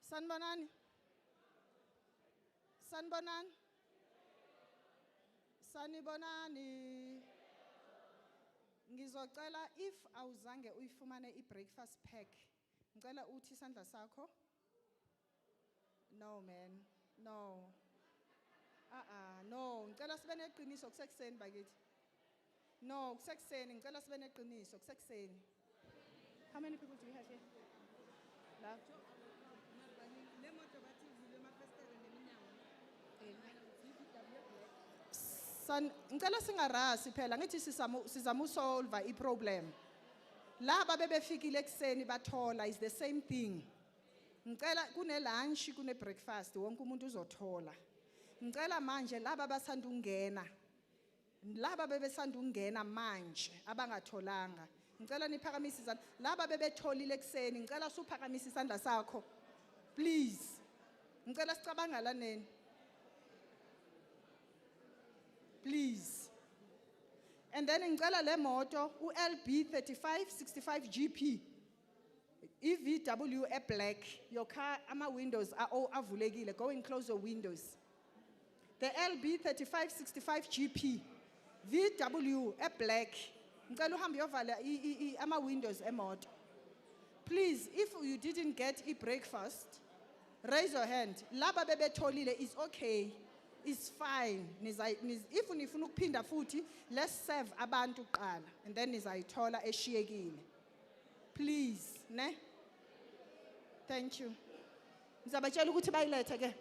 Sanibonani? Sanibonani? Sanibonani? Ngizocela if awuzange uyifumane i-breakfast pack, ngicela uthi isandla sakho. No man, no. No, ngicela sibe neqiniso kusekuseni bakithi. No, kusekuseni, ngicela sibe neqiniso kusekuseni. How many people do you have here? Love. Ngicela singarasi phela ngithi sizama usolve i-problem. Laba bebefikile ekseni bathola is the same thing. Ngicela kune lunch kune breakfast wonke umuntu uzothola. Ngicela manje laba basanda ungena. Laba bebesanda ungena manje abangatholanga. Ngicela niphakamise izandla. Laba bebetholile ekseni ngicela suphakamise isandla sakho. Please. Ngicela sicabangala neni. Please. And then ngicela le moto uLB 3565 GP. EVW a black. Your car ama windows are all avulekile. Go and close your windows. The LB 3565 GP. VW a black. Ngicela uhambe uyovala ama windows emoto. Please, if you didn't get a breakfast, raise your hand. Laba bebetholile is okay. It's fine. If unifuna ukuphinda futhi, let's serve abantu kuqala and then nizayithola eshiyekile. Please, ne? Thank you. Ngizabatshela ukuthi bayilethe ke.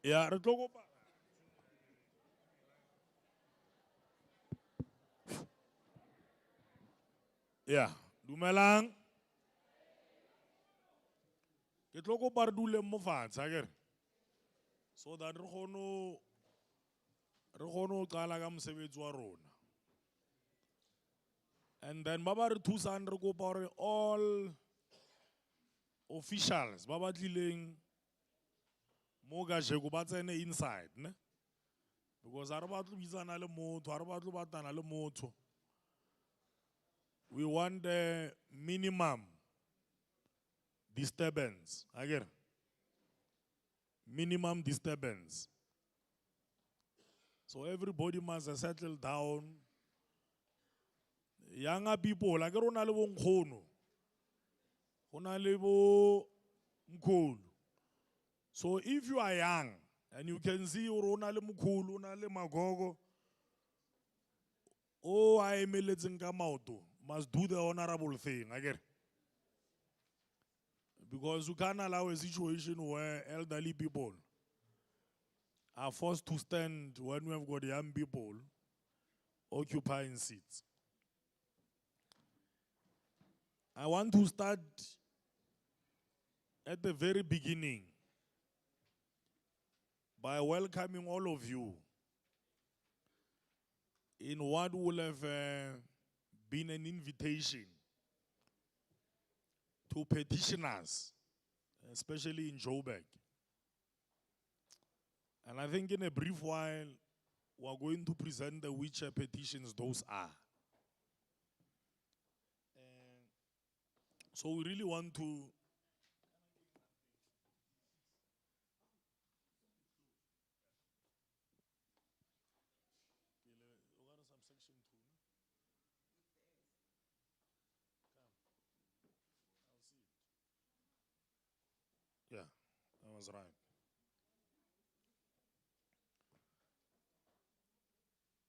Yeah, re tlo kopa. Yeah, dumelang. Ke tlo kopa re dule mo fatshe akere. So that re kgone ho qala ka mosebetsi wa rona. And then ba ba re thusang re kopa hore all officials ba ba tlileng mo ka jeko ba tsene inside, ne? Because ha re batlo bitsana le motho, ha re batlo batana le motho. We want the minimum disturbance, akere. Minimum disturbance. So everybody must settle down. Younger people, like rona le bo nkgono, hona le bo mkhulu. So if you are young and you can see rona le mkhulu, una le magogo, oh I emeletseng ka maoto must do the honorable thing, again. Because you can't allow a situation where elderly people are forced to stand when we have got young people occupying seats. I want to start at the very beginning by welcoming all of you in what will have been an invitation to petitioners, especially in Joburg. And I think in a brief while, we're going to present which petitions those are. So we really want to yeah, that was right.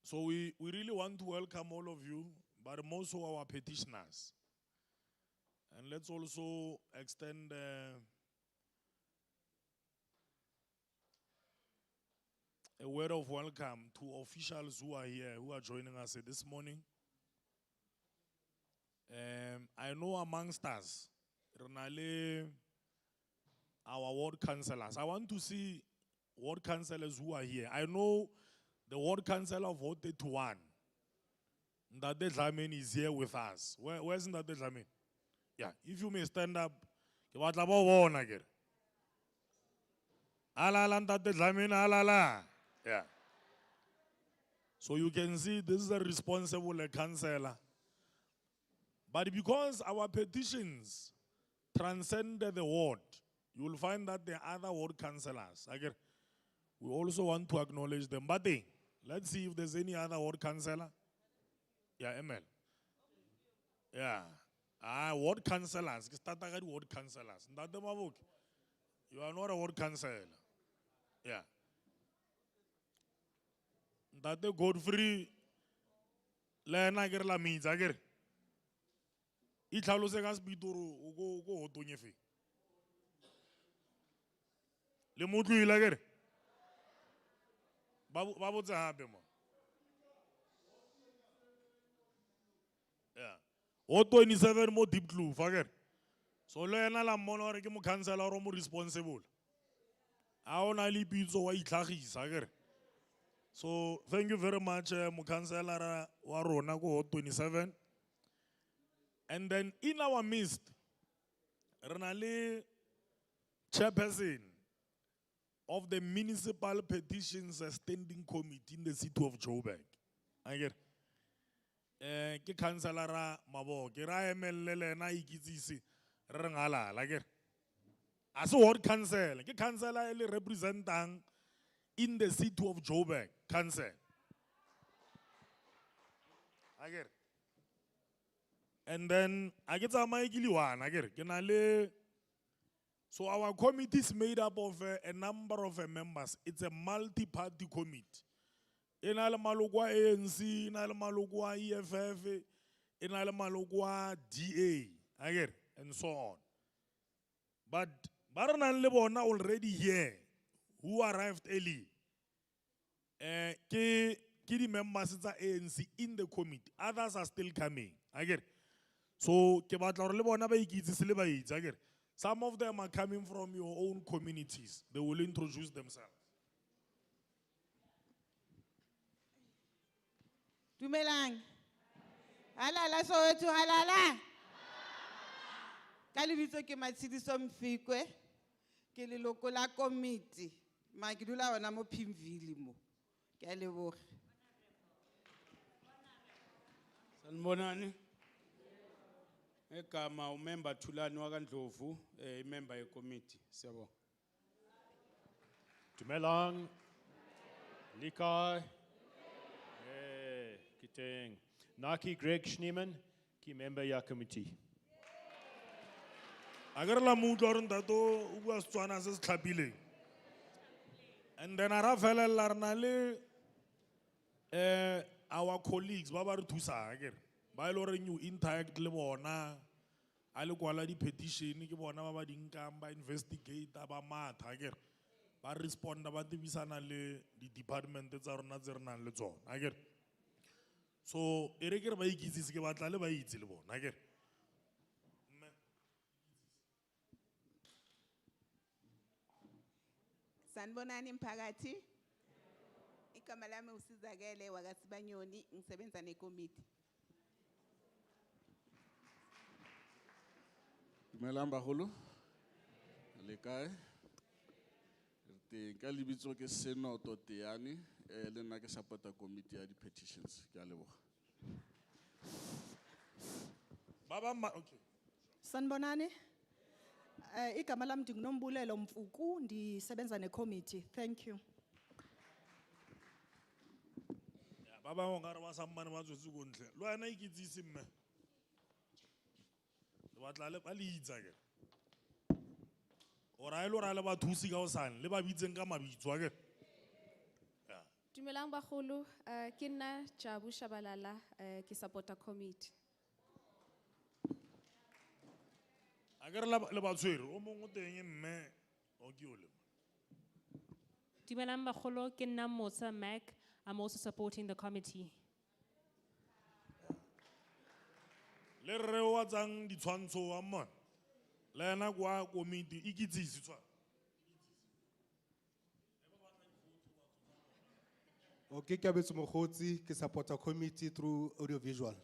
So we really want to welcome all of you, but also our petitioners. And let's also extend a word of welcome to officials who are here, who are joining us this morning. I know amongst us, Renale, our ward councillors. I want to see ward councillors who are here. I know the ward councillor voted to one. Ndade Dlamini is here with us. Where's Ndade Dlamini? Yeah, if you may stand up. Alala Ndade Dlamini, alala. Yeah. So you can see this is a responsible councillor. But because our petitions transcend the ward, you will find that there are other ward councillors. Again, we also want to acknowledge them. But let's see if there's any other ward councillor. Yeah, ML. Yeah. Ward councillors. Ward councillors. You are not a ward councillor. Yeah. That the Godfrey Lena Gerla means again. It allows us to go to Nyefi. Le Mutu Ilager. Babu Zahabemo. Yeah. 27 more deep blue, forget. So Lena la mono reke councillor or more responsible. I only pizza white lagis, again. So thank you very much, Councillor Warona, 27. And then in our midst, Renale, chairperson of the Municipal Petitions Standing Committee in the city of Joburg. Again, ke Councillor Mabo, ke ra emelele na ikitsisi re ngala again. As a ward council, ke councillor ele representing in the city of Joburg, council. Again. And then I get a one again. So our committee is made up of a number of members. It's a multi-party committee. Inale malugwa ANC, inale malugwa EFF, inale malugwa DA, again, and so on. But Baranan Lebona already here, who arrived early, ke the members of ANC in the committee. Others are still coming. Again. So, ke batla hore le bona ba ikitsise le ba itse, again. Some of them are coming from your own communities. They will introduce themselves. Dumelang. Halala Soweto halala. Ka lebitso ke Matshidiso Mfikwe. Ke leloko la committee. Ma ke dula hona mo Pimville mo. Ke a leboga. Sanibonani. Egama umember Thulani waKaNdlovu, member ye committee. Siyabonga. Dumelang. Likai. Kiteng. Naki Greg Schneeman, ki member ya committee. Agar la mutlo hore ntato o bua Setswana se se tlhapileng. And then ara fela la rena le our colleagues ba ba re thusa again. Ba ile hore you interact le bona a le kwala di petition ke bona ba ba di nkang ba investigate ba matha again. Ba respond ba tibisana le di department tsa rona tse re nang le tsona again. So ere ke re ba ikitsise ke batla le ba itse le bona again. Sanibonani mphakathi. Igama lami uSizakele wakaSibanyoni ngisebenza necommittee. Dumelang bagolo. Le kae? Re ka lebitso ke Senoto Teane le nna ke supporta committee ya di petitions ke a leboga. Baba okay. Sanibonani. Igama lami ndinguNombulelo Mfuku ndisebenza necommittee. Thank you. Baba ngare ba sammane ba tswetse go ntle. Lo yana ikitsise mme. Le batla le ba le itsa ke. Ora ile ora le ba thusi ka osane le ba bitseng ka mabitso ke. Dumelang bagolo, ke nna Jabu Shabalala, ke supporter committee. Agar le ba tshwere o mongwe teng mme o ke o le. Dumelang bagolo, ke nna Mosa Mac. I'm also supporting the committee. Le re wa tsang ditshwantsho wa mona. Le yana kwa committee ikitsisi tswa. Okay, Kabetsu Mokgotsi, ke supporter committee through audiovisual.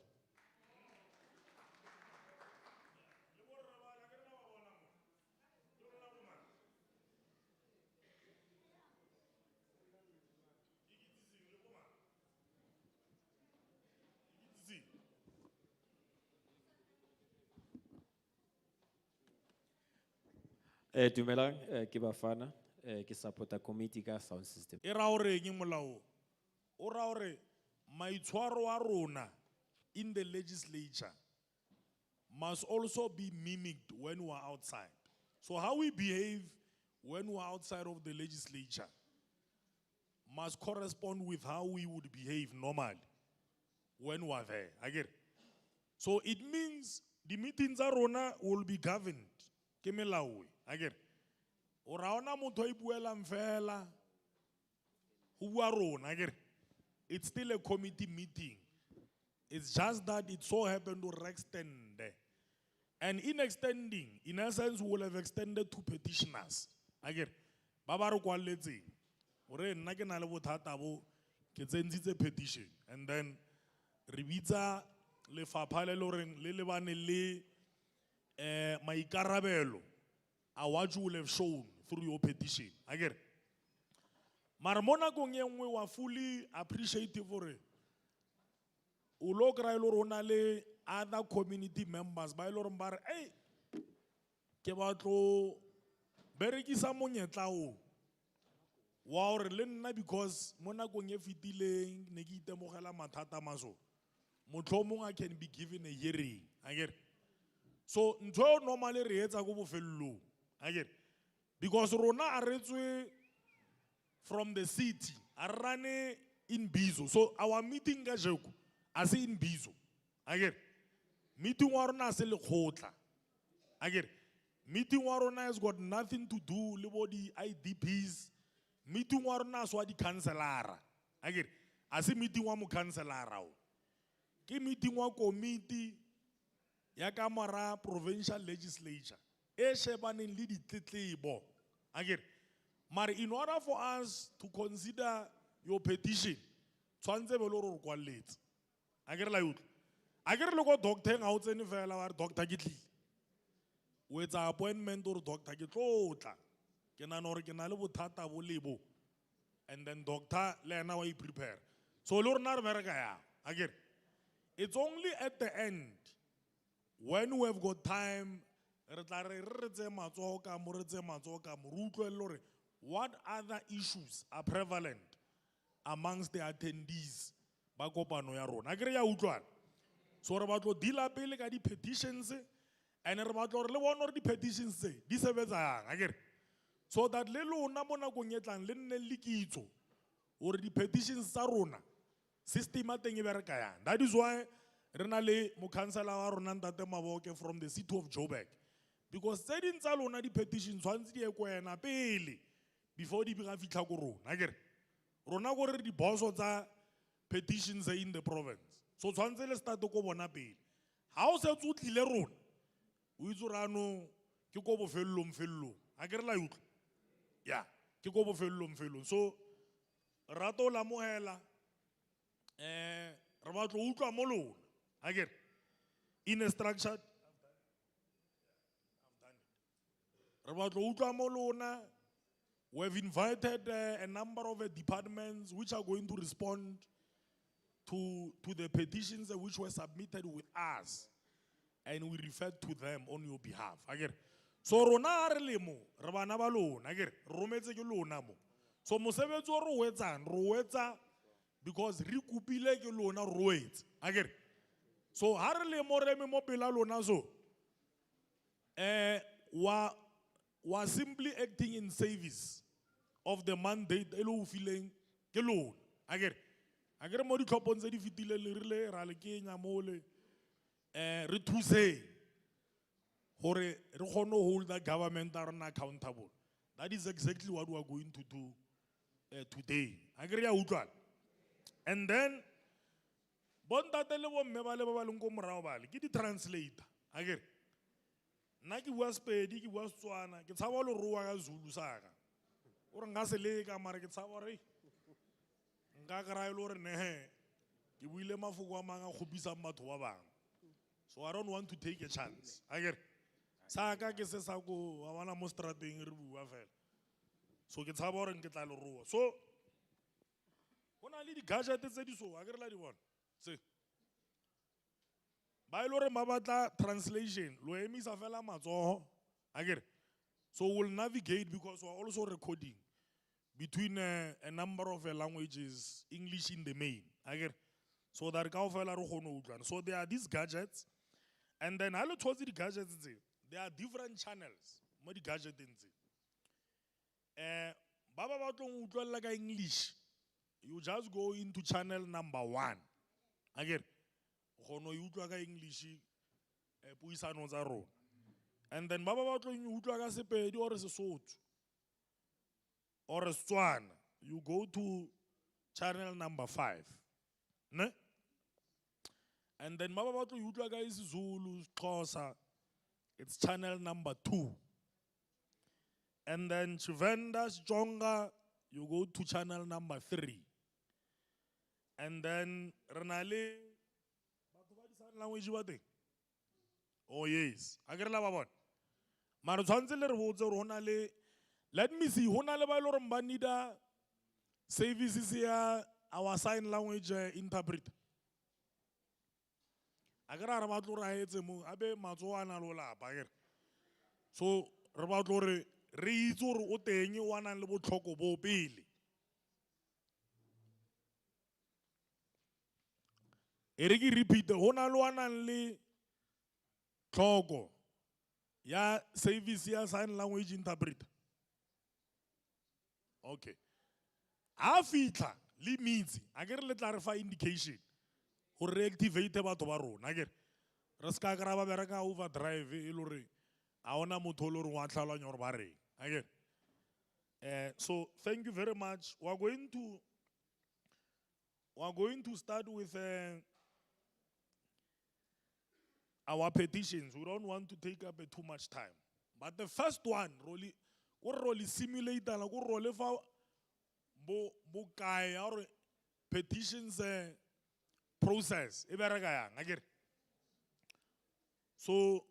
Dumelang, ke Bafana, ke supporter committee ka sound system. E ra hore eng molao? O ra hore maitshwaro a rona in the legislature must also be mimicked when we are outside. So how we behave when we are outside of the legislature must correspond with how we would behave normally when we are there. Again. So it means the meetings are rona will be governed. Ke melao again. Ora ona motho a ipuelang fela ho bua rona again. It's still a committee meeting. It's just that it so happened to extend. And in extending, in essence, we will have extended to petitioners. Again, Baba re kwalletseng. Ore nna ke na le bothata bo ke tsentshitse petition and then re bitsa lefapha le loreng le lebane le maikarabelo a what you will have shown through your petition. Again. Mara mo nakong e nngwe wa fully appreciative hore o lo kry le rona le other community members ba ile hore ba re hey ke batlo berekisa monyetla o wa hore le nna because mo nakong e fetileng ne ke itemogela mathata maso motlhomong I can be given a hearing. Again. So ntho normally re etsa go bofello. Again. Because rona a retswe from the city, Arane in Bizo. So our meeting Gajeku, as in Bizo. Again, meeting Warona se le khotla. Again, meeting Warona has got nothing to do with the IDPs meeting wa rona a se wa di-councilora akere a se meeting wa mo-councilora o ke meeting wa committee ya ka mora provincial legislature e shebaneng le ditletlebo akere mara in order for us to consider your petition tshwantse be le gore re kwalletse akere la utlwa akere le ko doctor ga o tsene fela wa re doctor ke tlile o etsa appointment gore doctor ke tlotla ke nana gore ke na le bothata bo lebo and then doctor le ena wa prepare so le rona re bereka ya akere it's only at the end when we have got time re tla re tse matsogo ka mo re tse matsogo ka mo re utlwelle gore what other issues are prevalent amongst the attendees ba kopano ya rona akere ya utlwana so re batlo deala pele ka di-petitions and re batlo gore le bone gore di-petitions tse di sebetsa yang akere so that le lona mo nakong e tlang le nne le kitso gore di-petitions tsa rona system a teng e bereka yang that is why re na le mokhansela wa rona ntate Maboke from the city of Joburg because tse ding tsa lona di-petitions tshwanetse di ye ko ena pele before di ka fitlha ko rona akere rona gore di-bosso tsa petitions in the province so tshwanetse le start ko bona pele ha o setse o tlile rona o itse gore ano ke ko bofelelong akere la utlwa ya ke ko bofelelong so rato o lamogela re batlo utlwa mo lona akere in a structured re batlo utlwa mo lona we have invited a number of departments which are going to respond to the petitions which were submitted with us and we referred to them on your behalf akere so rona re le mo re bana ba lona akere re rometse ke lona mo so mosebetsi o re o etsang re o etsa because re kupile ke lona re o etsa akere so ha re le mo reme mo pela lona so wa simply acting in service of the mandate e le o fileng ke lona akere mo ditlhophong tse di fitile le rile ra le kenya mo le re thuse gore re kgone ho hold the government a rona accountable that is exactly what we are going to do today akere ya utlwana and then bontate le bomme ba le ba leng ko morao ba le ke di-translator akere nna ke bua Sepedi ke bua Setswana ke tshaba le roa ka Zulu saka o re nka se leka mara ke tshaba re nka kry-a le gore nehe ke buile mafoko a mang a kgophisang batho ba bang so I don't want to take a chance akere saka ke se sa ko wa bona mo strateng re bua fela so ke tshaba gore ke tla le roa so go na le di-gadget tse di so akere la di bona se ba ile gore ba batla translation lo emisa fela matsogo akere so we'll navigate because we're also recording between a number of languages English in the main akere so that kaofela re kgone ho utlwana so there are these gadgets and then ha le tshotse di-gadgets tse there are different channels mo di-gadgeteng tse ba ba batlong ho utlwella ka English you just go into channel number 1 akere kgone ho utlwa ka English puisano tsa rona and then ba ba batlong ho utlwa ka Sepedi or Sesotho or Setswana you go to channel number 5 ne and then ba ba batlong ho utlwa ka isiZulu Xhosa it's channel number 2 and then Tshivenda Xitsonga you go to channel number 3 and then re na le batho ba di-sign language ba teng oh yes akere la ba bona mara tshwanetse le re botse gore ho na le let me see ho na le ba ile gore ba need services ya our sign language interpreter akere re batlo re etse mo abe matso ana lo lapa akere so re batlo re re itse gore o teng o ana le botlhoko bo pele e re ke repeat ho na le ana le tlhoko ya service ya sign language interpreter okay ha fitla le mitsi akere le tla re fa indication gore re activate batho ba rona akere re ska kra ba bereka overdrive e le gore a ona motho le re wa tlhalanya gore ba reng akere So thank you very much. We are going to start with our petitions. We don't want to take up too much time. But the first one, really simulate and really for or petitions process. So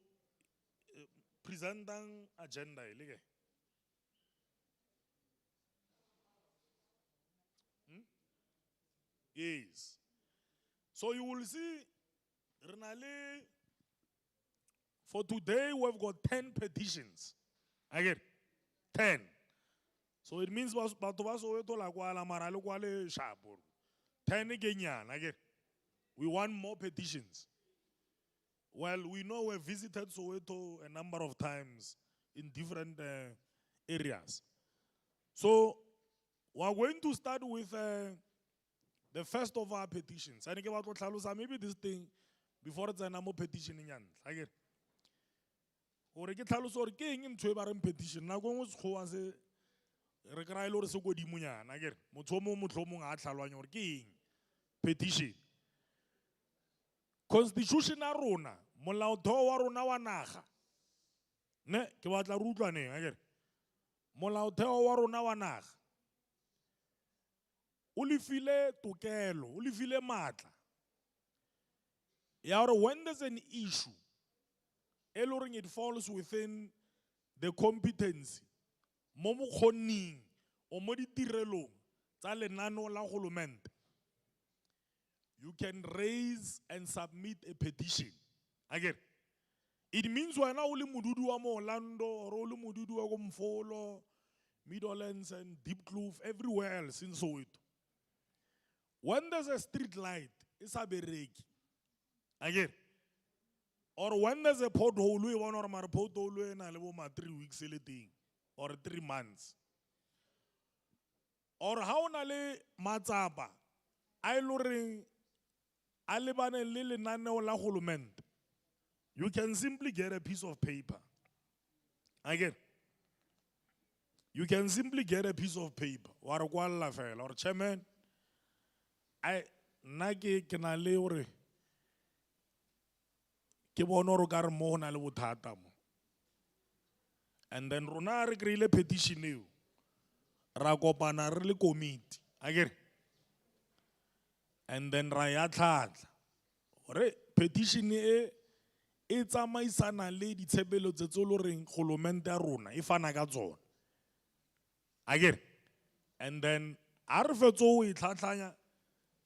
present an agenda. Yes. So you will see, Renale, for today we've got 10 petitions. Again, 10. So it means batho ba Soweto la kwala mara le kwale sharp. 10 again. Again, we want more petitions. Well, we know we've visited Soweto a number of times in different areas. So we're going to start with the first of our petitions. I think about maybe this thing before it's a number petition in Again. Or get or king in Twebaran petition. Now go was a recrailo so good imunya. Again, Motomo Mutomo Atlawan or king petition. Constitutional rona, molao wa rona wa naga. Ne, ke batla rutlwane again. Molao wa rona wa naga. O lefile tokelo, o lefile matla. Ya hore when there's an issue, it falls within the competence, mo mokgoning o mo ditirelong tsa lenaneo la kgolomente, you can raise and submit a petition. Again, it means when o le modudu wa mo Orlando or o le modudu wa ko Mfolo, Meadowlands and Diepkloof, everywhere else in Soweto. When there's a street light, it's a bereki. Again, or when there's a pothole, we want to make a pothole in 3 weeks or 3 months. Or how nale matsapa, I luring alibane lili nane la hulument. You can simply get a piece of paper. Again, you can simply get a piece of paper. Or chairman, I nage kenale ore ke bonoro ka re mo na le bothata mo. And then rona re kreile petition eo. Ra kopana re le committee. Again. And then ra ya tlhatla. Ore petition e tsamaisana le ditshebelo tse tse lo reng kgolomente ya rona e fana ka tsona. Again. And then a re fetso o e tlhatlhanya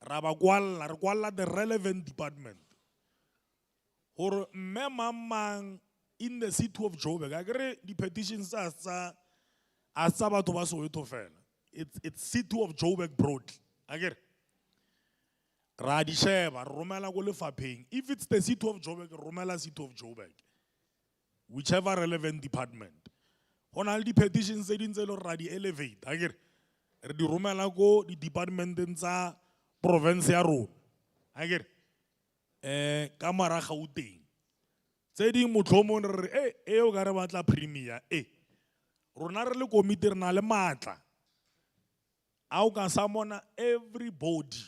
ra ba kwalla re kwalla the relevant department. Or memang in the city of Joburg, I agree the petitions as Sabato was Soweto fell. It's city of Joburg broad. I get Radisheva, Romela Golefa paying. If it's the city of Joburg, Romela city of Joburg. Whichever relevant department. On all the petitions they didn't say already elevate. I get the Romela go the department in the provincial road. I get Kamara Gauteng. Tse ding motlhomo re o ka re batla premier rona re le committee re na le matla a o ka samona everybody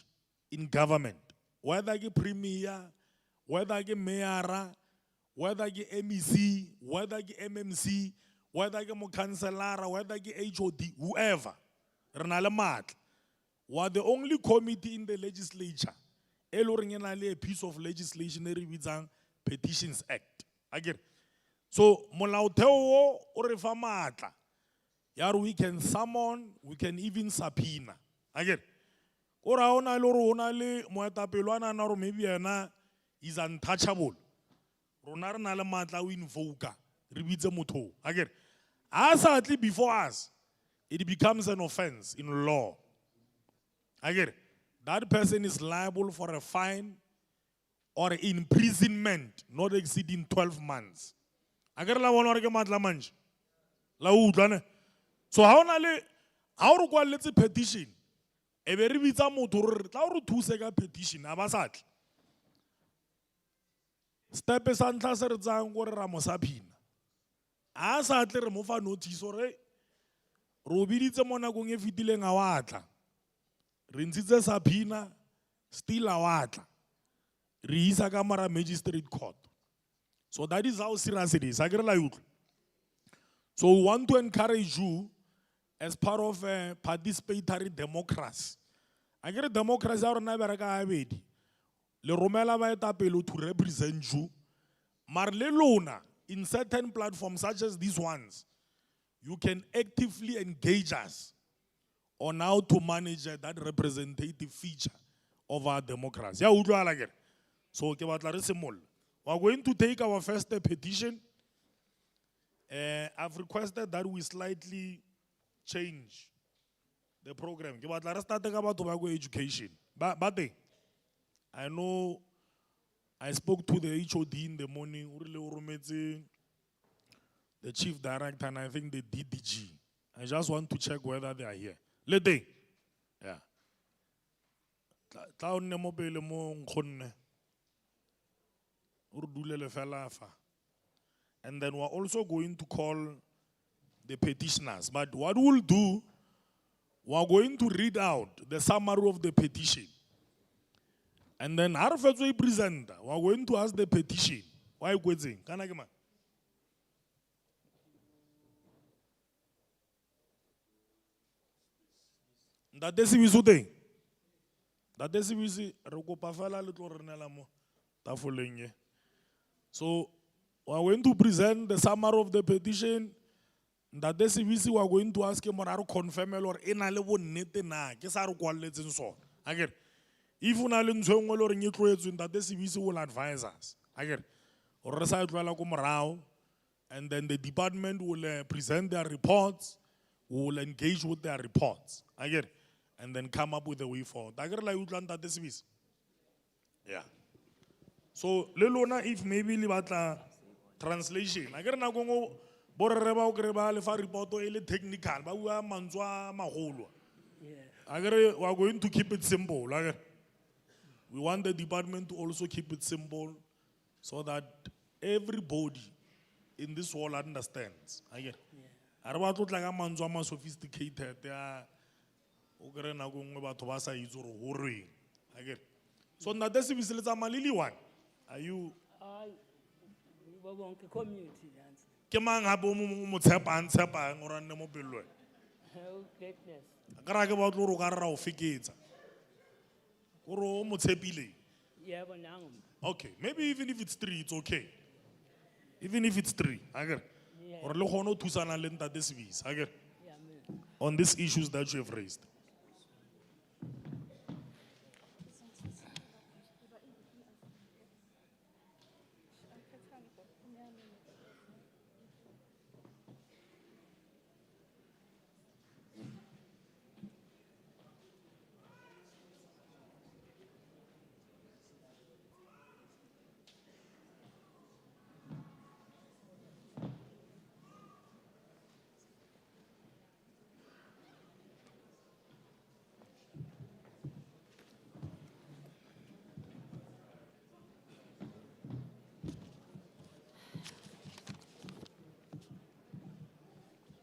in government, whether ke premier, whether ke mayor, whether ke MEC, whether ke MMC, whether ke mo councillor, whether ke HOD, whoever re na le matla. We are the only committee in the legislature a piece of legislation bitsang Petitions Act. Again. So molaotheo o re fa matla. Yar we can summon, we can even subpoena. Again. Ora ona le ro ona le moetapelwana na ro maybe yena is untouchable. Rona re na le matla o invoke. Re bitse motho. Again. As at before us, it becomes an offense in law. Again. That person is liable for a fine or imprisonment not exceeding 12 months. So how re kwaletse petition? E be re bitsa motho re tla re thuse ka petition a ba satla. Step sa ntla se re tsang go re ra mo subpoena. A sa tle re mo fa notice ore Ro biditse mo nakong e fetileng a wa tla. Re ntshitse subpoena, still a wa tla. Re isa ka mora magistrate court. So that is how serious it is. Ha ke re la e utlwa. So we want to encourage you as part of a participatory democracy. Ha ke re democracy ya rona e bereka habedi. Le romela baetapele to represent you. Mar le lona, in certain platforms such as these ones, you can actively engage us on how to manage that representative feature of our democracy. Ya utlwala ke re. So ke batla re simolola. We are going to take our first petition. I've requested that we slightly change the program. Ke batla re start ka batho ba go education. Bate, I know I spoke to the HOD in the morning, o rile o rometse the chief director and I think the DDG. I just want to check whether they are here. Lete, yeah. Tla o nne mo pele mo nkgonne. O re dulele fela fa. And then we're also going to call the petitioners. But what we'll do, we're going to read out the summary of the petition. And then our first presenter, we're going to ask the petition. Why are you going? Can I get my? That is the that is the Rokopafala little Renelamo Tafolenye. So we are going to present the summary of the petition. That is we are going to ask him or confirm or enable nete na. Kesar quality so. Again, if you are in Zongo or in your that is we will advise us. Again, or reside and then the department will present their reports. We will engage with their reports. Again, and then come up with a way forward. Yeah. So, lelona if maybe libatla translation. Agar na kongo borreba o kreba le fa report ele technical ba bua mantswa magolo. Agar we are going to keep it simple. Agar we want the department to also keep it simple so that everybody in this world understands. Agar arba to tla ka mantswa ma sophisticated ya o kre na gongwe batho ba sa itse re ho reng. Agar so na desi biseletsa malili one. Are you? Ke mang ha bo mo tshepang o ranne mo pelwe? Ka ra ke ba tlo ro ka ra o feketsa. Go ro mo tshepile. Okay, maybe even if it's 3 it's okay. Even if it's 3, agar. Or le khono thusana le ntate Sibisi, agar. On these issues that you have raised.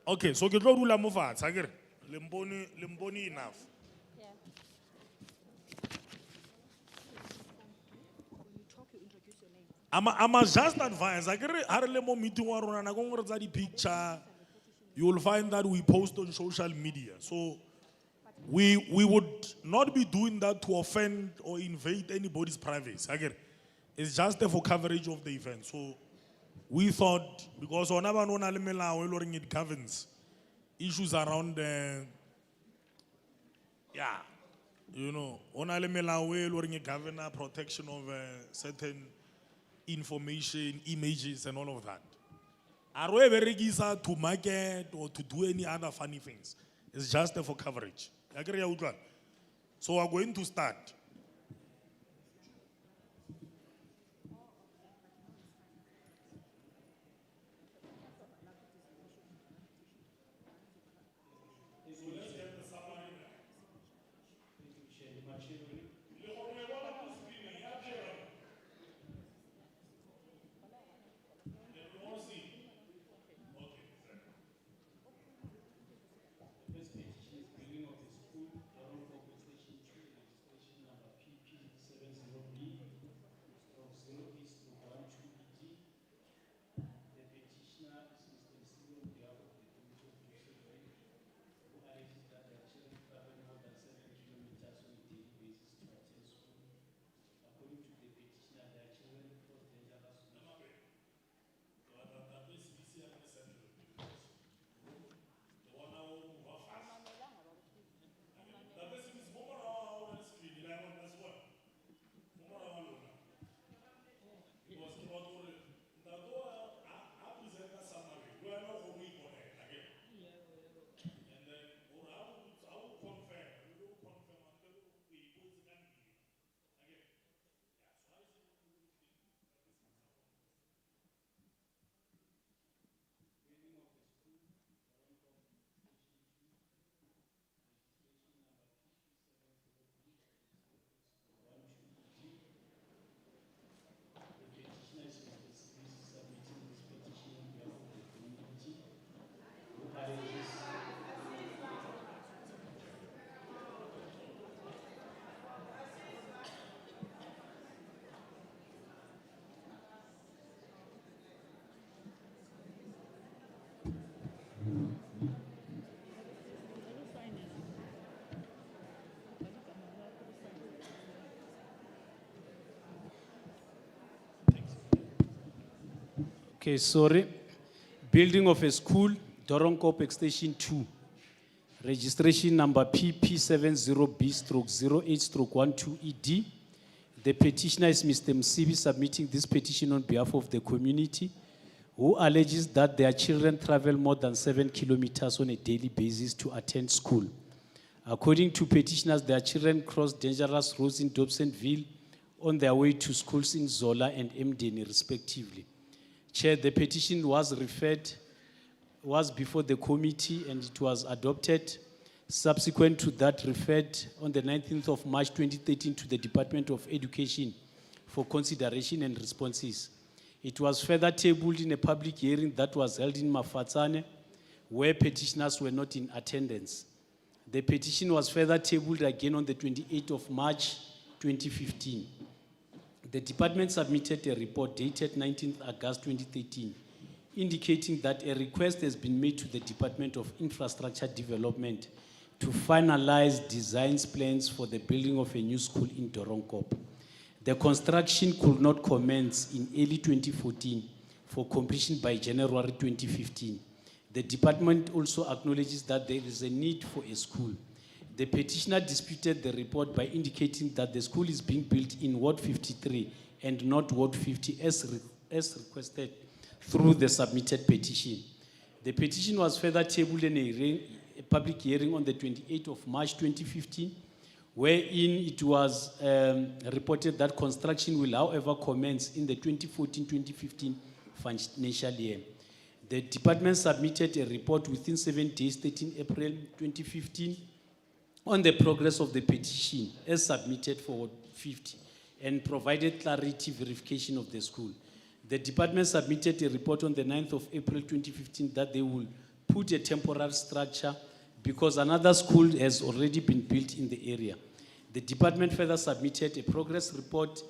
Okay, so ke tlo rula mo fatshe akere lemboni enough. I must just advise akere ha re le mo meeting wa rona na go ngore tsa di picture you will find that we post on social media. So we would not be doing that to offend or invade anybody's privacy. Akere it's just for coverage of the event. So we thought, because on our own it governs issues around you know, on it govern protection of certain information, images, and all of that. Are we very to market or to do any other funny things? It's just for coverage. So we're going to start. Okay, sorry. Building of a school, Doronkop Extension 2. Registration number PP70B/08/12ED. The petitioner is Mr. Msibi submitting this petition on behalf of the community who alleges that their children travel more than 7 kilometers on a daily basis to attend school. According to petitioners, their children cross dangerous roads in Dobsonville on their way to schools in Zola and Mdeni respectively. Chair, the petition was before the committee and it was adopted. Subsequent to that, referred on the 19th of March 2013 to the Department of Education for consideration and responses. It was further tabled in a public hearing that was held in Mafatsane, where petitioners were not in attendance. The petition was further tabled again on the 28th of March 2015. The department submitted a report dated 19th August 2013, indicating that a request has been made to the Department of Infrastructure Development to finalize designs plans for the building of a new school in Doronkop. The construction could not commence in early 2014 for completion by January 2015. The department also acknowledges that there is a need for a school. The petitioner disputed the report by indicating that the school is being built in Ward 53 and not Ward 50 as requested through the submitted petition. The petition was further tabled in a public hearing on the 28th of March 2015, wherein it was reported that construction will, however, commence in the 2014-2015 financial year. The department submitted a report within 7 days, 13 April 2015, on the progress of the petition as submitted for Ward 50 and provided clarity verification of the school. The department submitted a report on the 9th of April 2015 that they will put a temporary structure because another school has already been built in the area. The department further submitted a progress report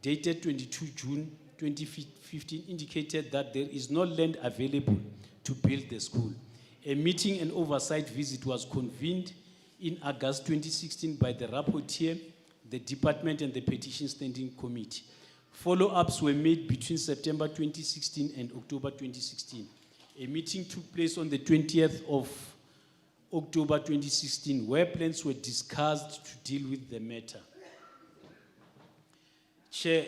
dated 22 June 2015 indicated that there is no land available to build the school. A meeting and oversight visit was convened in August 2016 by the rapporteur, the department and the Petitions Standing Committee. Follow-ups were made between September 2016 and October 2016. A meeting took place on the 20th of October 2016 where plans were discussed to deal with the matter. Chair,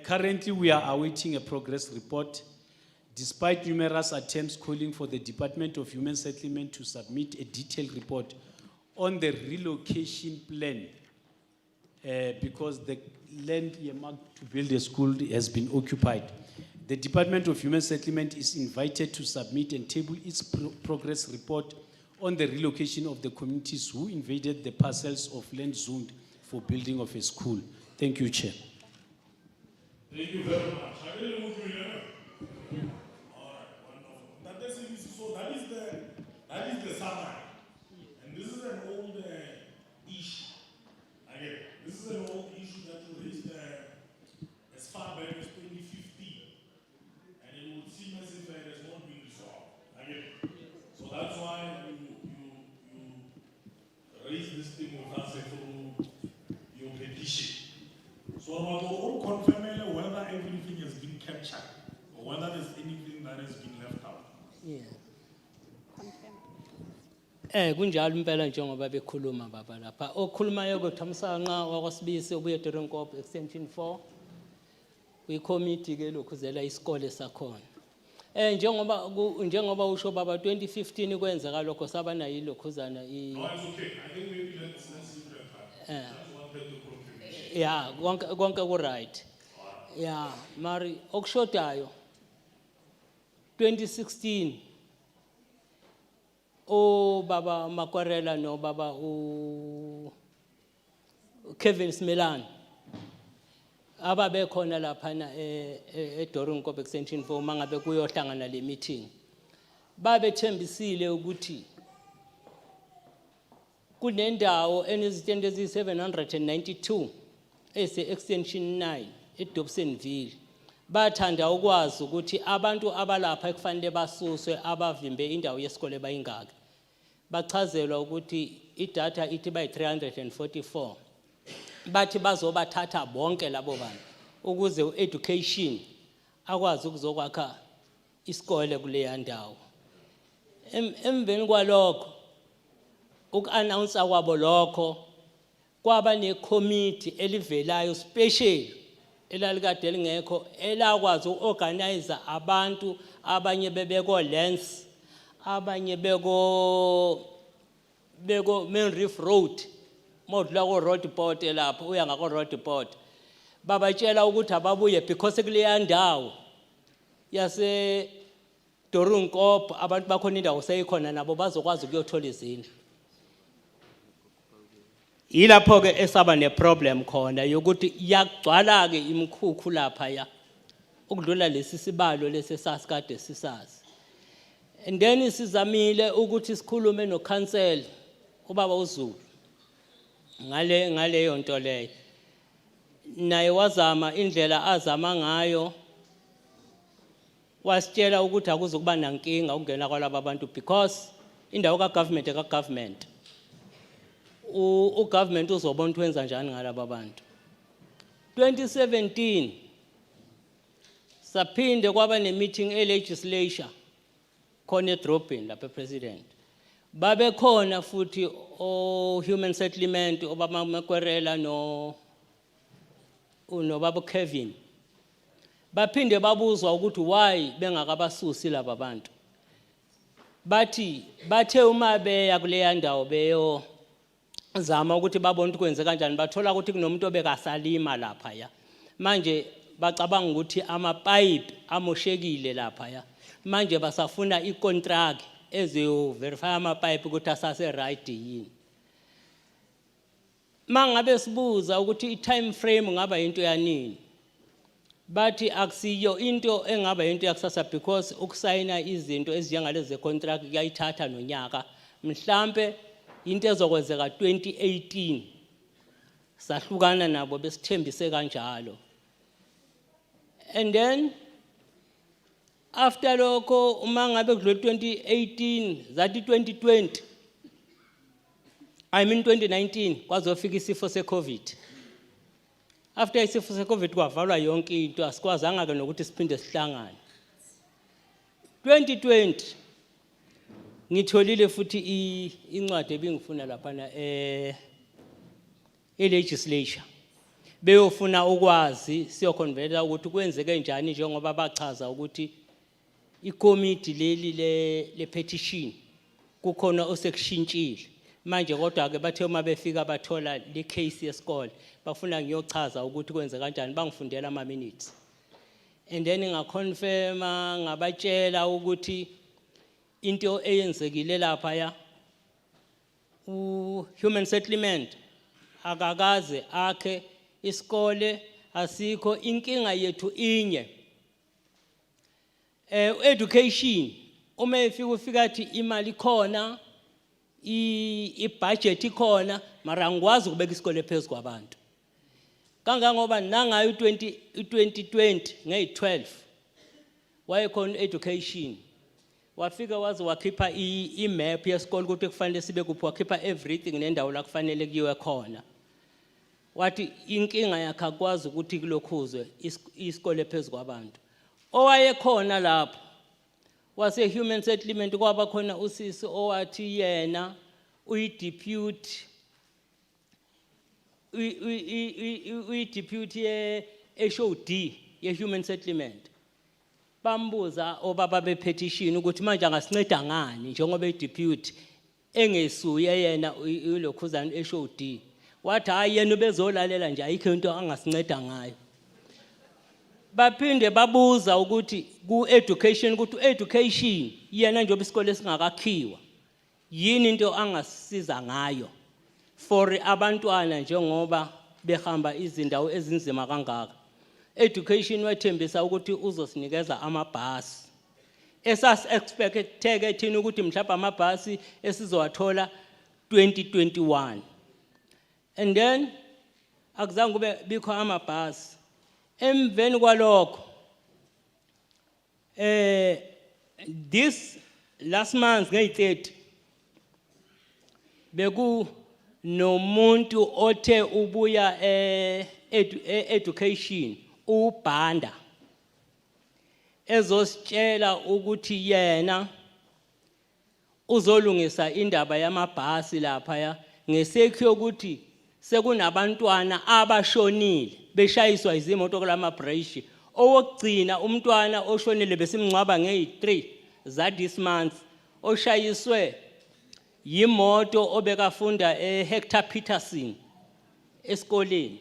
currently we are awaiting a progress report. Despite numerous attempts calling for the Department of Human Settlement to submit a detailed report on the relocation plan, because the land earmarked to build a school has been occupied. The Department of Human Settlement is invited to submit and table its progress report on the relocation of the communities who invaded the parcels of land zoned for building of a school. Thank you, Chair. Thank you very much. I really would really know. All right, wonderful. So that is the summary. And this is an old issue. Again, this is an old issue that you raised as far back as 2015. And it would seem as if it has not been resolved. Again, so that's why you raised this thing with us through your petition. So I will confirm whether everything has been captured or whether there's anything that has been left out. Yeah. Kunjalo impela njengoba bekhuluma baba lapha. Okhulumayo kuthamsanqa wakwasibisi obuye Doronkop extension 4. Kwi-committee ke lokhuzela isikole sakhona. Njengoba usho baba 2015 kwenzeka lokho sabana yilokhuzana No, it's okay. I think maybe let's leave it at that. That's one thing to confirm. Yeah, konke ku right. Yeah, mari okushodayo 2016 baba Makwarela no baba Kevin Smilan ababe khona lapha na eDoronkop extension 4 mangabe kuyohlangana le meeting babe thembisile ukuthi kunendawo enezitende ezi792 extension 9 eDobsonville bathanda ukwazi ukuthi abantu abalapha ekufanele basuswe abavimbe indawo yesikole bayingaka bachazelwa ukuthi idata ithi by 344 bathi bazobathatha bonke labo bantu ukuze education akwazi ukuzokwakha isikole kuleya ndawo. Emveni kwalokho uku-announce kwabo lokho kwaba ne-committee elivelayo special elalikade lingekho elakwazi uku-organize abantu abanye bebeko Lens abanye beko Main Reef Road modla ko road port lapho uya ngako road port babatshela ukuthi ababuye because kuleya ndawo yase Dorunkop abantu bakhona indawo seyikhona nabo bazokwazi ukuyothola izindlu. Ilapho ke esaba neproblem khona yokuthi yakugcwala ke imkhukhu lapha ya ukudlula lesi sibalo lesesasikade sisazi. And then sizamile ukuthi sikhulume no council ubaba uZulu ngale yonto leyo. Naye wazama indlela azama ngayo wasitshela ukuthi akuzukuba nankinga ukungena kwalabo abantu because indawo ka-government u-government uzobona ukuthi wenza njani ngalabo abantu. 2017 saphinde kwaba ne-meeting e-legislature khona edrobheni lapha president babe khona futhi o-human settlement obaba Makwerela nobaba Kevin baphinde babuzwa ukuthi why bengakabasusi laba bantu. Bathe uma beya kuleya ndawo beyo zama ukuthi babone ukuthi kwenze kanjani bathola ukuthi kunomuntu obekasalima lapha ya. Manje bacabanga ukuthi amapipe amoshekile lapha ya. Manje basafuna icontract eziyo verify amapipe ukuthi asase right yini. Mangabe sibuza ukuthi i-time frame ngaba into yanini. Bathi akusiyo into engaba into yakusasa because ukusayina izinto eziyangalezi contract kuyayithatha nonyaka. Mhlambe into ezokwenzeka 2018 sahlukana nabo besithembise kanjalo. And then after lokho uma ngabe kudlule 2018 zathi 2020 I mean 2019 kwazofika isifo seCovid. After isifo seCovid kwavalwa yonke into asikwazanga ke nokuthi siphinde sihlangane. 2020 ngitholile futhi incwadi ebengifuna lapha na e-legislature beyofuna ukwazi siyoconvela ukuthi kwenzeke njani njengoba bachaza ukuthi ikomiti leli le-petition kukhona osekushintshile. Manje kodwa ke bathe uma befika bathola le case yesikole bafuna ngiyochaza ukuthi kwenze kanjani bangifundela ama minutes. And then ngaconfirma ngabatshela ukuthi into eyenzekile lapha ya human settlement akakaze akhe isikole asikho inkinga yethu inye education uma efika ufikathi imali khona i-budget ikhona mara angikwazi ukubeka isikole phezulu kwabantu kangangoba nangayo 2020 ngeyi12 wayekhona education wafika wazi wakhipha i-map yesikole ukuthi kufanele sibe kuphi wakhipha everything nendawo la kufanele kuyiwe khona wathi inkinga yakhe akwazi ukuthi kulokhuzwe isikole phezulu kwabantu owayekhona lapho wase human settlement kwaba khona usisi owathi yena uyi-deputy ye-HOD ye-human settlement bambuza obaba be-petition ukuthi manje angasinceda ngani njengoba i-deputy engesuye yena ulokhuzana i-HOD wathi hayi yena ubezolalela nje ayikho into angasinceda ngayo. Baphinde babuza ukuthi ku-education ukuthi education yena njengoba isikole singakakhiwa yini into angasisiza ngayo for abantwana njengoba behamba izindawo ezinzima kangaka. Education wathembisa ukuthi uzosinikeza amabhasi esas-expecteke thina ukuthi mhlawumbe amabhasi esizowathola 2021 and then akuzange kube bikho amabhasi. Emveni kwalokho this last month ngeyi30 beku nomuntu othe ubuya education ubhanda ezositshela ukuthi yena uzolungisa indaba yamabhasi lapha ya ngesekho yokuthi sekunabantwana abashonile beshayiswa izimoto kulamabrashi. Owokugcina umntwana oshonile besimngcwaba nge-3 za this month oshayiswe yimoto obekafunda Hector Peterson esikoleni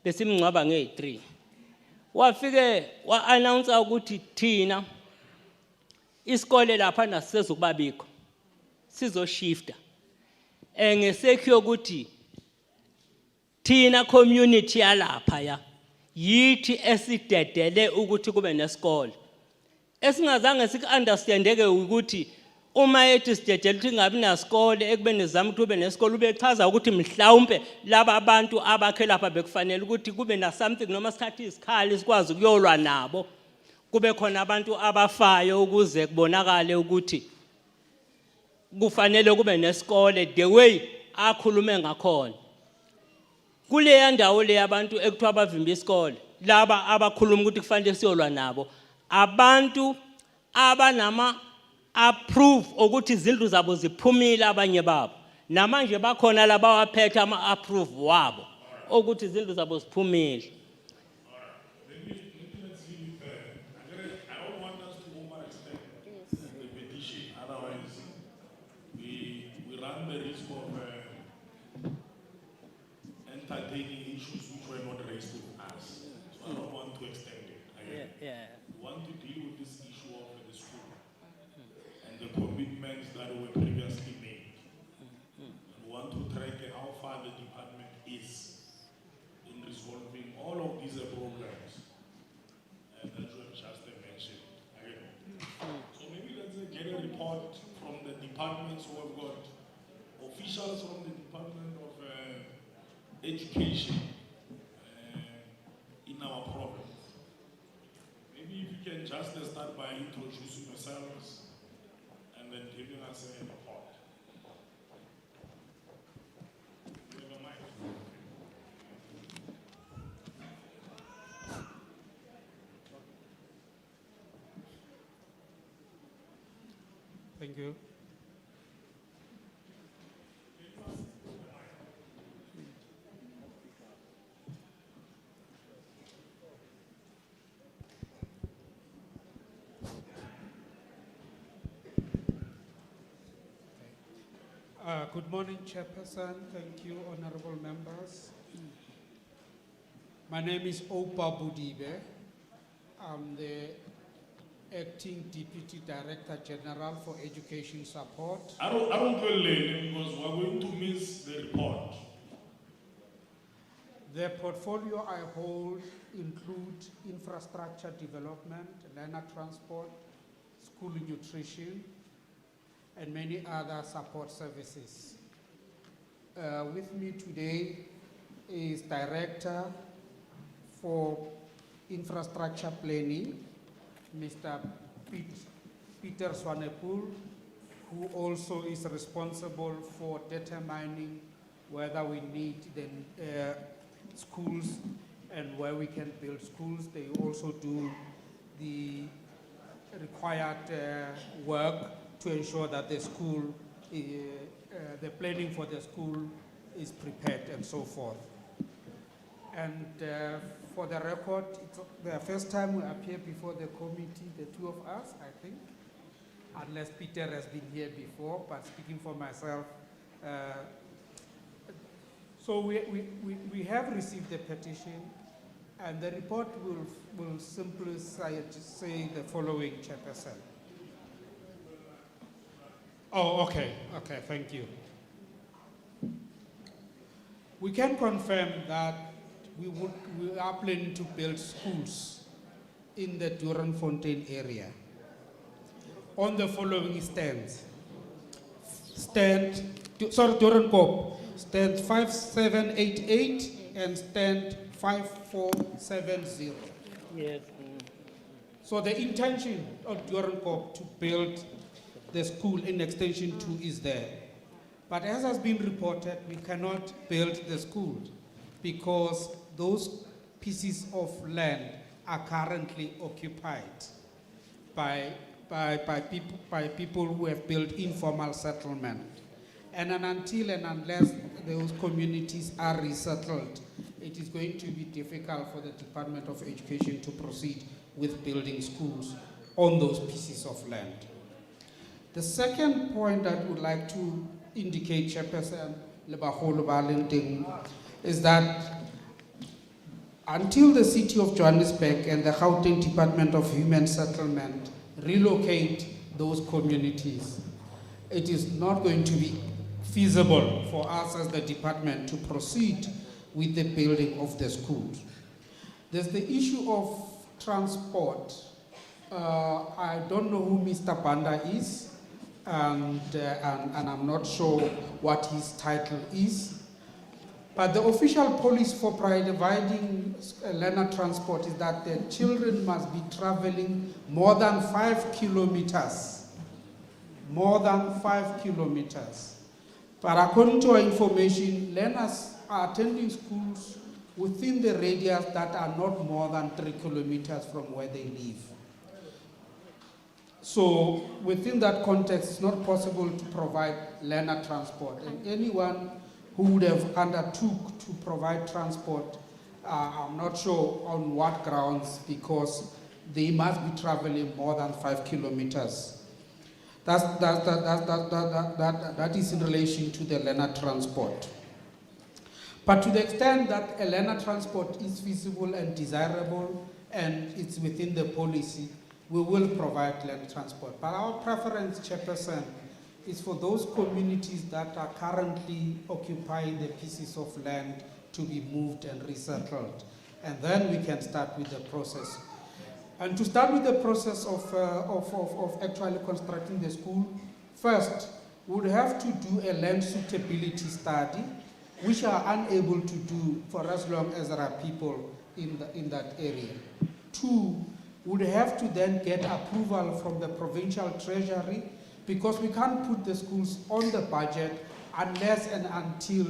besimngcwaba nge-3. Wafike wa-announce ukuthi thina isikole lapha nasizokubabikho sizoshifta ngesekho yokuthi thina community yalapha ya yithi esidedele ukuthi kube nesikole. Esingazange siku-understandeke ukuthi uma ethi sidedele ukuthi ngabi nasikole ekubeni zama ukuthi kube nesikole ubechaza ukuthi mhlawumbe laba abantu abakhe lapha bekufanele ukuthi kube na something noma sikhathi isikhali sikwazi ukuyolwa nabo kube khona abantu abafayo ukuze kubonakale ukuthi kufanele kube nesikole the way akhulume ngakhona. Kuleya ndawo le yabantu ekuthiwa abavimba isikole laba abakhuluma ukuthi kufanele siyolwa nabo abantu abanama approve ukuthi izindlu zabo ziphumile abanye babo namanje bakhona laba waphethe ama approve wabo ukuthi izindlu zabo ziphumile. Entertaining issues which were not raised with us. So I don't want to extend it. Again. We want to deal with this issue of the school and the commitments that were previously made. And we want to track how far the department is in resolving all of these problems that you have just mentioned. Again. So maybe let's get a report from the departments who have got officials from the Department of Education in our province. Maybe if you can just start by introducing yourselves and then giving us a report. Never mind. Thank you. Good morning, Chairperson. Thank you, honorable members. My name is Opa Budibe. I'm the Acting Deputy Director General for Education Support. I don't go late because we're going to miss the report. The portfolio I hold includes infrastructure development, learner transport, school nutrition, and many other support services. With me today is Director for Infrastructure Planning, Mr. Peter Swanepoel, who also is responsible for determining whether we need the schools and where we can build schools. They also do the required work to ensure that the school, the planning for the school is prepared and so forth. And for the record, it's the first time we appear before the committee, the two of us, I think, unless Peter has been here before, but speaking for myself. So we have received the petition, and the report will simply say the following, Chairperson. Oh, okay, thank you. We can confirm that we are planning to build schools in the Doornfontein area on the following stands. Doornkop, stand 5788 and stand 5470. Yes. So the intention of Doornkop to build the school in extension 2 is there. But as has been reported, we cannot build the school because those pieces of land are currently occupied. by people who have built informal settlement. And then until and unless those communities are resettled, it is going to be difficult for the Department of Education to proceed with building schools on those pieces of land. The second point that I would like to indicate, Chairperson Lebagolo Balenting, is that until the City of Johannesburg and the Gauteng Department of Human Settlement relocate those communities, it is not going to be feasible for us as the department to proceed with the building of the schools. There's the issue of transport. I don't know who Mr. Banda is, and I'm not sure what his title is. But the official policy for providing learner transport is that the children must be traveling more than 5 kilometers. More than 5 kilometers. But according to our information, learners are attending schools within the radius that are not more than 3 kilometers from where they live. So within that context, it's not possible to provide learner transport. And anyone who would have undertook to provide transport, I'm not sure on what grounds, because they must be traveling more than 5 kilometers. That is in relation to the learner transport. But to the extent that a learner transport is feasible and desirable and it's within the policy, we will provide learner transport. But our preference, Chairperson, is for those communities that are currently occupying the pieces of land to be moved and resettled. And then we can start with the process. And to start with the process of actually constructing the school, first, we would have to do a land suitability study, which are unable to do for as long as there are people in that area. Two, we would have to then get approval from the provincial treasury, because we can't put the schools on the budget unless and until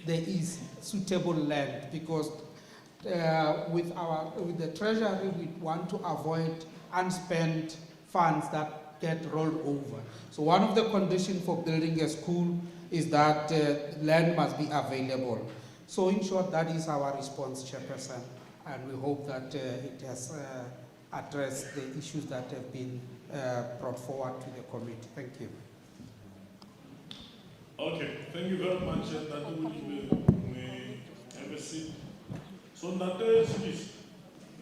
there is suitable land, because with the treasury, we want to avoid unspent funds that get rolled over. So one of the conditions for building a school is that land must be available. So in short, that is our response, Chairperson, and we hope that it has addressed the issues that have been brought forward to the committee. Thank you. Okay, thank you very much. That will have a seat. So Nate, please.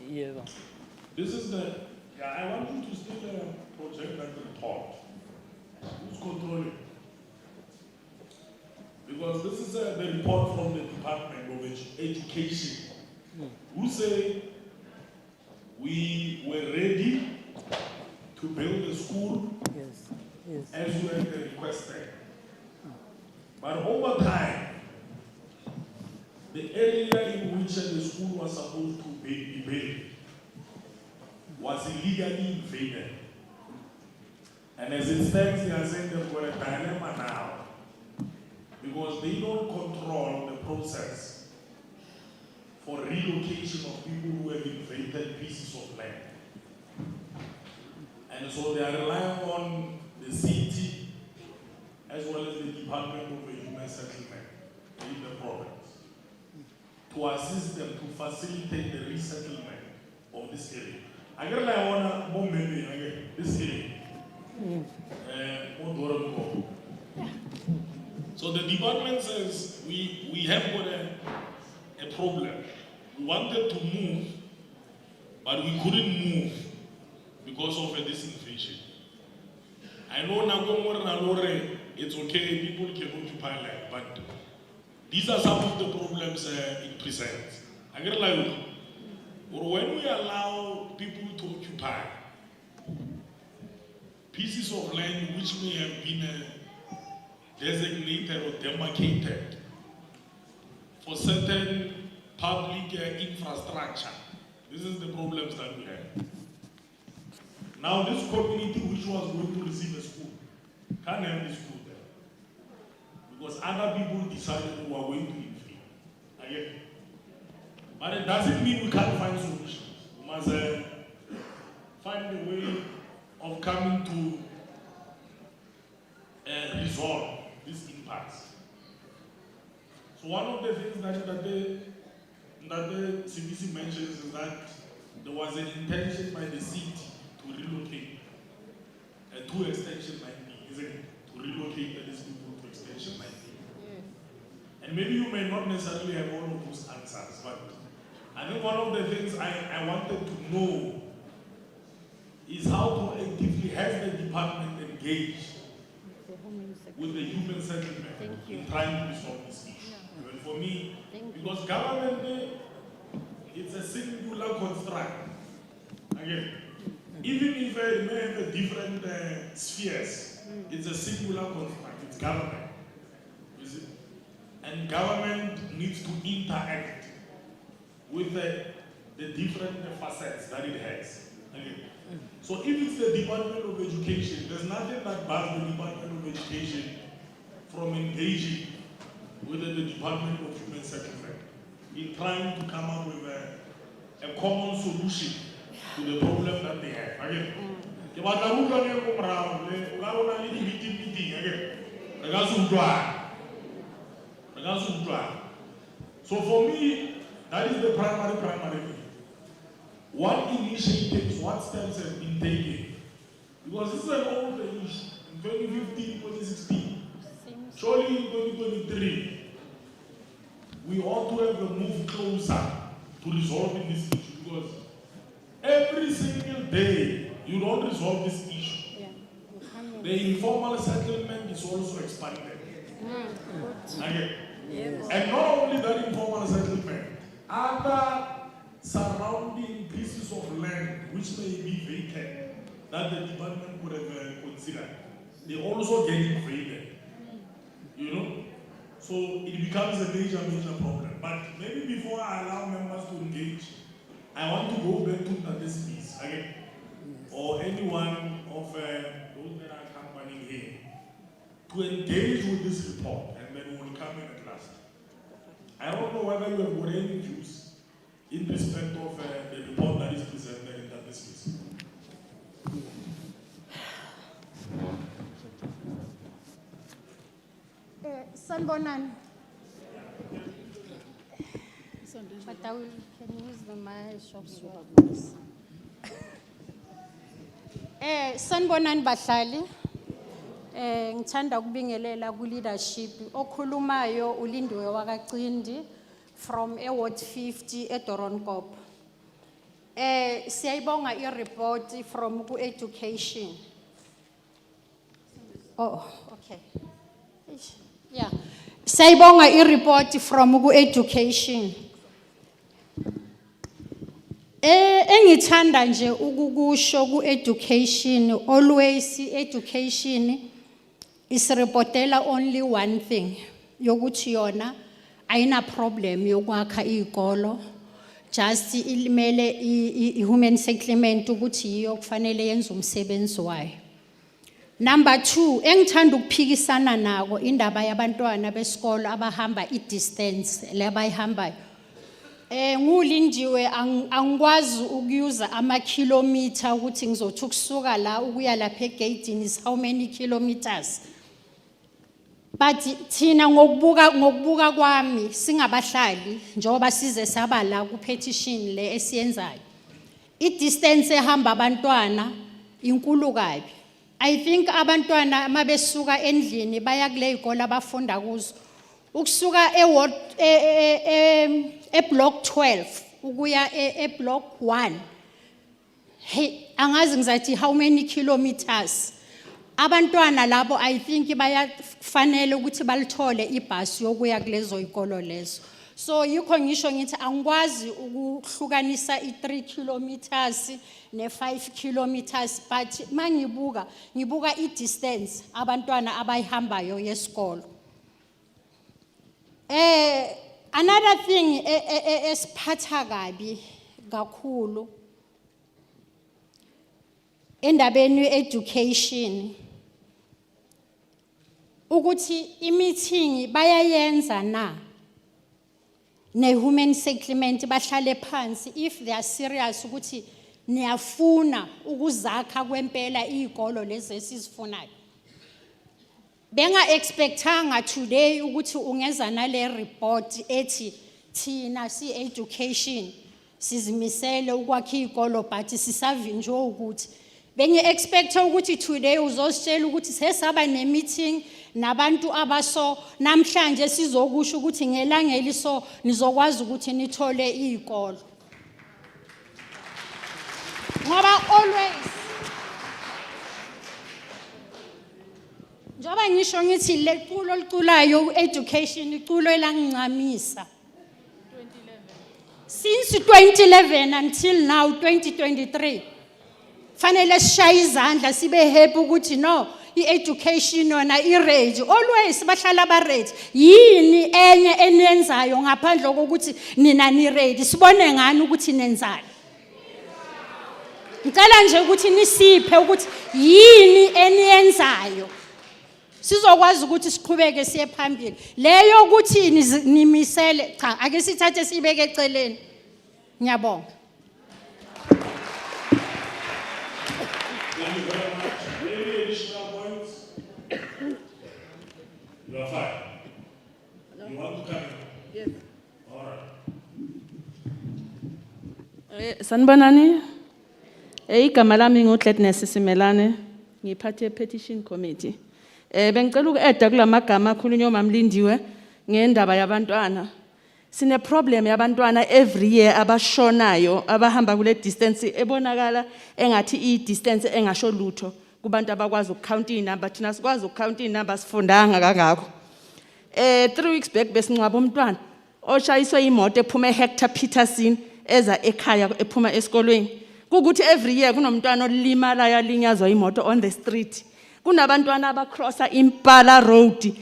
Yeah. This is the, I want you to still project that report. Who's controlling? Because this is the report from the Department of Education, who say we were ready to build a school as you had requested. But over time, the area in which the school was supposed to be built was illegally invaded. And as it stands, they are saying they've got a dilemma now, because they don't control the process for relocation of people who have invaded pieces of land. And so they are relying on the city as well as the Department of Human Settlement in the province to assist them to facilitate the resettlement of this area. I get like one this area. So the department says we have got a problem. We wanted to move, but we couldn't move because of this invasion. I know Nagomore, it's okay, people can occupy land, but these are some of the problems it presents. I get like, when we allow people to occupy pieces of land which may have been designated or demarcated for certain public infrastructure, this is the problems that we have. Now this community which was going to receive a school can't have this school there, because other people decided who are going to invade. Again. But it doesn't mean we can't find solutions. We must find a way of coming to resolve this impasse. So one of the things that the CBC mentions is that there was an intention by the city to relocate to Extension 19, isn't it? To relocate these people to Extension 19. And maybe you may not necessarily have all of those answers, but I think one of the things I wanted to know is how proactively has the department engaged with the human settlement in trying to resolve this issue. And for me, because government, it's a singular construct. Again, even if it may have different spheres, it's a singular construct, it's government. You see? And government needs to interact with the different facets that it has. Again. So if it's the Department of Education, there's nothing that bars the Department of Education from engaging with the Department of Human Settlement in trying to come up with a common solution to the problem that they have. Again, so for me, that is the primary thing. What initiatives, what steps have been taken? Because this is an old issue. In 2015, 2016, surely in 2023, we ought to have a move closer to resolving this issue. Because every single day, you don't resolve this issue. The informal settlement is also expanded. Okay. And not only that informal settlement, other surrounding pieces of land which may be vacant that the department would have considered, they also get invaded. You know? So it becomes a major problem. But maybe before I allow members to engage, I want to go back to this piece again, or anyone of those that are accompanying here, to engage with this report, and then we'll come in at last. I don't know whether you have got any views in respect of the report that is presented in that space. Sanbonan. But I will, can use the my shop swaps. Sanbonan Bahlali. Ngithanda ukubingelela ku leadership okhulumayo uLindiwe wakaqindi from Ward 50 eDoronkop. Siyayibonga i-report from ku education. Oh, okay. Yeah. Siyayibonga i-report from ku education. Engithanda nje ukukusho ku education, always education is reportela only one thing, yokuthi yona ayina problem yokwakha izikolo, just ilimele i-human settlement ukuthi yiyo kufanele yenze umsebenzi wayo. Number 2, engithanda ukuphikisana nako indaba yabantwana besikolo abahamba i-distance labayihambayo. Ngulindiwe angikwazi ukuyuza ama-kilometer ukuthi ngizothi ukusuka la ukuya lapha egate is how many kilometers. But thina ngokubuka kwami singabahlali njengoba size saba la ku petition le esiyenzayo, i-distance ehamba abantwana inkulu kabi. I think abantwana mabesuka endlini baya kule izikole abafunda kuzo ukusuka block 12 ukuya block 1, hey angazi ngizathi how many kilometers. Abantwana labo I think bayafanele ukuthi balithole ibhasi yokuya kulezo izikolo lezo. So yikho ngisho ngithi angikwazi ukuhlukanisa i3 kilometers ne5 kilometers, but mangibuka i-distance abantwana abayihambayo yesikolo. Another thing esiphatha kabi kakhulu endabeni education ukuthi i-meeting bayayenza na ne-human settlement bahlale phansi if they are serious ukuthi niyafuna ukuzakha kwempela izikolo lezi esizifunayo. Benga expectanga today ukuthi ungeza nale report ethi thina si education sizimisele ukwakha izikolo but sisavinjwe ukuthi bengi expect ukuthi today uzositshela ukuthi sesaba ne meeting nabantu abaso namhlanje sizokusho ukuthi ngelangeli so nizokwazi ukuthi nithole izikolo. Ngoba always njoba ngisho ngithi leculo liculayo education iculo elangincamisa since 2011 until now 2023 fanele sishaye izandla sibe happy ukuthi no i-education yona i-ready always bahlala ba-ready yini enye eniyenzayo ngaphandle kokuthi nina ni-ready sibone ngani ukuthi nenzani. Ngicela nje ukuthi nisiphe ukuthi yini eniyenzayo sizokwazi ukuthi siqhubeke siye phambili leyo ukuthi nimisele cha ake sithathe sibeke eceleni. Ngiyabonga. Thank you very much. Any additional points? You are fine. You want to come in? Yes. All right. Sanibonani. Igama lami nguGladness Simelane, ngiphathe Petition Committee. Bengicela uku-add kulamagama akhulunywa uMamlindiwe ngendaba yabantwana. Sine problem yabantwana every year abashonayo abahamba kule distance ebonakala engathi i-distance engasho lutho kubantu abakwazi ukukhounta inamba thina sikwazi ukukhounta inamba sifundanga kangako. 3 weeks back besingcwaba umntwana oshayiswe imoto ephuma eHector Peterson eza ekhaya ephuma esikolweni. Kukuthi every year kunomntwana olimala yalinyazwa imoto on the street. Kunabantwana abacrossa Impala Road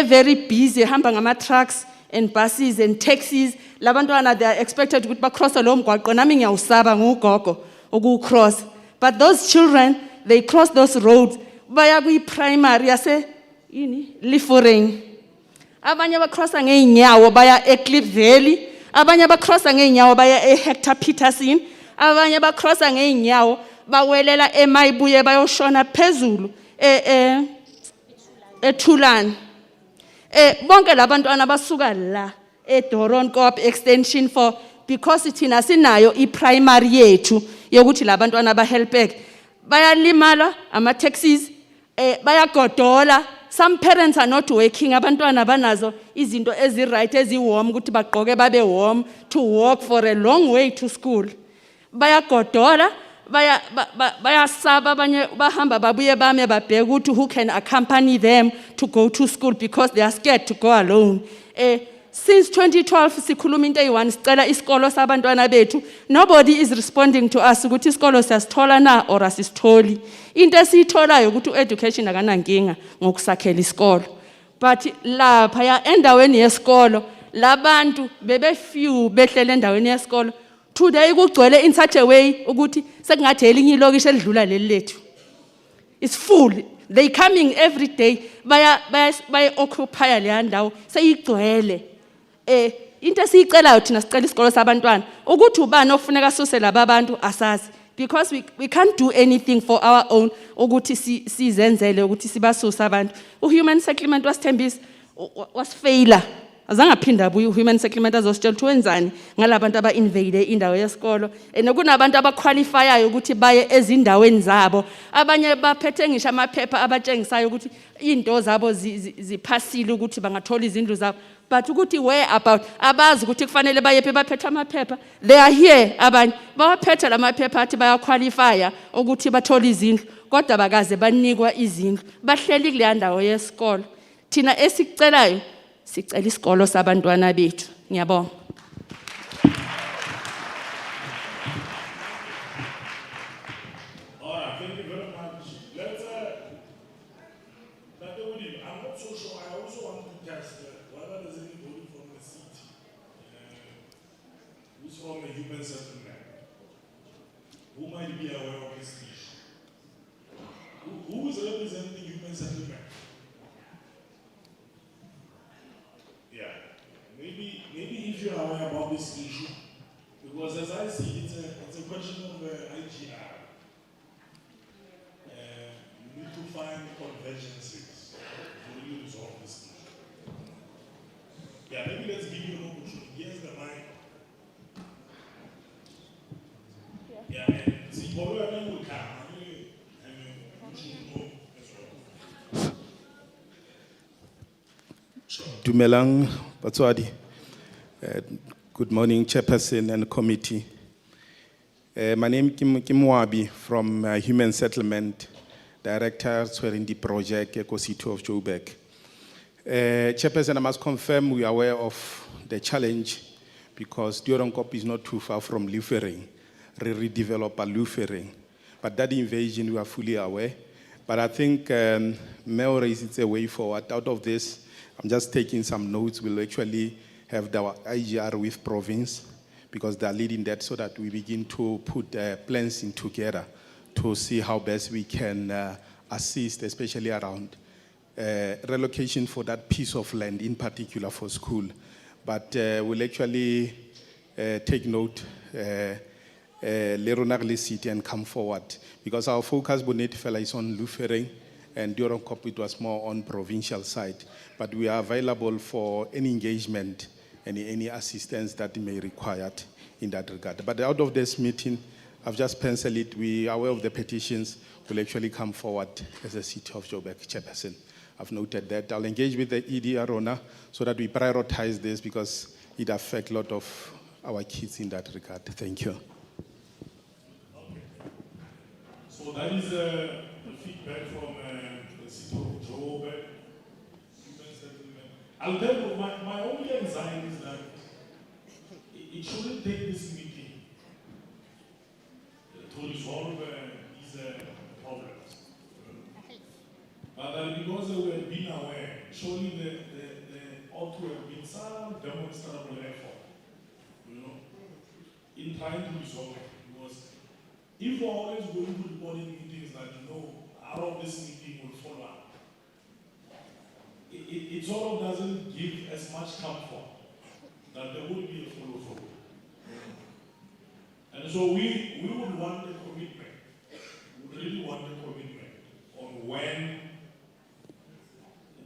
very busy hamba ngama trucks and buses and taxis. Labantwana they are expected ukuthi bacrossa lo mgwaqo nami ngiyawusaba ngugogo ukucross. But those children they cross those roads baya kwi primary yase yini Liforeng. Abanye bacrossa ngeenyawo baya eClip Valley, abanye bacrossa ngeenyawo baya eHector Peterson, abanye bacrossa ngeenyawo bawelela eMayibuye bayoshona phezulu eThulani. Bonke labantwana basuka la eDoornkop extension for because thina sinayo iprimary yethu yokuthi labantwana bahelpeke bayalimala ama taxis bayagodola. Some parents are not working, abantwana banazo izinto ezi-right ezi-warm ukuthi bagqoke babe warm to walk for a long way to school. Bayagodola bayasaba abanye bahamba babuye bame babheka ukuthi who can accompany them to go to school because they are scared to go alone. Since 2012 sikhuluma into eyi-1 sicela isikolo sabantwana bethu, nobody is responding to us ukuthi isikolo siyasithola na or asisitholi. Into esiyitholayo ukuthi u-education akanankinga ngokusakhela isikolo, but lapha ya endaweni yesikolo labantu bebe few behlele endaweni yesikolo. Today kugcwele in such a way ukuthi sekungathi elinye ilokishi elidlula leli lethu. It's full. They coming every day baya occupy leya ndawo seyigcwele. Into esiyicelayo thina sicela isikolo sabantwana ukuthi ubani ofuneka suse laba bantu asazi because we can't do anything for our own ukuthi sizenzele ukuthi sibasusa abantu. Uhuman settlement wasithembisa wasfailure. Azange aphinda abuye uhuman settlement azositshela ukuthi wenzani ngalabantu aba-invade indawo yesikolo. Kunabantu abaqualifyayo ukuthi baye ezindaweni zabo. Abanye baphethe ngisho amaphepha abatshengisayo ukuthi into zabo ziphasile ukuthi bangathola izindlu zabo. But ukuthi where about abazi ukuthi kufanele bayephi baphethe amaphepha. They are here abanye bawaphethe lamaphepha athi bayaqualifya ukuthi bathole izindlu kodwa bakaze banikwa izindlu. Bahleli kule ndawo yesikolo. Thina esicelayo sicela isikolo sabantwana bethu. Ngiyabonga. All right, thank you very much. Let's I'm not so sure. I also want to test whether there's anybody from the seat who's from the human settlement who might be aware of this issue. Who is representing human settlement? Maybe if you are aware about this issue, because as I see, it's a a question of IGR. We need to find convergences to really resolve this issue. Yeah, maybe let's give you an opportunity. Here's the mic. Yeah, and see, Bolo will come. You should know as well. Dumelang Batswadi. Good morning, Chairperson and committee. My name is Kim Wabi from Human Settlement, Director in the project Eco City of Joburg. Chairperson, I must confirm we are aware of the challenge because Diorankop is not too far from Lufering. We redevelop a Lufering. But that invasion, we are fully aware. But I think Mayor is a way forward. Out of this, I'm just taking some notes. We'll actually have the IGR with province because they're leading that so that we begin to put plans in together to see how best we can assist, especially around relocation for that piece of land, in particular for school. But we'll actually take note, Leronarli City and come forward because our focus Bonnet Fella is on Lufering and Diorankop it was more on provincial side. But we are available for any engagement, any assistance that may be required in that regard. But out of this meeting, I've just penciled it. We are aware of the petitions. Will actually come forward as a City of Joburg Chairperson. I've noted that. I'll engage with the ED Arona so that we prioritize this because it affects a lot of our kids in that regard. Thank you. Okay. So that is the feedback from the City of Joburg. I'll tell you, my only anxiety is that it shouldn't take this meeting to resolve these problems. But that because we have been aware, surely there ought to have been some demonstrable effort, in trying to resolve it. Because if we're always going to report in meetings that, out of this meeting will follow up, it sort of doesn't give as much comfort that there will be a follow-through. And so we would want a commitment, we really want a commitment on when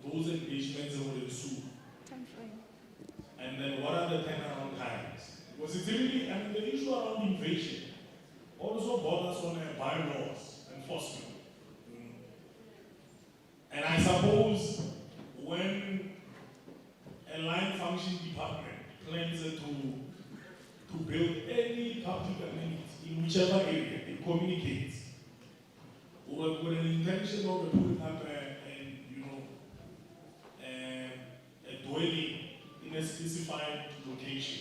those engagements will ensue. And then what are the turnaround times? Because it's really, the issue around invasion also borders on bylaws enforcement. And I suppose when a line function department plans to build any public amenity in whichever area it communicates, with an intention of putting up a dwelling in a specified location,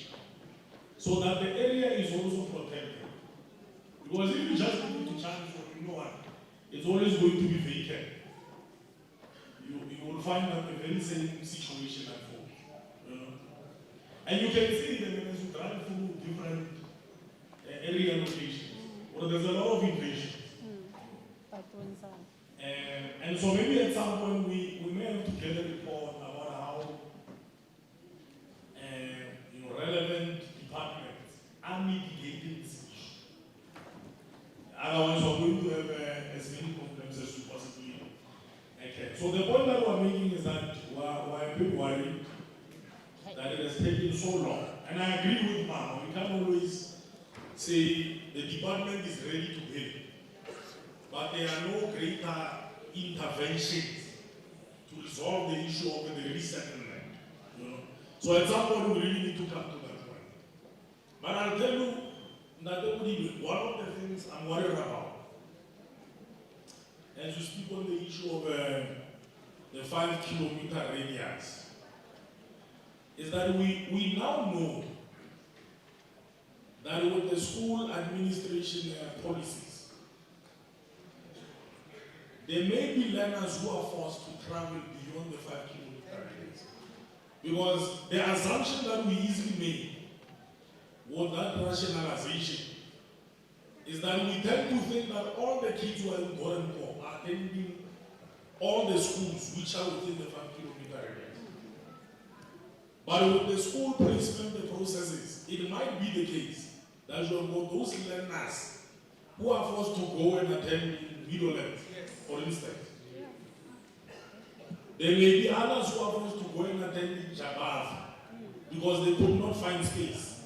so that the area is also protected. Because if you just put it to chance, it's always going to be vacant. You will find that the very same situation unfold. And you can see that as you drive through different area locations, there's a lot of invasion. And so maybe at some point we may have to get a report about how relevant departments are mitigating this issue. Otherwise, we're going to have as many problems as we possibly can. So the point that we're making is that we're a bit worried that it has taken so long. And I agree with Mama. We can't always say the department is ready to help, but there are no greater interventions to resolve the issue of the resettlement. So at some point we really need to come to that point. But I'll tell you that one of the things I'm worried about, as we speak on the issue of the 5-kilometer radius, is that we now know that with the school administration policies, there may be learners who are forced to travel beyond the 5-kilometer radius. Because the assumption that we easily made with that rationalization is that we tend to think that all the kids who are in Dorenpop are attending all the schools which are within the 5-kilometer radius. But with the school placement, the processes, it might be the case that you have got those learners who are forced to go and attend in Middleland, for instance. There may be others who are forced to go and attend in Jabava because they could not find space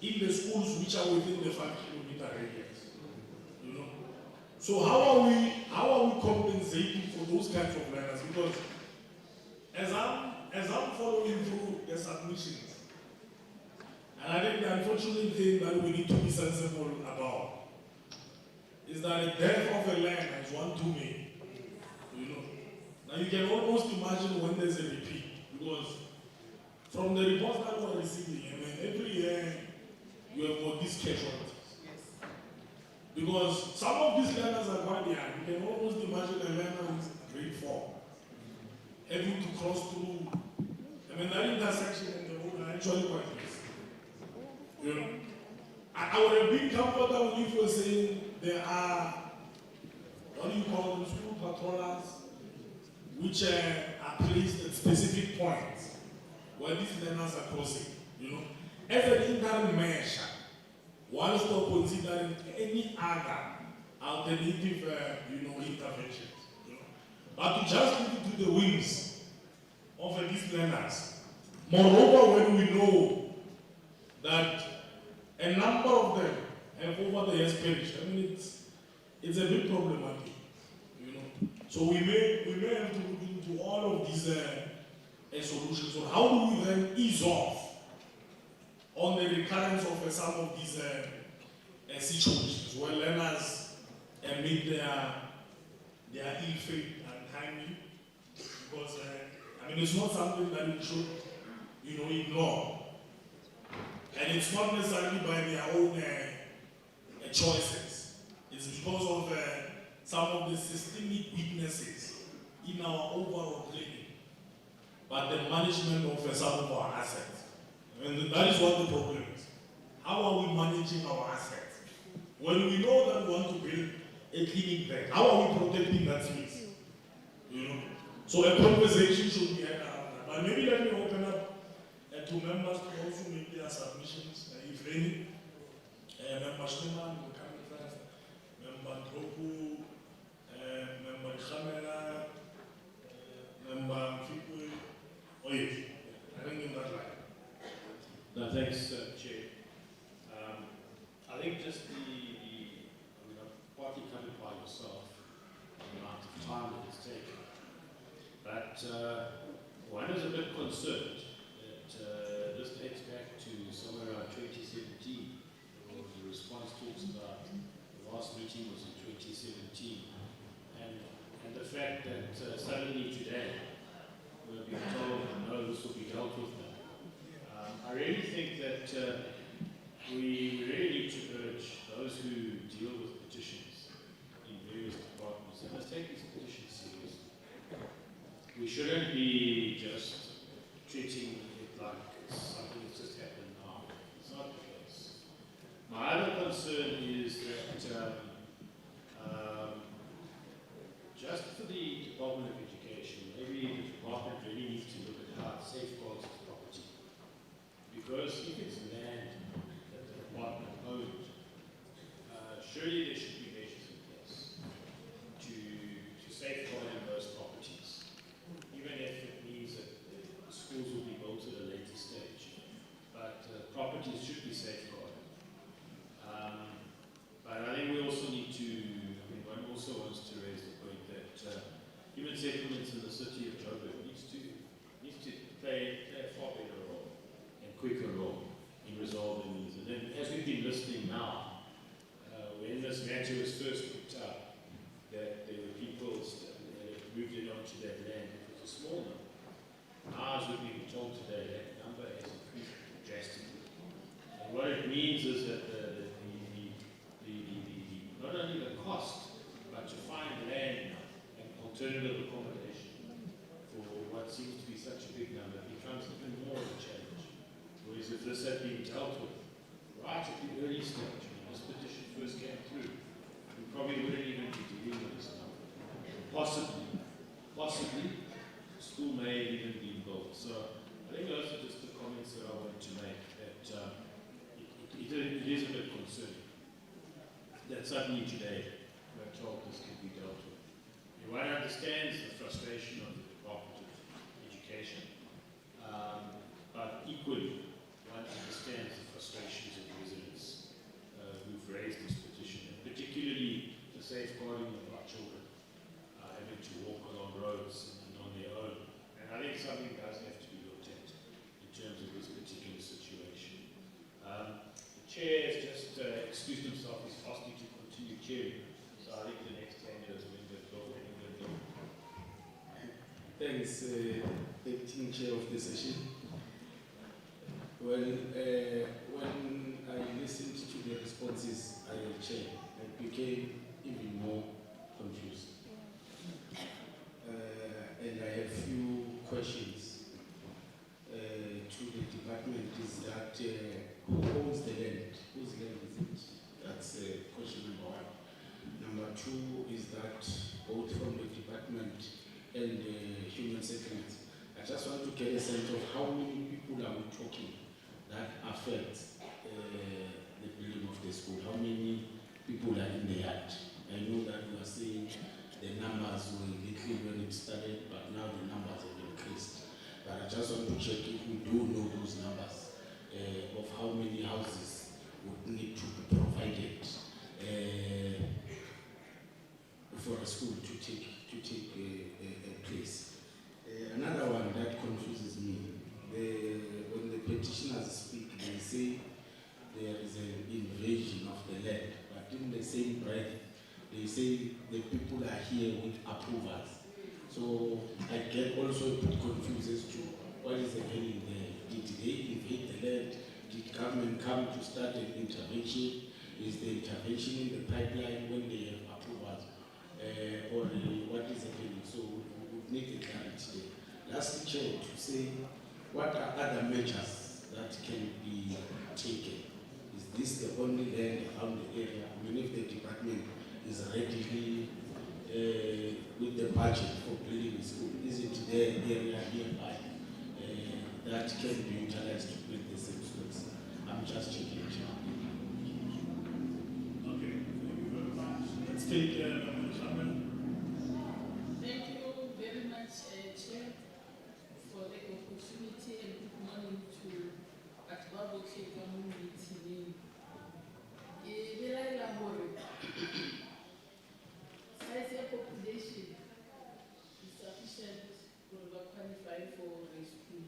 in the schools which are within the 5-kilometer radius. You know? So how are we compensating for those kinds of learners? Because as I'm following through the submissions, and I think the unfortunate thing that we need to be sensible about is that the death of a learner is one too many. You know? Now you can almost imagine when there's a repeat, because from the reports that we're receiving, I mean, every year you have got these casualties. Because some of these learners are quite young. You can almost imagine a learner who's grade 4 having to cross through. I mean, that intersection and the road are actually quite risky. You know? I would have been comfortable if you were saying there are, what do you call them, school patrollers, which are placed at specific points where these learners are crossing. You know? As an interim measure, while still considering any other alternative, interventions. You know? But to just leave it to the whims of these learners. Moreover, when we know that a number of them have over the years perished, I mean, it's a bit problematic. You know? So we may have to look into all of these solutions. So how do we then ease off on the recurrence of some of these situations where learners meet their ill fate untimely? Because it's not something that we should ignore, and it's not necessarily by their own choices. It's because of some of the systemic weaknesses in our overall planning, but the management of some of our assets. And that is what the problem is. How are we managing our assets? When we know that we want to build a clinic there, how are we protecting that space? You know? So a conversation should be had around that. But maybe let me open up to members to also make their submissions, if any. Member Schneemann, will come first. Member Droku, Member Khamela, Member Mfikwe. Oh yes, I think in that line. No, thanks, Chair. I think just partly covered by yourself, the amount of time that it's taken. But one is a bit concerned that this dates back to somewhere around 2017. The response talks about the last meeting was in 2017. And the fact that suddenly today we're being told, no, this will be dealt with now. I really think that we really need to urge those who deal with petitions in various departments that must take these petitions seriously. We shouldn't be just treating it like something that's just happened now. It's not the case. My other concern is that just for the Department of Education, maybe the department really needs to look at how it safeguards its property. Because if it's land that the department owned, surely there should be measures in place to safeguard those properties, even if it means that the schools will be built at a later stage. But properties should be safeguarded. But I think we also need to, one also wants to raise the point that human settlements in the city of Joburg needs to play a far better role and quicker role in resolving these. And then, as we've been listening now, when this matter was first picked up, that there were people that had moved it onto that land. It was a small number. Now, as we've been told today, that number has increased drastically. And what it means is that not only the cost, but to find land and alternative accommodation for what seems to be such a big number becomes even more of a challenge. Whereas if this had been dealt with right at the early stage, when this petition first came through, we probably wouldn't even be dealing with this number. Possibly, the school may have even been built. So I think those are just the comments that I wanted to make, that it it is a bit concerning that suddenly today we're told this can be dealt with. One understands the frustration of the Department of Education, but equally one understands the frustrations of residents who've raised this petition, and particularly the safeguarding of our children having to walk along roads and on their own. And I think something does have to be looked at in terms of this particular situation. The chair has just excused himself. He's asked me to continue chairing, so I think the next 10 years will be good. Thanks, acting chair of the session. Well, when I listened to the responses, I became even more confused. And I have few questions to the department. Is that who owns the land? Whose land is it? That's question number one. Number two is that both from the department and human settlements, I just want to get a sense of how many people are we talking that affect the building of the school. How many people are in the yard? I know that we are saying the numbers were little when it started, but now the numbers have increased. But I just want to check if we do know those numbers of how many houses would need to be provided for a school to take place. Another one that confuses me, when the petitioners speak, they say there is an invasion of the land, but in the same breath, they say the people are here with approvals. So I get also a bit confused as to what is happening there. Did they invade the land? Did government come to start an intervention? Is the intervention in the pipeline when they have approvals? Or what is happening? So we need a clarity there. Lastly, Chair, to say what are other measures that can be taken? Is this the only land around the area? I mean, if the department is readily with the budget for building a school, is it their area nearby that can be utilized to build the same schools? I'm just checking. Okay, thank you very much. Let's take Thank you very much, Chair, for the opportunity, and good morning to Atbabo Kekamu meeting. Size of population is sufficient to qualify for a school.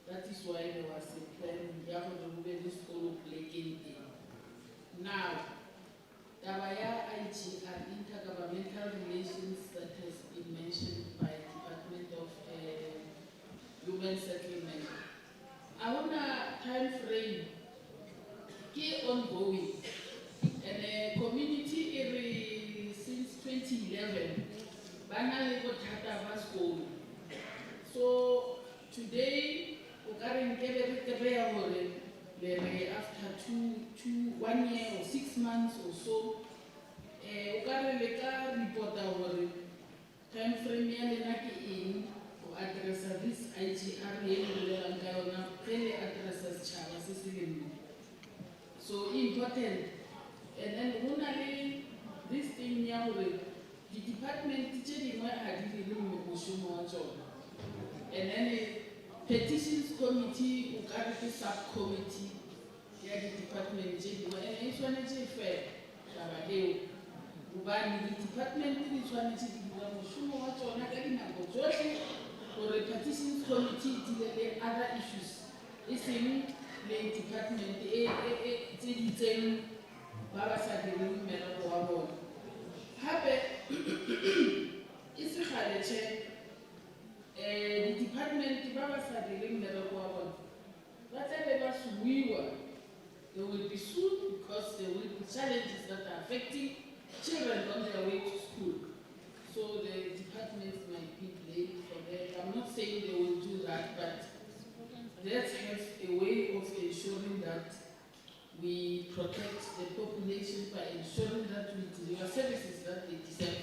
That is why there was a plan to school in. Now, Tabaya IT and intergovernmental relations that has been mentioned by Department of Human Settlement. I want a time frame keep ongoing, and a community area since 2011. Bana got Tata school. So today, we after 1 year or 6 months or so, report time frame in to address this IGR addresses so important. And then this thing the department and then a petitions committee subcommittee the department and it's one fair. The department is one or a petitions committee deal with other issues. It's in the department the department they will be sued because there will be challenges that are affecting children on their way to school. So the departments might be blamed for that. I'm not saying they will do that, but let's have a way of ensuring that we protect the population by ensuring that we deliver services that they deserve.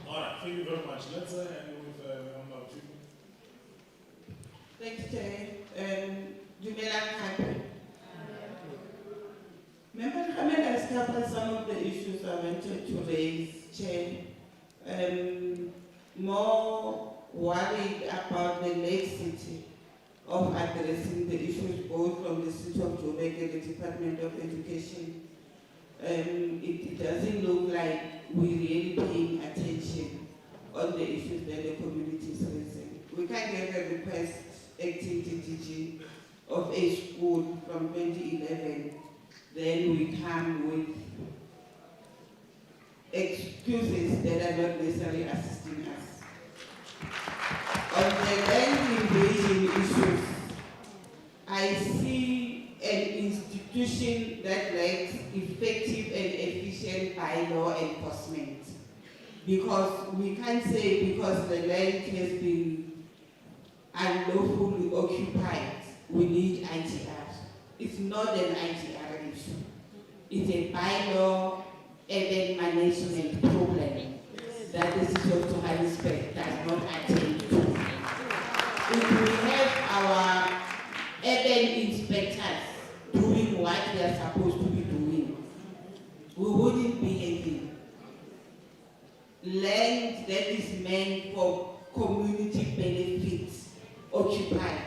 All right, thank you very much. Let's end with number 2. Thanks, Chair. Dumelang hape. cover some of the issues I wanted to raise, Chair. More worried about the laxity of addressing the issues both from the City of Joburg and the Department of Education. It doesn't look like we're really paying attention on the issues that the community is raising. We can't have a request acting DDG of a school from 2011, then we come with excuses that are not necessarily assisting us. On the land invasion issues, I see an institution that lacks effective and efficient bylaw enforcement. Because we can't say because the land has been unlawfully occupied, we need ITR. It's not an ITR issue. It's a bylaw urban management problem that the City of Johannesburg does not attend to. If we have our urban inspectors doing what they are supposed to be doing, we wouldn't be having land that is meant for community benefits occupied.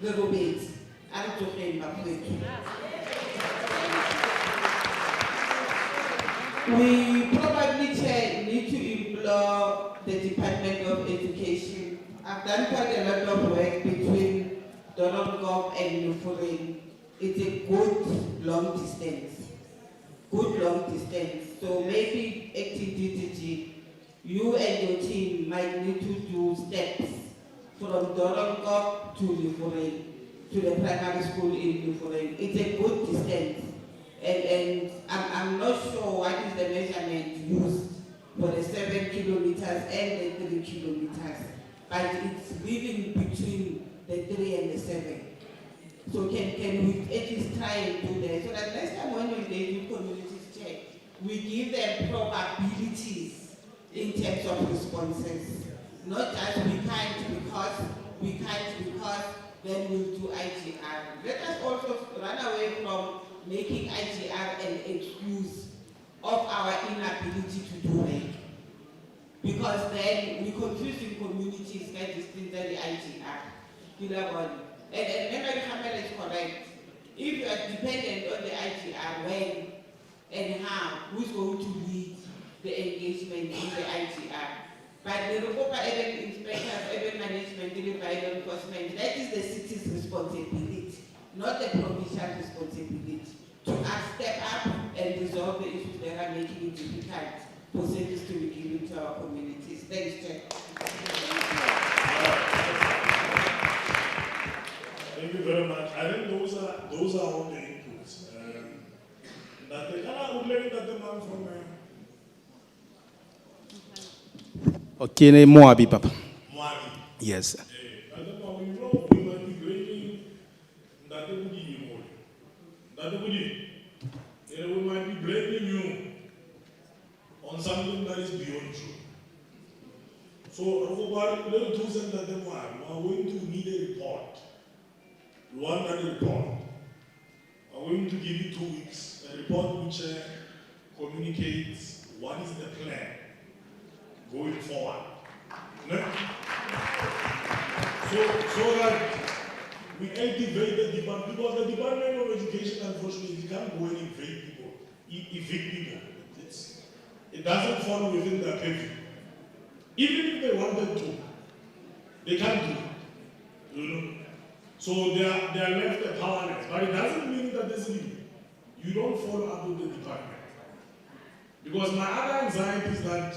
The robots. We probably need to implore the Department of Education. I've done quite a lot of work between Dononkop and Nufuren. It's a good long distance. Good long distance. So maybe acting DDG, you and your team might need to do steps from Dononkop to Nufuren, to the primary school in Nufuren. It's a good distance. And I'm not sure what is the measurement used for the 7 kilometers and the 3 kilometers, but it's living between the 3 and the 7. So can we at least try and do that? So that next time when we engage with communities check, we give them probabilities in terms of responses. Not just we can't because then we'll do IGR. Let us also run away from making IGR an excuse of our inability to do it. Because then we confusing communities that is still the IGR. And memory Hamel is correct. If you are dependent on the IGR, when and how, who's going to lead the engagement in the IGR? But the Rukopa urban inspectors, urban management, bylaw enforcement, that is the city's responsibility, not the provincial responsibility, to step up and resolve the issues that are making it difficult for service to be given to our communities. Thanks, Chair. Thank you very much. I think those are all the inputs. That the man from Okay, Moabi, Papa. Moabi. Yes. We might be blaming you on something that is beyond you. So, we are going to need a report. We want that report. We are going to give you 2 weeks. A report which communicates what is the plan going forward. No? So that we activate the department, because the Department of Education, unfortunately, can't go and evict people. It doesn't fall within their purview. Even if they wanted to, they can't do it. You know? So they are left powerless. But it doesn't mean that you don't follow up with the department. Because my other anxiety is that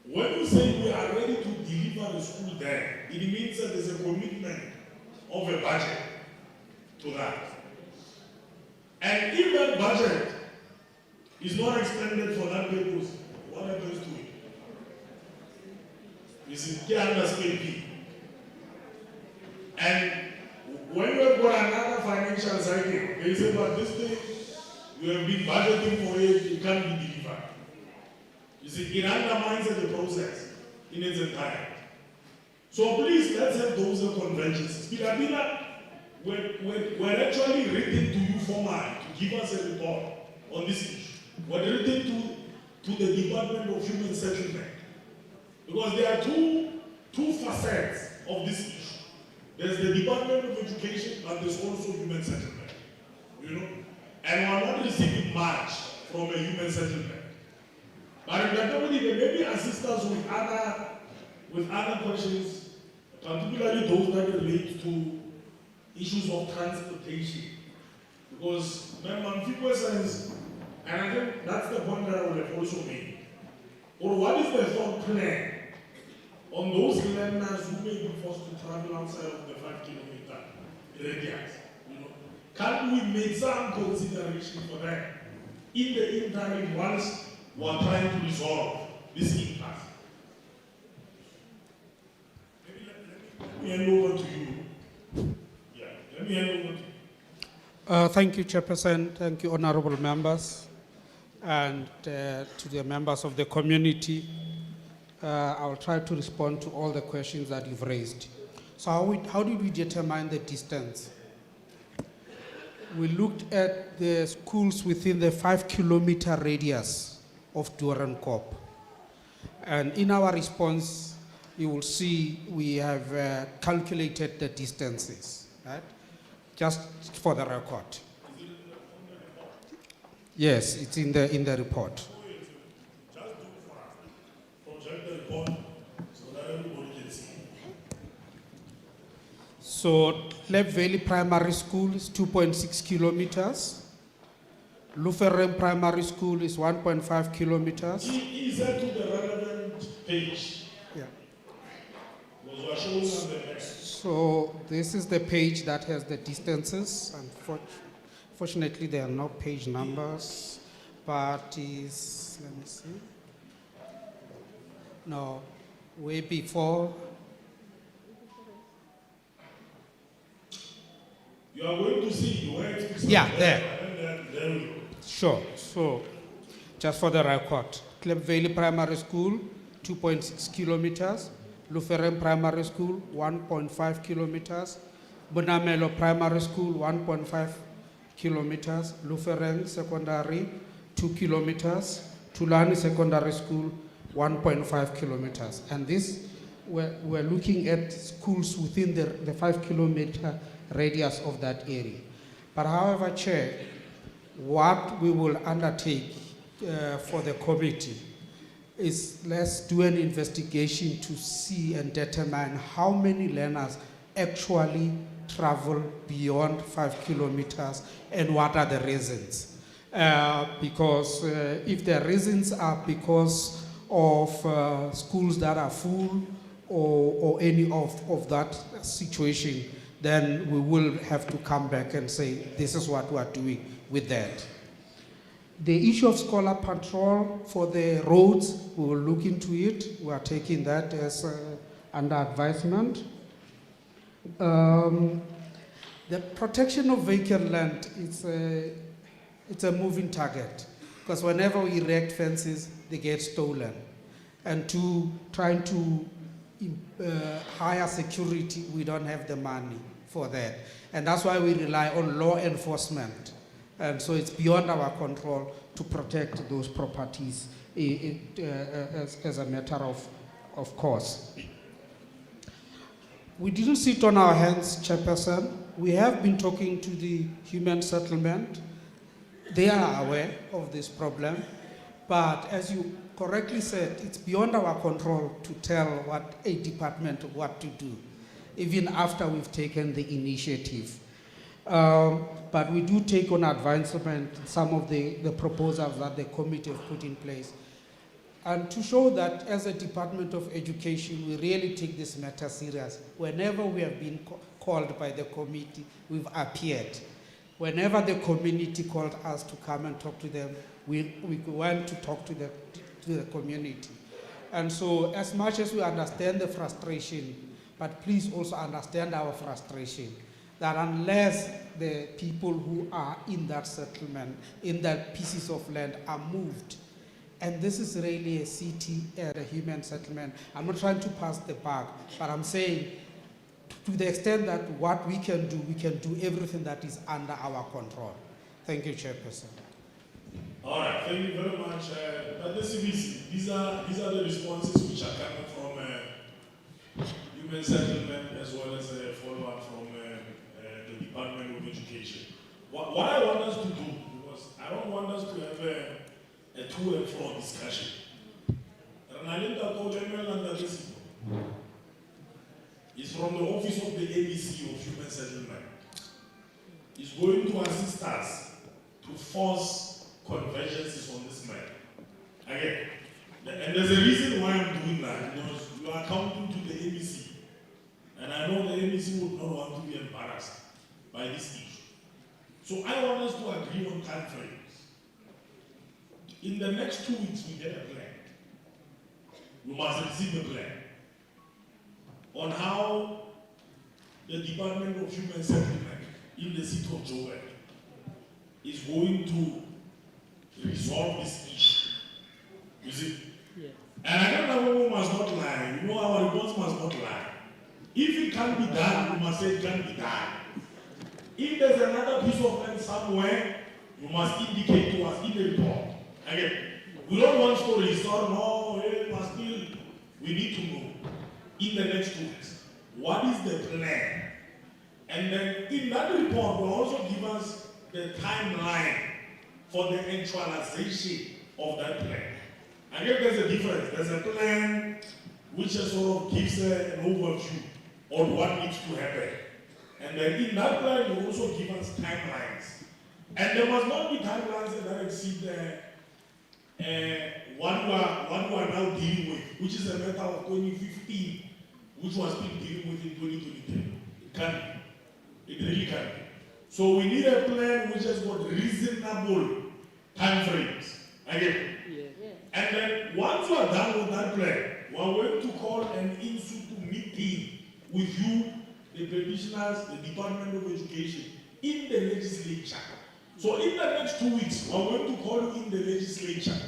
when you say we are ready to deliver the school there, it means that there's a commitment of a budget to that. And if that budget is not expended for that purpose, what happens to it? Is it underspent? And when you have got another financial cycle, they say, but this thing, you have been budgeting for it, it can't be delivered. You see, it undermines the process in its entirety. So please, let's have those conventions. We're actually written to you formally to give us a report on this issue. We're directing to the Department of Human Settlement. Because there are two facets of this issue. There's the Department of Education and there's also Human Settlement. You know? And we're not receiving much from a Human Settlement. But if there maybe assist us with other questions, particularly those that relate to issues of transportation. Because remember, people sense, and I think that's the point that I would have also made. Or what is the thought plan on those learners who may be forced to travel outside of the 5-kilometer radius? You know, can we make some consideration for that in the interim once we are trying to resolve this impasse? Maybe let me hand over to you. Yeah, let me hand over to you. Thank you, Chairperson. Thank you, honorable members, and to the members of the community. I will try to respond to all the questions that you've raised. So how did we determine the distance? We looked at the schools within the 5-kilometer radius of Doornkop. And in our response, you will see we have calculated the distances, right? Just for the record. Yes, it's in the report. So, Leb Valley Primary School is 2.6 kilometers. Lutheran Primary School is 1.5 kilometers. Is that to the relevant page? Yeah. Was we're showing on the next. So, this is the page that has the distances. Fortunately, there are no page numbers, but is, let me see. No, way before. You are going to see where it is. Yeah, there. There we go. Sure. So, just for the record, Klep Valley Primary School, 2.6 kilometers. Lutheran Primary School, 1.5 kilometers. Bonamelo Primary School, 1.5 kilometers. Lutheran Secondary, 2 kilometers. Tulani Secondary School, 1.5 kilometers. And this, we're looking at schools within the 5-kilometer radius of that area. But however, Chair, what we will undertake for the committee is let's do an investigation to see and determine how many learners actually travel beyond 5 kilometers and what are the reasons. Because if the reasons are because of schools that are full or any of that situation, then we will have to come back and say, this is what we are doing with that. The issue of scholar patrol for the roads, we will look into it. We are taking that as under advisement. The protection of vacant land, it's a moving target. Because whenever we erect fences, they get stolen. And trying to hire security, we don't have the money for that. And that's why we rely on law enforcement. And so it's beyond our control to protect those properties as a matter of course. We didn't sit on our hands, Chairperson. We have been talking to the Human Settlement. They are aware of this problem. But as you correctly said, it's beyond our control to tell what a department what to do, even after we've taken the initiative. But we do take on advancement some of the proposals that the committee have put in place. And to show that as a Department of Education, we really take this matter serious. Whenever we have been called by the committee, we've appeared. Whenever the community called us to come and talk to them, we went to talk to the community. And so as much as we understand the frustration, but please also understand our frustration, that unless the people who are in that settlement, in that pieces of land are moved, and this is really a city and a human settlement. I'm not trying to pass the buck, but I'm saying to the extent that what we can do everything that is under our control. Thank you, Chairperson. All right, thank you very much. But the CBC, these are the responses which are coming from Human Settlement as well as a follow-up from the Department of Education. What I want us to do, because I don't want us to have a to and fro discussion. It's from the Office of the ABC of Human Settlement. It's going to assist us to force convergences on this matter. Again, and there's a reason why I'm doing that, because you are accounting to the ABC. And I know the ABC would not want to be embarrassed by this issue. So I want us to agree on time frames. In the next 2 weeks, we get a plan. You must receive a plan on how the Department of Human Settlement in the city of Joburg is going to resolve this issue. You see? Yeah. And I don't know who must not lie. You know, our reports must not lie. If it can be done, you must say it can be done. If there's another piece of land somewhere, you must indicate to us in the report. Again, we don't want stories or no, but still, we need to know in the next 2 weeks, what is the plan? And then in that report, will also give us the timeline for the actualization of that plan. Again, there's a difference. There's a plan which sort of gives an overview on what needs to happen. And then in that plan, you also give us timelines. And there must not be timelines that exceed what we are now dealing with, which is a matter of 2015, which was still dealing with in 2023. It can't be. It really can't be. So we need a plan which has got reasonable time frames. Again. Yeah. And then once you are done with that plan, we are going to call an in-situ meeting with you, the petitioners, the Department of Education, in the legislature. So in the next 2 weeks, we are going to call you in the legislature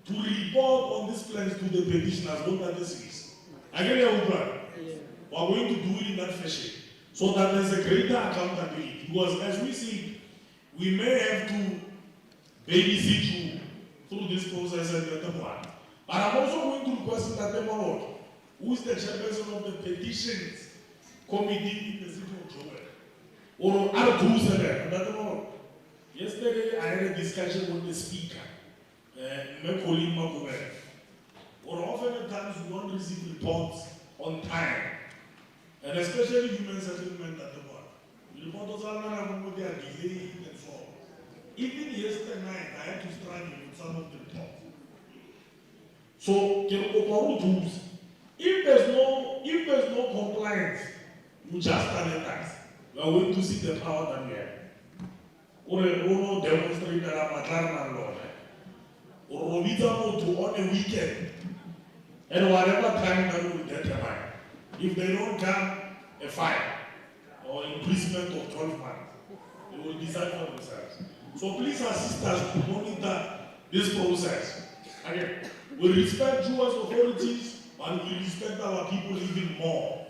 to report on these plans to the petitioners, what are the cities. Again, we are going to do it in that fashion, so that there's a greater accountability. Because as we see, we may have to babysit you through this process and the one. But I'm also going to request that the Lord, who is the chairperson of the Petitions Committee in the city of Joburg, or R27, yesterday I had a discussion with the speaker, or often at times we don't receive reports on time, and especially Human Settlement at the one. The reports are delayed and so on. Even yesterday night, I had to struggle with some of the reports. So, if there's no compliance, you just alert us. We are going to see the power that we have. Or demonstrate that I'm a clan law. Or we don't to on a weekend. And whatever time that we will get a fine. If they don't come, a fine or imprisonment of 12 months, they will decide for themselves. So please assist us to monitor this process. Again, we respect Jewish authorities, but we respect our people even more.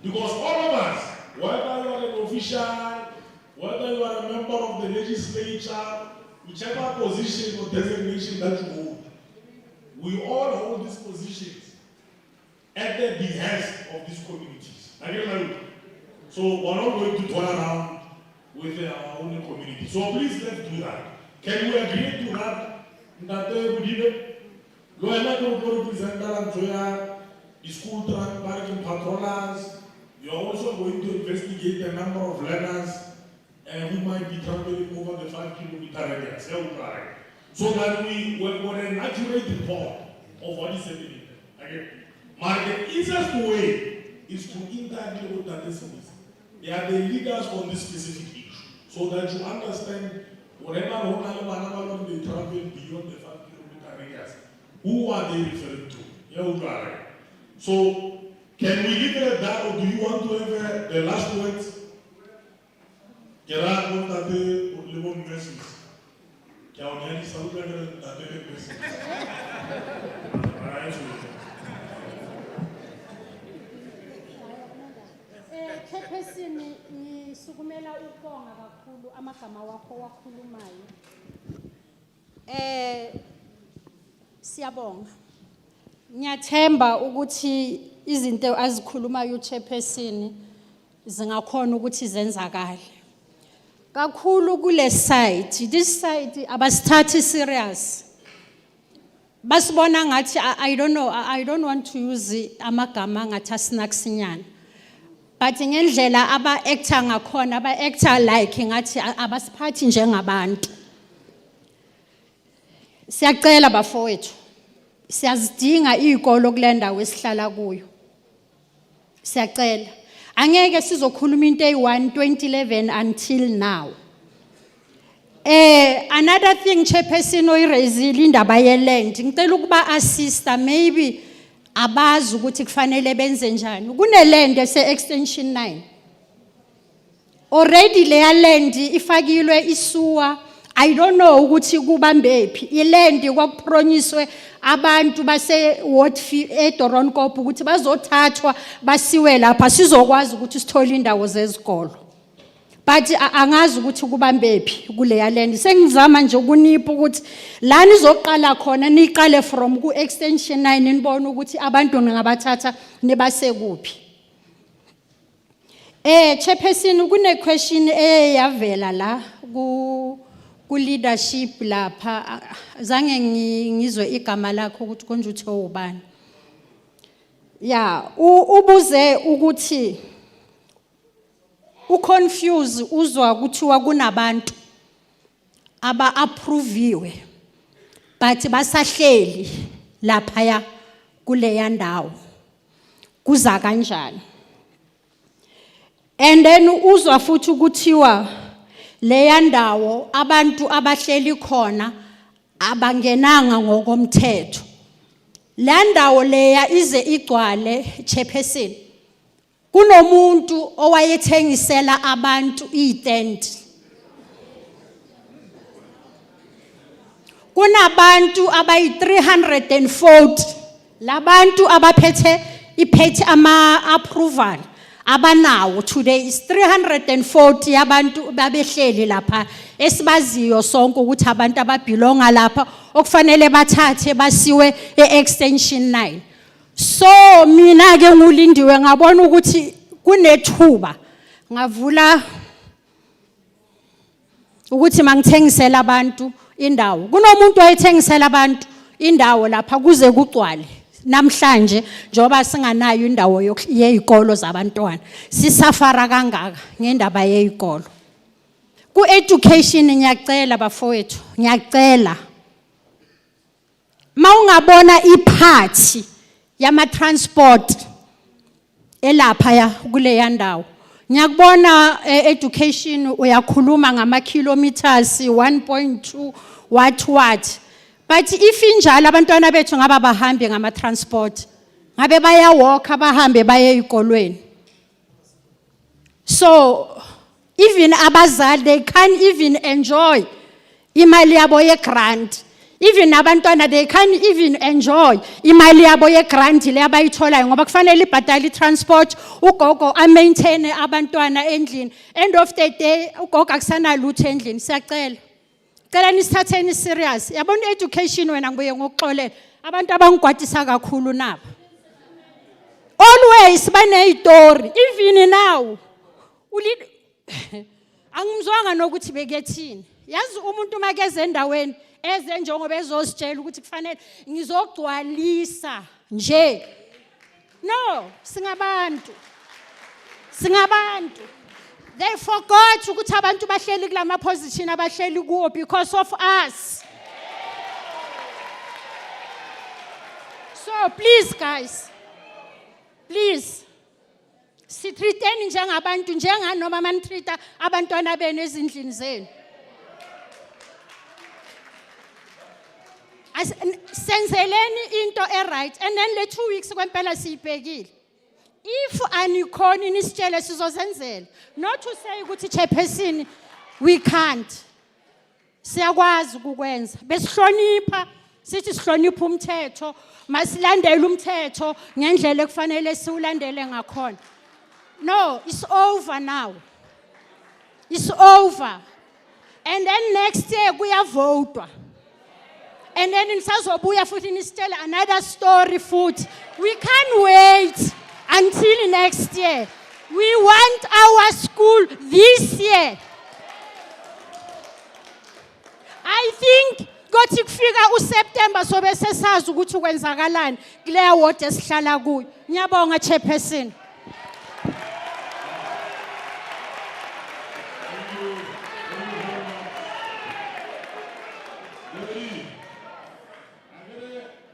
Because all of us, whether you are an official, whether you are a member of the legislature, whichever position or designation that you hold, we all hold these positions at the behest of these communities. Again, so we're not going to turn around with our own community. So please let's do that. Can we agree to that? That we did the school parking patrollers. You are also going to investigate the number of learners who might be traveling over the 5 kilometer radius. So that we got an accurate report of what is happening. Again, the easiest way is to interview with the citizens. They are the leaders on this specific issue, so that you understand whatever they travel beyond the 5 kilometer radius, who are they referring to? So, can we leave it at that, or do you want to have the last words? Chairperson, ngisukumela ukubonga kakhulu amagama wakho wakhulumayo. Siyabonga. Ngiyathemba ukuthi izinto azikhulumayo uchairperson zingakhona ukuthi zenzakale. Kakhulu kule site, this site abasithathi serious. Basibona ngathi I don't know, I don't want to use amagama ngathi asinakusinyana. But ngendlela aba-actor ngakhona, aba-actor like ngathi abasiphathi njengabantu. Siyacela bafowethu. Siyazidinga izikolo kule ndawo esihlala kuyo. Siyacela. Angeke sizokhuluma into eyi-1 2011 until now. Another thing chairperson oyiraisile indaba ye-land. Ngicela ukuba assista maybe abazi ukuthi kufanele benze njani. Kune-land ese-extension 9. Already leya land ifakilwe isuwa. I don't know ukuthi kubambephi. I-land kwakupromiswe abantu base Ward eDoornkop ukuthi bazothathwa basiwe lapha sizokwazi ukuthi sithole indawo zezikolo. But angazi ukuthi kubambephi kuleya land. Sengizama nje ukunipha ukuthi la nizoqala khona niqale from ku extension 9 nibone ukuthi abantu ningabathatha nibase kuphi. Chairperson kune question eyavela la ku leadership lapha zange ngizwe igama lakho ukuthi konje uthe ubani. Yeah, ubuze ukuthi uconfuse uzwa kuthiwa kunabantu aba-approviwe but basahleli lapha kuleya ndawo. Kuza kanjani? And then uzwa futhi ukuthiwa leya ndawo abantu abahleli khona abangenanga ngokomthetho. La ndawo leya ize igcwale chairperson. Kunomuntu owayethengisela abantu itent. Kunabantu abayi-340 labantu abaphethe iphethe ama-approval abanawo today is 340 abantu babehleli lapha esibaziyo sonke ukuthi abantu ababelonga lapha okufanele bathathe basiwe e-extension 9. So mina ke ngulindiwe ngabona ukuthi kunethuba ngavula ukuthi mangithengisela abantu indawo. Kunomuntu oyithengisela abantu indawo lapha kuze kugcwale. Namhlanje njoba singanayo indawo yezikolo zabantwana sisafara kangaka ngendaba yezikolo. Ku education ngiyacela bafowethu, ngiyacela mawungabona iphathi yama transport elapha kuleya ndawo. Ngiyakubona education uyakhuluma ngama kilometers 1.2 what. But if injalo abantwana bethu ngaba bahambe ngama transport, ngabe baya walk abahambe baye ezikolweni. So even abazali they can't even enjoy imali yabo ye grant. Even abantwana they can't even enjoy imali yabo ye grant le abayitholayo ngoba kufanele ibhadale transport, ugogo maintain abantwana endlini. End of the day ugogo akusana lutho endlini. Siyacela cela nisithatheni serious. Yabona education wena ngibuye ngokuxolela abantu abangigwadisa kakhulu nabo. Always banezitori even now. Angimzwanga nokuthi bekethini. Yazi umuntu makeze endaweni eze njengoba ezositshela ukuthi kufanele ngizogcwalisa nje. No, singabantu. They forgot ukuthi abantu bahleli kulama position abahleli kuwo because of us. So please guys, please sitreateni njengabantu njenganoma manitreata abantwana benu ezindlini zenu. Senzeleni into right and then le 2 weeks kwempela siyibhekile. If anikhona nisitshele sizozenzela. Not to say ukuthi chairperson we can't. Siyakwazi ukukwenza. Besihlonipha sithi sihlonipha umthetho, masilandele umthetho ngendlela ekufanele siulandele ngakhona. No, it's over now. It's over. And then next year kuyavotwa. And then nisazobuya futhi nisitshele another story futhi. We can't wait until next year. We want our school this year. I think kothi kufika uSeptember sobe sesazi ukuthi kwenzakalani kuleya ward esihlala kuyo. Ngiyabonga chairperson.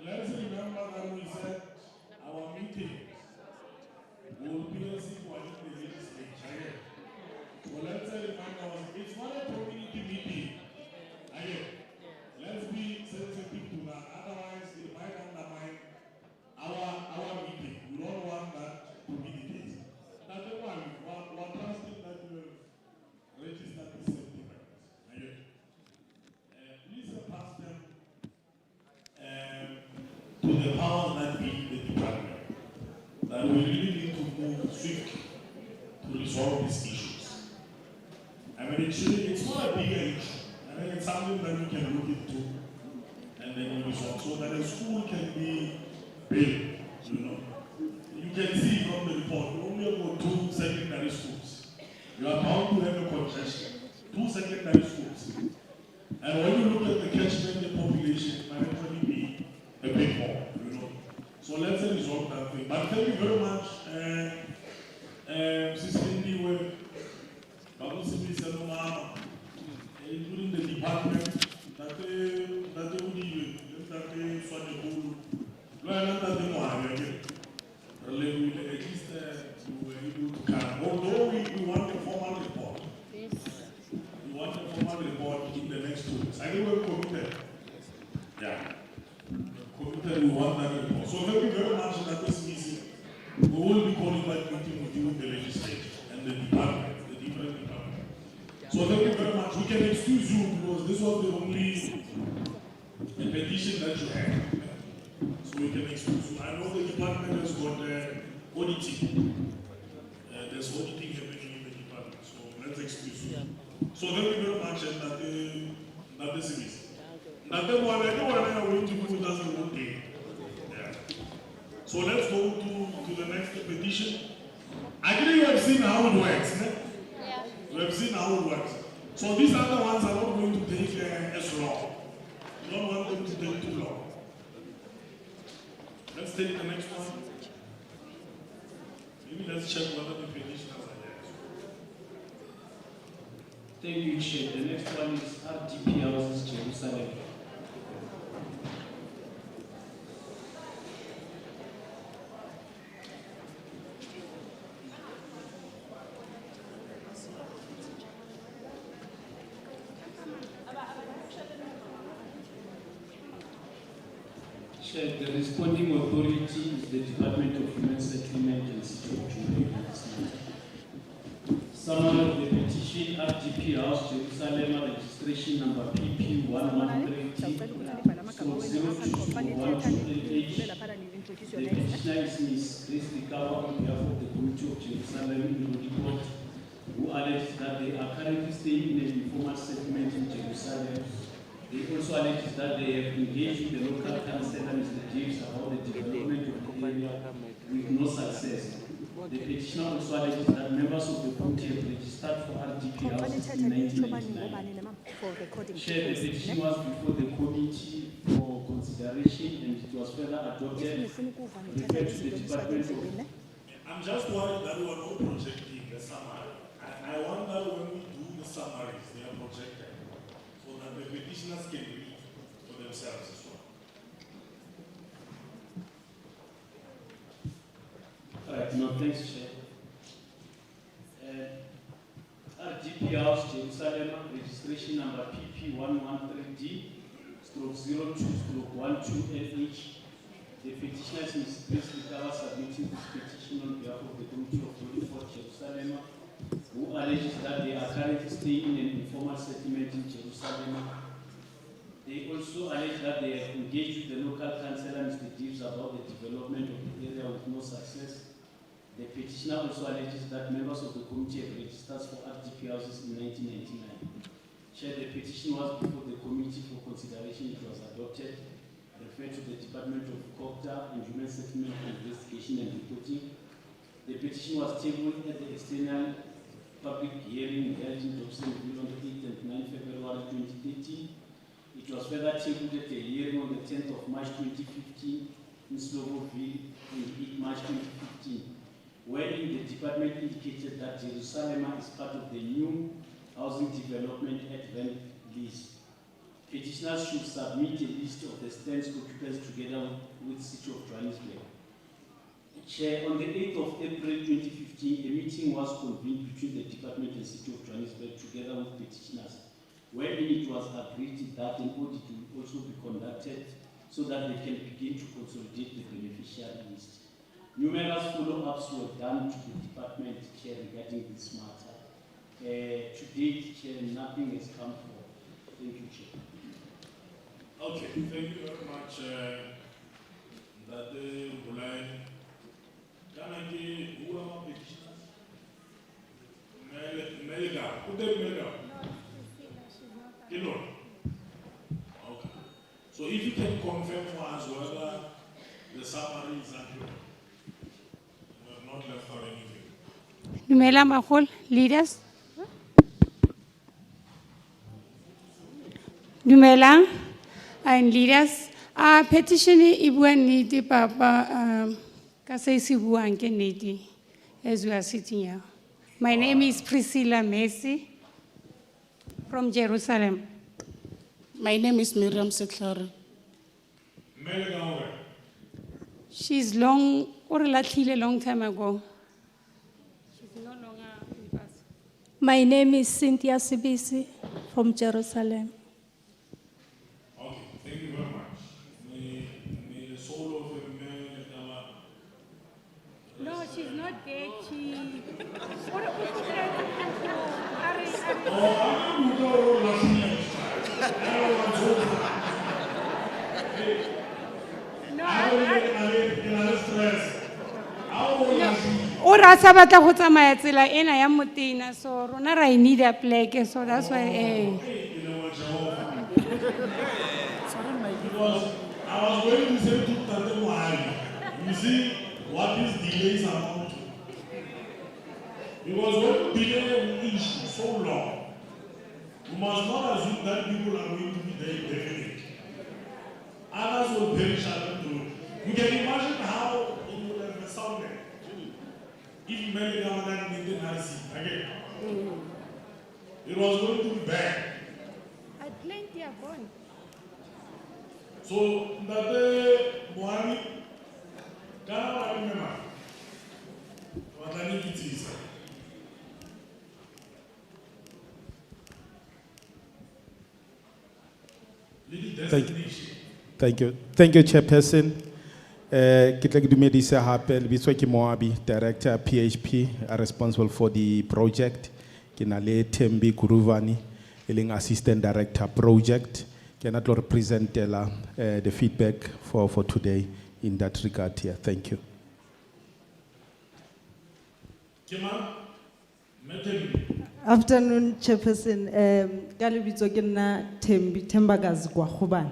Let's remember that we said our meeting will be a sequel in the legislature. So let's remind ourselves, it's not a community meeting. Again, let's be sensitive to that. Otherwise, it might undermine our meeting. We don't want that to be the case. That's why we're trusting that we will register the safety members. Again, please pass them to the powers that be in the department, that we really need to move swiftly to resolve these issues. I mean, it's not a bigger issue. I mean, it's something that we can look into and then resolve so that a school can be built, you know. You can see from the report, we only have 2 secondary schools. You are bound to have a congestion. 2 secondary schools. And when you look at the catchment, the population might actually be a bit more, you know. So let's resolve that thing. But thank you very much, Sister Ndiwe, including the department that they would even, that they saw the whole. At least you were able to come. Although we want a formal report. Yes. We want a formal report in the next 2 weeks. I think we're committed. Yeah. Committed, we want that report. So thank you very much that this meeting. We will be calling that meeting with you, the legislature and the department, the different departments. So thank you very much. We can excuse you because this was the only petition that you had. So we can excuse you. I know the department has got auditing. There's auditing happening in the department. So let's excuse you. So thank you very much and that is it. Anyone are going to do with us the whole day. Yeah. So let's go to the next petition. I think you have seen how it works. Yeah. You have seen how it works. So these other ones are not going to take as long. You don't want them to take too long. Let's take the next one. Maybe let's check whether the petitioners are there. Thank you, Chair. The next one is RDP Houses, Jerusalem. The responding authority is the Department of Human Settlement and City of Johannesburg. Summary of the petition, RDP House, Jerusalem, registration number PP113T, stroke 02/128H. The petitioner is Ms. Grace Likawa on behalf of the Committee of Jerusalem in the report, who alleged that they are currently staying in an informal settlement in Jerusalem. They also allege that they have engaged with the local council and Mr. James about the development of the area with no success. The petitioner also alleges that members of the committee have registered for RDP houses in 1999. Chair, the petition was before the committee for consideration and it was further adopted, referred to the Department of... I'm just worried that we are not projecting the summary. I want that when we do the summaries, they are projected. So that the petitioners can read for themselves as well. Right, no, thanks, Chair. RDP House, Jerusalem, registration number PP113D, stroke 02/12LH. The petitioner is Ms. Grace Likawa submitting this petition on behalf of the Committee of Holy for Jerusalem, who alleges that they are currently staying in an informal settlement in Jerusalem. They also allege that they have engaged with the local councillor, Mr. Gibbs, about the development of the area with no success. The petitioner also alleges that members of the committee have registered for RDP houses in 1999. Chair, the petition was before the committee for consideration. It was adopted. Referred to the Department of Culture and Human Settlement Investigation and Reporting. The petition was tabled at the external public hearing held in Dobsonville on 8 and 9 February 2013. It was further tabled at the hearing on the 10th of March 2015 in Slogoville on 8 March 2015, wherein the department indicated that Jerusalem is part of the new housing development at Van Lease. Petitioners should submit a list of the stands occupants together with the City of Johannesburg. Chair, on the 8th of April 2015, a meeting was convened between the department and City of Johannesburg together with petitioners, wherein it was agreed that an audit will also be conducted so that they can begin to consolidate the beneficiary list. Numerous follow-ups were done to the department, Chair, regarding this matter. To date, Chair, nothing has come forward. Thank you, Chair. Okay, thank you very much. That can I get who are petitioners? Melga. Who did Melga? No, okay. So if you can confirm for us whether the summary is accurate. We have not left out anything. Dumela Mahol, leaders. Dumela and leaders. Petition ibua niti papa kasesi buan keneti as we are sitting here. My name is Priscilla Messi from Jerusalem. My name is Miriam Setlare. She's long time ago. She's no longer with us. My name is Cynthia Sibisi from Jerusalem. Okay, thank you very much. May the soul of a man. No, she's not dead. She. Ora sa batla go tsamaya tsela ena ya motena, so rona ra need a plaque, so that's why Because I was going to say to Tate Mohali, you see what these delays amount to. Because when delay an issue so long, you must not assume that people are going to be there indefinitely. Others will perish along the road. You can imagine how it would have sounded if many government didn't again. It was going to be bad. At plenty are gone. So that Mohali, I remember what I need to say. Thank you, Chairperson. Ke tla ke dumedisa hape le bitswa ke Moabi, Director PHP, responsible for the project. Ke na le Thembi Kuruvani, Assistant Director Project. Ke na tlo representela the feedback for today in that regard here. Thank you. Afternoon, Chairperson. Galibitso ke nna Thembakazi Gwagobane.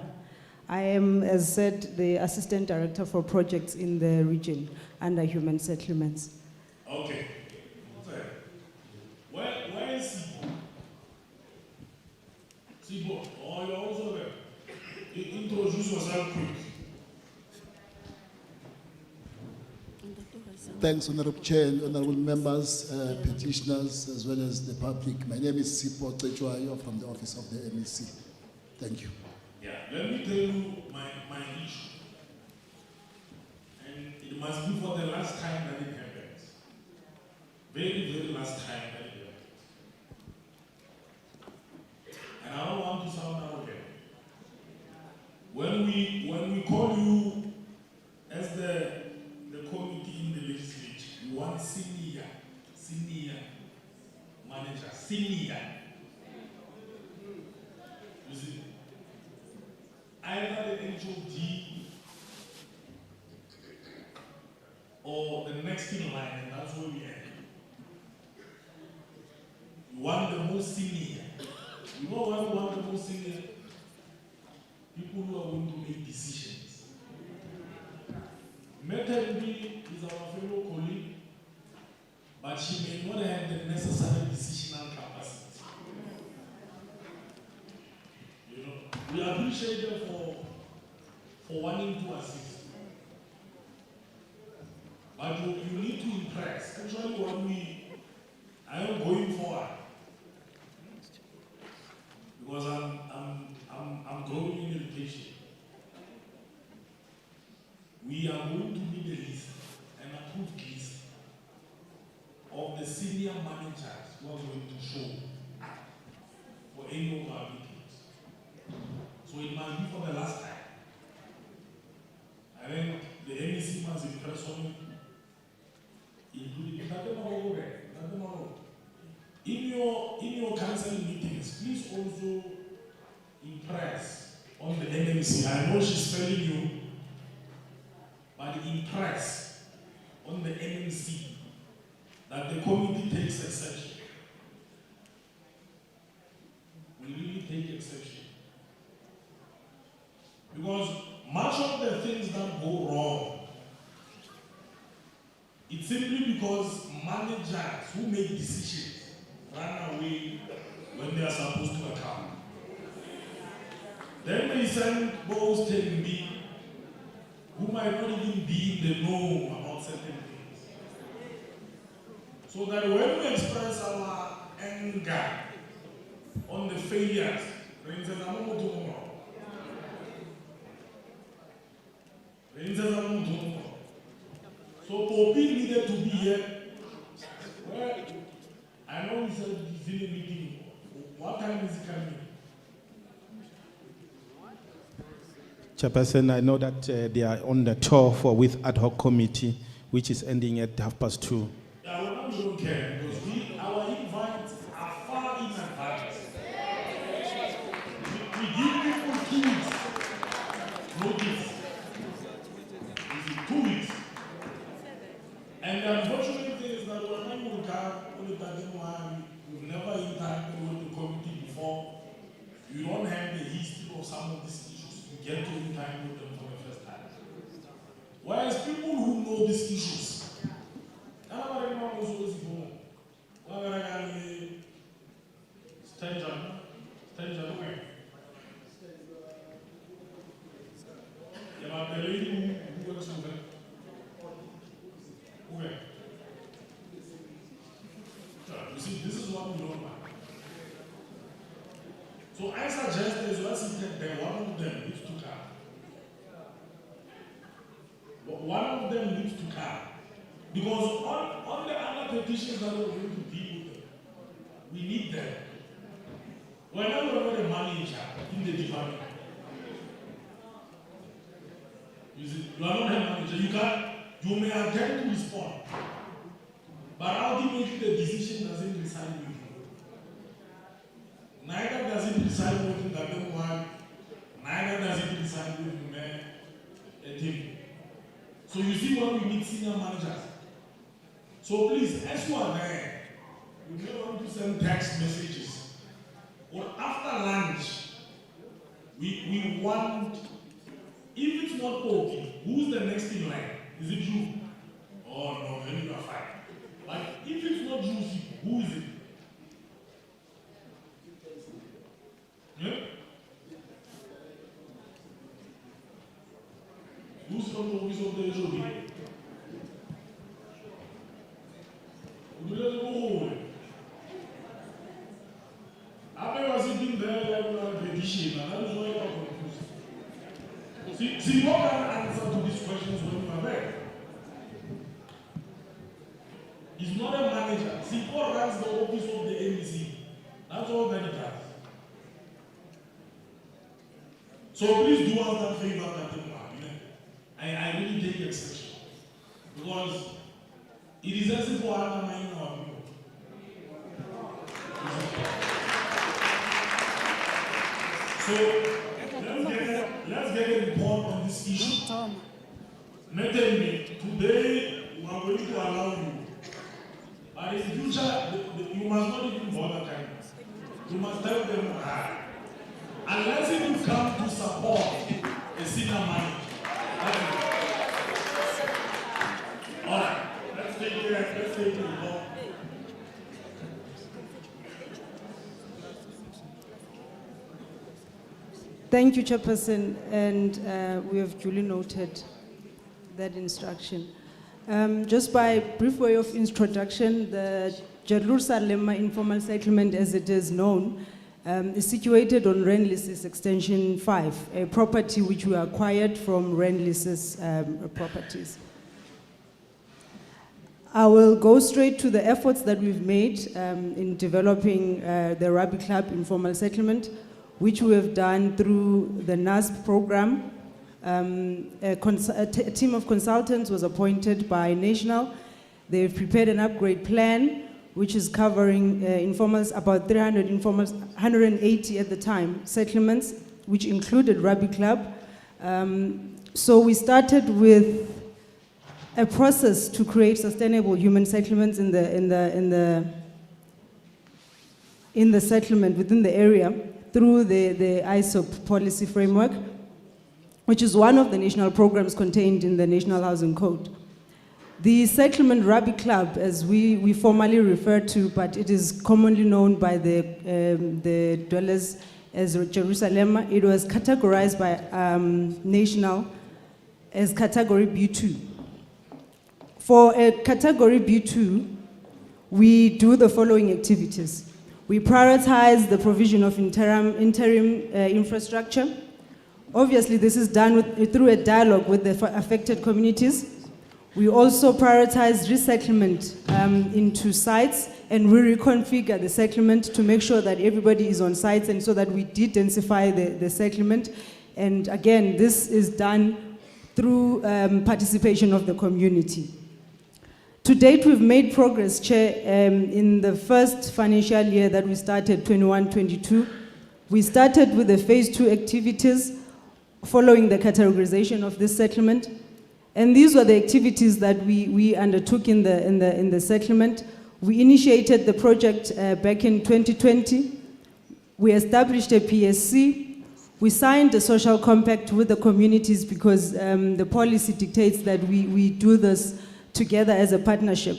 I am, as said, the Assistant Director for Projects in the region under Human Settlements. Okay. Where is Sibo? Oh, you're also there. Introduce yourself quick. Thanks, Honourable Chair and Honourable members, petitioners, as well as the public. My name is Sipo Tsechuayo from the Office of the MEC. Thank you. Yeah, let me tell you my issue. And it must be for the last time that it happens. Very, very last time that it happens. And I don't want to sound arrogant. When we call you as the committee in the legislature, you want senior manager, senior. You see, either the HOD or the next in line, and that's where we end. You want the most senior. You know what we want the most senior? People who are going to make decisions. Metalby is our fellow colleague, but she may not have the necessary decisional capacity. You know, we appreciate her for wanting to assist. But you need to impress. Actually, when I am going forward, because I'm growing in education. We are going to need a list, an approved list of the senior managers who are going to show for any of our meetings. So it must be for the last time. I think the MEC must impress on it, including in your council meetings, please also impress on the NMC. I know she's spelling you, but impress on the NMC that the committee takes exception. We really take exception. Because much of the things that go wrong, it's simply because managers who make decisions run away when they are supposed to account. Then they send those 10B who might not even be in the know about certain things. So that when we express our anger on the failures, so Poppy needed to be here. Well, I know he said he's in a meeting. What time is he coming? Chairperson, I know that they are on the tour with ad hoc committee, which is ending at 2:30. Yeah, well, we don't care because our invites are far in advance. We give people 2 weeks notice. This is 2 weeks. And the unfortunate thing is that when we we've never interacted with the committee before. You don't have the history of some of these issues. You get to interact with them for the first time. Whereas people who know these issues, the lady who works with them. Okay. You see, this is what we don't want. So I suggest as well that one of them needs to come. One of them needs to come. Because on the other petitions that we're going to deal with them, we need them. Whenever we're the manager in the department, you are not a manager. You may attempt to respond, but ultimately the decision doesn't reside with you. Neither does it reside with the neither does it reside with a team. So you see what we need senior managers. So please, as you are there, you may want to send text messages. Or after lunch, we want, if it's not Poppy, who's the next in line? Is it you? Oh no, then you are fine. But if it's not you, who is it? Yeah? Who's from the office of the HOD? I was sitting there like a petition, and I was why I'm confused. See, you can answer to these questions when you are there. He's not a manager. Sipo runs the office of the MEC. That's all that he does. So please do us that favor, I really take exception. Because it is as if we are undermining our people. So let's get a report on this issue. Today we are going to allow you. But in the future, you must not even bother coming. you must tell them why. Unless if you come to support a senior manager. All right, let's take it. Thank you, Chairperson, and we have duly noted that instruction. Just by brief way of introduction, the Jerusalem informal settlement, as it is known, is situated on Renlis's Extension 5, a property which we acquired from Renlis's properties. I will go straight to the efforts that we've made in developing the Rugby Club informal settlement, which we have done through the NASP program. A team of consultants was appointed by National. They've prepared an upgrade plan, which is covering informals, about 300 informals, 180 at the time, settlements, which included Rugby Club. So we started with a process to create sustainable human settlements in the settlement within the area through the ISOP policy framework, which is one of the national programs contained in the National Housing Code. The Settlement Rugby Club, as we formally refer to, but it is commonly known by the dwellers as Jerusalem, it was categorized by National as Category B2. For a Category B2, we do the following activities. We prioritize the provision of interim infrastructure. Obviously, this is done through a dialogue with the affected communities. We also prioritize resettlement into sites, and we reconfigure the settlement to make sure that everybody is on sites, and so that we de-densify the settlement. And again, this is done through participation of the community. To date, we've made progress, Chair. In the first financial year that we started, 21-22, we started with the phase 2 activities following the categorization of this settlement. And these were the activities that we undertook in the settlement. We initiated the project back in 2020. We established a PSC. We signed a social compact with the communities because the policy dictates that we do this together as a partnership.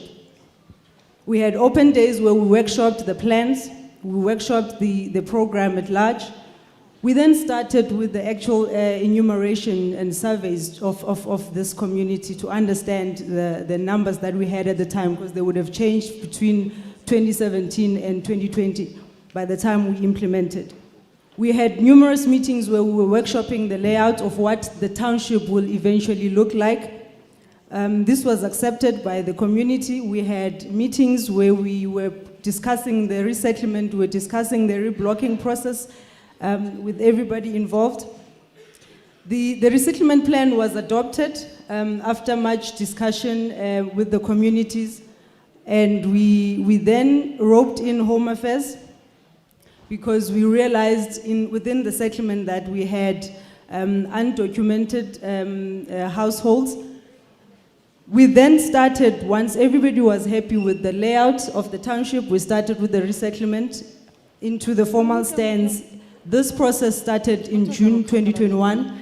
We had open days where we workshopped the plans, we workshopped the program at large. We then started with the actual enumeration and surveys of this community to understand the numbers that we had at the time, because they would have changed between 2017 and 2020 by the time we implemented. We had numerous meetings where we were workshopping the layout of what the township will eventually look like. This was accepted by the community. We had meetings where we were discussing the resettlement, we were discussing the reblocking process with everybody involved. The resettlement plan was adopted after much discussion with the communities, and we then roped in Home Affairs because we realized within the settlement that we had undocumented households. We then started, once everybody was happy with the layout of the township, we started with the resettlement into the formal stands. This process started in June 2021.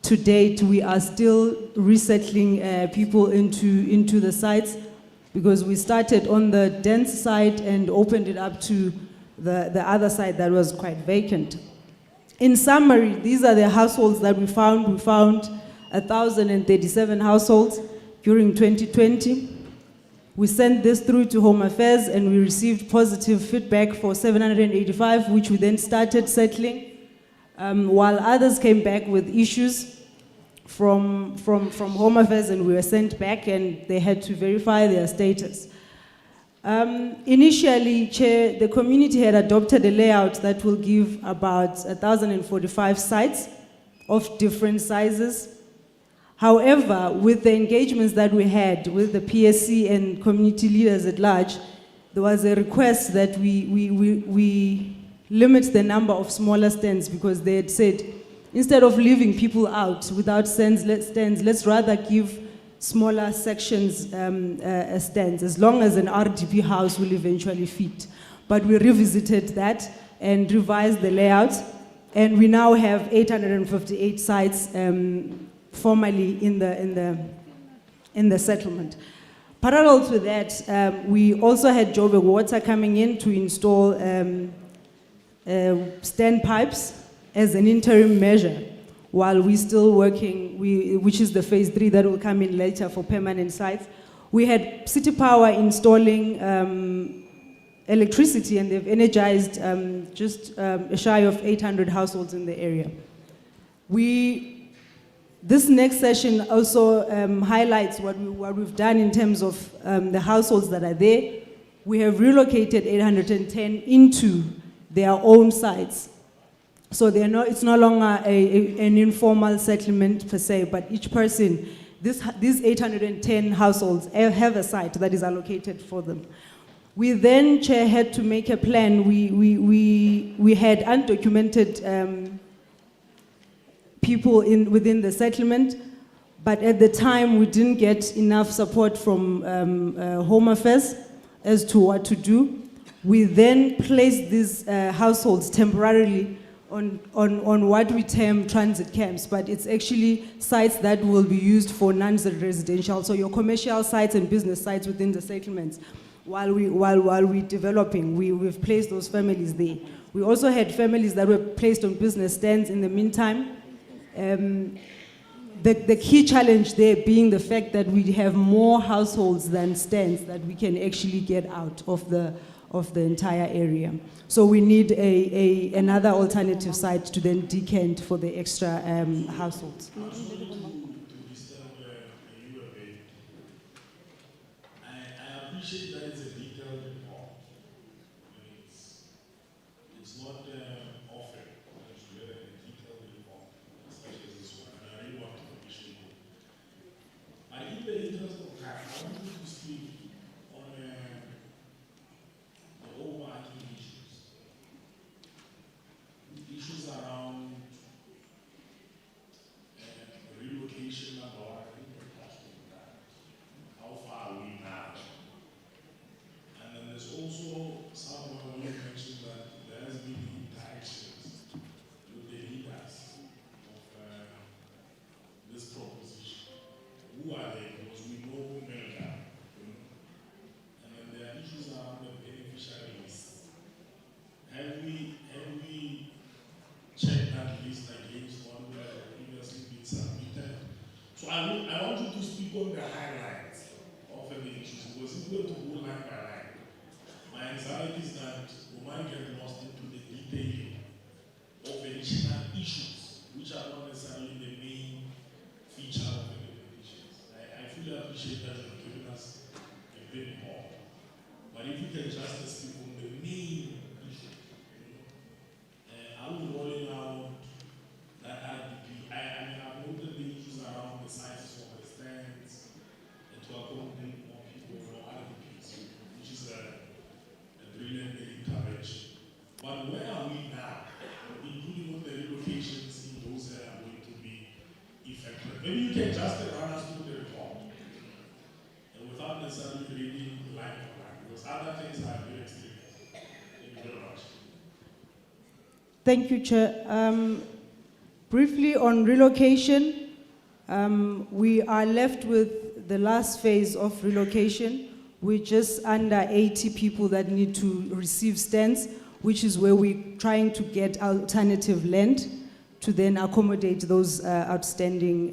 To date, we are still resettling people into the sites, because we started on the dense side and opened it up to the other side that was quite vacant. In summary, these are the households that we found. We found 1,037 households during 2020. We sent this through to Home Affairs, and we received positive feedback for 785, which we then started settling, while others came back with issues from Home Affairs, and we were sent back and they had to verify their status. Initially, Chair, the community had adopted a layout that will give about 1,045 sites of different sizes. However, with the engagements that we had with the PSC and community leaders at large, there was a request that we limit the number of smaller stands, because they had said, instead of leaving people out without stands, let's rather give smaller sections stands, as long as an RDP house will eventually fit. But we revisited that, and revised the layout. And we now have 858 sites formally in the settlement. Parallel to that, we also had Joburg Water coming in to install standpipes as an interim measure while we're still working, which is the phase 3 that will come in later for permanent sites. We had City Power installing electricity, and they've energized just shy of 800 households in the area. This next session also highlights what we've done in terms of the households that are there. We have relocated 810 into their own sites. So it's no longer an informal settlement per se, but each person, these 810 households have a site that is allocated for them. We then, Chair, had to make a plan. We had undocumented people within the settlement, but at the time we didn't get enough support from Home Affairs as to what to do. We then placed these households temporarily on what we term transit camps, but it's actually sites that will be used for non-residential, so your commercial sites and business sites within the settlements. While we're developing, we've placed those families there. We also had families that were placed on business stands in the meantime. The key challenge there being the fact that we have more households than stands that we can actually get out of the entire area. So we need another alternative site to then decant for the extra households. I appreciate that it's a detailed report. It's not often that you get a detailed report, especially this one, and I really want to appreciate it. But in the interest of time, I want you to speak on the overarching issues around relocation, number one, I think we're touching on that. How far are we now? And then there's also someone who mentioned that there has been interactions with the leaders of this proposition. Who are they? Because we know who made them. And then there are issues around the beneficiary list. Have we checked that list against one that had previously been submitted? So I want you to speak on the highlights of the issues, because if we were to go line by line, my anxiety is that we might get lost into the detailing of additional issues, which are not necessarily the main feature of the petitions. I fully appreciate that you've given us a bit more. But if you can just speak on the main issue, are we rolling out that RDP? I mean, I've noted the issues around the sizes of the stands and to accommodate more people for RDPs, which is a brilliant intervention. But where are we now, including what the relocations in those are going to be effective? Maybe you can just run us through the report and without necessarily reading line for line, because other things are very extreme. Thank you very much. Thank you, Chair. Briefly on relocation, we are left with the last phase of relocation. We're just under 80 people that need to receive stands, which is where we're trying to get alternative land to then accommodate those outstanding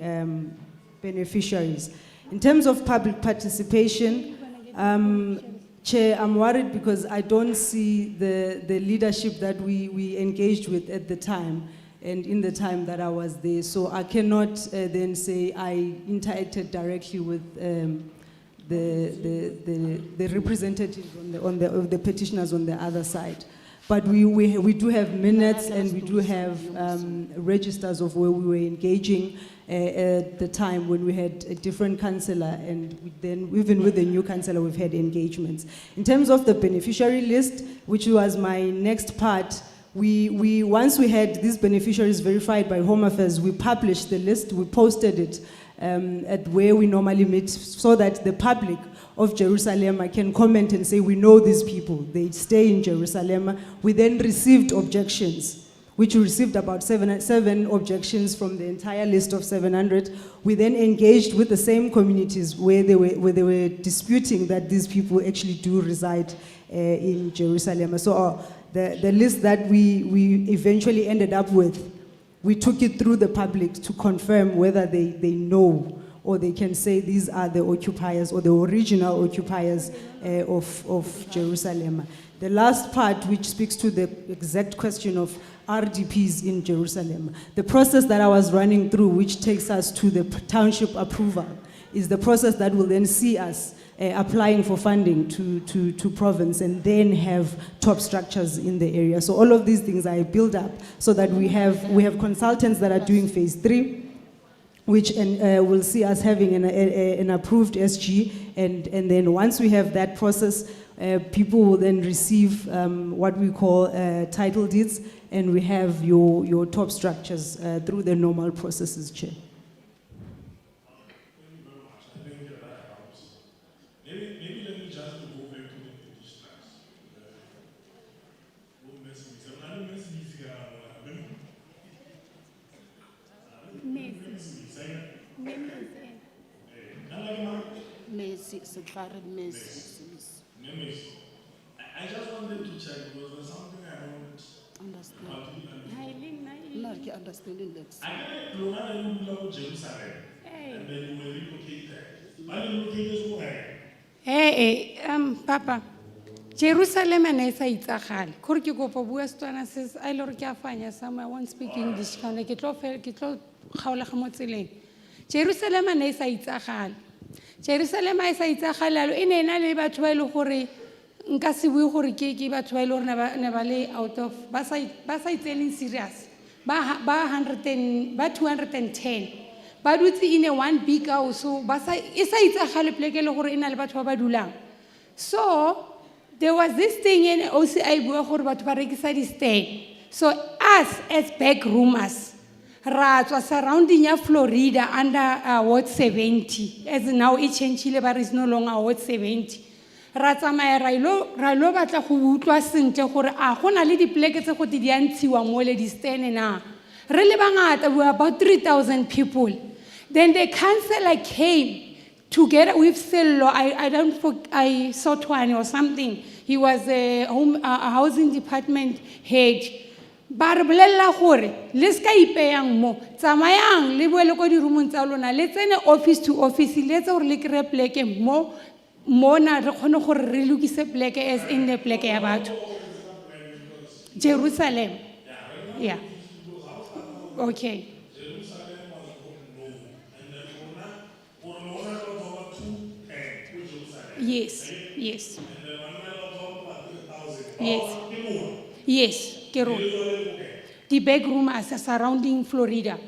beneficiaries. In terms of public participation, Chair, I'm worried because I don't see the leadership that we engaged with at the time and in the time that I was there. So I cannot then say I interacted directly with the representatives of the petitioners on the other side. But we do have minutes and we do have registers of where we were engaging at the time when we had a different councillor, and then even with the new councillor we've had engagements. In terms of the beneficiary list, which was my next part, once we had these beneficiaries verified by Home Affairs, we published the list, we posted it at where we normally meet, so that the public of Jerusalem can comment and say, we know these people, they stay in Jerusalem. We then received objections, which we received about seven objections from the entire list of 700. We then engaged with the same communities where they were disputing that these people actually do reside in Jerusalem. So the list that we eventually ended up with, we took it through the public to confirm whether they know, or they can say these are the occupiers or the original occupiers of Jerusalem. The last part, which speaks to the exact question of RDPs in Jerusalem, the process that I was running through, which takes us to the township approval, is the process that will then see us applying for funding to province and then have top structures in the area. So all of these things are built up so that we have consultants that are doing phase 3, which will see us having an approved SG, and then once we have that process, people will then receive what we call title deeds, and we have your top structures through the normal processes, Chair. Maybe let me just go back to the petitioners. I just wanted to check because there's something I don't understand. I understand Jerusalem, and then you were relocated. Why relocated where? Hey, Papa, Jerusalem and Esa Itzachal. Kurki go for Buestana says, I lord Cafania, some I won't speak English, can I get off Haulahamotzile. Jerusalem and Esa Itzachal. Jerusalem Esa Itzachal, in a neighbor 12 hori, Nkasibu Horiki, but 12 or never lay out of Basai telling serious. Ba 210. But with in a one big house, so so there was this thing in OCI. So us as back roomers, was surrounding Florida under Ward 70, as now each and Chile bar is no longer Ward 70. Ratsama Ralo batla go utlwa sentle gore a gona le dipleke tse go di antshiwa mo le di stand na. Re le bangata, we were about 3,000 people. Then the councillor came together with Sello. I saw Twani or something. He was a housing department head. Barbelela hore, let's go ipeyang mo. Tsamayang le boele ko di roomong tsa lona. Let's ene office to office. Let's or le kre pleke mo na re kgone gore re lokise pleke as in the pleke ya batho. Jerusalem. Yeah. Okay. Yes, yes. Yes. Yes, Kero. The back room as surrounding Florida.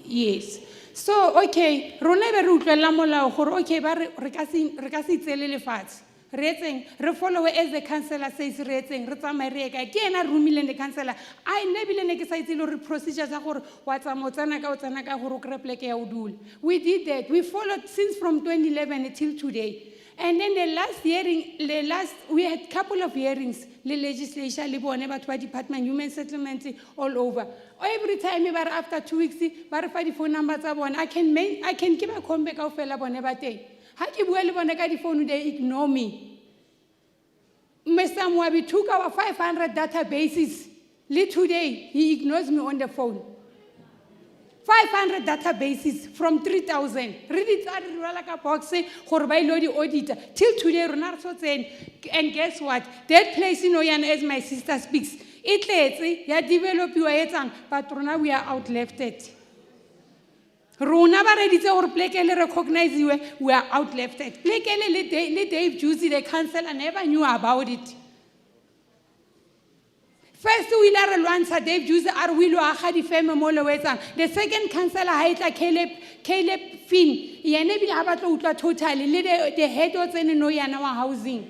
Yes. So, okay, Rona Berutla Mola, okay, Recasi Telefats. Rating, follow as the councillor says rating, Retamareka, again a roomil and the councillor. I never negotiated procedures or what's a Motanaka Hurukrepeke Udul. We did that. We followed since from 2011 until today. And then the last hearing, we had a couple of hearings, the legislation, the department, human settlements, all over. Every time, after 2 weeks, the phone numbers are one. I can give a comeback of fella whenever day. How do you phone they ignore me? Mr. Mwabi took our 500 databases. Today, he ignores me on the phone. 500 databases from 3,000. Really started like a box, auditor. Till today, Ronaldo saying, and guess what? That place in Oyan, as my sister speaks, it lets ya develop your etang, but Rona, we are outlefted. Rona baredi tse gore plekele recognize we are outlefted. Plekele le Dave Juicy, the councillor, never knew about it. First, we learned once Dave Juicy are willo ahadi feme mole wetang. The second councillor haitla Caleb Finn. Yene bi abatlo utla totally le the head of tsene no yana wa housing.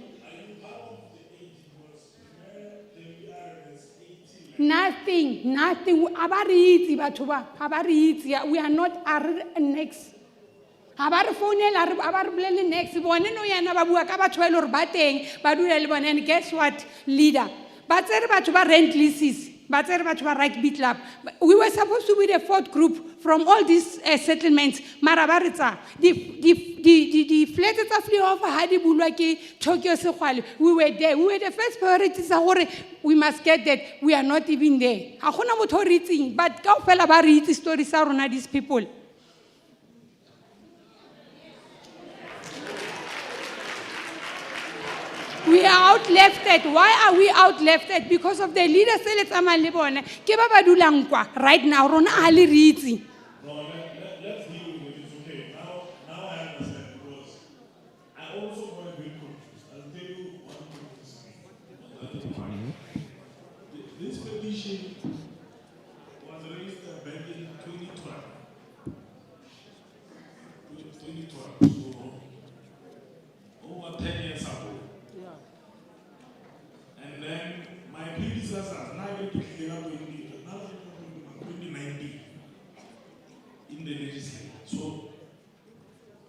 Nothing. Abari batho ba, abari we are not next. Abari founela, abari bolele next. Bone no yana ba bua ka batho ba ile hore ba teng, ba dula le bone, and guess what? Leader. Ba tsere batho ba rent leases. Ba tsere batho ba rugby club. We were supposed to be the fourth group from all these settlements. Mara ba re tsa, the flats tsa flee off ha di bulwa ke Tokyo Sekgwale. We were there. We were the first priorities sa hore we must get that. We are not even there. Ha gona motho re itseng, but kaofela ba re itse story sa rona these people. We are outlefted. Why are we outlefted? Because of the leaders se le tsamayang le bone. Ke ba ba dulang kwa right now rona ha le re itse. No, let's deal with it. It's okay. Now I understand because I also got a bit confused. I'll tell you one thing. This petition was raised back in 2012. 2012, so over 10 years ago. And then my predecessors, now we declare 2019 in the legislature. So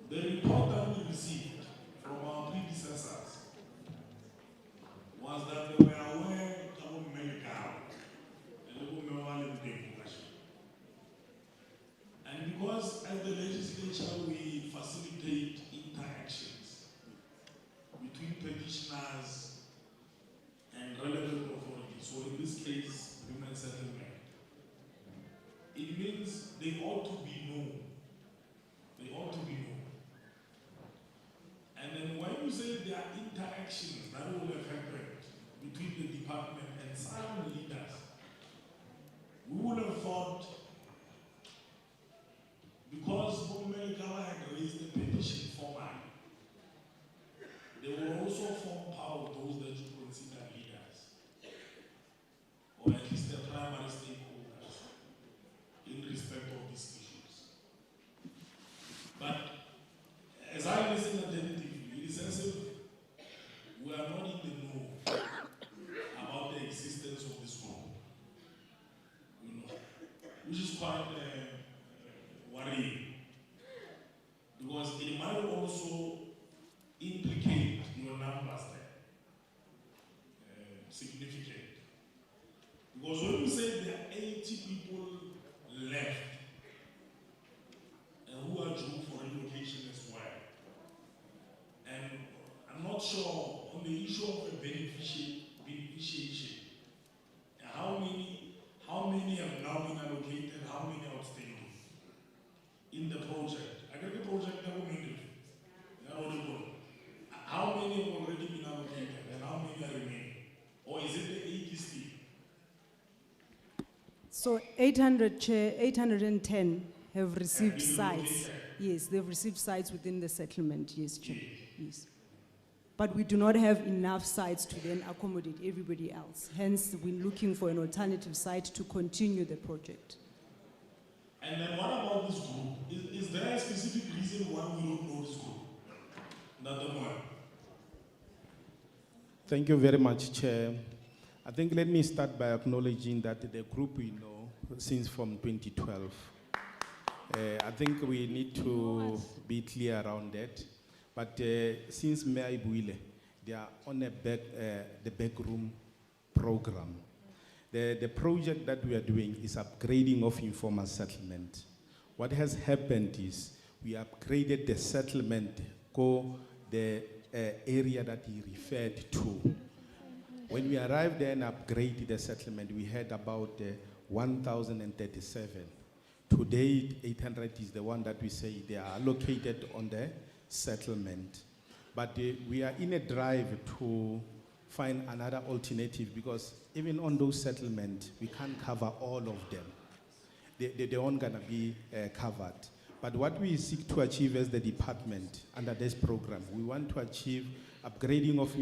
the report that we received from our predecessors was that they were aware of America and because as the legislature we facilitate interactions between petitioners and relevant authorities, so in this case, human settlement, it means they ought to be known. They ought to be known. And then when you say there are interactions that will have happened between the department and some leaders, we would have thought, because America had raised the petition formally, they will also form part of those that you consider leaders, or at least the primary stakeholders in respect of these issues. But as I listen attentively, it is as if we are not in the know about the existence of this group, which is quite worrying, because it might also implicate your numbers there, significant. Because when you say there are 80 people left who are due for relocation as well, and I'm not sure on the issue of a beneficiation, how many have now been allocated, how many are outstanding in the project? I get the project never made it. How many have already been allocated and how many are remaining? Or is it the 80 still? So 810 have received sites. Yes, they've received sites within the settlement, yes, Chair. Yes. But we do not have enough sites to then accommodate everybody else. Hence, we're looking for an alternative site to continue the project. And then what about this group? Is there a specific reason why we don't know this group? Another one. Thank you very much, Chair. I think let me start by acknowledging that the group we know since from 2012. I think we need to be clear around that. But since Mayor Ibuile, they are on the backroom program. The project that we are doing is upgrading of informal settlement. What has happened is we upgraded the settlement to the area that he referred to. When we arrived there and upgraded the settlement, we had about 1,037. Today, 800 is the one that we say they are allocated on the settlement. But we are in a drive to find another alternative because even on those settlements, we can't cover all of them. They aren't gonna be covered. But what we seek to achieve as the department under this program, we want to achieve upgrading of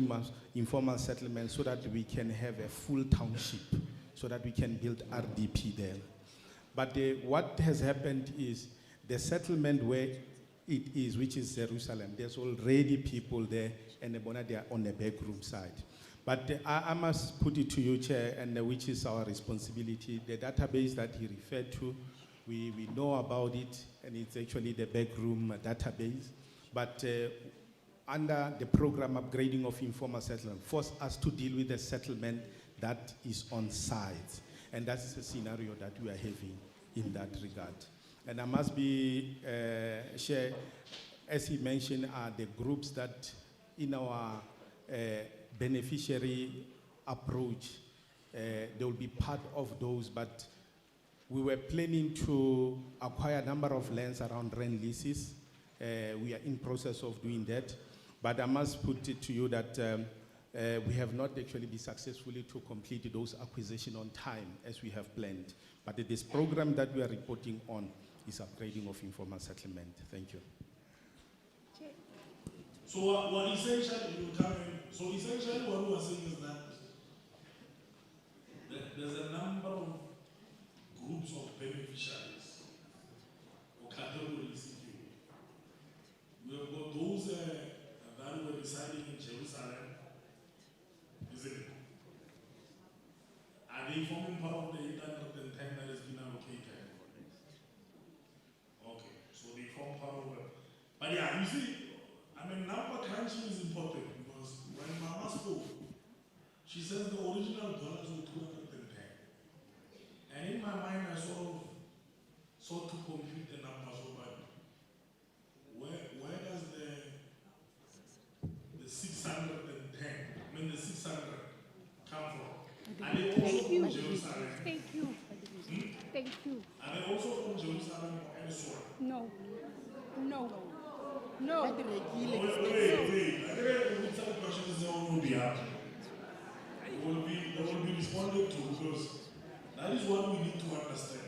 informal settlements so that we can have a full township, so that we can build RDP there. But what has happened is the settlement where it is, which is Jerusalem, there's already people there and they are on the backroom side. But I must put it to you, Chair, and which is our responsibility. The database that he referred to, we know about it, and it's actually the backroom database. But under the program upgrading of informal settlement, force us to deal with the settlement that is on site. And that is a scenario that we are having in that regard. And I must be share, as he mentioned, are the groups that in our beneficiary approach, they will be part of those, but we were planning to acquire a number of lands around rent leases. We are in process of doing that, but I must put it to you that we have not actually been successfully to complete those acquisitions on time as we have planned. But this program that we are reporting on is upgrading of informal settlement. Thank you. So what essentially you come in, so essentially what we are saying is that there's a number of groups of beneficiaries or categories, if you will. We have got those that were residing in Jerusalem, isn't it? Are they forming part of the 810 that has been allocated? Okay, so they form part of it. But yeah, you see, I mean, number crunching is important because when Mama spoke, she says the original dollars were 210. And in my mind, I sought to compute the numbers over. Where does the 610, I mean the 600 come from? Are they also from Jerusalem? Thank you. Thank you. Are they also from Jerusalem or elsewhere? No. No. No. Wait. I think some questions they will be asked. They will be responded to because that is what we need to understand.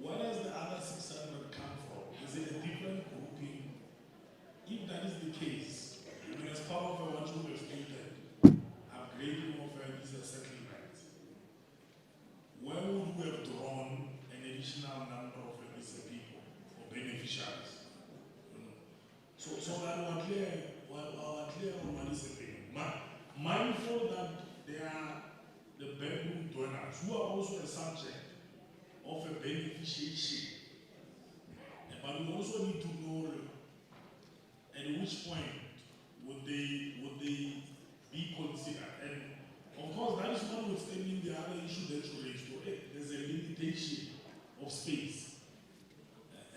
Where does the other 600 come from? Is it a different grouping? If that is the case, I mean, as part of what you have stated, upgrading of these settlements, where would we have drawn an additional number of these people or beneficiaries? So that we are clear on what is happening. Mindful that there are the bedroom donors who are also a subject of a beneficiation. But we also need to know at which point would they be considered. And of course, that is notwithstanding the other issue that you raised. There's a limitation of space.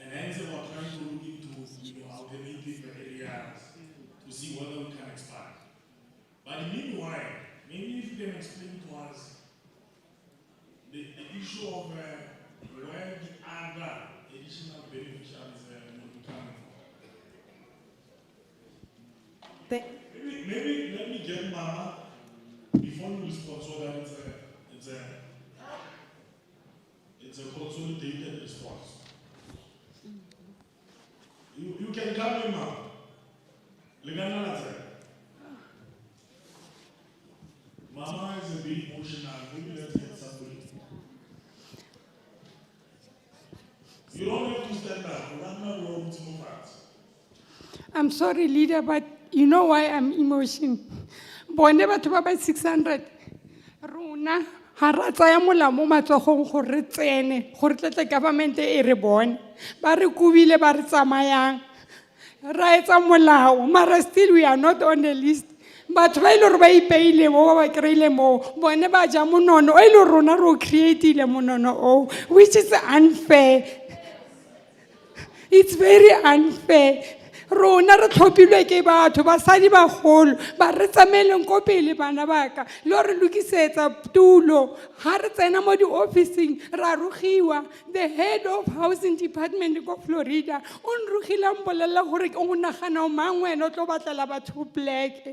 And hence we are trying to look into alternative areas to see whether we can expand. But meanwhile, maybe if you can explain to us the issue of where the other additional beneficiaries will be coming from. Maybe let me get Mama before you respond so that it's a consolidated response. You can come in, Mama. Mama is a bit emotional. Maybe let's get somebody. You don't have to stand up. I'm sorry, leader, but you know why I'm emotional. Bone batho ba ba 600 rona ha ra tsaya molao mo matsogong gore re tsene gore tletle government e re bone ba re kubile ba re tsamayang ra etsa molao mara still we are not on the list. Batho ba ile re ba ipeile mo ba kreile mo bone ba ja monono o ile rona ro createile monono o, which is unfair. It's very unfair. Rona re tlhophilwe ke batho basadi ba golo ba re tsameleng ko pele bana baka lo re lokisetsa tulo ha re tsena mo di officing ra rugiwa. The head of housing department ko Florida on rugila mbolela gore o nagana o mang wena o tlo batlela batho black.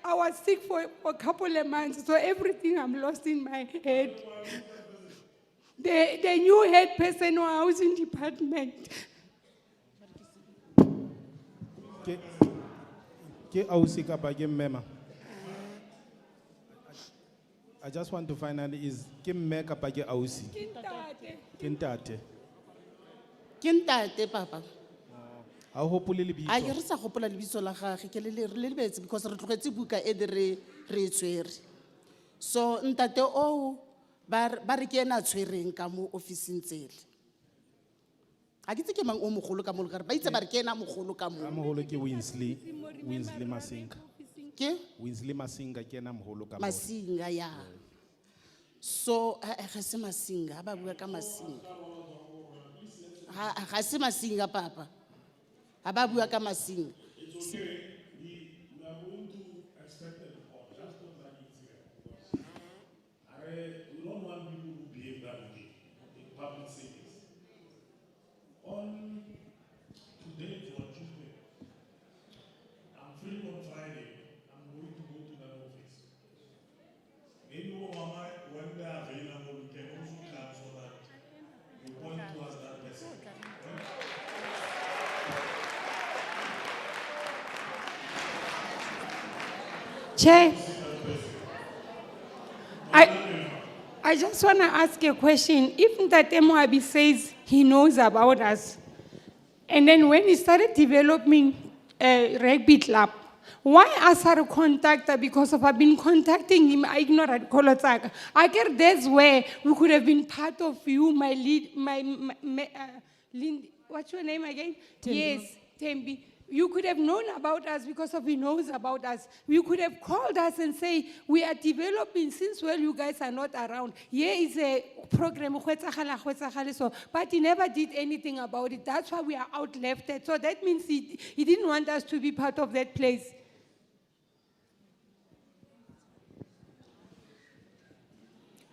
I was sick for a couple of months, so everything I'm lost in my head. The new head person of housing department. I just want to find out is Kim Meka Page Ausi. Kintate. Kintate, Papa. Ha o hopole lebitso? A ke re sa gopola lebitso la gagwe ke le lebetse because re tlogetse buka e di re e tshwere. So ntate o ba re ke ena a tshwereng ka mo officing tsele. A ke itse ke mang o mogolo ka mo le ba itse ba re ke ena mogolo ka mo. A moholo ke Winsley Masinga. Ke Winsley Masinga ke ena moholo ka mo. Masinga ya. So ga se Masinga ba bua ka Masinga. Ga se Masinga papa. Ha ba bua ka Masinga. It's okay. We are going to accept the report. Just don't let it here. We don't want people who behave that way in public settings. On today, on Tuesday, I'm free on Friday. I'm going to go to that office. Maybe when they are available, we can also come so that we point towards that person. Chair, I just want to ask a question. If Ntate Moabi says he knows about us, and then when he started developing a rugby club, why ask her to contact her? Because I've been contacting him, I ignored Kolotaka. I guess that's where we could have been part of you, my lead, what's your name again? Tembi. Yes, Tembi. You could have known about us because of he knows about us. You could have called us and say, we are developing since well you guys are not around. Here is a program, but he never did anything about it. That's why we are out left. So that means he didn't want us to be part of that place.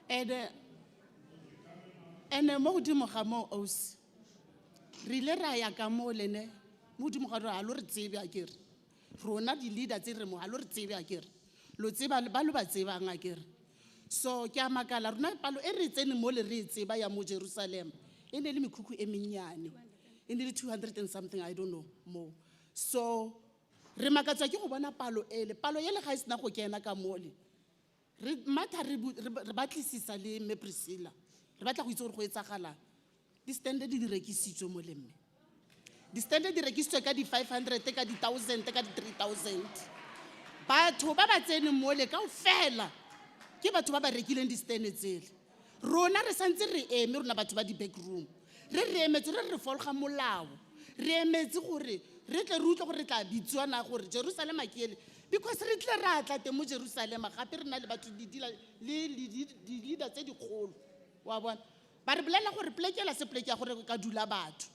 And mo di mo ga mo os. Rile ra ya ka mo lene. Mo di mo ga ra lo re tsebe a kere. Rona di leader tse re mo ha lo re tsebe a kere. Lo tseba ba lo ba tseba nga kere. So ke a makala rona palo e re tsene mo le re tseba ya mo Jerusalem. E ne le mekhuku e menyane. E ne le 200 and something, I don't know more. So re makatswa ke go bona palo ele. Palo ele ga isna go kena ka mole. Re matha re batlisisa le me Priscilla. Re batla go itse gore go etsagala. Di standard di rekisitswe mo lemme. Di standard di rekisitswe ka di 500 ka di 1000 ka di 3000. Batho ba ba tsene mo le ka ofela. Ke batho ba ba rekileng di standard tsele. Rona re santse re eme rona batho ba di back room. Re emetse re folga molao. Re emetse gore re tle re utlwe gore re tla bitswana gore Jerusalem a ke ele. Because re tle ra tla te mo Jerusalem gape re na le batho di leader tse di kgolo wa bona ba re bolela gore plekela se pleke ya gore ka dula batho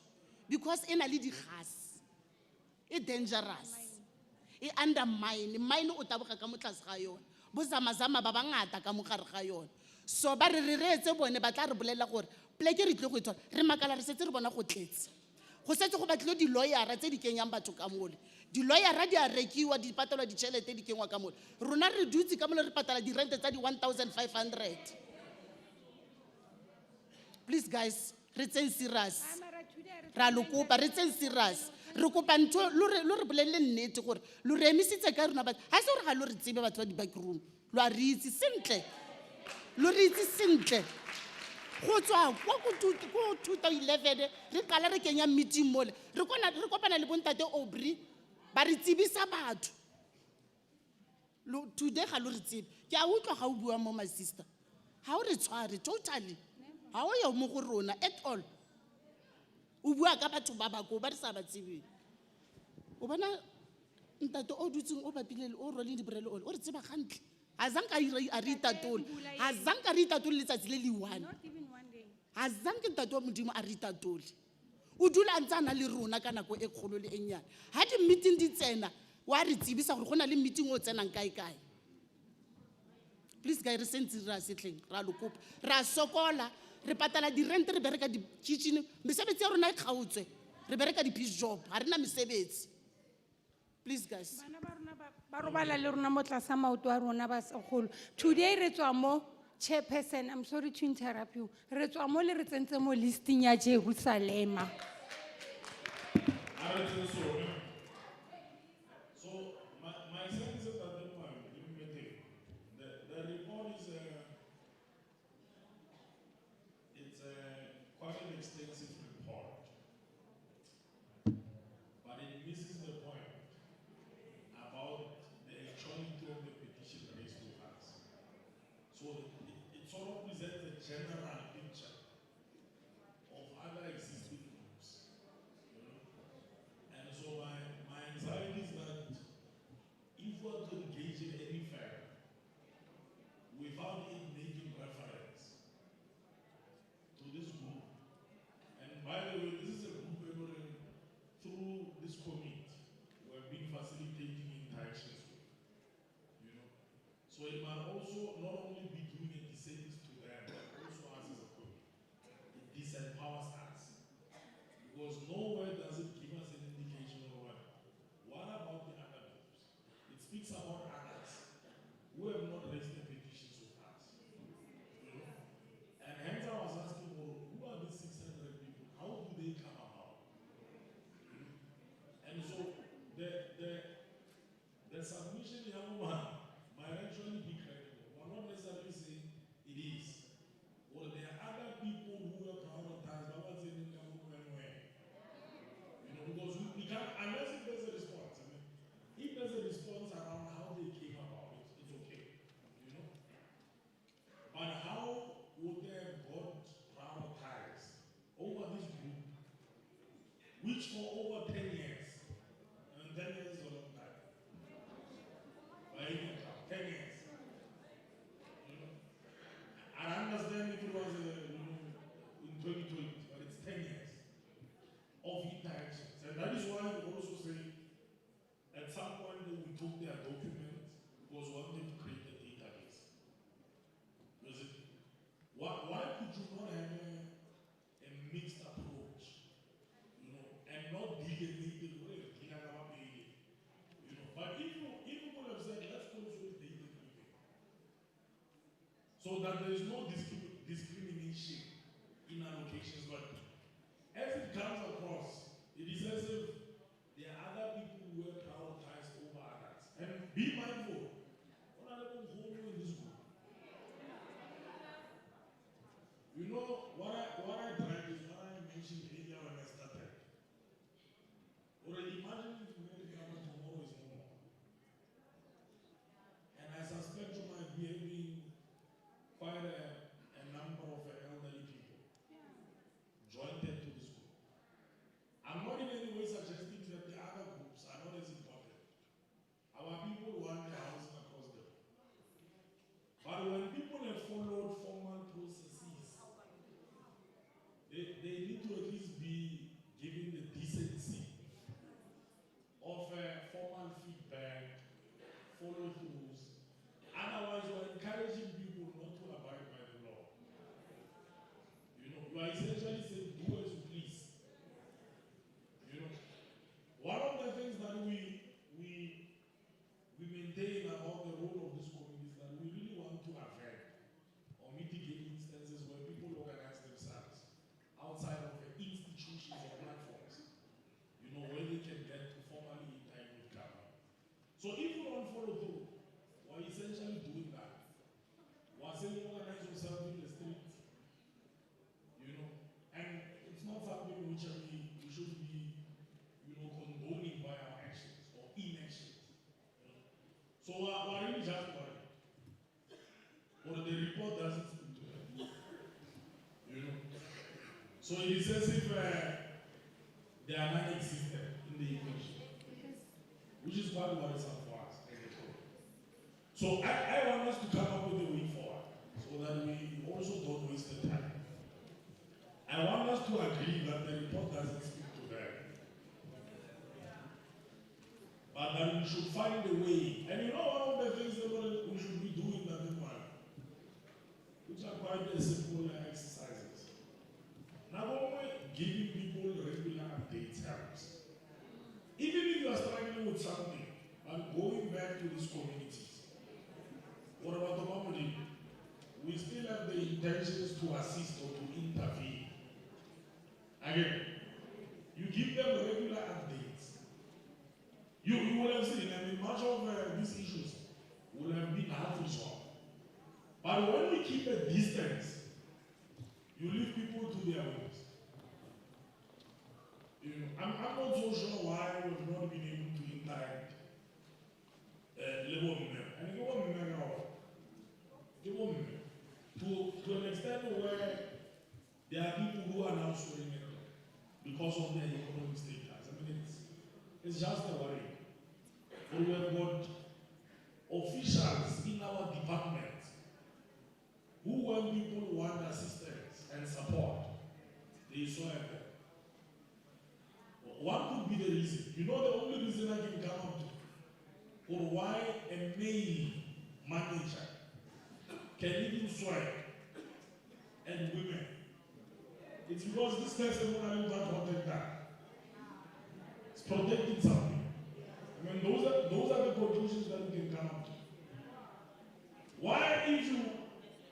because ena le di gas e dangerous e undermine mine o taboga ka motlase ga yona bo zamazama ba bangata ka mogare ga yona so ba re retse bone ba tla re bolela gore pleke re tle go itwa re makala re setse re bona go tletse go setse go batlile di lawyera tse di kenyang batho ka mole di lawyera di a rekiwa di patala di tšhelete di kengwa ka mole rona re dutse ka mole re patala di rente tsa di 1500 please guys re tseng serious ra lokopa re tseng serious re kopa ntho lo re bolelle nnete gore lo re emisitse ka rona batho ha se gore ga lo re tsebe batho ba di back room lo a re itse sentle lo re itse sentle go tswa ko 2011 re qala re kenya meeting mole re kopana le bontate Aubrey ba re tsebisa batho today ga lo re tsebe ke a utlwa ga o bua mo my sister ha o re tshware totally ha o ya mo go rona at all o bua ka batho ba bako ba re sa ba tsebeng o bona ntate o dutseng o bapilele o roleng di brele o re tseba gantle azanka a re itatole azanka re itatole letsatsi le liwane azanka ntate o modimo a re itatole o dula ntsana le rona ka nako e kgolo le enyane ha di meeting di tsena wa re tsebisa gore gona le meeting o tsenang kae please guys re sentse ra setleng ra lokopa ra sokola re patala di rent re bereka di kitchen mesebetsi ya rona e kgautswe re bereka di piece job ha rena mesebetsi please guys ba robala le rona mo tlasa maoto a rona ba segolo today re tswa mo chairperson I'm sorry to interrupt you re tswa mo le re tsentse mo listing ya Jerusalem So my sense is that the report is quite an extensive report, but it which for over 10 years, and 10 years is a long time. Right? 10 years. You know? I understand if it was in 2020, but it's 10 years of interactions. And that is why we also say at some point we took their documents because we wanted to create a database. Because why could you not have a mixed approach? You know, and not delineate way, you know. But if you would have said, let's consolidate everything, so that there is no discrimination in allocations, but as it comes across, it is as if there are other people who were prioritized over others. And be mindful, Honourable Ezra in this group. You know, what I tried is what I mentioned earlier when I started. Already imagine if tomorrow is no more. And I suspect you might be having quite a number of elderly people joined to this group. I'm not in any way suggesting that the other groups are not as important. Our people want their housing across them. But when people have followed formal processes, they need to at least be given the decency of formal feedback, follow-throughs. Otherwise, you are encouraging people not to abide by the law. You know, you are essentially saying, do as you please. You know, one of the things that we maintain about the role of this committee is that we really want to avert or mitigate instances where people organize themselves outside of the institutions or platforms, you know, where they can get to formally interact with government. So if you don't follow through, we're essentially doing that. We're saying organize yourself in the street, you know, and it's not something which we should be, you know, condoning by our actions or inactions. You know? So we're really just worried. Or the report doesn't speak to them. You know? So it is as if they are non-existent in the equation, which is part of what is up for us. So I want us to come up with a way forward so that we also don't waste the time. I want us to agree that the report doesn't speak to them, but that we should find a way. And you know, one of the things that we should be doing that which are quite simple exercises. Not only giving people regular updates helps. Even if you are struggling with something and going back to these communities, what about the community? We still have the intentions to assist or to intervene. Again, you give them regular updates. You will have seen, I mean, much of these issues will have been half resolved. But when we keep a distance, you leave people to their ways. You know, I'm not so sure why we've not been able to interact. To an extent where there are people who are now swearing at them because of their economic status. I mean, it's just a worry. But we have got officials in our department who, when people want assistance and support, they swear at them. What could be the reason? You know, the only reason I can come up to for why a male manager can even swear at women. It's because this person won't protect that. It's protecting something. I mean, those are the conclusions that we can come up to. Why, if you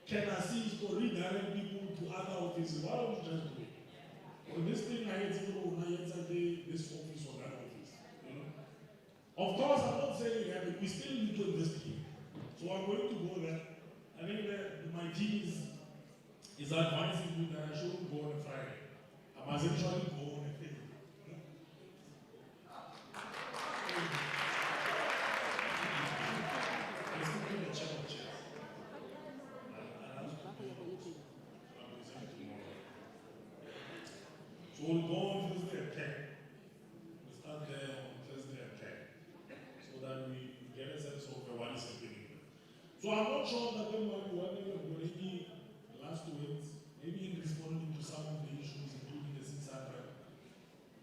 can assist or redirect people to other offices, why don't you just do it? Well, this thing I had to go, this office or that office. You know? Of course, I'm not saying that, but we still need to investigate. So I'm going to go there. I think that my team is advising me that I shouldn't go on a Friday. I must actually go on a Thursday. So we'll go on Tuesday at 10. So I'm not sure that whether you have already last words, maybe in responding to some of the issues, including the 600,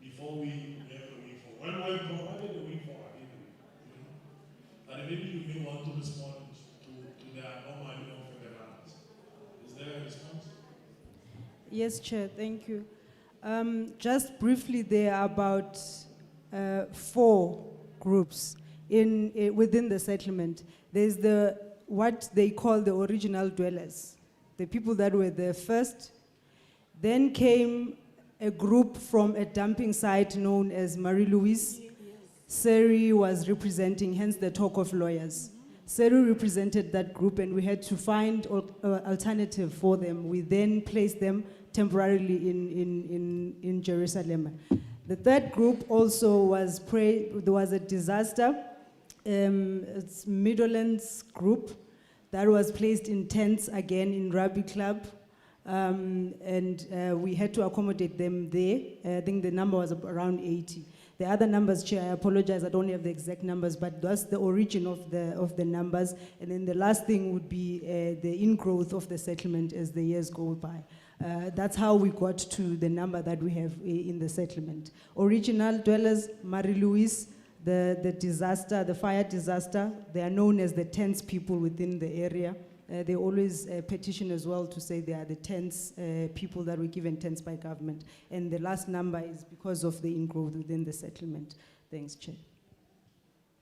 before we have a way forward. Well, we have provided a way forward anyway. But maybe you may want to respond to the anomaly of the runs. Is there a response? Yes, Chair, thank you. Just briefly, there are about 4 groups within the settlement. There's what they call the original dwellers, the people that were there first. Then came a group from a dumping site known as Marie-Louise. Seri was representing, hence the talk of lawyers. Seri represented that group and we had to find alternative for them. We then placed them temporarily in Jerusalem. The third group also was, there was a disaster, it's Midlands group that was placed in tents again in Rugby Club. We had to accommodate them there. I think the number was around 80. The other numbers, Chair, I apologize, I don't have the exact numbers, but that's the origin of the numbers. And then the last thing would be the ingrowth of the settlement as the years go by. That's how we got to the number that we have in the settlement. Original dwellers, Marie-Louise, the disaster, the fire disaster, they are known as the tents people within the area. They always petition as well to say they are the tents people that were given tents by government. And the last number is because of the ingrowth within the settlement. Thanks, Chair.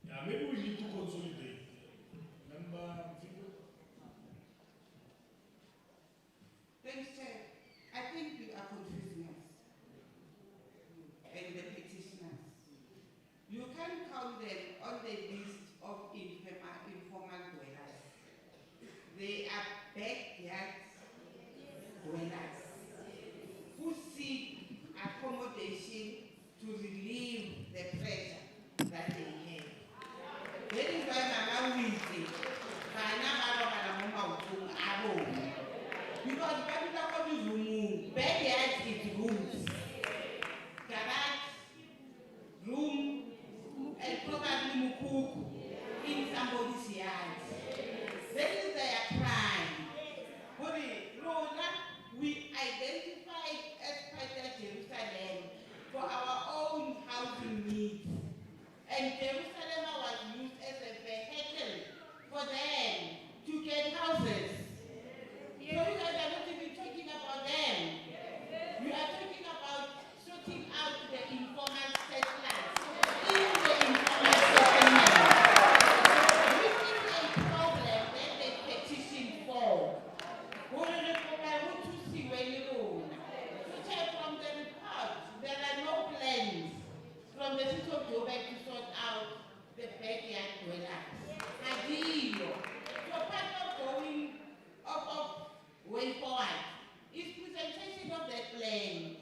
Yeah, maybe we need to consolidate. Thanks, Chair. I think we are confusing us and the petitioners. You can count them on the list of informal dwellers. They are backyard dwellers who seek accommodation to relieve the pressure that they have. That is why Mama Wizzy, because backyard is rooms, garage, room, and probably mukuku in somebody's yard. That is their crime. We identified as Greater Jerusalem for our own housing needs. And Jerusalem was used as a vehicle for them to get houses. So you guys are not even talking about them. You are talking about sorting out the informal settlers in the informal settlement. This is a problem that they petitioned for. From the report, there are no plans from the city of Joburg to sort out the backyard dwellers. So part of going of way forward is presentation of that plan.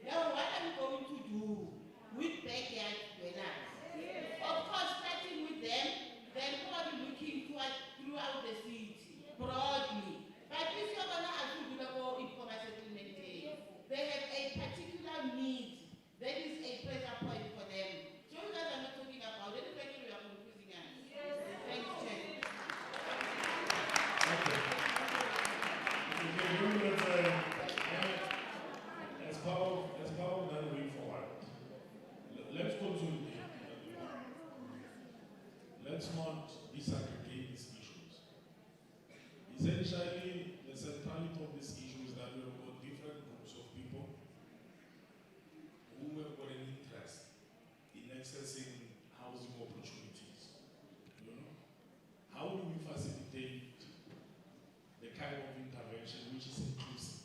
Now, what are we going to do with backyard dwellers? Of course, starting with them, then probably looking throughout the city broadly. But if you're going to assume informal settlement, they have a particular need that is a pressure point for them. So you guys are not talking about it. It's actually we are confusing us. Thanks, Chair. As part of that way forward, let's consolidate. Let's not disaggregate these issues. Essentially, the centrality of this issue is that we have got different groups of people who have got an interest in accessing housing opportunities. How do we facilitate the kind of intervention which is inclusive?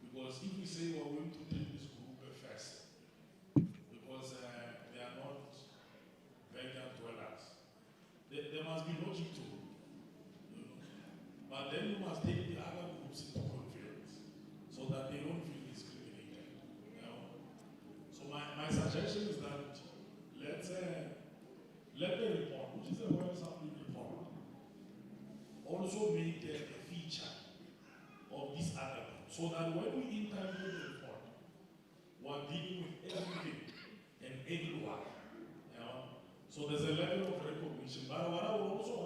Because if we say we're going to treat this group first, because they are not backyard dwellers, there must be logic to it. But then you must take the other groups into conference so that they don't feel discriminated. So my suggestion is that let the report, which is a well-sounding report, also make a feature of this other group, so that when we interview the report, we're dealing with everything and everyone. So there's a level of recognition. But what I would also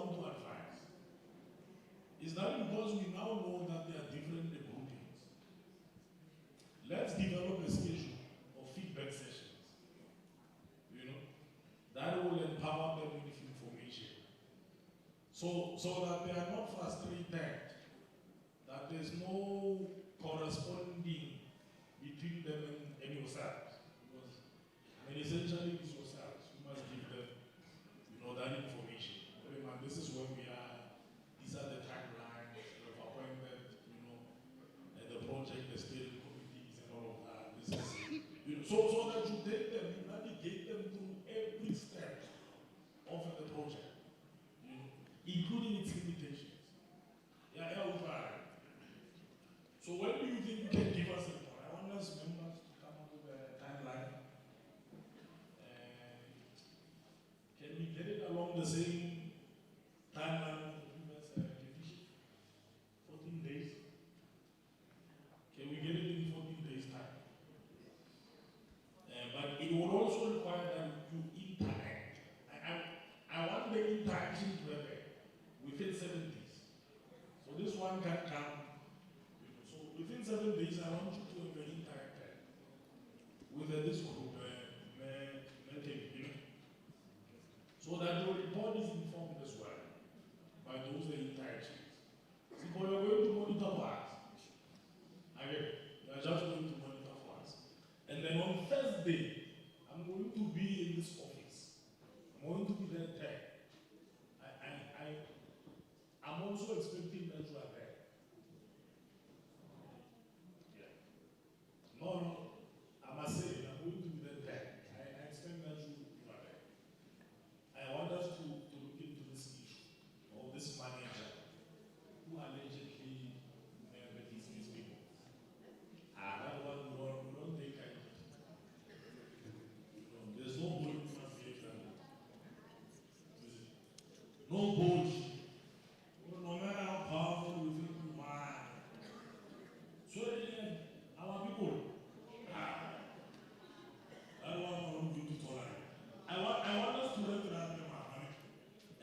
So that they are not frustrated, that there's no corresponding between them and yourselves. Because, I mean, essentially it's yourselves. You must give them, that information. This is where we are. These are the timelines, the appointment, and the project, the steering committees and all of that. This is, so that you take them, you navigate them through every step of the project, including its limitations. Yeah, so when do you think you can give us a report? I want us members to come up with a timeline. Can we get it along the same timeline for the previous petition? 14 days? Can we get it in 14 days time? But it will also require that you interact. I want the interaction to happen within 7 days. So this one can come. So within 7 days, I want you to interact with this group, so that your report is informed as well by those interactions. See, but you're going to monitor for us. Again, you're just going to monitor for us. And then on Thursday, I'm going to be in this office. I'm going to be there 10. I'm also expecting that you are there. Yeah. No, I must say, I'm going to be there 10. I expect that you are there. I want us to look into this issue, or this manager, who allegedly dismissed people. That one we don't take any. There's no point in us getting no bullshit. No matter how powerful we think we are. So our people, that one we don't do to tolerate. I want us to recognize them,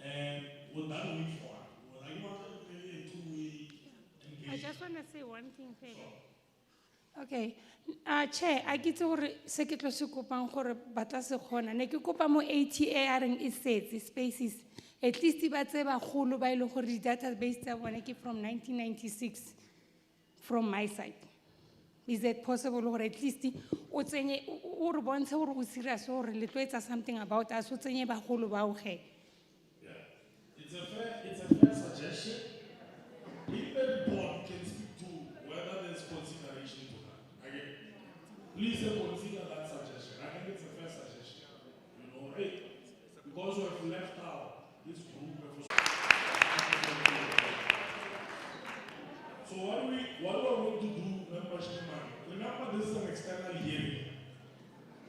and what that means for us. I want to tell you a two-way engagement. I just want to say one thing, Fela. Okay. Chair, I get to se ke tlo se kopang gore ba tla se kgona. Ne ke kopa mo ATA a reng e setse spaces. At least ba tseba golo ba ile gore database tsa bona ke from 1996 from my side. Is it possible or at least o tsenye o re bontshe gore o serious or le tlo etsa something about us o tsenye ba golo ba o ge. Yeah. It's a fair suggestion. If the report can speak to whether there's consideration to that. Again, please consider that suggestion. I think it's a fair suggestion. Because we have left out this group. So what we're going to do, membership man, remember this is an external hearing.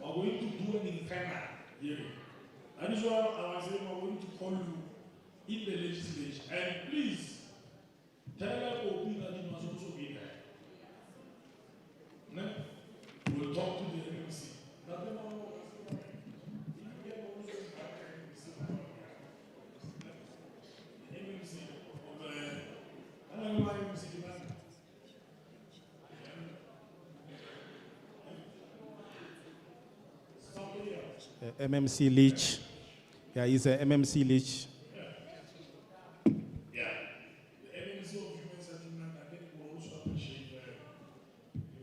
We're going to do an internal hearing. That is why I was saying we're going to call you in the legislature. And please, tell OP that you must also be there. No? We'll talk to the MMC. MMC Leach. Yeah, he's a MMC Leach. Yeah. The MMC of Human Settlement, I think will also appreciate if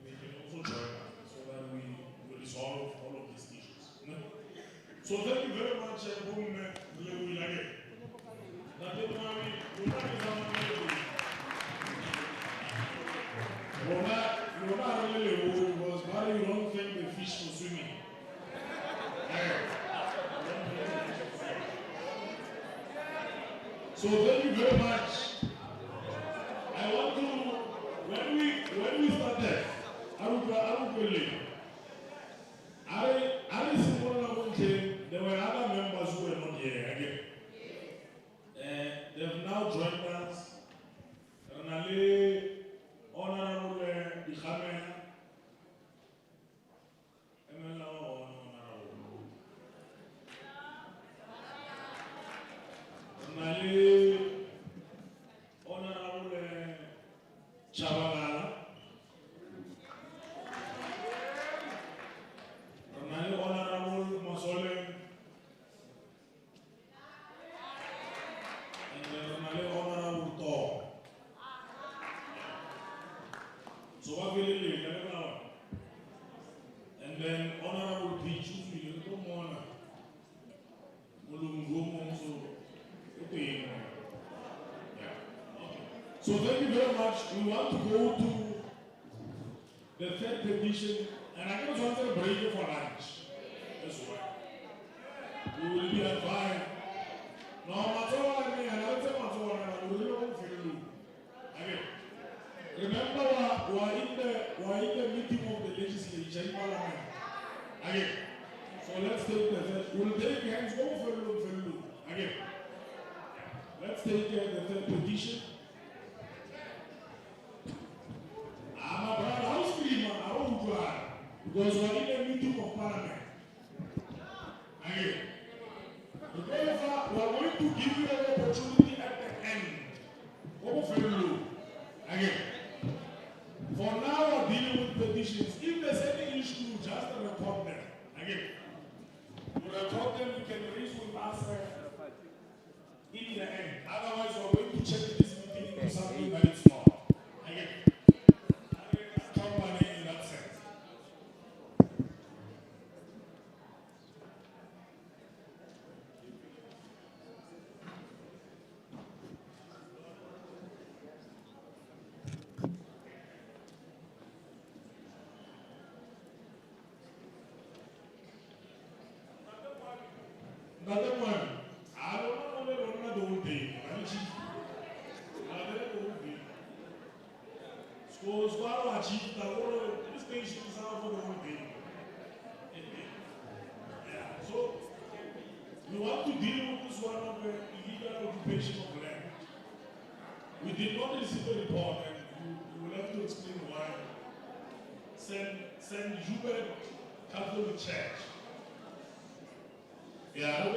they can also join us so that we resolve all of these issues. No? So thank you very much, you don't think the fish for swimming. So thank you very much. I want to, when we started, there were other members who were not here again. They have now joined us. Honourable Ezra then Honourable Petitions So thank you very much. We want to go to the third petition, and I just want to break it for lunch. That's why. We will be advised. No, Matoa, I don't say Matoa, we will not feel you. Okay. Remember, we are in the meeting of the legislature in Parliament. Okay. So let's take the third. We'll take hands over for you. Okay. Let's take the third petition. I'm a brother house screamer, I won't try. Because we're in the meeting of Parliament. Okay. Therefore, we are going to give you an opportunity at the end. Over for you. Okay. For now, we're dealing with petitions. If there's any issue, just report them. Again, you report them, you can raise with us in the end. Otherwise, we're going to check this meeting into something that it's not. Again, company in that sense. Another one, I don't know the whole thing. Schools are achieved the whole stations are for the whole thing. Yeah, so we want to deal with this one of the illegal occupation of land. We did not receive a report, and you will have to explain why. St. Hubert Catholic Church. Yeah,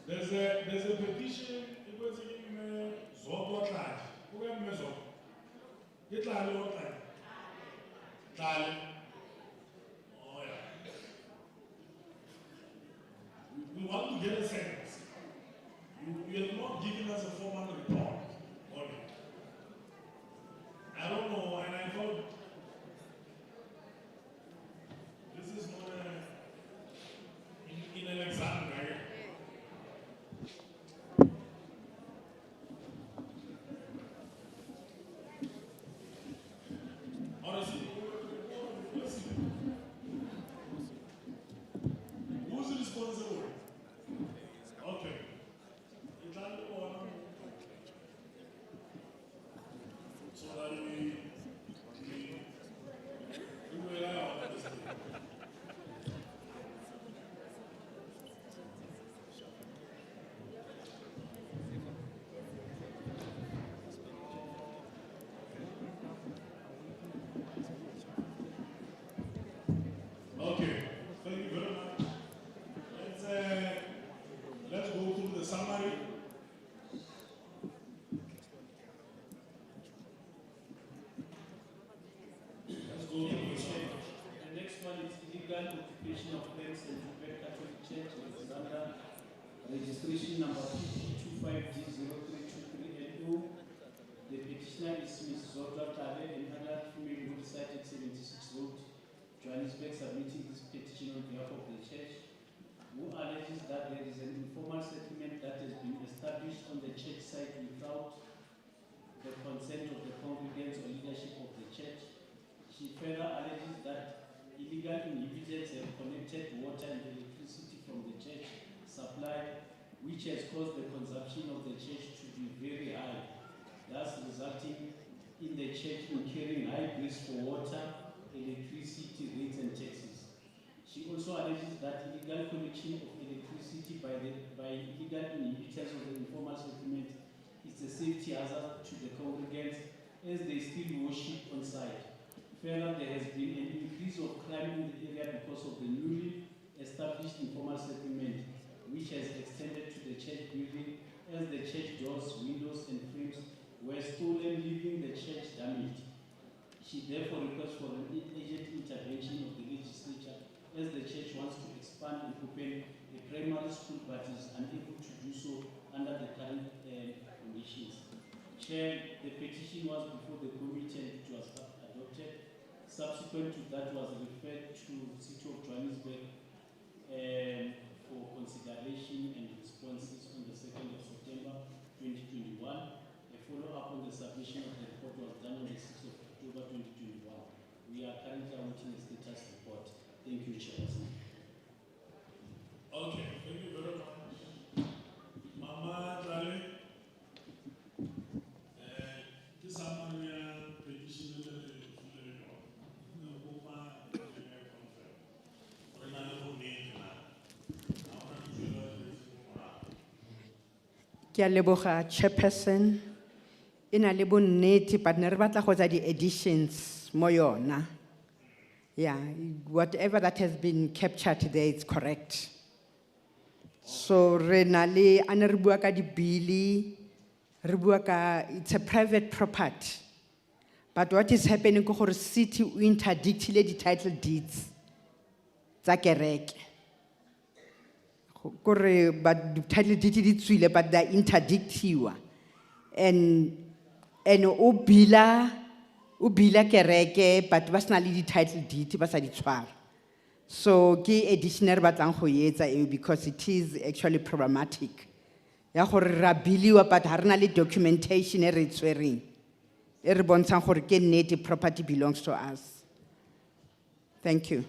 there's a petition. It was in Zoto Tlali. Who am I Zoto? Get Tlali or Tlali? Oh yeah. We want to get a sense. You have not given us a formal report on it. I don't know, and I thought. This is not in an exam, right? Honestly, who's responsible? Okay. So that we will allow this. Okay, thank you very much. Let's go through the summary. Let's go through the summary. The next one is illegal occupation of lands and Catholic Church in Uganda. Registration number 25D0323LO. The petitioner is Ms. Zodwa Tale, an adult female who resided 76 Road, Johannesburg, submitting this petition on behalf of the church, who alleges that there is an informal settlement that has been established on the church site without the consent of the congregants or leadership of the church. She further alleges that illegal inhabitants have connected water and electricity from the church supply, which has caused the consumption of the church to be very high, thus resulting in the church incurring high bills for water, electricity rates and taxes. She also alleges that illegal collection of electricity by illegal inhabitants of the informal settlement is a safety hazard to the congregants as they still worship on site. Further, there has been an increase of crime in the area because of the newly established informal settlement, which has extended to the church building as the church doors, windows and frames were stolen, leaving the church damaged. She therefore requests for an urgent intervention of the legislature as the church wants to expand and open a primary school but is unable to do so under the current conditions. Chair, the petition was before the committee and it was adopted. subsequent to that was referred to City of Johannesburg for consideration and responses on the 2nd of September 2021. A follow-up on the submission of the report was done on the 6th of October 2021. We are currently awaiting a status report. Thank you, Chairperson. Okay, thank you very much. Mama Dale, this petition Ke a leboga Chairperson. Ina le bonnete but ne re batla go tsa di additions mo yona. Yeah, whatever that has been captured there is correct. So re na le ane re bua ka di bili, re bua ka it's a private property. But what is happening ko gore city o interdictile di title deeds tsa kereke. Kore but the title deed di tswile but they interdictiwa. And o bila kereke but ba sna le di title deed ba sa di tshwara. So ke additional batlang go etsa because it is actually problematic. Ya gore ra biliwa but ha rena le documentation e re tswereng. E re bontshang gore ke nnete property belongs to us. Thank you.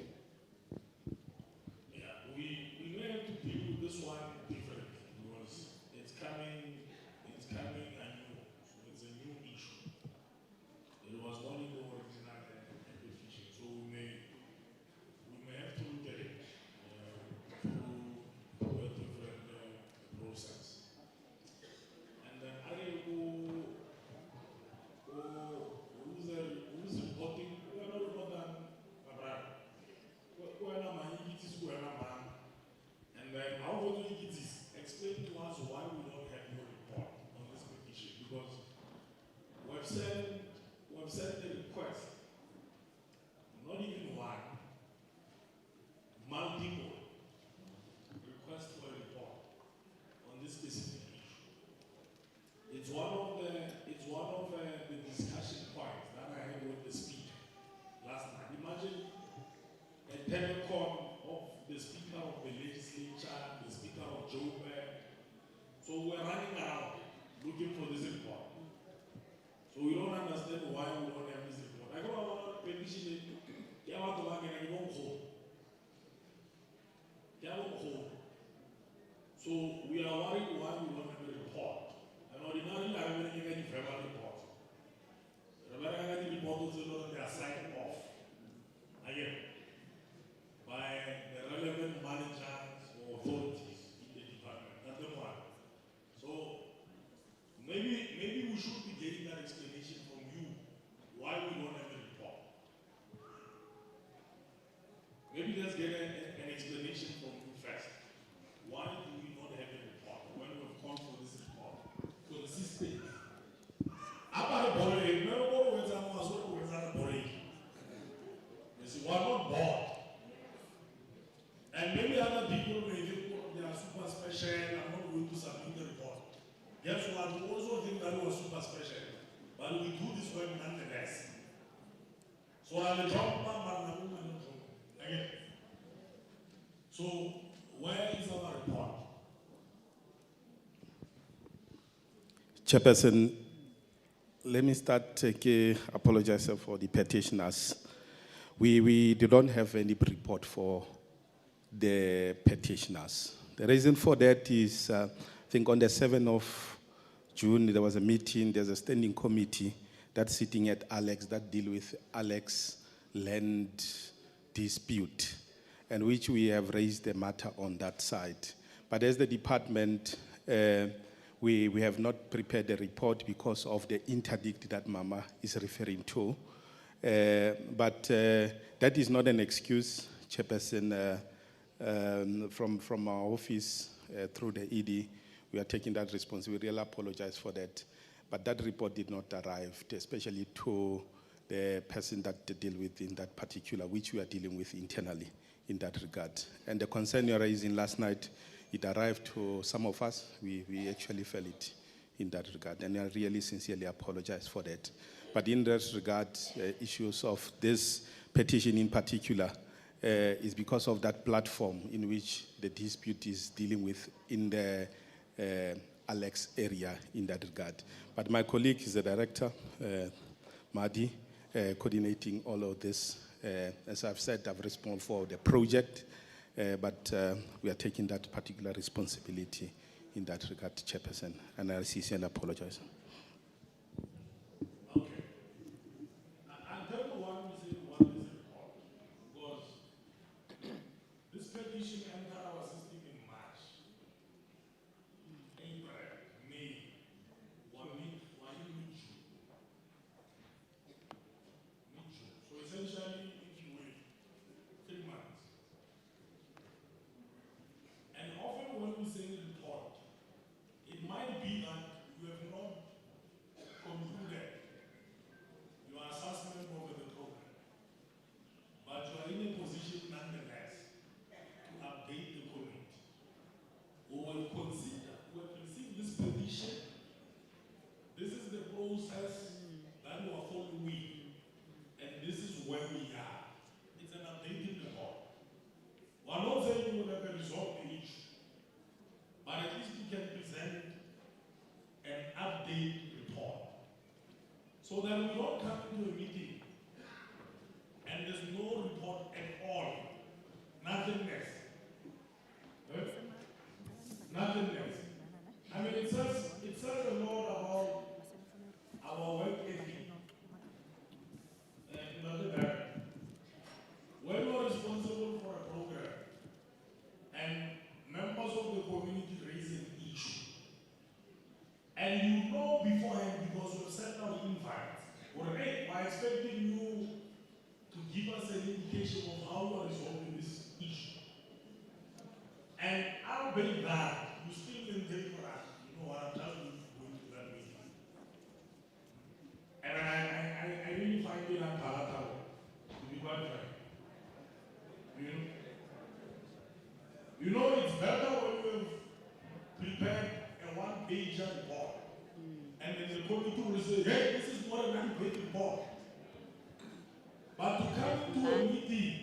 We've sent the request, not even one, multiple requests for a report on this specific issue. It's one of the discussion points that I had with the speaker last night. Imagine a telecom of the speaker of the legislature, the speaker of Joburg. So we're running around looking for this report. So we don't understand why we don't have this report. I go about petition it. So we are worried why we don't have a report. And ordinarily I haven't given any verbal report. The verbal report also know that they are signed off again by the relevant managers or authorities in the department. That's the one. So maybe we should be getting that explanation from you why we don't have a report. Maybe let's get an explanation from you first. Why do we not have a report when we've called for this report? Consistent. About the boring, we are not bored. And maybe other people may think they are super special, I'm not going to submit the report. Yes, we also think that we are super special, but we do this work nonetheless. So I'm a job, again. So where is our report? Chairperson, let me start apologize for the petitioners. We don't have any report for the petitioners. The reason for that is, I think on the 7th of June, there was a meeting, there's a standing committee that's sitting at Alex that deal with Alex land dispute, and which we have raised the matter on that side. But as the department, we have not prepared a report because of the interdict that Mama is referring to. But that is not an excuse, Chairperson. From our office through the ED, we are taking that responsibility. We really apologize for that. But that report did not arrive, especially to the person that they deal with in that particular, which we are dealing with internally in that regard. And the concern you are raising last night, it arrived to some of us. We actually felt it in that regard. And I really sincerely apologize for that. But in that regard, issues of this petition in particular is because of that platform in which the dispute is dealing with in the Alex area in that regard. But my colleague is the director, Madi, coordinating all of this. As I've said, I've responsible for the project, but we are taking that particular responsibility in that regard, Chairperson, and I sincerely apologize. So that we don't come into a meeting and there's no report at all. Nothingness. Nothingness. I mean, it says a lot about our work ethic. When you're responsible for a program and members of the community raise an issue, and you know beforehand because you've sent out invites, or hey, we're expecting you to give us an indication of how you are resolving this issue. And I'll bet that you still can take for us, you know what, I'm just going to that meeting. And I really find it unpalatable, to be quite frank. You know, it's better when you've prepared a one-pager report. And then the committee will say, hey, this is not a one-page report. But to come into a meeting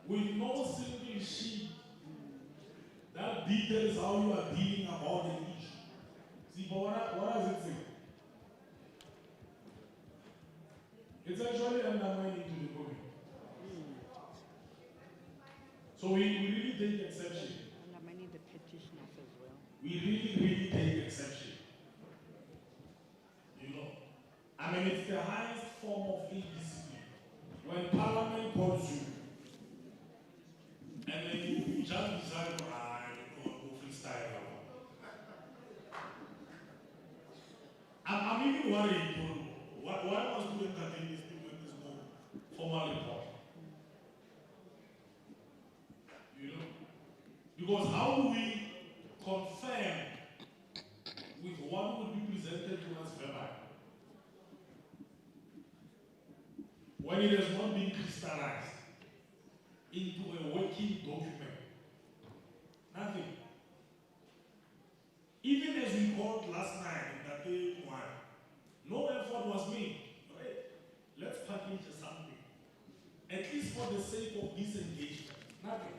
with no single sheet that details how you are dealing about the issue. See, but what does it say? It's actually undermining to the committee. So we really take exception. Undermining the petitioners as well. We really take exception. You know, I mean, it's the highest form of indiscipline. When Parliament calls you, and then you just decide, go freestyle. I'm even worried, why must we entertain this thing when there's no formal report? You know? Because how do we confirm with what would be presented to us verbally when it has not been crystallized into a working document? Nothing. Even as we called last night in that day one, no effort was made. Right? Let's package something. At least for the sake of disengagement. Nothing.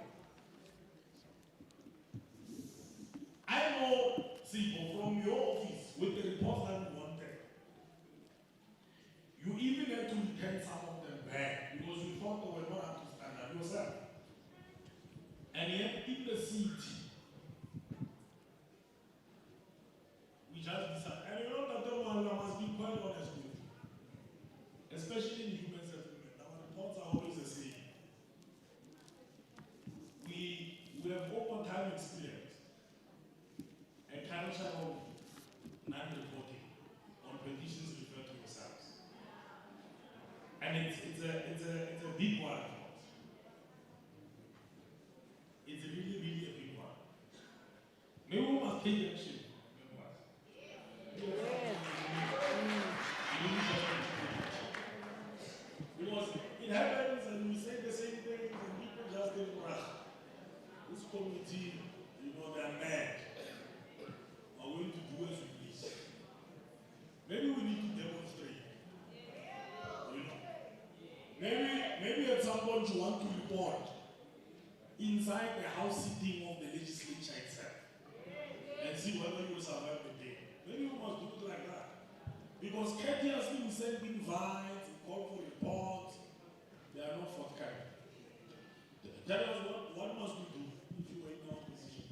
I know, Sipo, from your office, with the reports that you wanted, you even had to return some of them back because you thought they were not up to standard yourself. And yet, in the city, we just decided, and you know that I must be quite honest with you, especially in human settlement, our reports are always the same. We have over time experience a culture of non-reporting on petitions referred to yourselves. And it's a big one. It's really a big one. Maybe we must take action. Because it happens and we say the same thing and people just get rushed. This committee, you know, they're mad. Are going to do as we please. Maybe we need to demonstrate. You know, Maybe at some point you want to report inside the house sitting of the legislature itself and see whether you will survive the day. Maybe you must do it like that. Because courteously we send invites, we call for reports, they are not forthcoming. Tell us what must we do if you were in our position?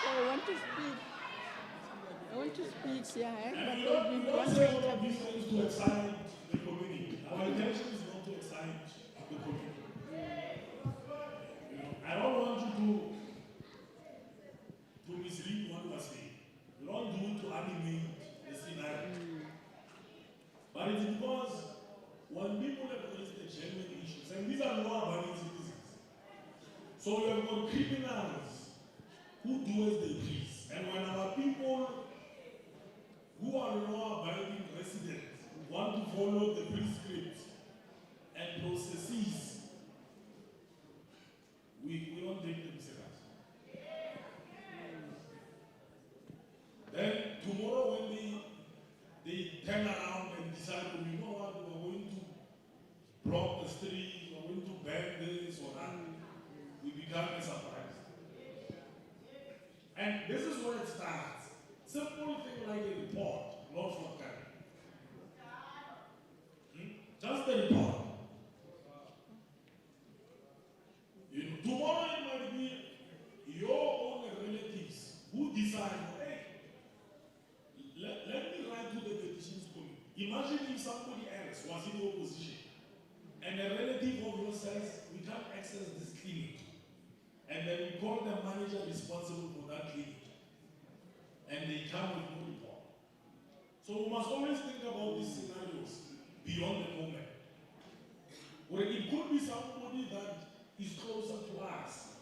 I want to speak. I want to speak, yeah. And we don't say all of these things to excite the community. Our intention is not to excite the community. I don't want you to mislead what you are saying. We don't do it to animate the scenario. But it's because when people have raised the genuine issues, and these are law-abiding citizens, so we have got criminals who do as they please. And when our people who are law-abiding residents want to follow the prescripts and processes, we don't take them serious. Then tomorrow when they turn around and decide, oh, you know what, we're going to block the street, we're going to ban this or that, we become a surprise. And this is where it starts. Simple thing like a report, not forthcoming. Just the report. Tomorrow it might be your own relatives who decide, hey, let me write to the Petitions Committee. Imagine if somebody else was in the opposition and a relative of yours says, we can't access this clinic. And then we call the manager responsible for that clinic. And they come with no report. So we must always think about these scenarios beyond the moment. Or it could be somebody that is closer to us.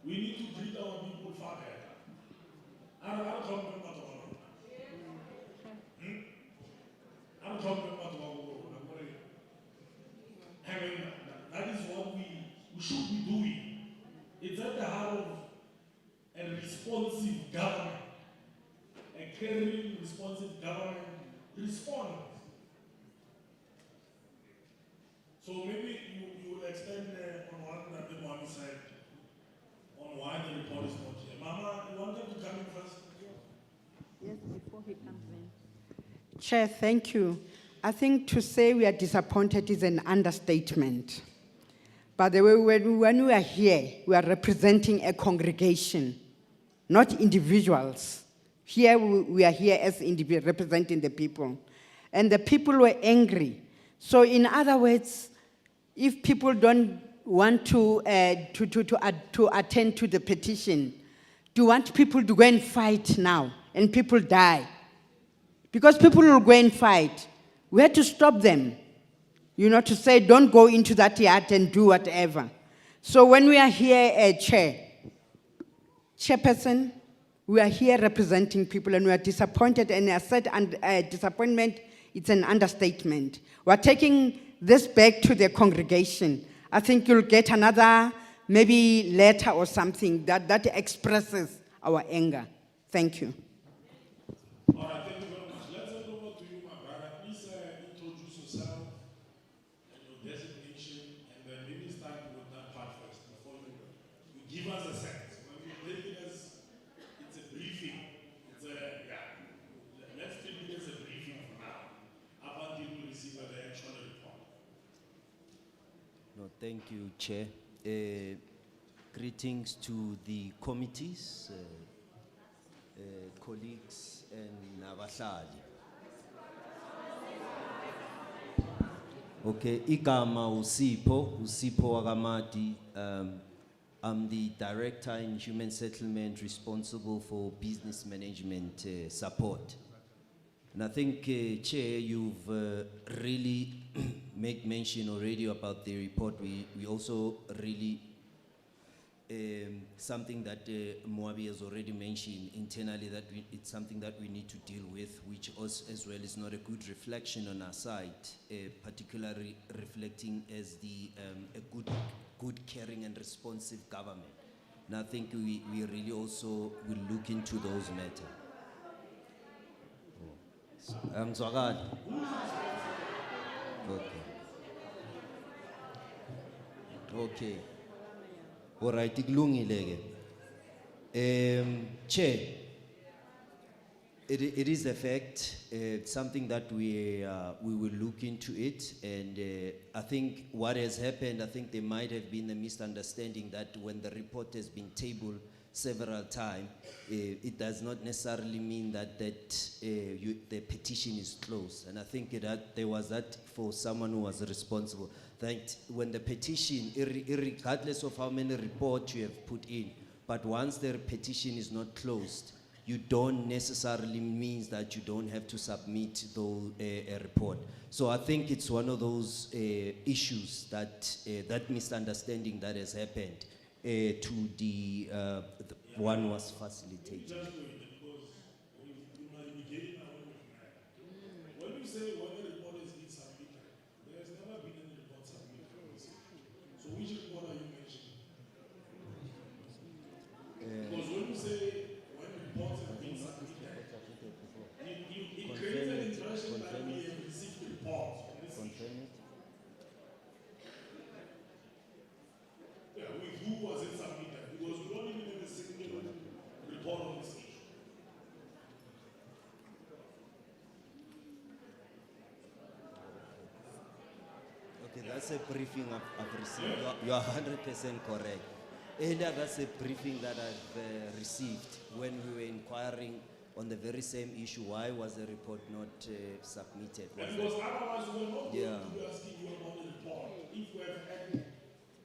We need to treat our people far better. I don't remember to that is what we should be doing. It's at the heart of a responsive government, a caring, responsive government responds. So maybe you will extend on what the Mooki said on why the report is not here. Mama, you wanted to come in first? Yes, before he comes in. Chair, thank you. I think to say we are disappointed is an understatement. By the way, when we are here, we are representing a congregation, not individuals. Here, we are here as individuals, representing the people. And the people were angry. So in other words, if people don't want to attend to the petition, do you want people to go and fight now and people die? Because people will go and fight. We had to stop them, to say don't go into that yard and do whatever. So when we are here, chairperson, we are here representing people and we are disappointed, and I said disappointment, it's an understatement. We're taking this back to the congregation. I think you'll get another maybe letter or something that expresses our anger. Thank you. All right, thank you very much. Let's hand over to you, my brother. Please introduce yourself and your designation, and then maybe start with that part first before you give us a sense. When you take it as it's a briefing, let's take it as a briefing for now, up until we receive the actual report. No, thank you, Chair. Greetings to the committees, colleagues, and abahlali. Okay, igama Usipho Wagamati. I'm the director in human settlement responsible for business management support. And I think, Chair, you've really made mention already about the report. We also really, something that Moabi has already mentioned internally, that it's something that we need to deal with, which as well is not a good reflection on our side, particularly reflecting as a good, caring and responsive government. And I think we really also will look into those matters. Angizwakali. Okay. Okay. All right, ikulungile ke. Chair, it is a fact, something that we will look into it, and I think what has happened, I think there might have been a misunderstanding that when the report has been tabled several times, it does not necessarily mean that the petition is closed. And I think there was that for someone who was responsible, that when the petition, regardless of how many reports you have put in, but once the petition is not closed, you don't necessarily means that you don't have to submit a report. So I think it's one of those issues that that misunderstanding that has happened to the one was facilitated. Just wait, because you might be getting away with that. When you say when the report has been submitted, there has never been any report submitted for this issue. So which report are you mentioning? Because when you say when reports have been submitted, it creates an impression that we have received reports on this issue. Yeah, with who was it submitted? Because we don't even have a single report on this issue. Okay, that's a briefing I've received. You are 100% correct. Earlier, that's a briefing that I've received when we were inquiring on the very same issue. Why was the report not submitted? And because otherwise we will not Yeah. going to be asking you about the report if we have had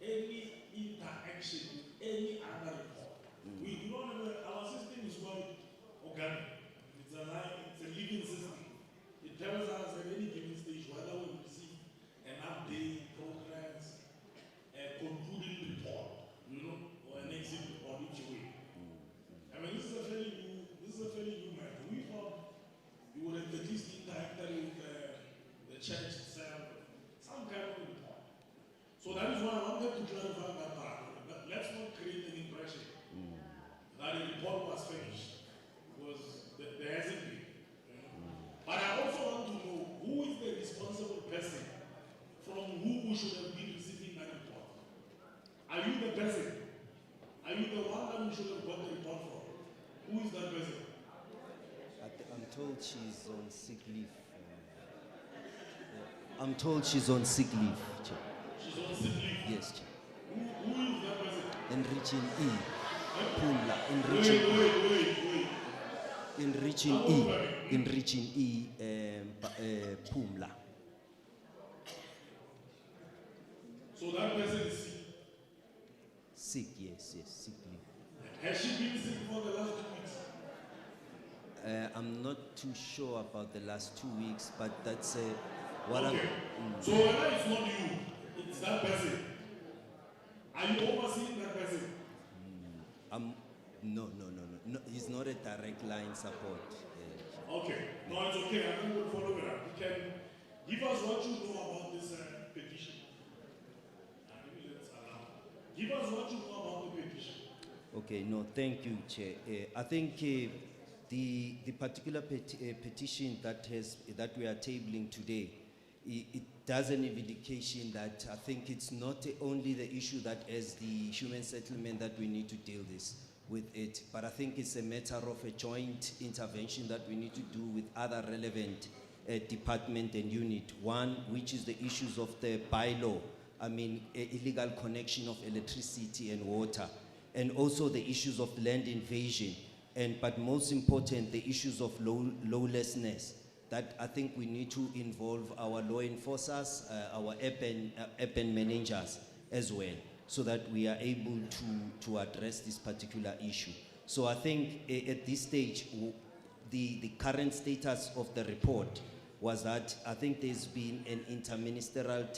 any interaction with any other report. We do not have our system is not organic. It's a living system. It tells us at any given stage whether we receive an update, progress, a concluding report, or an exit report each way. I mean, this is a fairly new matter. We thought you would have at least interacted with the church itself, some kind of report. So that is why I wanted to clarify that part. Let's not create an impression that the report was finished, because there hasn't been. But I also want to know who is the responsible person from whom we should have been receiving that report. Are you the person? Are you the one that we should have got the report from? Who is that person? I'm told she's on sick leave. I'm told she's on sick leave. Chair. She's on sick leave? Yes, Chair. Who is that person? Enriching E. Pumla. Enriching E. Pumla. So that person is sick? Sick, yes, sick leave. Has she been sick for the last 2 weeks? I'm not too sure about the last 2 weeks, but that's what okay. So whether it's not you, it's that person. Are you overseeing that person? No. He's not a direct line support. Okay. No, it's okay. I think we'll follow it up. You can give us what you know about this petition. Maybe let's allow. Give us what you know about the petition. Okay, no, thank you, Chair. I think the particular petition that we are tabling today, it does an indication that I think it's not only the issue that as the human settlement that we need to deal with it, but I think it's a matter of a joint intervention that we need to do with other relevant department and unit. One, which is the issues of the bylaw, illegal connection of electricity and water, and also the issues of land invasion, but most important, the issues of lawlessness, that I think we need to involve our law enforcers, our urban managers as well, so that we are able to address this particular issue. So I think at this stage, the current status of the report was that I think there's been an interministerial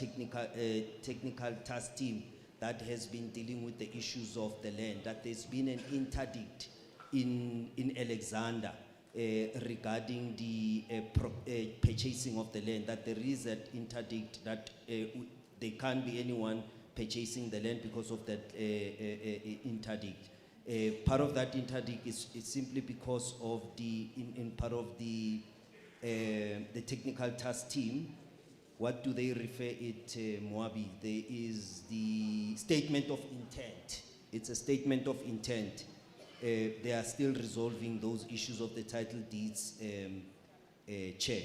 technical task team that has been dealing with the issues of the land, that there's been an interdict in Alexander regarding the purchasing of the land, that there is an interdict that there can't be anyone purchasing the land because of that interdict. Part of that interdict is simply because of part of the the technical task team. What do they refer it, Moabi? There is the statement of intent. It's a statement of intent. They are still resolving those issues of the title deeds, Chair.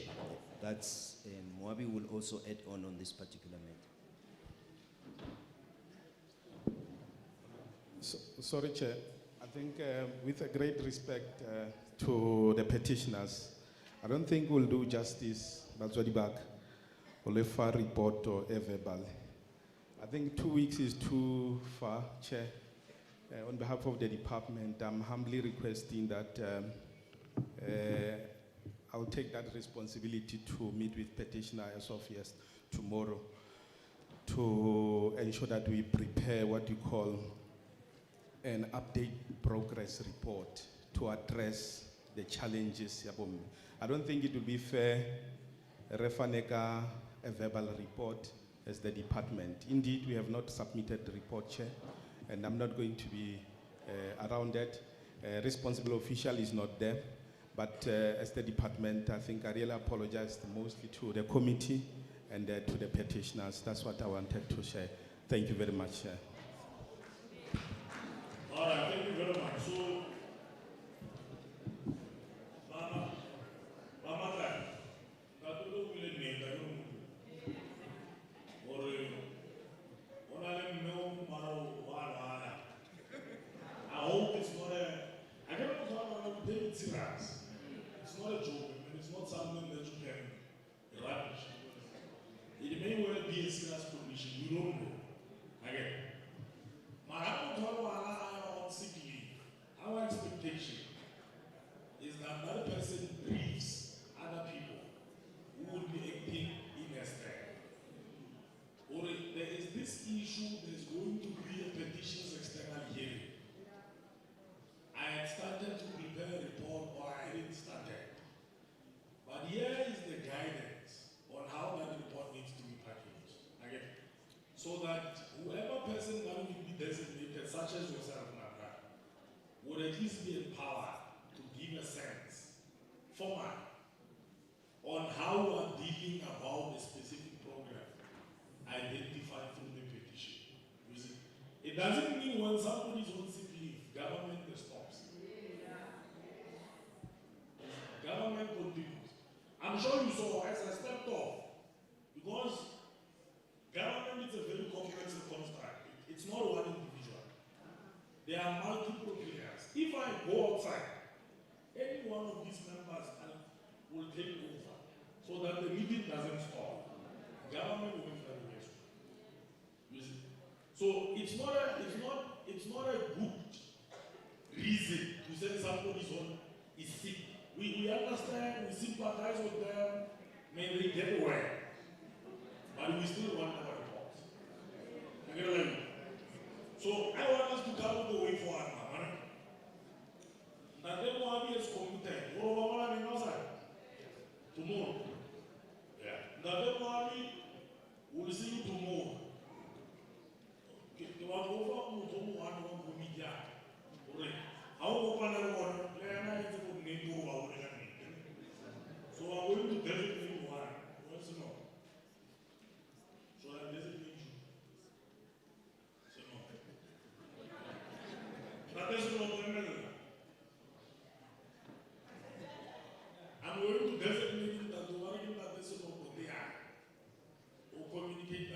That's, Moabi will also add on this particular matter. Sorry, Chair. I think with a great respect to the petitioners, I don't think we'll do justice, Batswadibak, or a far report or a verbal. I think 2 weeks is too far, Chair. On behalf of the department, I'm humbly requesting that I'll take that responsibility to meet with petitioner as of tomorrow to ensure that we prepare what you call an update progress report to address the challenges. I don't think it would be fair refaneka a verbal report as the department. Indeed, we have not submitted the report, Chair, and I'm not going to be around that. Responsible official is not there, but as the department, I think I really apologize mostly to the committee and to the petitioners. That's what I wanted to share. Thank you very much, Chair. All right, thank you very much. So, I hope it's not I don't know how to take it serious. It's not a joke, and it's not something that you can rubbish. It may well be a serious condition, you don't know. Again, our expectation is that that person briefs other people who will be acting in a stead. Or there is this issue, there's going to be a petitions external hearing. I had started to prepare a report, or I hadn't started. But here is the guidance on how that report needs to be packaged. Again, so that whoever person that will be designated, such as yourself, would at least be empowered to give a sense, format, on how we are dealing about a specific program identified through the petition. You see, it doesn't mean when somebody is on sick leave, government stops. Government continues. I'm sure you saw as I stepped off, because government is a very complex construct. It's not one individual. There are multiple players. If I go outside, any one of these members will take over so that the meeting doesn't stop. Government will intervene. You see? So it's not a good reason to say somebody's is sick. We understand, we sympathize with them, may they get well. But we still want our reports. So I want us to come the way forward. And then Moabi is committed. Tomorrow. Yeah. Now then Moabi will see you tomorrow. So I'm going to designate one. What's the no? So I designate you. So no. That is not the I'm going to designate him that the one that is not what they are. Or communicate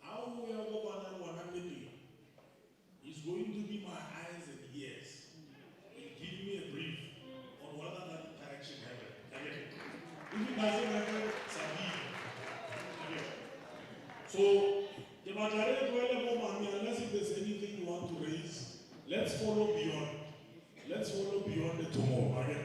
how we are going to is going to be my eyes and ears. And give me a brief on whether that interaction happened. Again. If it doesn't happen, so unless if there's anything you want to raise, let's follow beyond. Let's follow beyond the tomorrow. Again.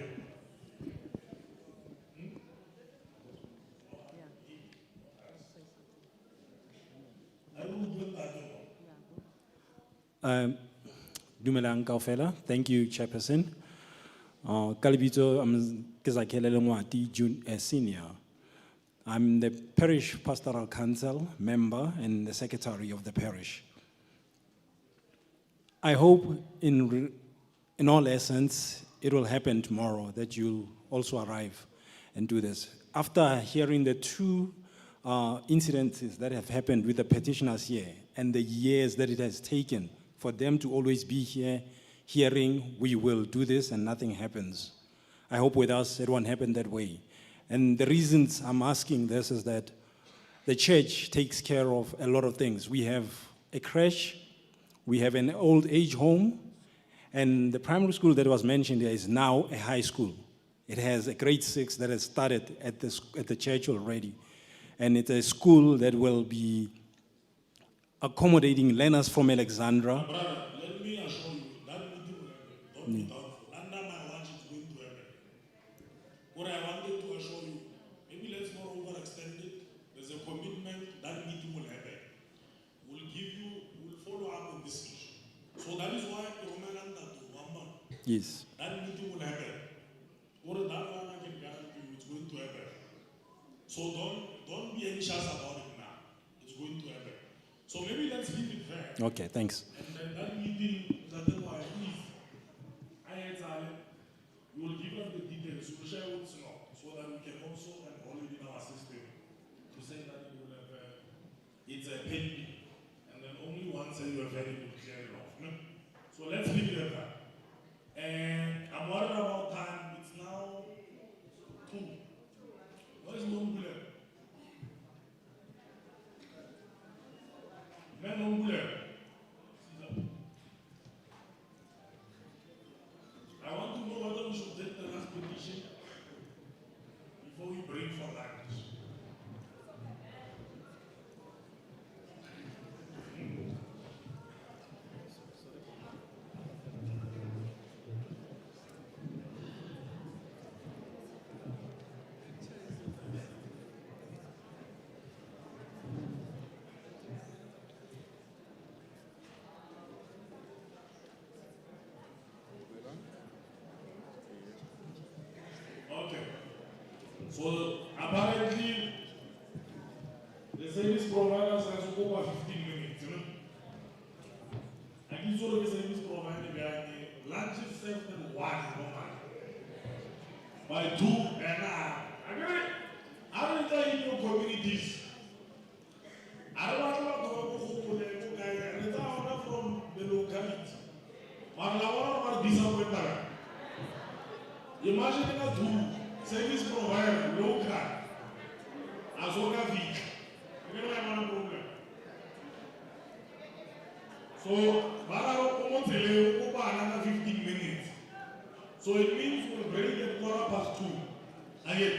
Dumelang kaofela. Thank you, Chairperson. Kalibito, I'm Kezakele Lengwati, Senior. I'm the Parish Pastoral Council member and the Secretary of the parish. I hope in all essence, it will happen tomorrow that you'll also arrive and do this. After hearing the two incidences that have happened with the petitioners here and the years that it has taken for them to always be here, hearing, we will do this and nothing happens. I hope with us it won't happen that way. And the reasons I'm asking this is that the church takes care of a lot of things. We have a creche, we have an old age home, and the primary school that was mentioned here is now a high school. It has a grade 6 that has started at the church already. And it's a school that will be accommodating learners from Alexandra. Brother, let me assure you, that meeting will happen. Don't be doubtful. Under my watch, it's going to happen. What I wanted to assure you, maybe let's not overextend it. There's a commitment, that meeting will happen. We'll follow up on this issue. So that is why Yes. that meeting will happen. Or that one I can guarantee you, it's going to happen. So don't be anxious about it now. It's going to happen. So maybe let's leave it there. Okay, thanks. And then that meeting, that is why please, you will give us the details, you will share with us now, so that we can also enroll it in our system to say that you will have it's a pending, and then only once you have had it, you clear it off. No? So let's leave it at that. And I'm worried about time. It's now 2. What is Mongule? Man Mongule. I want to know whether we should take the last petition before we break for lunch. So apparently, the service providers has to go over 15 minutes. You know? And this all the service provider, lunch is served at 1 by 2 and I don't tell you communities. I don't want to go from the locality. Imagine a two service provider, local, as well as week. You know what I problem. So, another 15 minutes. So it means we'll break at 2:15. Again.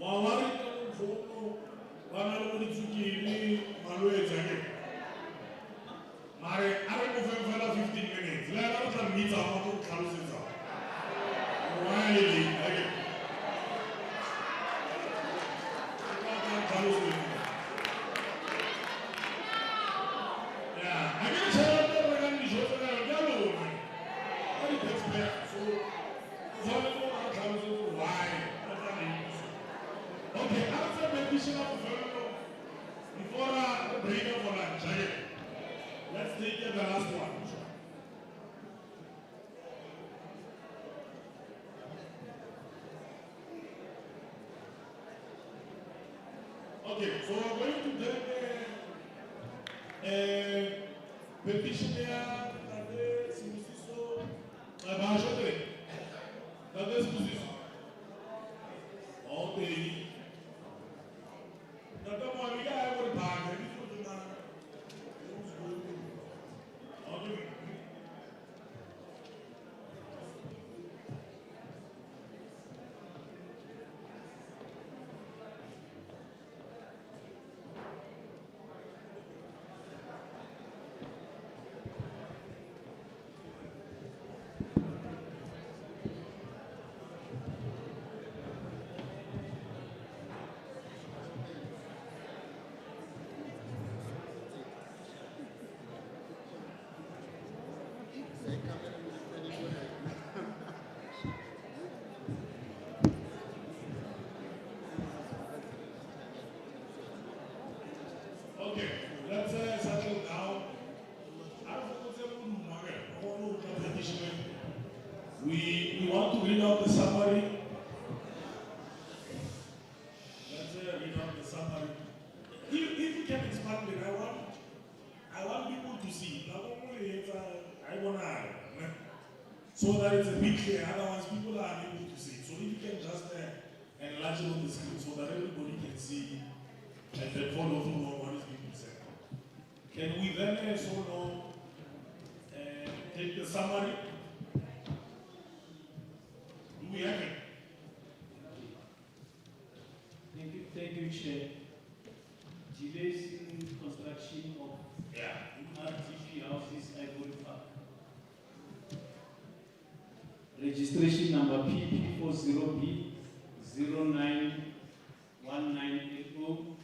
I don't know if I'm 15 minutes. Let us meet our closes up. Let's take the last one. Okay, so we're going to take a petition here that is okay. so that it's a bit clear, otherwise people are unable to see it. So if you can just enlarge it on the screen so that everybody can see and then follow through on what is being said. Can we then also now take the summary? Do we have it? Thank you, Chair. Delays in construction of RTP houses, Ivory Park. Registration number PP40B091980.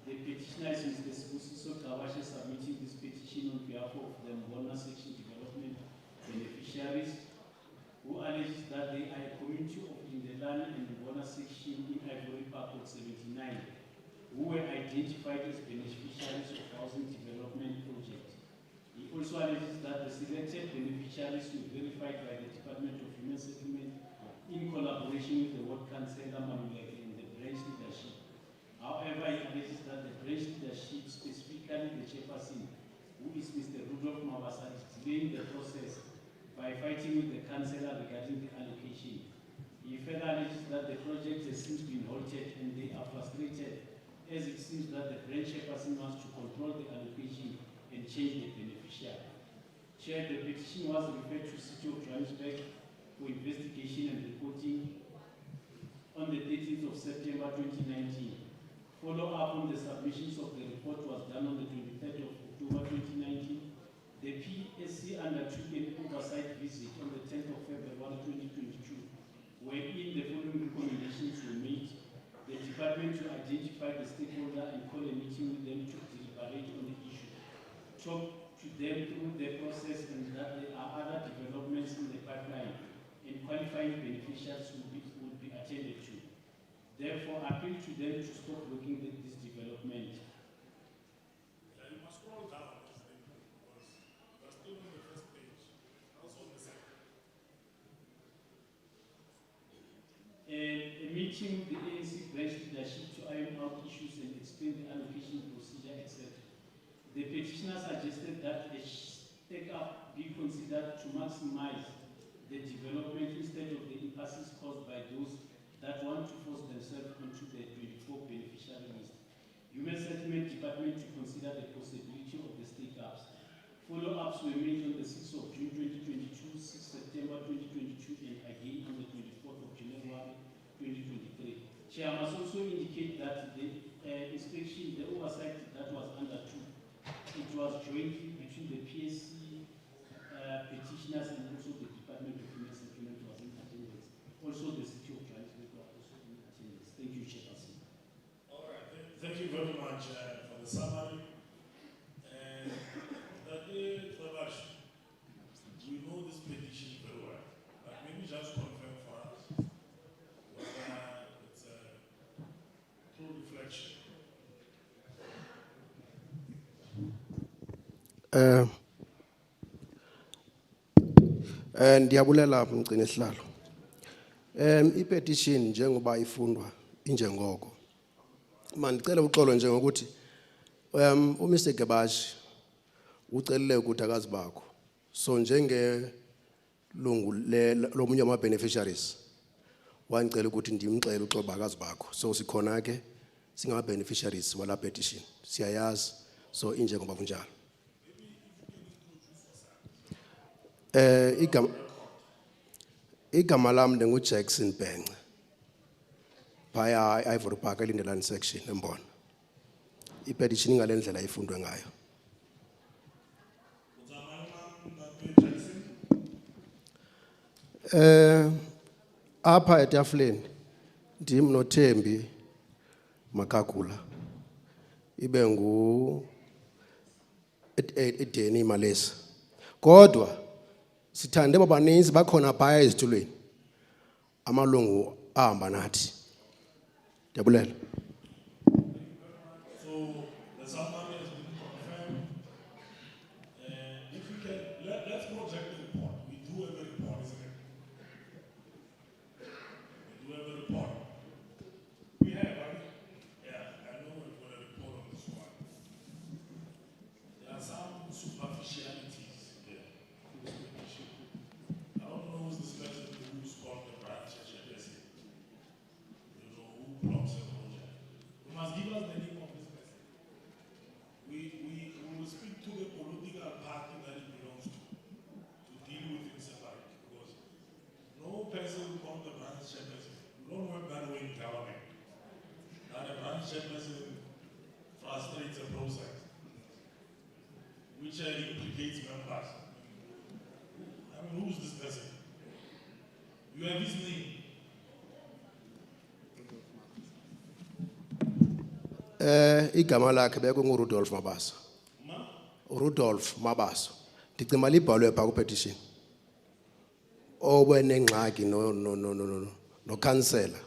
The petitioner is Mr. Sibusiso Kawashe submitting this petition on behalf of the Mbona Section Development beneficiaries who alleges that they are a community of Lindelani and Mbona Section in Ivory Park of 79 who were identified as beneficiaries of housing development project. He also alleges that the selected beneficiaries were verified by the Department of Human Settlement in collaboration with the Ward Councillor Maluleke and the branch leadership. However, he alleges that the branch leadership, specifically the chairperson, who is Mr. Rudolph Mabasa, is delaying the process by fighting with the councillor regarding the allocation. He further alleges that the project has since been halted and they are frustrated as it seems that the branch chairperson wants to control the allocation and change the beneficiary. Chair, the petition was referred to City of Johannesburg for investigation and reporting on the 30th of September 2019. Follow-up on the submissions of the report was done on the 23rd of October 2019. The PSC undertook an oversight visit on the 10th of February 2022, wherein the following recommendations were made. The department to identify the stakeholder and call a meeting with them to deliberate on the issue. Talk to them through the process and that there are other developments in the pipeline and qualifying beneficiaries will be attended to. Therefore, appeal to them to stop looking at this development. You must scroll down because you're still on the first page, also on the second. A meeting with the ANC branch leadership to iron out issues and explain the allocation procedure, etc. The petitioner suggested that a take-up be considered to maximize the development instead of the impasses caused by those that want to force themselves onto the 24 beneficiary list. Human Settlement Department to consider the possibility of the take-ups. Follow-ups were made on the 6th of June 2022, 6th September 2022, and again on the 24th of January 2023. Chair, I must also indicate that the inspection, the oversight that was undertook, it was jointly between the PSC petitioners and also the Department of Human Settlement was in attendance. Also the City of Johannesburg was also in attendance. Thank you, Chairperson. All right, thank you very much for the summary. We know this petition very well, but maybe just confirm for us whether it's a true reflection. Ndiyabulela mgcini sihlalo. I-petition njengoba ifundwa injengoko. Mandicela uxolo njengokuthi uMr Gebashi ucelile ukuthi akazi bakho. So njenge lungu lomunye ama beneficiaries wangicela ukuthi ndimxele uxolo akazi bakho. So sikhona ke singama beneficiaries wala petition. Siyayazi so injengoba kunjalo. Igama lami nginguJackson Bhence. Phaya Ivory Park eLindelani section eMbona. I-petition ingalendlela ifundwe ngayo. Apha etafuleni ndim noThembi Makagula. Ibe ngu Edeni Malesa. Kodwa sithande babaninzi bakhona phaya ezitulweni. Amalungu ahamba nathi. Ndiyabulela. So the summary has been confirmed. If we can, let's project the report. We do have a report, isn't it? We do have a report. We have, right? Yeah, I know we've got a report on this one. There are some superficialities there. I don't know chairperson frustrates the process, which implicates members. I mean, who's this person? You have his name. Igama lakhe bekungu Rudolph Mabaso. Rudolph Mabaso. Ndicima libhalwe pha ku petition. Obe nengxaki no councillor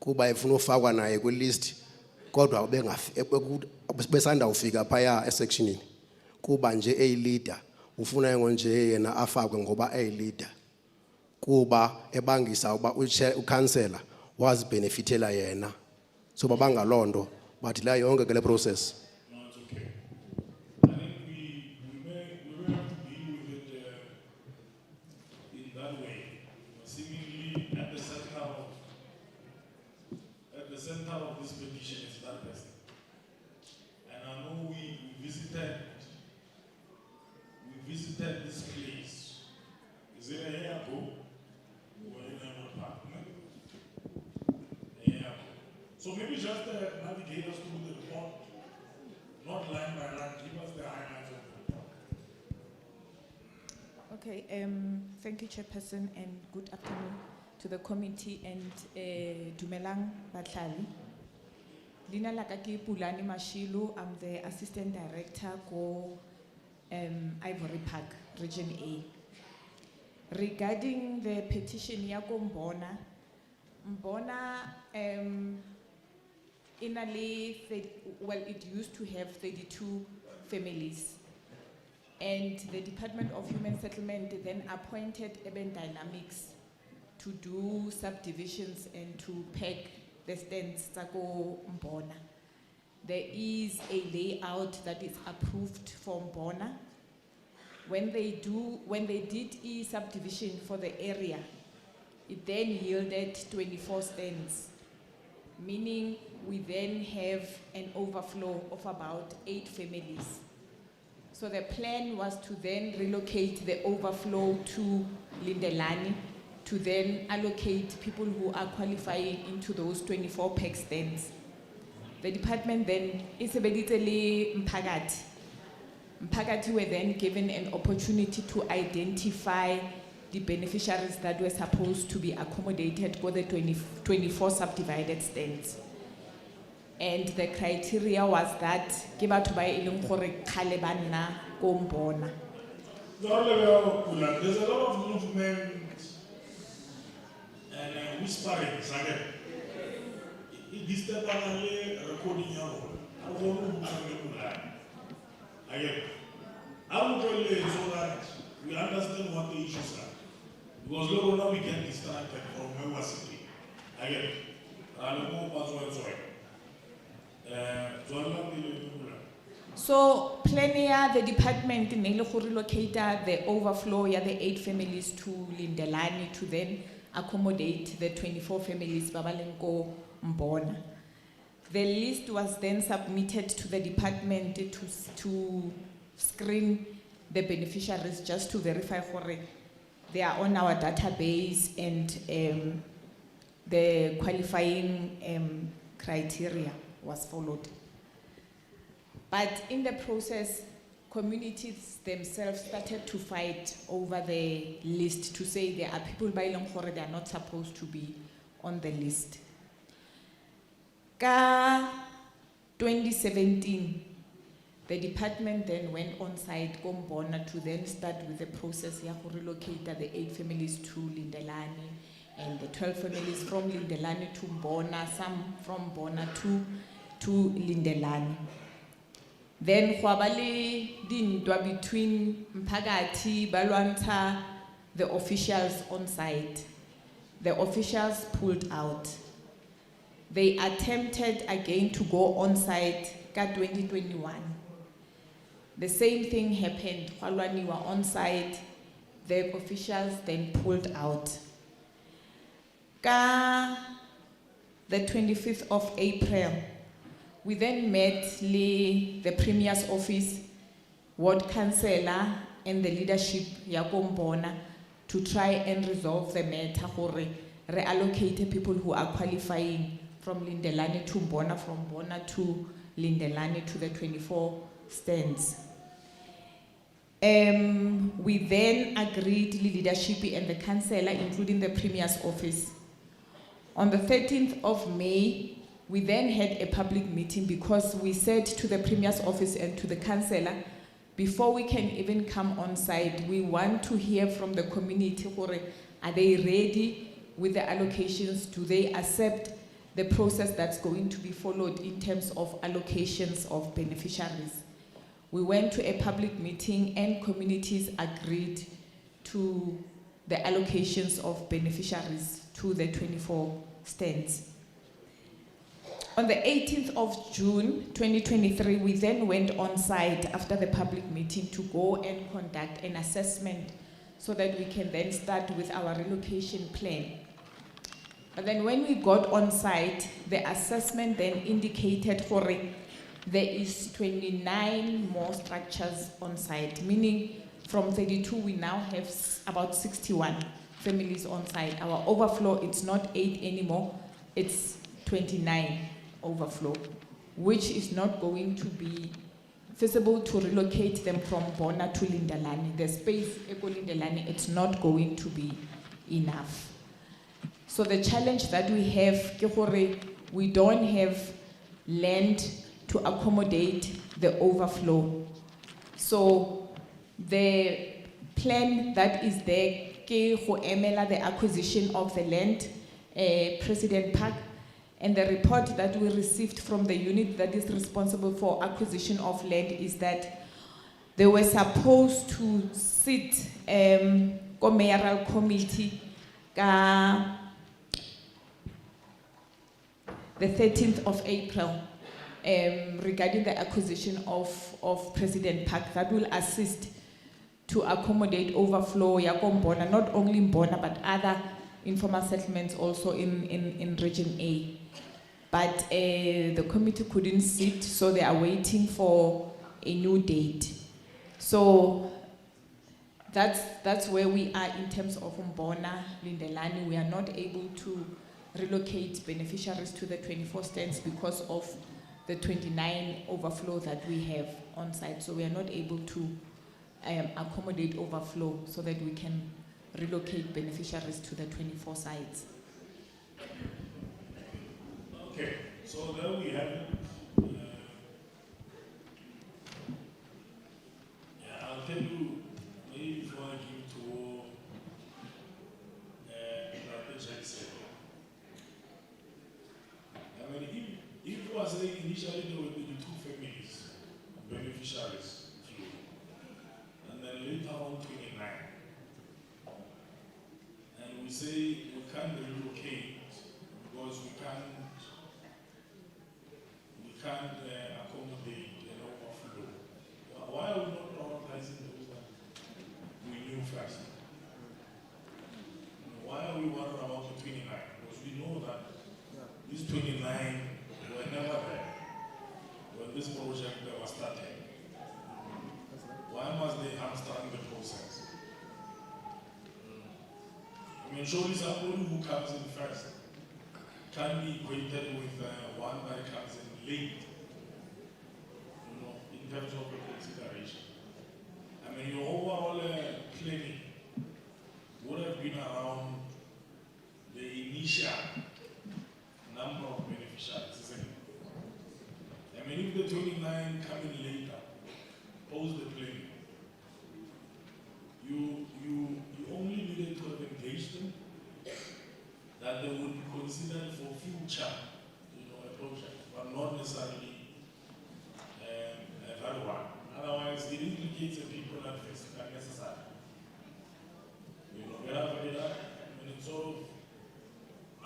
kuba efuna ufakwa naye kwi list kodwa besanda ufika phaya esectionini kuba nje leader ufuna nje yena afakwe ngoba leader kuba ebangisa uba ucouncillor wazi benefitela yena so babangalondo but la yonke ke le process. No, it's okay. I think we may have to deal with it in that way. Seemingly at the center of this petition is that person. And I know we visited this place. Is it a airport or in a apartment? So maybe just navigate us through the report, not line by line, give us the highlights of the report. Okay, thank you, Chairperson, and good afternoon to the committee and Dumelang Batlali. Lina Lakaki Pulani Mashilu, I'm the Assistant Director for Ivory Park, Region A. Regarding the petition Yako Mbona, it used to have 32 families. And the Department of Human Settlement then appointed Urban Dynamics to do subdivisions and to peg the stands Tsako Mbona. There is a layout that is approved for Mbona. When they did a subdivision for the area, it then yielded 24 stands, meaning we then have an overflow of about 8 families. So the plan was to then relocate the overflow to Lindelani to then allocate people who are qualifying into those 24 peg stands. The department then, Mpagati were then given an opportunity to identify the beneficiaries that were supposed to be accommodated for the 24 subdivided stands. And the criteria was that there's a lot of movement and whispering. It disturbs recording. I would tell you so that we understand what the issues are. Because now we get distracted from where we're sitting. So, planning the department relocate the overflow the 8 families to Lindelani to then accommodate the 24 families Babalenko Mbona. The list was then submitted to the department to screen the beneficiaries just to verify whether they are on our database and the qualifying criteria was followed. But in the process, communities themselves started to fight over the list to say there are people by Longkore that are not supposed to be on the list. Ka 2017, the department then went on site Gombona to then start with the process to relocate the 8 families to Lindelani and the 12 families from Lindelani to Mbona, some from Mbona to Lindelani. Then Huabali dindwa between Mpagati, Balwanta, the officials on site. The officials pulled out. They attempted again to go on site ka 2021. The same thing happened while we were on site. The officials then pulled out. Ka the 25th of April, we then met the Premier's office, Ward Councillor, and the leadership Yakombona to try and resolve the matter or reallocate people who are qualifying from Lindelani to Bona, from Bona to Lindelani to the 24 stands. We then agreed, the leadership and the councillor, including the Premier's office. On the 13th of May, we then had a public meeting because we said to the Premier's office and to the councillor, before we can even come on site, we want to hear from the community, are they ready with the allocations? Do they accept the process that's going to be followed in terms of allocations of beneficiaries? We went to a public meeting and communities agreed to the allocations of beneficiaries to the 24 stands. On the 18th of June 2023, we then went on site after the public meeting to go and conduct an assessment so that we can then start with our relocation plan. But then when we got on site, the assessment then indicated there is 29 more structures on site, meaning from 32, we now have about 61 families on site. Our overflow, it's not 8 anymore, it's 29 overflow, which is not going to be feasible to relocate them from Bona to Lindelani. The space, Eko Lindelani, it's not going to be enough. So the challenge that we have, we don't have land to accommodate the overflow. So the plan that is there, the acquisition of the land, President Park, and the report that we received from the unit that is responsible for acquisition of land is that they were supposed to sit mayoral committee the 13th of April regarding the acquisition of President Park that will assist to accommodate overflow Mbona, not only Mbona but other informal settlements also in Region A. But the committee couldn't sit, so they are waiting for a new date. So that's where we are in terms of Mbona, Lindelani. We are not able to relocate beneficiaries to the 24 stands because of the 29 overflow that we have on site. So we are not able to accommodate overflow so that we can relocate beneficiaries to the 24 sites. Okay, so there we have it. Yeah, I'll tell you, maybe before I give to Dr. Jackson. I mean, if you are saying initially there will be 2 families, beneficiaries, and then later on 29, and we say we can't relocate because we can't accommodate an overflow. Why are we not prioritizing those that we knew first? Why are we worried about the 29? Because we know that these 29 were never there when this project was started. Why must they hamstring the process? I mean, surely somebody who comes in first can be equated with one that comes in late, in terms of the consideration. I mean, your overall planning would have been around the initial number of beneficiaries, isn't it? I mean, if the 29 come in later, post the planning, you only needed to have engaged them that they would be considered for future, a project, but not necessarily a valid one. Otherwise, it implicates the people that face unnecessary. And it sort of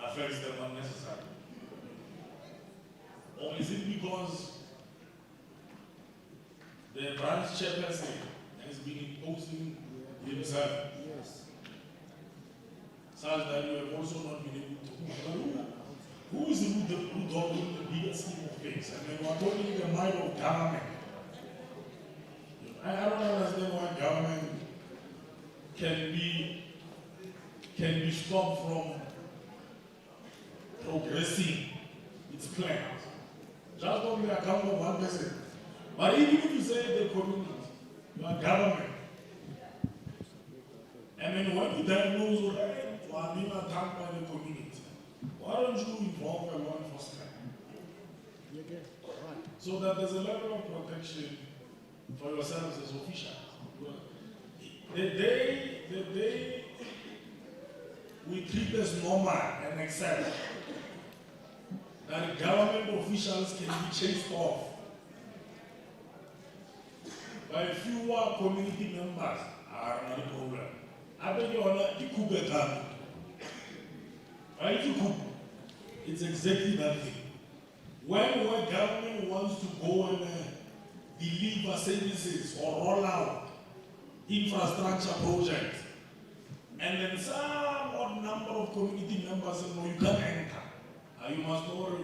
affects them unnecessarily. Or is it because the branch chairperson has been imposing himself? Yes. Such that you have also not been able to. Who is the root of the bigger scheme of things? I mean, we are talking the mind of government. I don't understand why government can be stopped from progressing It's planned. Just on the account of one person. But even if you say the community, you are government. I mean, when you diagnose or are being attacked by the community, why don't you involve a law enforcement? So that there's a level of protection for yourselves as officials. The day we treat as normal and accept that government officials can be chased off by fewer community members are not a problem. I beg you honor, you could be done. Right? You could. It's exactly that thing. When government wants to go and deliver services or roll out infrastructure projects, and then some odd number of community members say, no, you can't enter. You must know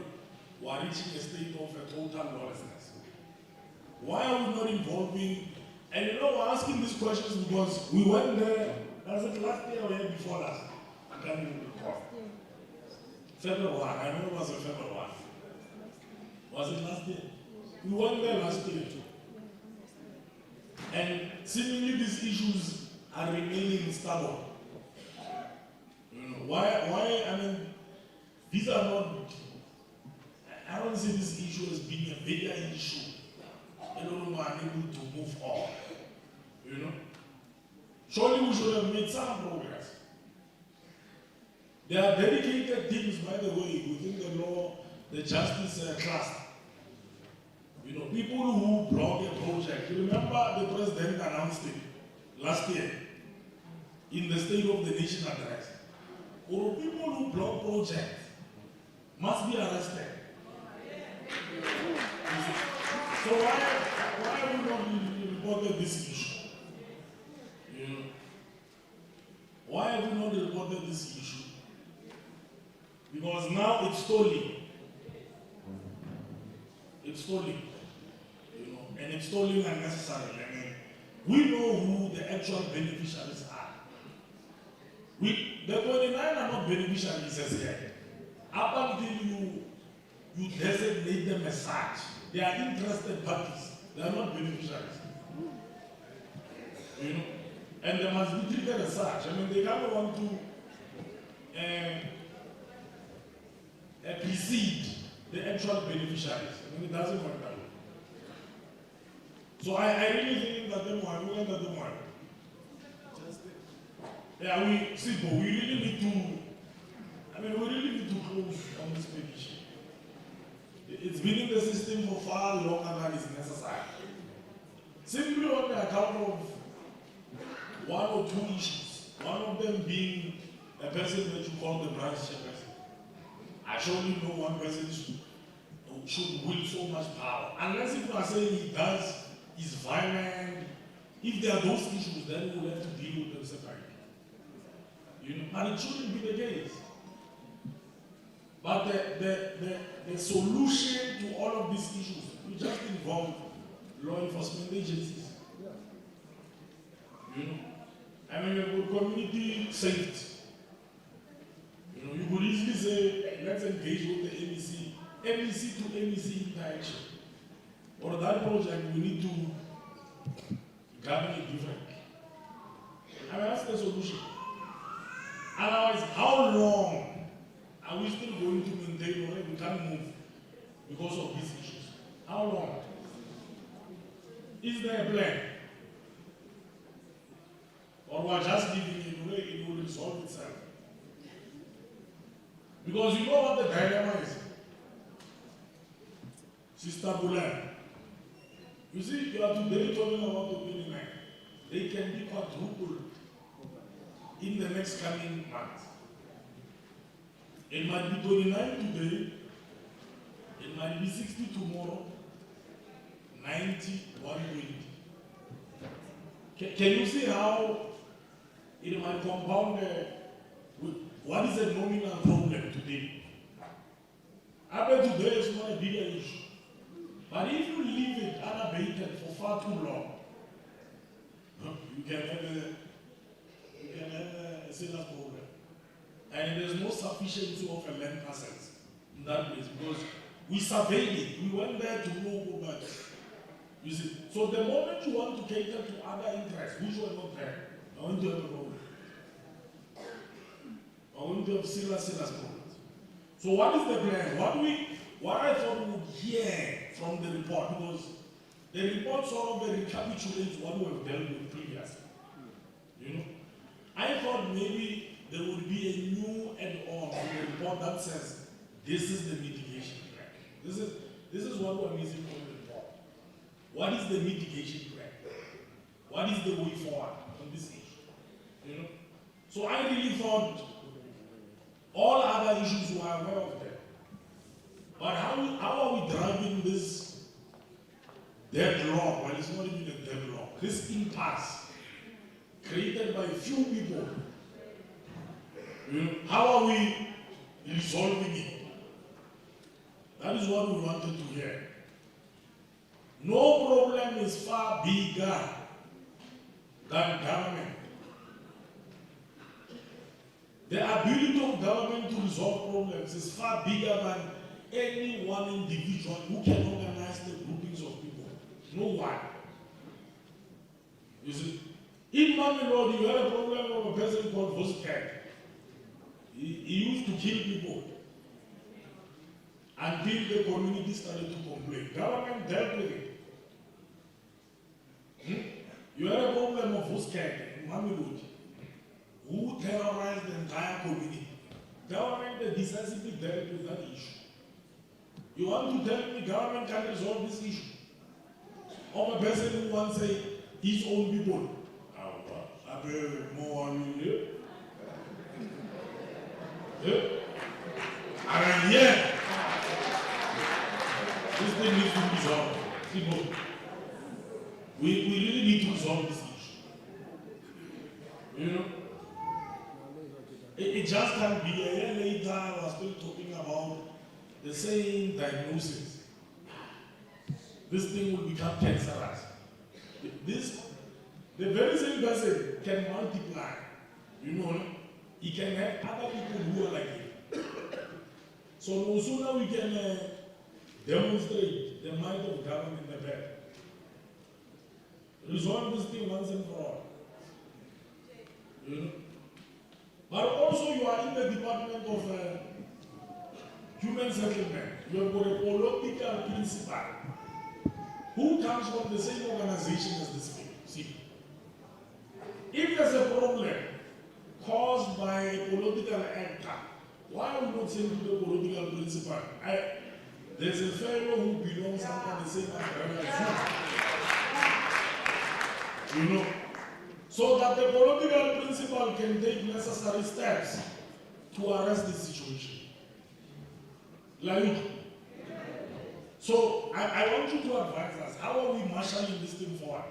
we are reaching a state of a total lawlessness. Why are we not involving? And you know, we're asking these questions because we went there, was it last year or year before last? I can't even recall. February 1, I know it was a February 1. Was it last year? We went there last year too. And seemingly these issues are remaining stubborn. You know, why, I mean, these are not, I don't see this issue as being a bigger issue. And we are able to move on. You know? Surely we should have made some progress. There are dedicated teams, by the way, within the law, the justice trust. You know, people who block a project. You remember the president announced it last year in the State of the Nation address. Or people who block projects must be arrested. So why have we not reported this issue? You know? Why have we not reported this issue? Because now it's stolen. It's stolen. You know, and it's stolen unnecessarily. I mean, we know who the actual beneficiaries are. The 29 are not beneficiaries as yet. Up until you designate them as such, they are interested parties. They are not beneficiaries. You know? And they must be treated as such. I mean, they don't want to precede the actual beneficiaries. I mean, it doesn't work that way. So I really think that we went at the one. Yeah, we really need to close on this petition. It's been in the system for far longer than is necessary. Simply on the account of one or two issues. One of them being a person that you call the branch chairperson. I surely know one person should wield so much power. Unless if you are saying he does, is violent. If there are those issues, then we will have to deal with them separately. You know, but it shouldn't be the case. But the solution to all of these issues will just involve law enforcement agencies. You know, I mean, with community safety. You know, you could easily say, let's engage with the MEC to MEC interaction. For that project, we need to govern it differently. I mean, that's the solution. Otherwise, how long are we still going to maintain or we can't move because of these issues? How long? Is there a plan? Or we're just leaving it away, it will resolve itself? Because you know what the dilemma is? Sister Bulan. You see, you are today talking about the 29. They can be quadrupled in the next coming months. It might be 29 today, it might be 60 tomorrow, 90, 120. Can you see how it might compound with what is a nominal problem today? I bet today is not a bigger issue. But if you leave it unabated for far too long, you can have a serious problem. And there's no sufficiency of a land assets. in that place because we surveyed it. We went there to know about it. You see, so the moment you want to cater to other interests, which were not there, I want to have a problem. I want to have serious problems. So what is the plan? What I thought we would hear from the report, because the report sort of recapitulates what we have dealt with previously. You know, I thought maybe there would be a new add-on to the report that says this is the mitigation plan. This is what we're missing from the report. What is the mitigation plan? What is the way forward on this issue? You know, so I really thought all other issues were aware of them. But how are we driving this deadlock? Well, it's not even a deadlock. This impasse created by a few people. You know, how are we resolving it? That is what we wanted to hear. No problem is far bigger than government. The ability of government to resolve problems is far bigger than any one individual who can organize the groupings of people. No one. You see, in Mamelodi, you had a problem of a person called Voscat. He used to kill people until the community started to complain. Government dealt with it. You had a problem of Voscat in Mamelodi, who terrorized the entire community. Government decisively dealt with that issue. You want to tell me government can resolve this issue? Of a person who wants to say his own people. More on you. And here, this thing needs to be resolved. We really need to resolve this issue. You know? It just can't be a year later, we're still talking about the same diagnosis. This thing will become cancerous. The very same person can multiply. You know, he can have other people who are like him. So no sooner we can demonstrate the might of government in the better. Resolve this thing once and for all. You know? But also you are in the Department of Human Settlement. You have got a political principal who comes from the same organization as this people. See, if there's a problem caused by a political actor, why are we not saying to the political principal, there's a fellow who belongs under the same umbrella as you? You know, so that the political principal can take necessary steps to arrest the situation. Like, so I want you to advise us, how are we marshalling this thing forward?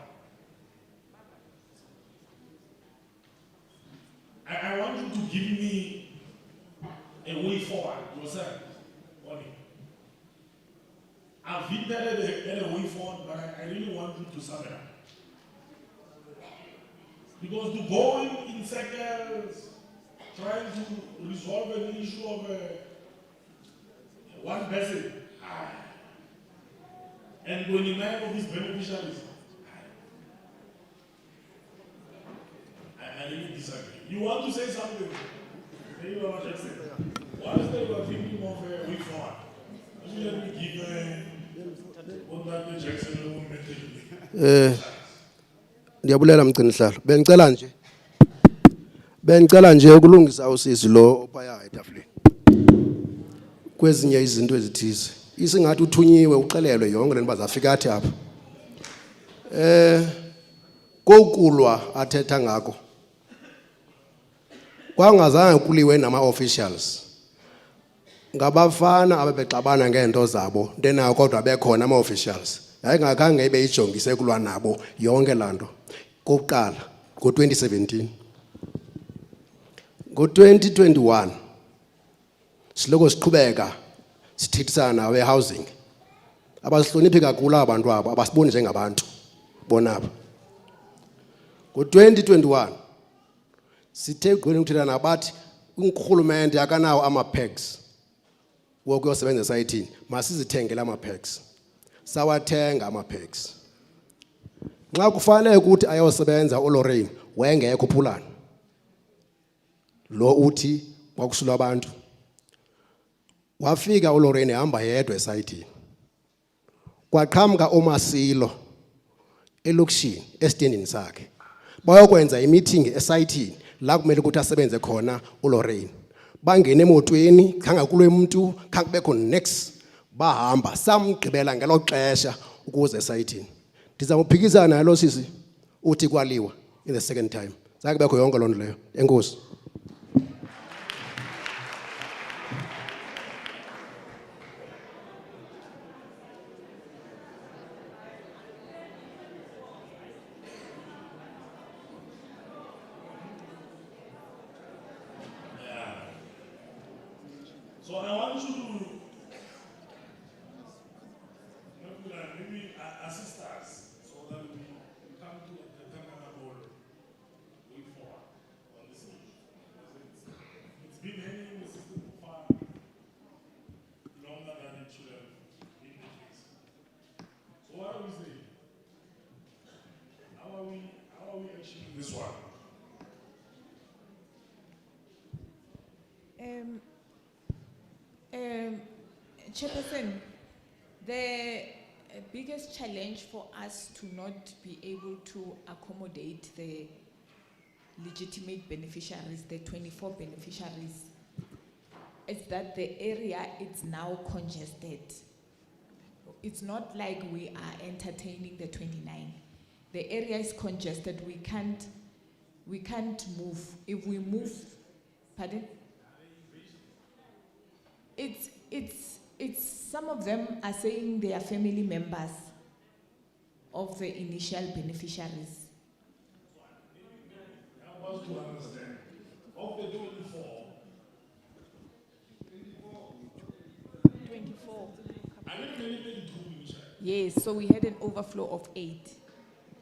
I want you to give me a way forward yourself. I've hinted at a way forward, but I really want you to sum it up. Because to go in circles, trying to resolve an issue of one person, and 29 of his beneficiaries, I really disagree. You want to say something? Thank you very much, Jackson. What is that you are thinking of a way forward? Let me give on that Jackson a moment. Ndiyabulela mqinihlalo. Bengicela nje ukulungisa usisi lo ophaya etafuleni. Kwezinye izinto ezithize. Isingathi uthunyiwe uxelelwe yonke lento bazafika athi apha. Kokulwa athetha ngako. Kwangazange kuliwe nama officials. Ngabafana abebexabana ngento zabo, ndena kodwa bekhona ama officials. Yayingakhange beyijongise kulwa nabo yonke lanto. Kokuqala ngo2017. Ngo2021 siloko siqhubeka sithithisana nawe housing. Abasihloniphi kakhulu abantu abo, abasiboni njengabantu bonapha. Ngo2021 sithe ugqibela ukuthela nabathi urhulumente akanawo ama pegs. wokuyosebenza esayithini masizithengele ama-packs. Sawathenga ama-packs. Nxa kufanele ukuthi ayosebenza uLorraine wayengekho uPhulana lo uthi kwakusulwa abantu. Wafika uLorraine ehamba yedwa esayithini. Kwaqhamuka uMasilo elokishini esitendini sakhe. Bayokwenza imeeting esayithini la kumele ukuthi asebenze khona uLorraine. Bangena emotweni khanga kulo umuntu khanga kubekho next bahamba samgqibela ngelo xesha ukuze esayithini. Ndizamuphikisana nalo sisi uthi kwaliwa in the second time. Zake bekho yonke loo nto leyo. Enkosi. So I want you to maybe assist us so that we come to the goal way forward on this issue. It's been hanging in the system for far longer than it should have been the case. So what are we saying? How are we achieving this one? Chairperson, the biggest challenge for us to not be able to accommodate the legitimate beneficiaries, the 24 beneficiaries, is that the area is now congested. It's not like we are entertaining the 29. The area is congested. We can't move. If we move, pardon? It's some of them are saying they are family members of the initial beneficiaries. Help us to understand. Of the 24. 24. I didn't really think it. Yes, so we had an overflow of 8.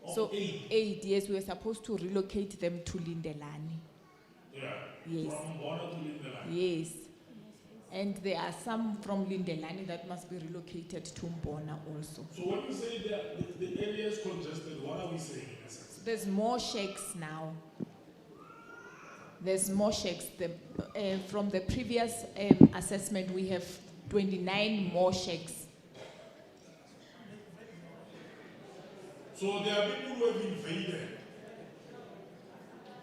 Of So 8? 8, yes, we were supposed to relocate them to Lindelani. Yeah. Yes. From Bona to Lindelani. Yes. And there are some from Lindelani that must be relocated to Mbona also. So when you say that the area is congested, what are we saying in essence? There's more shacks now. There's more shacks. From the previous assessment, we have 29 more shacks. So there are people who have invaded.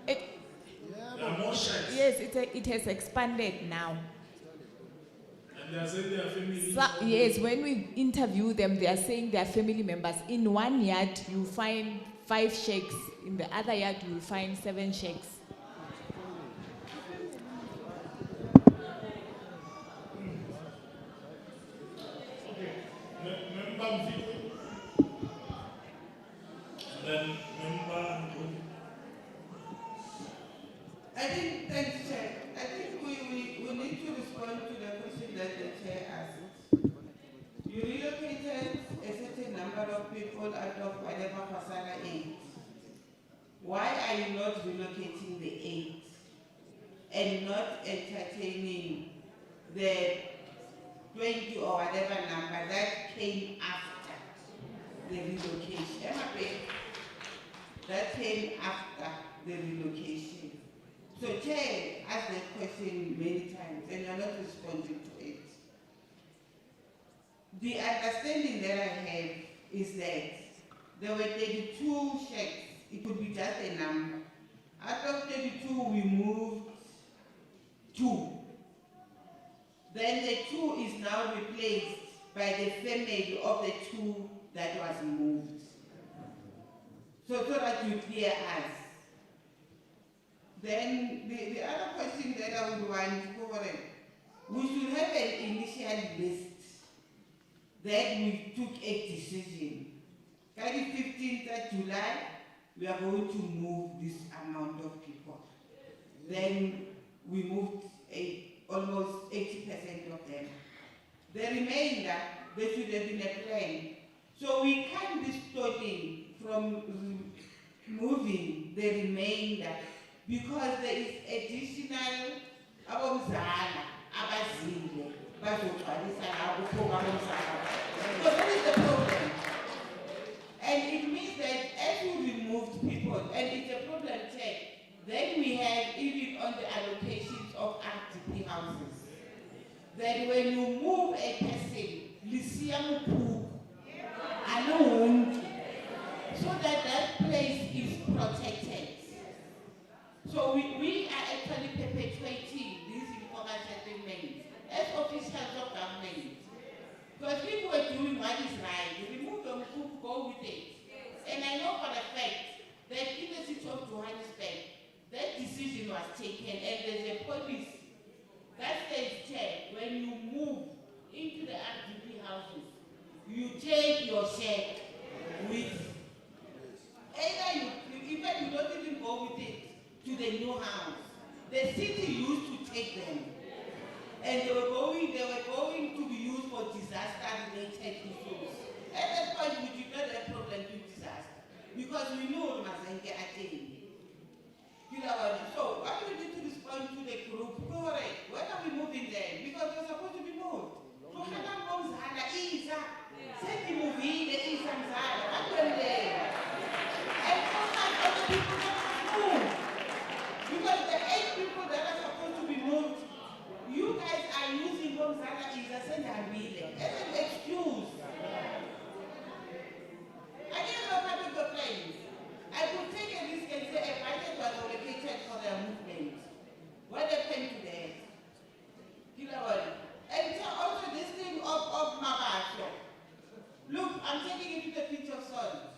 There are more shacks. Yes, it has expanded now. And they are saying they are family. Yes, when we interview them, they are saying they are family members. In one yard, you find 5 shacks. In the other yard, you will find 7 shacks. I think, thanks, Chair. I think we need to respond to the question that the Chair asked. You relocated a certain number of people out of whatever Fasana 8. Why are you not relocating the 8 and not entertaining the 20 or whatever number that came after the relocation? That came after the relocation. So Chair asked that question many times and you're not responding to it. The understanding that I have is that there were 32 shacks. It could be just a number. Out of 32, we moved 2. Then the 2 is now replaced by the family of the 2 that was moved. So that you clear us. Then the other question that I would want to cover, we should have an initial list that we took a decision. By the 15th of July, we are going to move this amount of people. Then we moved almost 80% of them. The remainder, there should have been a plan. So we can't be starting from moving the remainder because there is additional abomzala abazile bazogcwalisa la kuphuma komhlaba. So that is the problem. And it means that as we removed people, and it's a problem check, then we have even on the allocations of RDP houses, that when you move a person, lisia mukhuku, alone, so that that place is protected. So we are actually perpetuating these informal settlements as officials of government. Because people were doing what is right, remove the mukhuku, go with it. And I know for a fact that in the city of Johannesburg, that decision was taken, and there's a police that says, check, when you move into the RDP houses, you take your check with, either you don't even go with it to the new house. The city used to take them, and they were going to be used for disaster-related issues. At that point, we did not have problem with disaster, because we knew Mazenge attended. You know what? So what do we need to respond to the group? Correct. When are we moving there? Because we're supposed to be moved. To Hana Mzala, Isa. Send the movie, the Isa Mzala. I'm going there. And sometimes other people don't move. Because the 8 people that are supposed to be moved, you guys are using Mzala Isa send a bill. As an excuse. I didn't know how to go friends. I could take a risk and say a budget was allocated for their movement. What happened to that? You know what? And so also this thing of Mabaso. Look, I'm taking it to the pinch of salt.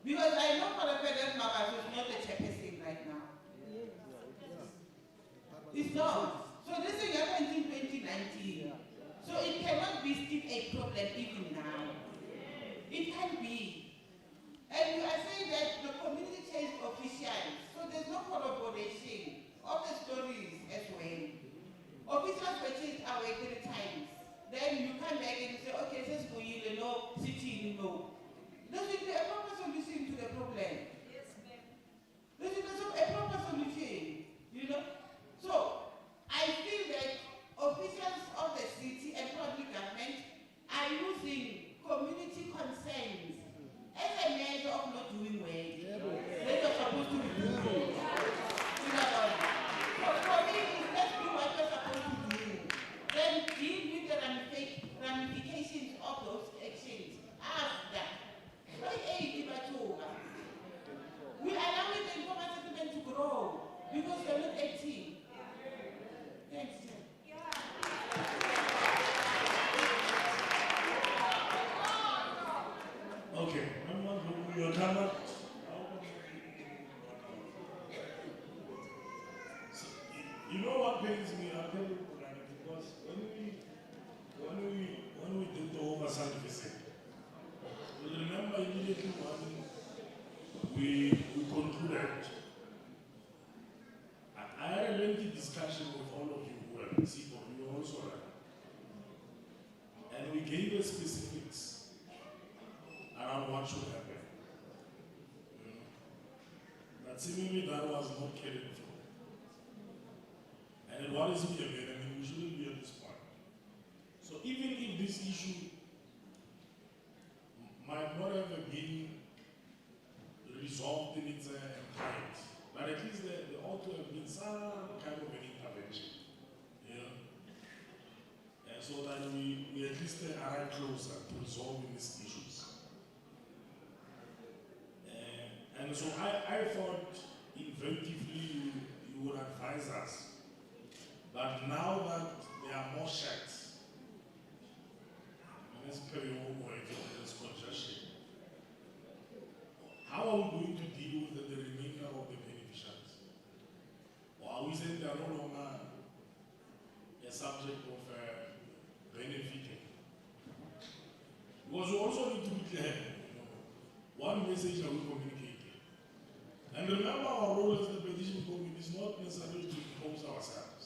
Because I know for a fact that Mabaso is not a chairperson right now. It's not. So this thing happened in 2019. So it cannot be still a problem even now. It can be. And you are saying that the community changed officials, so there's no corroboration of the stories as well. Officials were changed away 3 times. Then you come back and you say, okay, this is for you, no, city, no. There should be a proper solution to the problem. Yes, ma'am. There should be a proper solution, you know. So, I feel that officials of the city and public government are using community concerns as a measure of not doing well. They are supposed to be doing. You know what? So for me, let's do what we're supposed to do. Then deal with the ramifications of those actions after. We allow the informal settlement to grow because they're not acting. Thanks. Okay, your camera. So, you know what pains me? I'll tell you because when we did the oversight visit, you remember immediately when we concluded. I had a lengthy discussion with all of you who were in CIPO, you were also right. And we gave the specifics around what should happen. But seemingly that was not carried through. And what is me again? I mean, we shouldn't be at this point. So even if this issue might not have been resolved in its entirety, but at least there ought to have been some kind of an intervention. Yeah? And so that we at least arrive closer to resolving these issues. And so I thought inventively you would advise us. But now that there are more shacks, and this congestion, how are we going to deal with the remainder of the beneficiaries? Or are we saying they are no longer a subject of benefiting? Because we also need to be clear. One message are we communicating? And remember, our role as the petition committee is not necessarily to impose ourselves.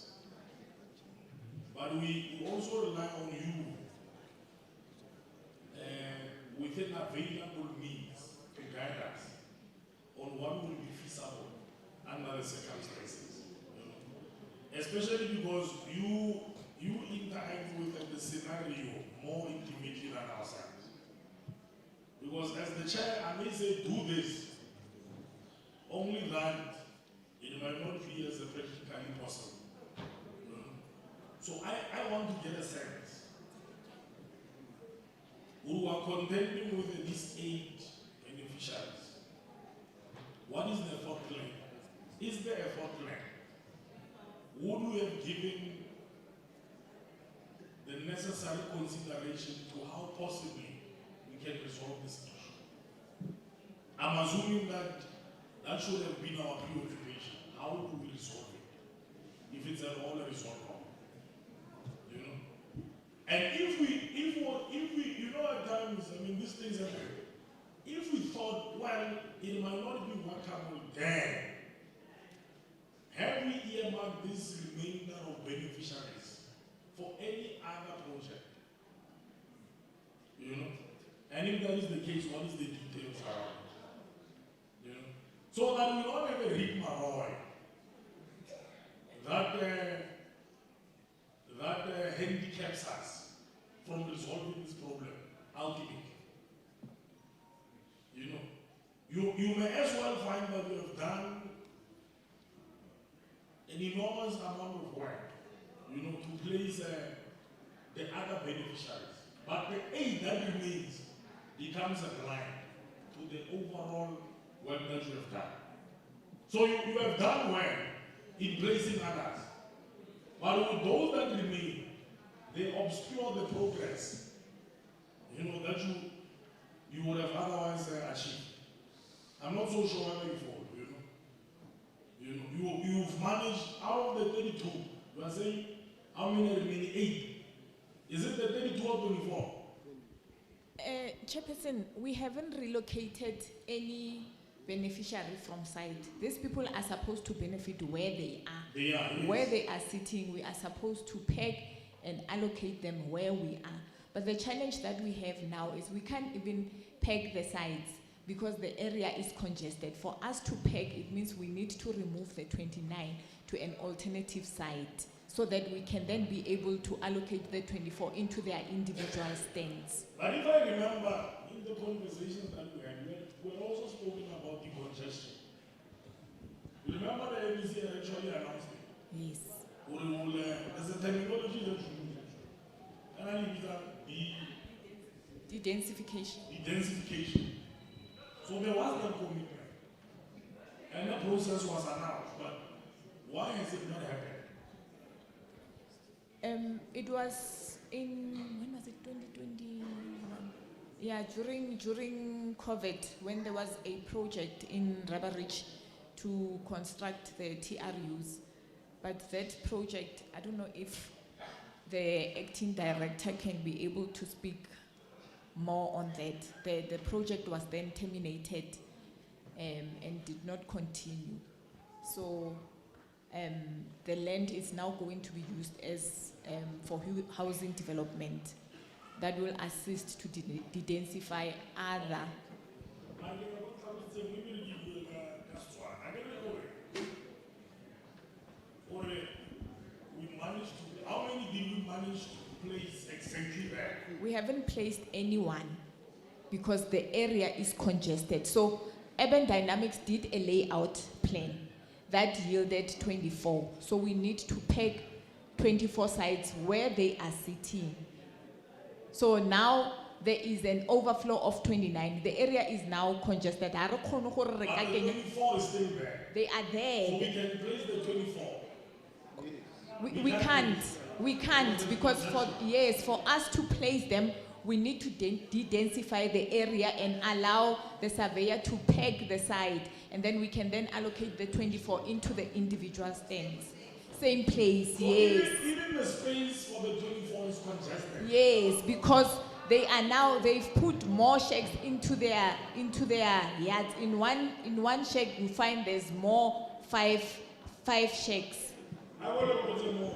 But we also rely on you within available means to guide us on what will be feasible under the circumstances. Especially because you you interact with the scenario more intimately than ourselves. Because as the chair, I may say do this, only that it might not be as practically possible. So I want to get a sense. Who are contending with these 8 beneficiaries? What is the effort plan? Is there a effort plan? Would we have given the necessary consideration to how possibly we can resolve this issue? I'm assuming that that should have been our preoccupation. How do we resolve it? If it's at all a resolve problem. You know? And if we, you know, at times, I mean, these things happen. If we thought, well, it might not be workable then, have we earmarked this remainder of beneficiaries for any other project? You know? And if that is the case, what is the details around it? You know? So that we don't have a rigmarole that handicaps us from resolving this problem ultimately. You know, you may as well find that we have done an enormous amount of work, you know, to place the other beneficiaries. But the aid that remains becomes a blind to the overall work that you have done. So you have done well in placing others. But with those that remain, they obscure the progress, you know, that you would have otherwise achieved. I'm not so sure whether you fall, you know. You've managed, out of the 32, you are saying, how many are remaining? 8. Is it the 32 or 24? Chairperson, we haven't relocated any beneficiary from site. These people are supposed to benefit where they are. They are, yes. Where they are sitting, we are supposed to peg and allocate them where we are. But the challenge that we have now is we can't even peg the sites because the area is congested. For us to peg, it means we need to remove the 29 to an alternative site so that we can then be able to allocate the 24 into their individual stands. But if I remember, in the conversations that we had, we were also spoken about decongestion. You remember the ABC actually announced it? Yes. There's a terminology that you use. And I need that de-densification. De-densification. So there was that commitment. And the process was announced. But why has it not happened? It was in, when was it, 2021? Yeah, during COVID, when there was a project in Rubber Ridge to construct the TRUs. But that project, I don't know if the acting director can be able to speak more on that. The project was then terminated and did not continue. So the land is now going to be used as for housing development that will assist to de-densify other. How many did we manage to place exactly there? We haven't placed anyone because the area is congested. So Urban Dynamics did a layout plan that yielded 24. So we need to peg 24 sites where they are sitting. So now there is an overflow of 29. The area is now congested. But the 24 is still there. They are there. So we can place the 24. We can't because for us to place them, we need to de-densify the area and allow the surveyor to peg the site, and then we can then allocate the 24 into the individual stands. Same place, so yes. Even the space for the 24 is congested. Yes, because they've put more shacks into their yards. In one shack you find there's more five shacks. I want to put in more.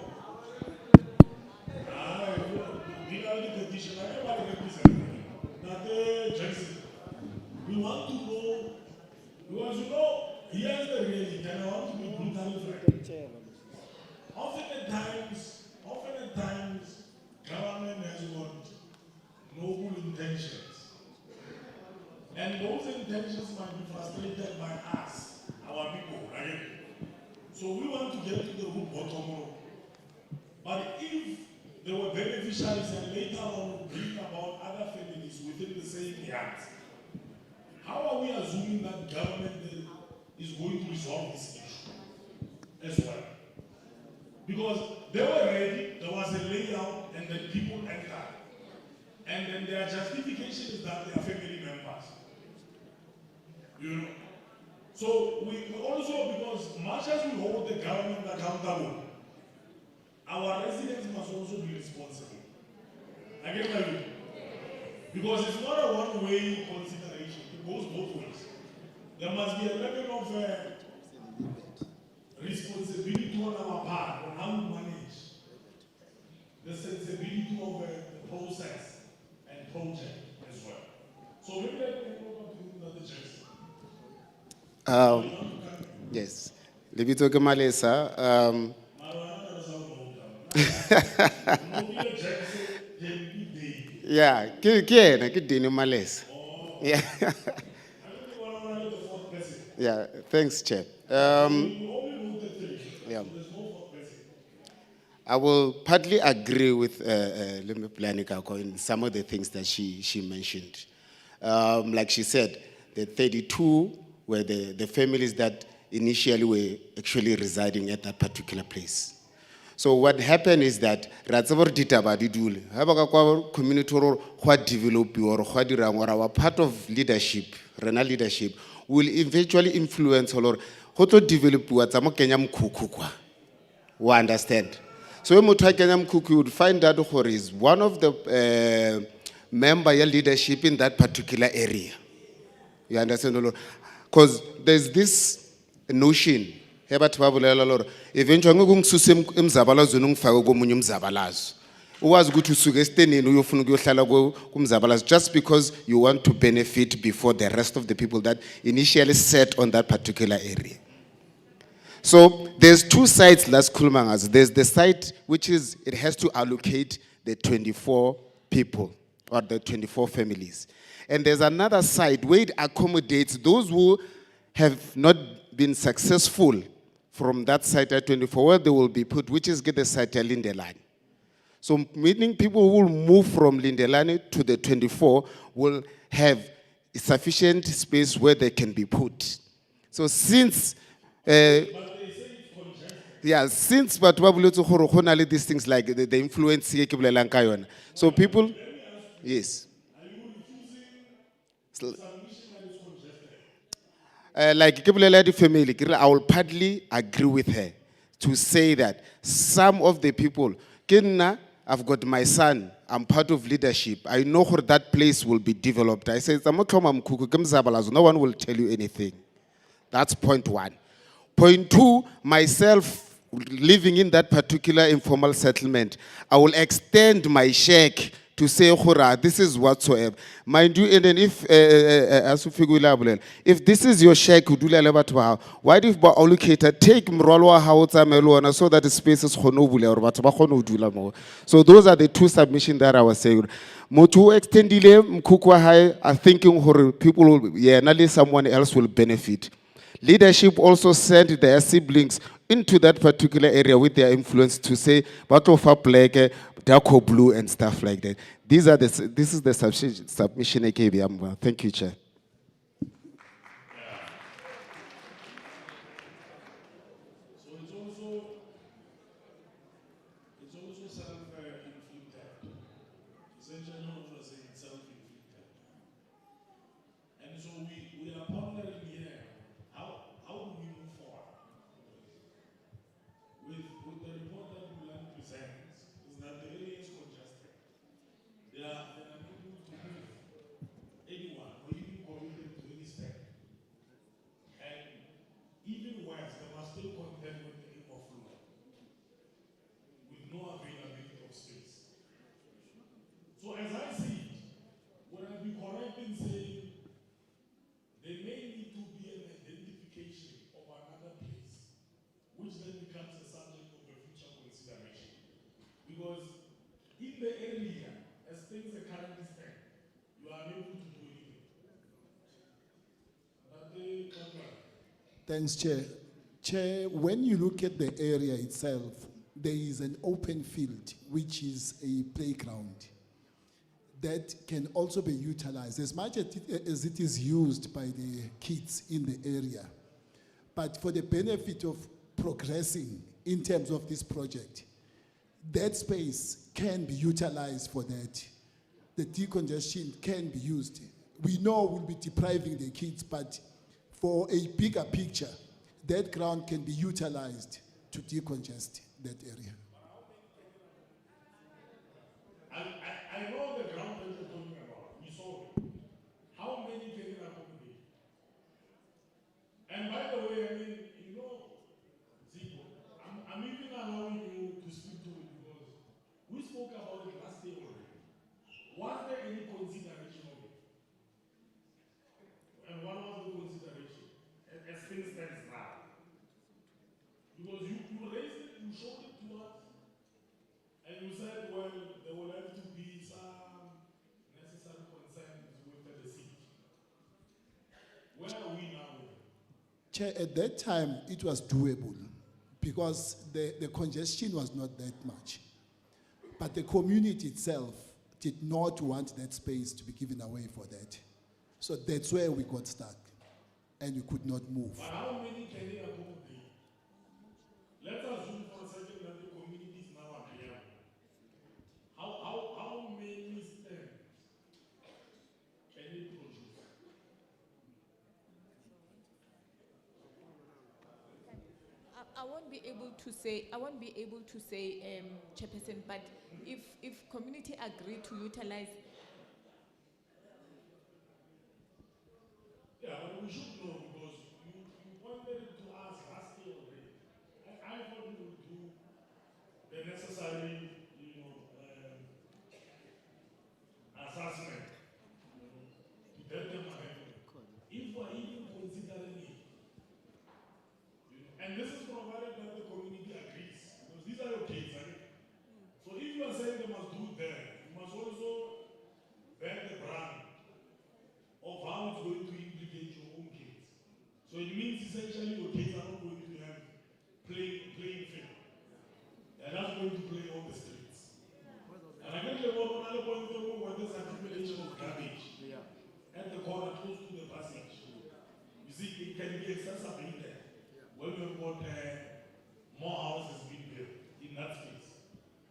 We want to know, because you know, here's the reality, and I want to be brutally frank. Often at times, And those intentions might be frustrated by us, our people, right? So we want to get to the root bottom. But if they were beneficiaries and later on bring about other families within the same yard, how are we assuming that government is going to resolve this issue as well? Because they were ready, there was a layout, and then people entered. And then their justification is that they are family members. You know? So we also, because much as we hold the government accountable, our residents must also be responsible. I get my view. Because it's not a one-way consideration, it goes both ways. There must be a level of responsibility on our part, on how we manage the sensibility of the process and project as well. So maybe let me go back to the Jackson. Yes. Lebito ke Malesa. Yeah, ke Dini Malesa. Yeah. Yeah, thanks, Chair. Yeah. I will partly agree with Lembe Planikako in some of the things that she mentioned. Like she said, the 32 were the families that initially were actually residing at that particular place. So what happened is that community or our part of leadership, renal leadership, will eventually influence or develop we understand. So you would find that is one of the member leadership in that particular area. You understand? Because there's this notion, eventually just because you want to benefit before the rest of the people that initially sat on that particular area. So there's two sides, Las Kulmangas. There's the side which is, it has to allocate the 24 people or the 24 families. And there's another side where it accommodates those who have not been successful from that side at 24, where they will be put, which is get the site at Lindelani. So meaning people who will move from Lindelani to the 24 will have sufficient space where they can be put. So since since these things like the influence, so people, yes. Like family, I will partly agree with her to say that some of the people, I've got my son, I'm part of leadership. I know where that place will be developed. I say, no one will tell you anything. That's point one. Point two, myself living in that particular informal settlement, I will extend my check to say, this is whatsoever. Mind you, and then if this is your check, why do you allocate take Mrolwa so that the space is so those are the two submissions that I was saying. Motu extendile mkukwa hai are thinking people will, not someone else will benefit. Leadership also sent their siblings into that particular area with their influence to say, black, dark blue, and stuff like that. This is the submission I gave you. Thank you, Chair. So it's also self-inflicted. Essentially, I want to say it's self-inflicted. And so we are pondering here, how do we move forward? With the report that Bulan presents, is that the area is congested. They are unable to move anyone or even committed to any step. And even worse, they must still contend with the overflow, with no availability of space. So as I see it, would I be correct in saying there may need to be an identification of another place, which then becomes a subject of a future consideration? Because in the area, as things are currently stand, you are unable to do anything. Thanks, Chair. Chair, when you look at the area itself, there is an open field, which is a playground that can also be utilized as much as it is used by the kids in the area. But for the benefit of progressing in terms of this project, that space can be utilized for that. The decongestion can be used. We know we'll be depriving the kids, but for a bigger picture, that ground can be utilized to decongest that area. I know the ground that you're talking about. We saw it. How many can you accommodate? And by the way, I mean, you know, Zico, I'm even allowing you to speak to it because we spoke about it last year already. Was there any consideration of it? And what was the consideration? As things stand now. Because you raised it, you showed it to us, and you said, well, there will have to be some necessary consent with the city. Where are we now? Chair, at that time, it was doable because the congestion was not that much. But the community itself did not want that space to be given away for that. So that's where we got stuck and we could not move. But how many can they accommodate? Let's assume for a second that the community is now available. How many stands can they produce? I won't be able to say, Chairperson, but if community agree to utilize. Yeah, but we should know because you pointed it to us last year already. I thought we would do the necessary, assessment, to tell them if we're even considering it. And this is provided that the community agrees, because these are your kids, right? So if you are saying they must do that, you must also bear the brand of how it's going to implicate your own kids. So it means essentially your kids are not going to have playing field. They're not going to play on the streets. And I can tell you another point of view where there's accumulation of garbage at the corner close to the passage. You see, it can be exacerbated when we've got more houses being built in that space.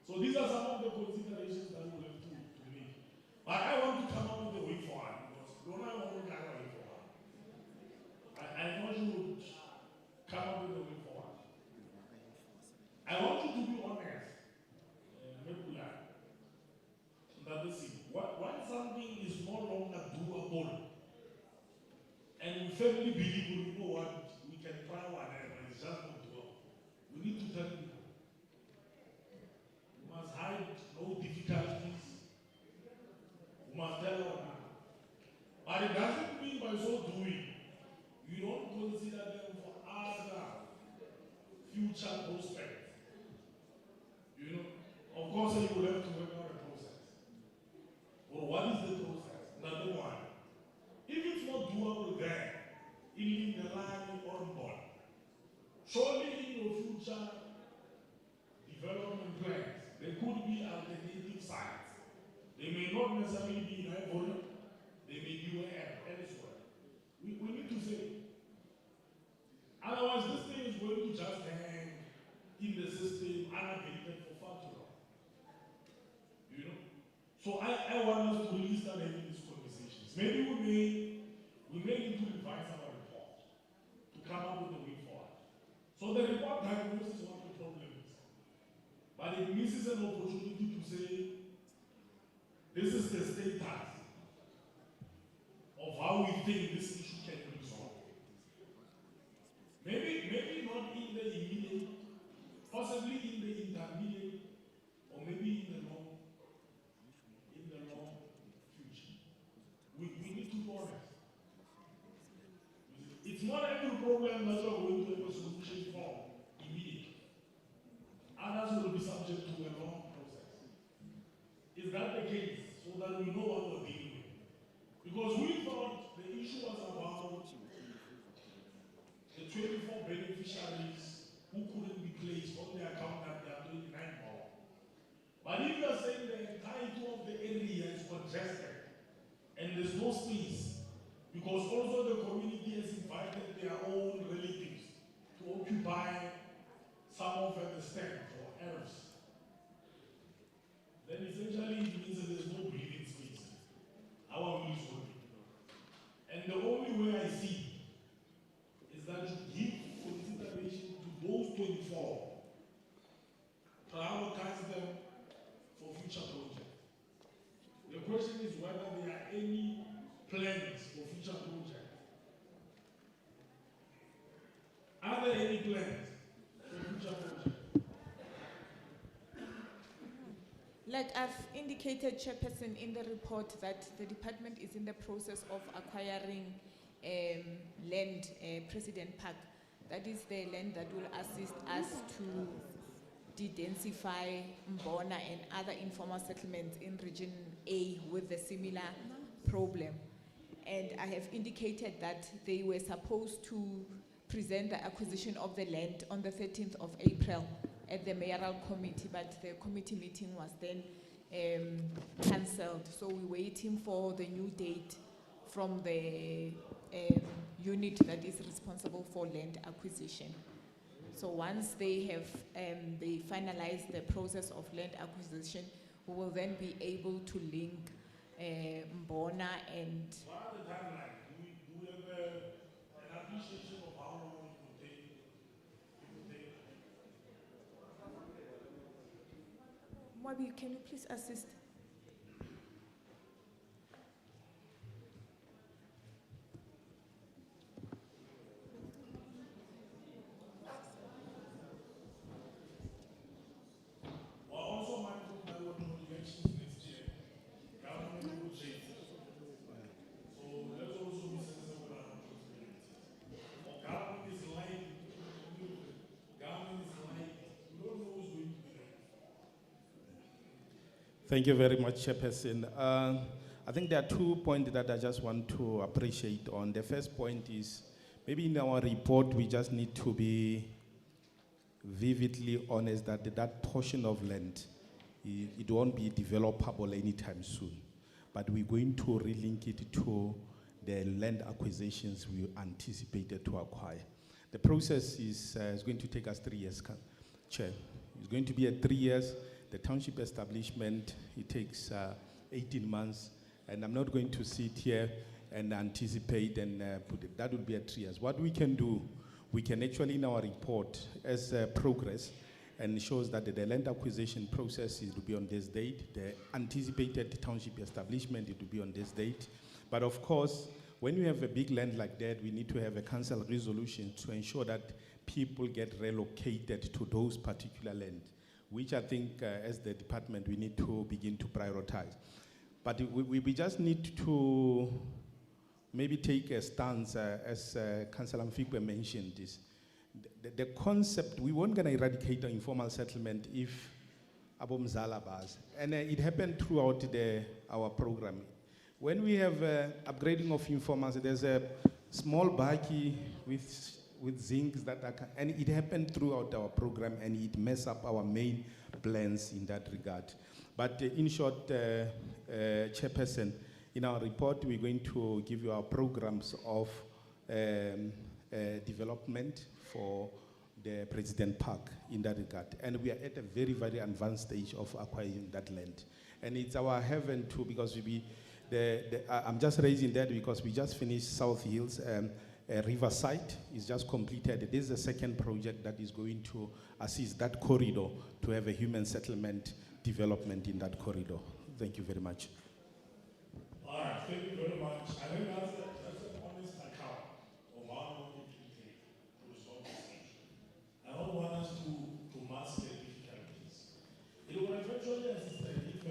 So these are some of the considerations that we'll have to make. But I want to come up with a way forward because don't I want to come up with a way forward? I thought you would come up with a way forward. I want you to be honest, that when something is no longer doable, and we firmly believe we know what we can try whatever, it's just not doable. We need to tell people. We must hide no difficulties. We must tell our people. But it doesn't mean by so doing, you don't consider them for other future prospects. You know, of course you will have to work out a process. Well, what is the process? Number one, if it's not doable there, in the line or board, surely in your future development plans, there could be alternative sites. They may not necessarily be in high volume, they may be elsewhere. We need to say, otherwise this thing is going to just hang in the system unabated for far too long. You know? So I want us to really start having these conversations. Maybe we may need to revise our report to come up with a way forward. So the report diagnoses what the problem is. But it misses an opportunity to say, this is the status of how we think this issue can be resolved. Maybe not in the immediate, possibly in the intermediate, or maybe in the long future. We need to be honest. It's not every problem that we're going to have a solution for immediately. Others will be subject to a long process. Is that the case? So that we know what we're dealing with. Because we thought the issue was about the 20 there's no space. Because also the community has invited their own relatives to occupy some of the stands or Arabs. Then essentially it means that there's no breathing space. Our will is working. And the only way I see is that you give consideration to those 24, prioritize them for future projects. The question is whether there are any plans for future projects. Are there any plans for future projects? Like I've indicated, Chairperson, in the report that the department is in the process of acquiring land, President Park. That is the land that will assist us to de-densify Mbona and other informal settlements in Region A with a similar problem. And I have indicated that they were supposed to present the acquisition of the land on the 13th of April at the mayoral committee, but the committee meeting was then cancelled. So we're waiting for the new date from the unit that is responsible for land acquisition. So once they have they finalize the process of land acquisition, we will then be able to link Mbona and What are the timelines? Do we have an appreciation of how long it will take? Mwabi, can you please assist? We're also mindful that we're doing elections next year. Government will change. So let's also be sensible around responsibilities. Government is lying. Government is lying. We don't know who's going to be there. Thank you very much, Chairperson. I think there are 2 points that I just want to appreciate on. The first point is, maybe in our report, we just need to be vividly honest that that portion of land, it won't be developable anytime soon. But we're going to relink it to the land acquisitions we anticipated to acquire. The process is going to take us 3 years, Chair. It's going to be 3 years. The township establishment, it takes 18 months, and I'm not going to sit here and anticipate and put it. That would be 3 years. What we can do, we can actually in our report as progress, and shows that the land acquisition process is to be on this date, the anticipated township establishment, it will be on this date. But of course, when you have a big land like that, we need to have a council resolution to ensure that people get relocated to those particular land, which I think as the department we need to begin to prioritize. But we just need to maybe take a stance, as Councillor Mfikwe mentioned this. The concept, we weren't gonna eradicate the informal settlement if Abomzala bas. And it happened throughout our program. When we have upgrading of informals, there's a small baki with zincs that and it happened throughout our program, and it messed up our main plans in that regard. But in short, Chairperson, in our report, we're going to give you our programs of development for the President Park in that regard. And we are at a very, very advanced stage of acquiring that land. And it's our heaven too, because I'm just raising that because we just finished South Hills. Riverside is just completed. This is the second project that is going to assist that corridor to have a human settlement development in that corridor. Thank you very much. All right, thank you very much. I think that's an honest account of how long it will take to resolve this issue. I don't want us to mask the difficulties. It will eventually assist if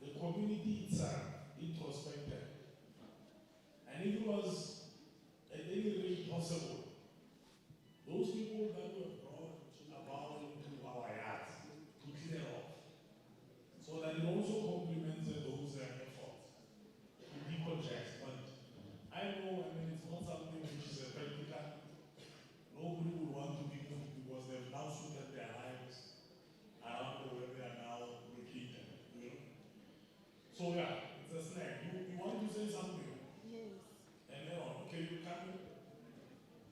the community itself introspected. And if it was at any rate possible, those people that were brought about into our yards to clear off, so that it also complements those efforts to decongest. But I know, it's not something which is practical. Nobody would want to be moved because they've now suited their lives around where they are now located. You know? So yeah, it's Mr. Snack, you want to say something? Yes. And then, okay, you come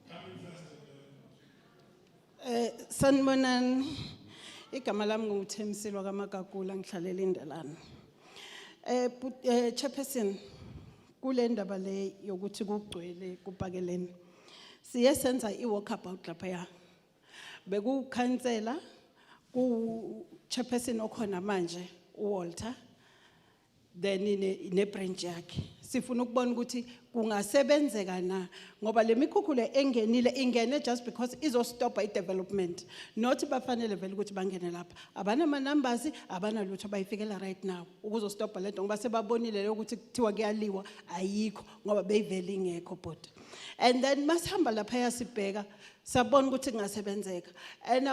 in first. Sanibonani. Igama lami nguThemsilo kaMagagula ngihlalela indalana. Chairperson, kule ndaba le yokuthi kugcwele kupakeleni. Siye senza i-walkabout lapha ya. Bekukhansela ku chairperson okhona manje uWalter. Then ne-branch yakhe sifuna ukubona ukuthi kungasebenzeka na ngoba le mikhukhu le engenile ingene just because izostopa i-development not bafanele vele ukuthi bangene lapha abanama numbers abanalutho bayifikela right now ukuzostopa lento ngoba sebabonile ukuthi kuthiwa kuyaliwa ayikho ngoba beyivele ingekho bot and then masihamba lapha yasibheka sabona ukuthi kungasebenzeka and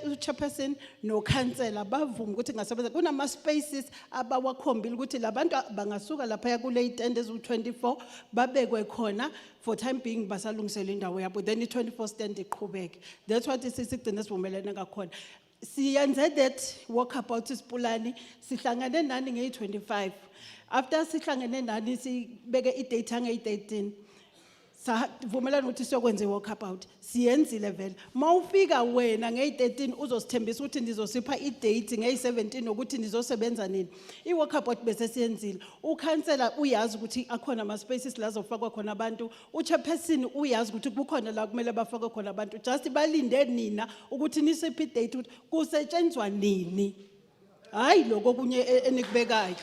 uchairperson no councillor bavuma ukuthi kungasebenzeka kunama spaces abawakhombile ukuthi labantu bangasuka lapha kule itende ezu24 babekwe khona for time being basalungisela indawo yabo then i24 stand iqhubeke that's what isigcina sivumelene ngakhona siyenze that walkabout isipulani sihlangane nani nge25 after sihlangane nani sibeke idate nge13 savumelana ukuthi siyokwenza i-walkabout siyenzile vele mawufika wena nge13 uzosithembisa ukuthi ndizosipha idate nge17 ukuthi ndizosebenza nini i-walkabout bese siyenzile ukhansela uyazi ukuthi akhona ama spaces la zofakwa khona abantu uchairperson uyazi ukuthi kukhona la kumele bafake khona abantu just balinde nina ukuthi nisiphe idate ukuthi kusetshenzwa nini hayi lokho kunye enikubekayo.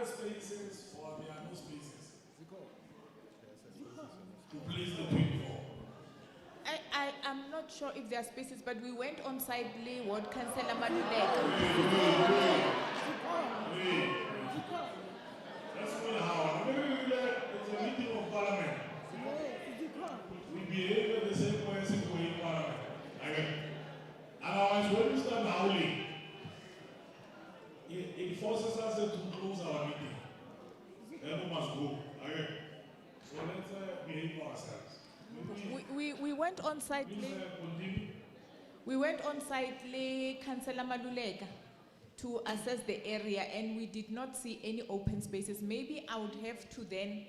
Spaces or there are no spaces to place the 24. I am not sure if there are spaces, but we went on site Ward Councillor Maduleka. That's not how. It's a meeting of parliament. We behave the same way as if we're in parliament. Otherwise, when we start howling, it forces us to close our meeting. Then we must go. Okay. So let's behave ourselves. We went on site. We went on site, Councillor Maduleka, to assess the area, and we did not see any open spaces. Maybe I would have to then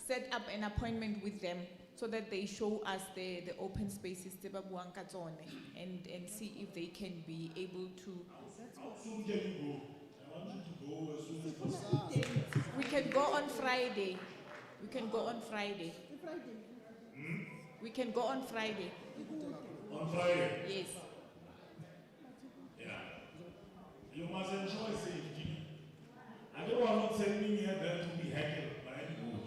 set up an appointment with them so that they show us the open spaces and see if they can be able to. How soon can you go? I want you to go as soon as possible. We can go on Friday. We can go on Friday. We can go on Friday. On Friday? Yes. Yeah. You must enjoy safety. I don't want not sending here there to be heckled by any group.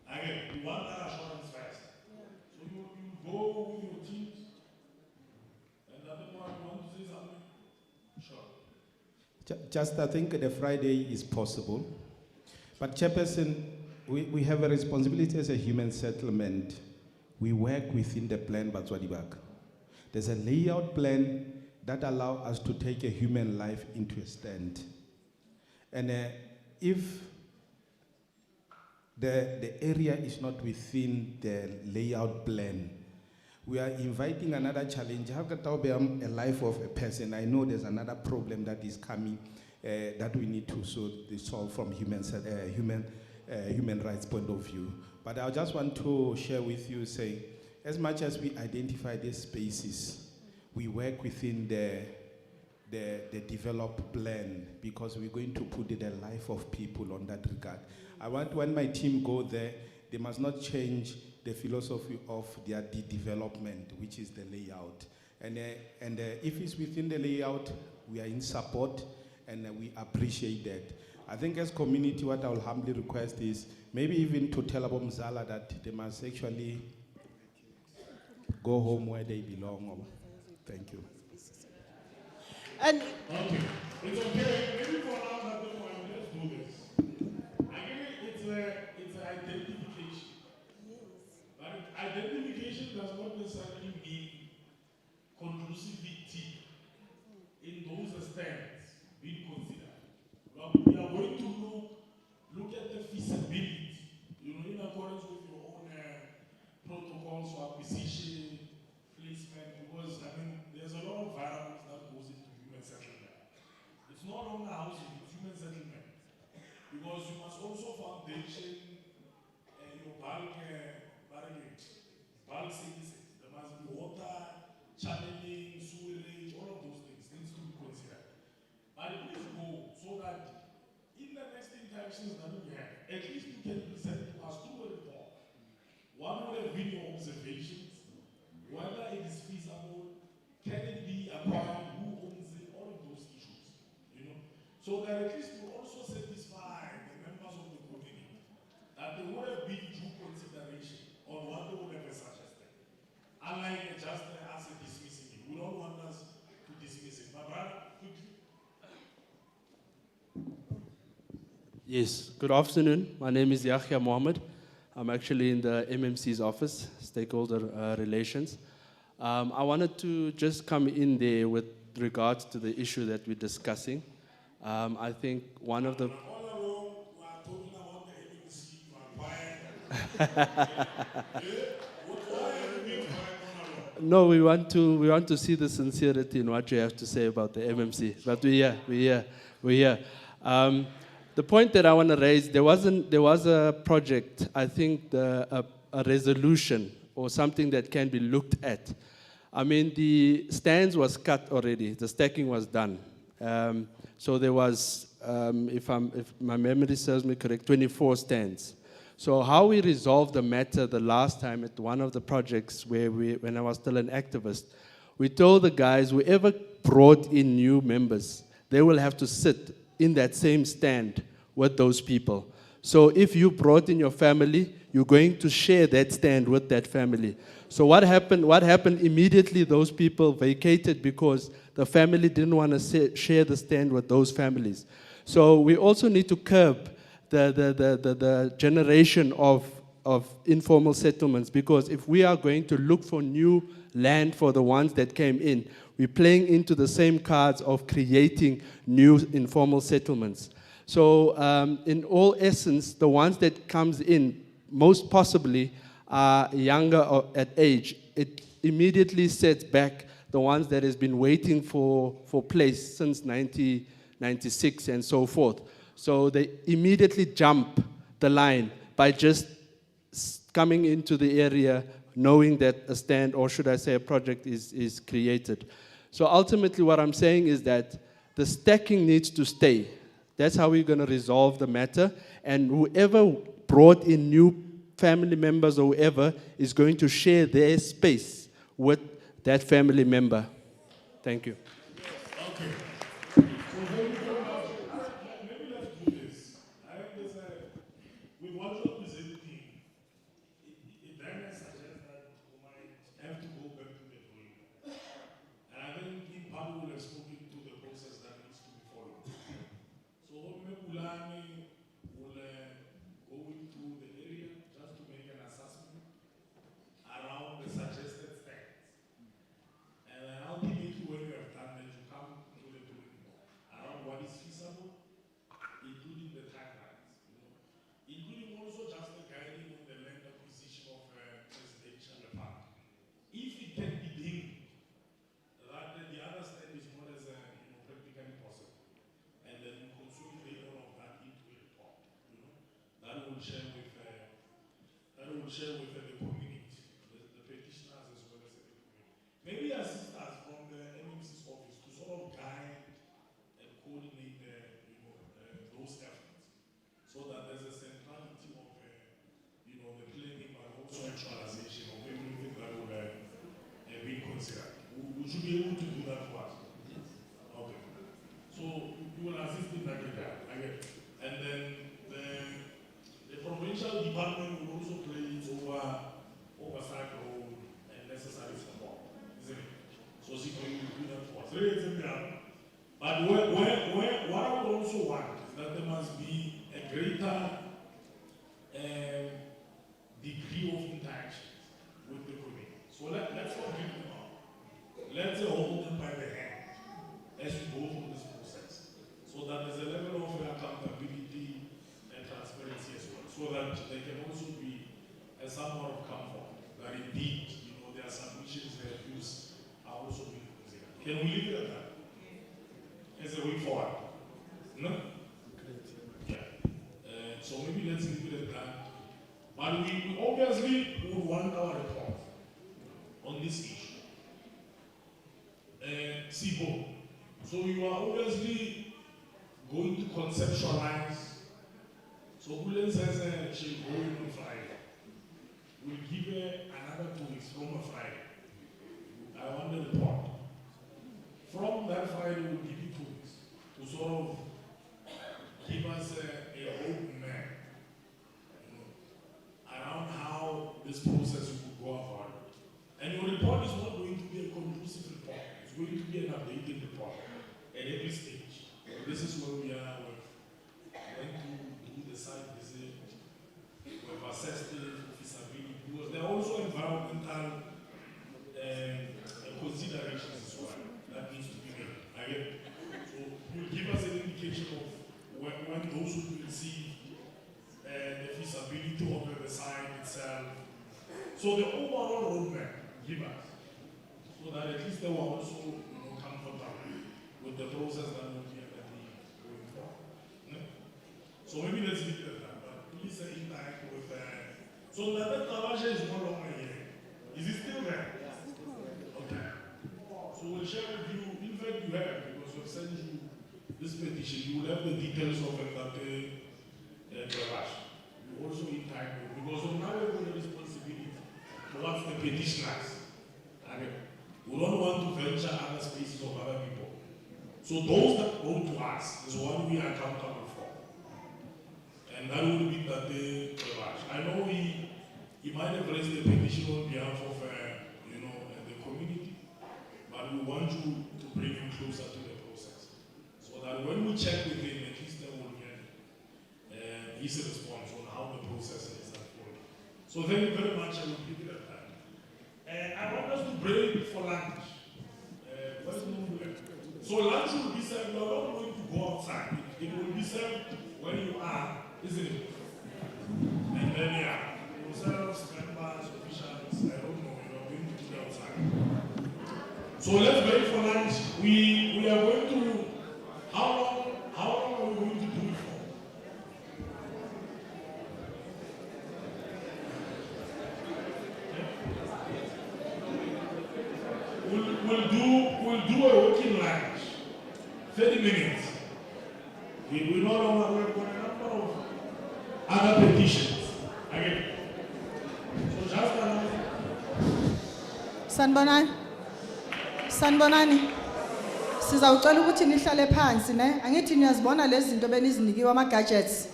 Again, you want that assurance first. So you go with your teams. And the other one want to say something? Sure. Just I think the Friday is possible. But Chairperson, we have a responsibility as a human settlement. We work within the plan Batswadibak. There's a layout plan that allows us to take a human life into a stand. And if the area is not within the layout plan, we are inviting another challenge. How can a life of a person? I know there's another problem that is coming that we need to solve from human rights point of view. But I just want to share with you, say, as much as we identify these spaces, we work within the developed plan because we're going to put the life of people on that regard. I want when my team go there, they must not change the philosophy of their development, which is the layout. And if it's within the layout, we are in support and we appreciate that. I think as community, what I will humbly request is maybe even to tell Abom Zala that they must actually go home where they belong. Thank you. And okay. It's okay. Maybe for now, let's do this. Again, it's an identification. But identification does not necessarily mean conclusivity in those stands being considered. But we are going to look also foundation, your bulk, bulk services. There must be water, channeling, sewerage, all of those things needs to be considered. But please go so that in the next interactions that we have, at least you can present to us through a report. One would have been your observations, whether it is feasible, can it be acquired, who owns it, all of those issues, you know. So that at least you also satisfy the members of the community that there would have been due consideration on what they would have suggested. Unlike just us dismissing it. We don't want us to dismiss it. But rather, quickly. Yes, good afternoon. My name is Yahya Mohammed. I'm actually in the MMC's office, stakeholder relations. I wanted to just come in there with regards to the issue that we're discussing. I think one of the... No, we want to see the sincerity in what you have to say about the MMC. But we're here. The point that I want to raise, there was a project, I think a resolution or something that can be looked at. I mean, the stands was cut already, the stacking was done. So there was, if my memory serves me correct, 24 stands. So how we resolved the matter the last time at one of the projects when I was still an activist, we told the guys, whoever brought in new members, they will have to sit in that same stand with those people. So if you brought in your family, you're going to share that stand with that family. So what happened immediately, those people vacated because the family didn't want to share the stand with those families. So we also need to curb the generation of informal settlements, because if we are going to look for new land for the ones that came in, we're playing into the same cards of creating new informal settlements. So in all essence, the ones that comes in most possibly are younger at age. It immediately sets back the ones that has been waiting for place since 1996 and so forth. So they immediately jump the line by just coming into the area knowing that a stand, or should I say a project, is created. So ultimately what I'm saying is that the stacking needs to stay. That's how we're going to resolve the matter. And whoever brought in new family members or whoever is going to share their space with that family member. Thank you. Okay. Maybe let's do this. I think there's with what you're presenting, it then suggests that we might have to go back to the drawing board. And I think in part we will have spoken to the process that needs to be followed. So Mekulani will go into the area just to make an assessment around the suggested stands. And then ultimately when you have done that, you come to the drawing board around what is feasible, including the timelines, including also just the guiding on the land acquisition of residential park. If it can be deemed that the other stand is not as practically possible, and then we consolidate all of that into a report, that will share with the community, the petitioners as well as the community. Maybe assist us from the MMC's office to sort of guide and coordinate those efforts, so that there's a centrality of the planning, but also actualization of everything that will be considered. Would you be able to do that for us? Yes. Okay. So you will assist in that regard. And then the provincial department will also play its oversight role and necessary support, isn't it? So she can do that for us. But what I would also want is that there must be a greater degree of interaction with the community. So let's not give them up. Let's hold them by the hand as we go through this process, so that there's a level of accountability and transparency as well, so that they can also be a somewhat of comfort that indeed, their submissions, their views are also being considered. Can we leave it at that? As a way forward? No? Yeah. So maybe let's leave it at that. But we obviously would want our report on this issue. Sipo, so you are obviously going to conceptualize. So Bullen says she'll go in on Friday. We'll give her another 2 weeks from a Friday. I want the report. From that Friday, we'll give you 2 weeks to sort of give us a roadmap around how this process will go about it. And your report is not going to be a conclusive report. It's going to be an updated report at every stage. This is where we are. We're going to do the site visit. We've assessed the feasibility. Because there are also environmental considerations as well that needs to be made. Again, so you'll give us an indication of when those will receive the feasibility of the site itself. So the overall roadmap, give us, so that at least they were also comfortable with the process that will be going forward. So maybe let's leave it at that, but please interact with so that Tabaja is no longer here. Is it still there? Okay. So we'll share with you, in fact you have, because we've sent you this petition, you will have the details of it that Tabaja. You also interact with, because of now we've got a responsibility towards the petitioners. We don't want to venture other spaces of other people. So those that go to us is what we are accountable for. And that will be that the I know he might have raised a petition on behalf of the community, but we want you to bring him closer to the process. So that when we check with him, at least they will get his response on how the process is unfolding. So thank you very much. I will leave it at that. I want us to break for lunch. So lunch will be served. You are not going to go outside. It will be served where you are, isn't it? And then yourselves, members, officials, I don't know, you are going to be outside. So let's break for lunch. We are going to, how long are we going to do it for? We'll do a working lunch, 30 minutes. We no longer work on a number of other petitions. Again. So just another. Sanbonani. Sizawucela ukuthi nihlale phansi ne. Angithi niyazibona lezi zinto benizinikiwe ama gadgets.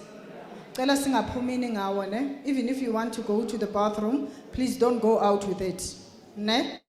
Cela singaphumini ngawo ne. Even if you want to go to the bathroom, please don't go out with it. Ne?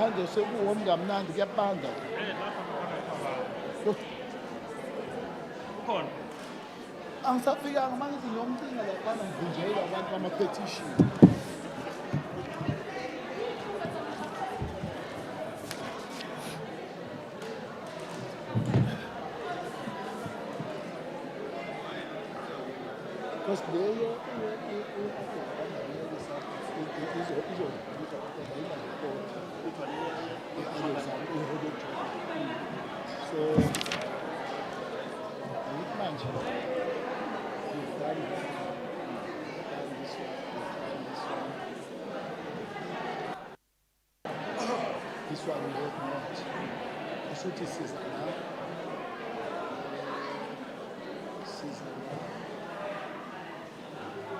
Phandle sekuwomngamnandi kuyabanda. Angisafikanga manje ngiyomcinga laphana ngivinjela abantu bama-petition. Because leyo so manje we've done this one. This one we hope not. So this is now.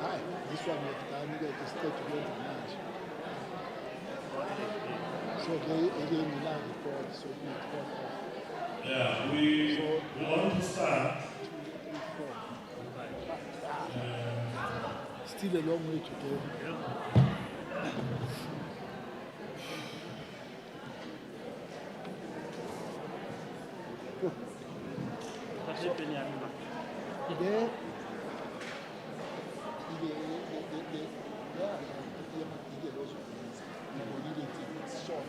Hi, this one we've done the state together much. So they again now report, so we report. Yeah, we want to start. Still a long way to go. There, short.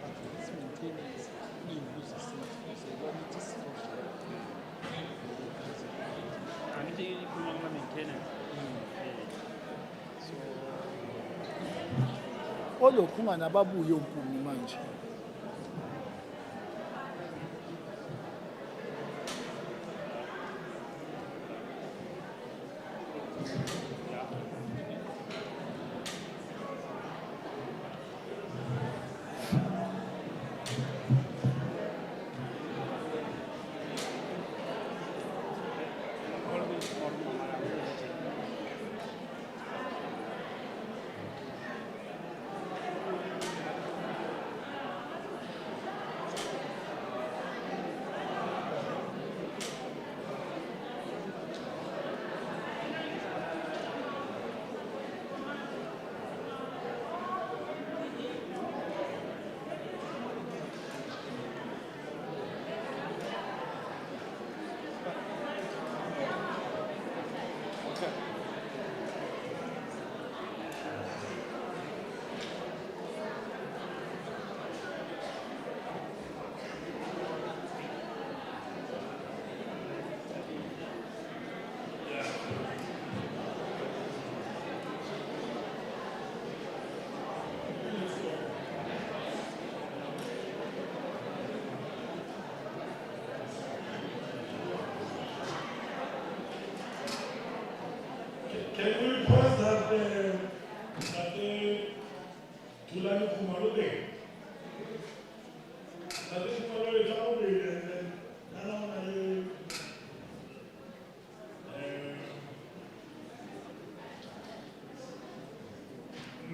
But this maintenance, we use the same. So when it is maintenance. So kodwa ukhumana ababuye umpumi manje. Can we request that Tulani Kumalo Day? That is Kumalo is out and then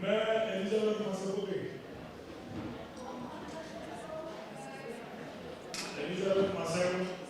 Mayor Elizabeth Masakote. Elizabeth Masakote.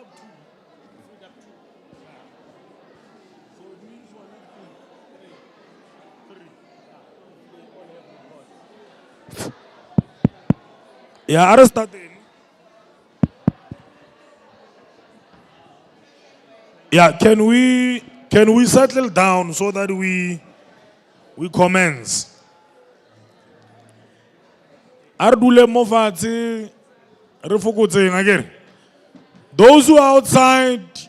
have two. If we have two. Yeah. So it means one have three. Three. Yeah. They all have reports. Yeah, I started. Yeah, can we settle down so that we commence? Ardule mofati refokotseng again. Those who are outside,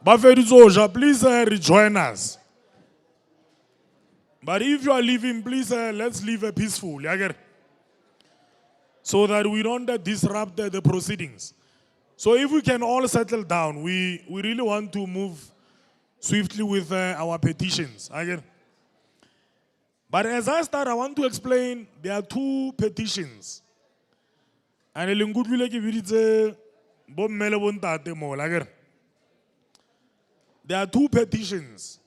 Bafedizoja, please rejoin us. But if you are leaving, please let's leave peacefully again, so that we don't disrupt the proceedings. So if we can all settle down, we really want to move swiftly with our petitions again. But as I start, I want to explain there are two petitions. And there are two petitions.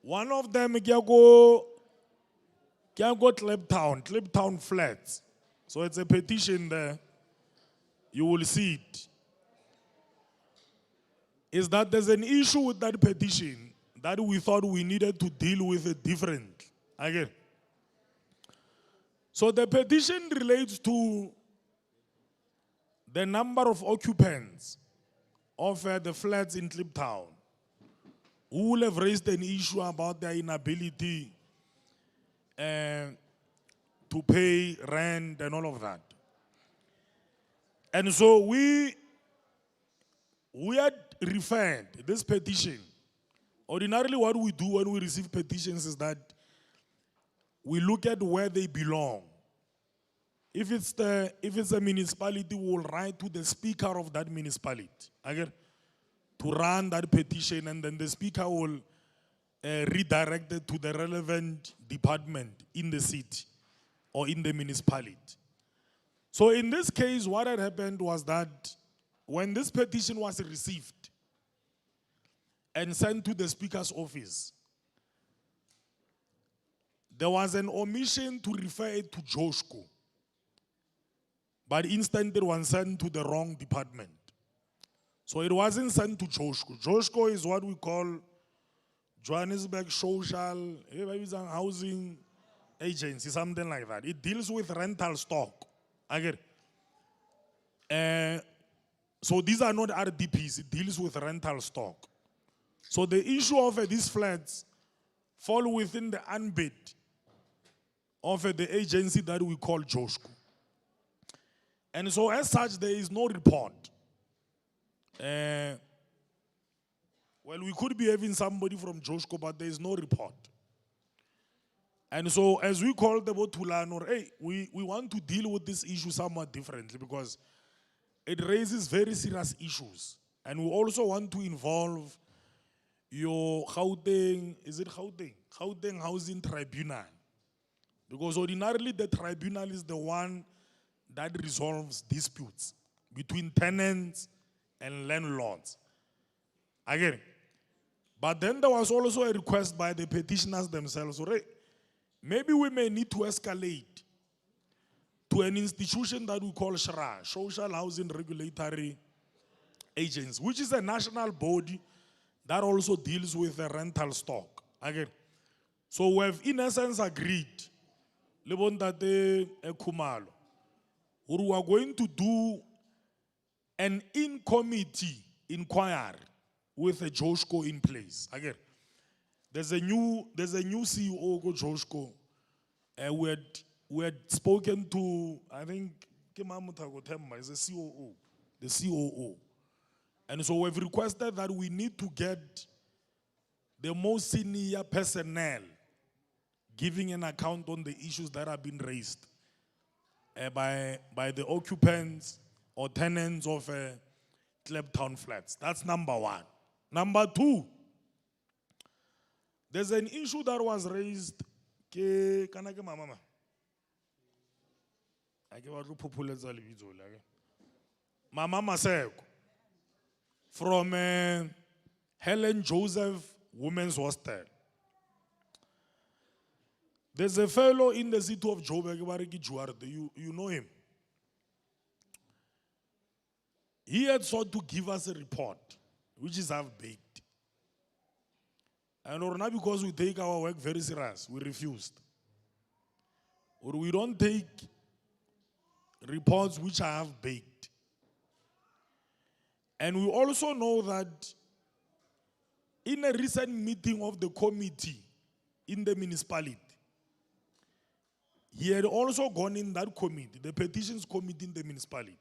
One of them can go Kliptown Flats. So it's a petition there. You will see it. Is that there's an issue with that petition that we thought we needed to deal with it differently. Again. So the petition relates to the number of occupants of the flats in Kliptown who will have raised an issue about their inability to pay rent and all of that. And so we had referred this petition. Ordinarily, what we do when we receive petitions is that we look at where they belong. If it's a municipality, we'll write to the speaker of that municipality again, to run that petition, and then the speaker will redirect it to the relevant department in the city or in the municipality. So in this case, what had happened was that when this petition was received and sent to the speaker's office, there was an omission to refer it to Joshko, but instead it was sent to the wrong department. So it wasn't sent to Joshko. Joshko is what we call Johannesburg Social Housing Agency, something like that. It deals with rental stock. Again. So these are not RDPs, it deals with rental stock. So the issue of these flats fall within the ambit of the agency that we call Joshko. And so as such, there is no report. Well, we could be having somebody from Joshko, but there is no report. And so as we call the Botulano, hey, we want to deal with this issue somewhat differently because it raises very serious issues. And we also want to involve your Gauteng, is it Gauteng? Gauteng Housing Tribunal. Because ordinarily the tribunal is the one that resolves disputes between tenants and landlords. Again. But then there was also a request by the petitioners themselves. Maybe we may need to escalate to an institution that we call SHRA, Social Housing Regulatory Agency, which is a national body that also deals with the rental stock. Again. So we have in essence agreed, Lebondate Kumalo, we are going to do an in-committee inquiry with a Joshko in place. Again, there's a new CEO, Joshko. We had spoken to, I think, is the COO, the COO. And so we've requested that we need to get the most senior personnel giving an account on the issues that have been raised by the occupants or tenants of Kliptown Flats. That's number one. Number two, there's an issue that was raised. Mama Maseko from Helen Joseph Women's Hostel. There's a fellow in the city of Joburg, you know him. He had sought to give us a report, which is half-baked. And or not because we take our work very serious, we refused. Or we don't take reports which are half-baked. And we also know that in a recent meeting of the committee in the municipality, he had also gone in that committee, the petitions committee in the municipality,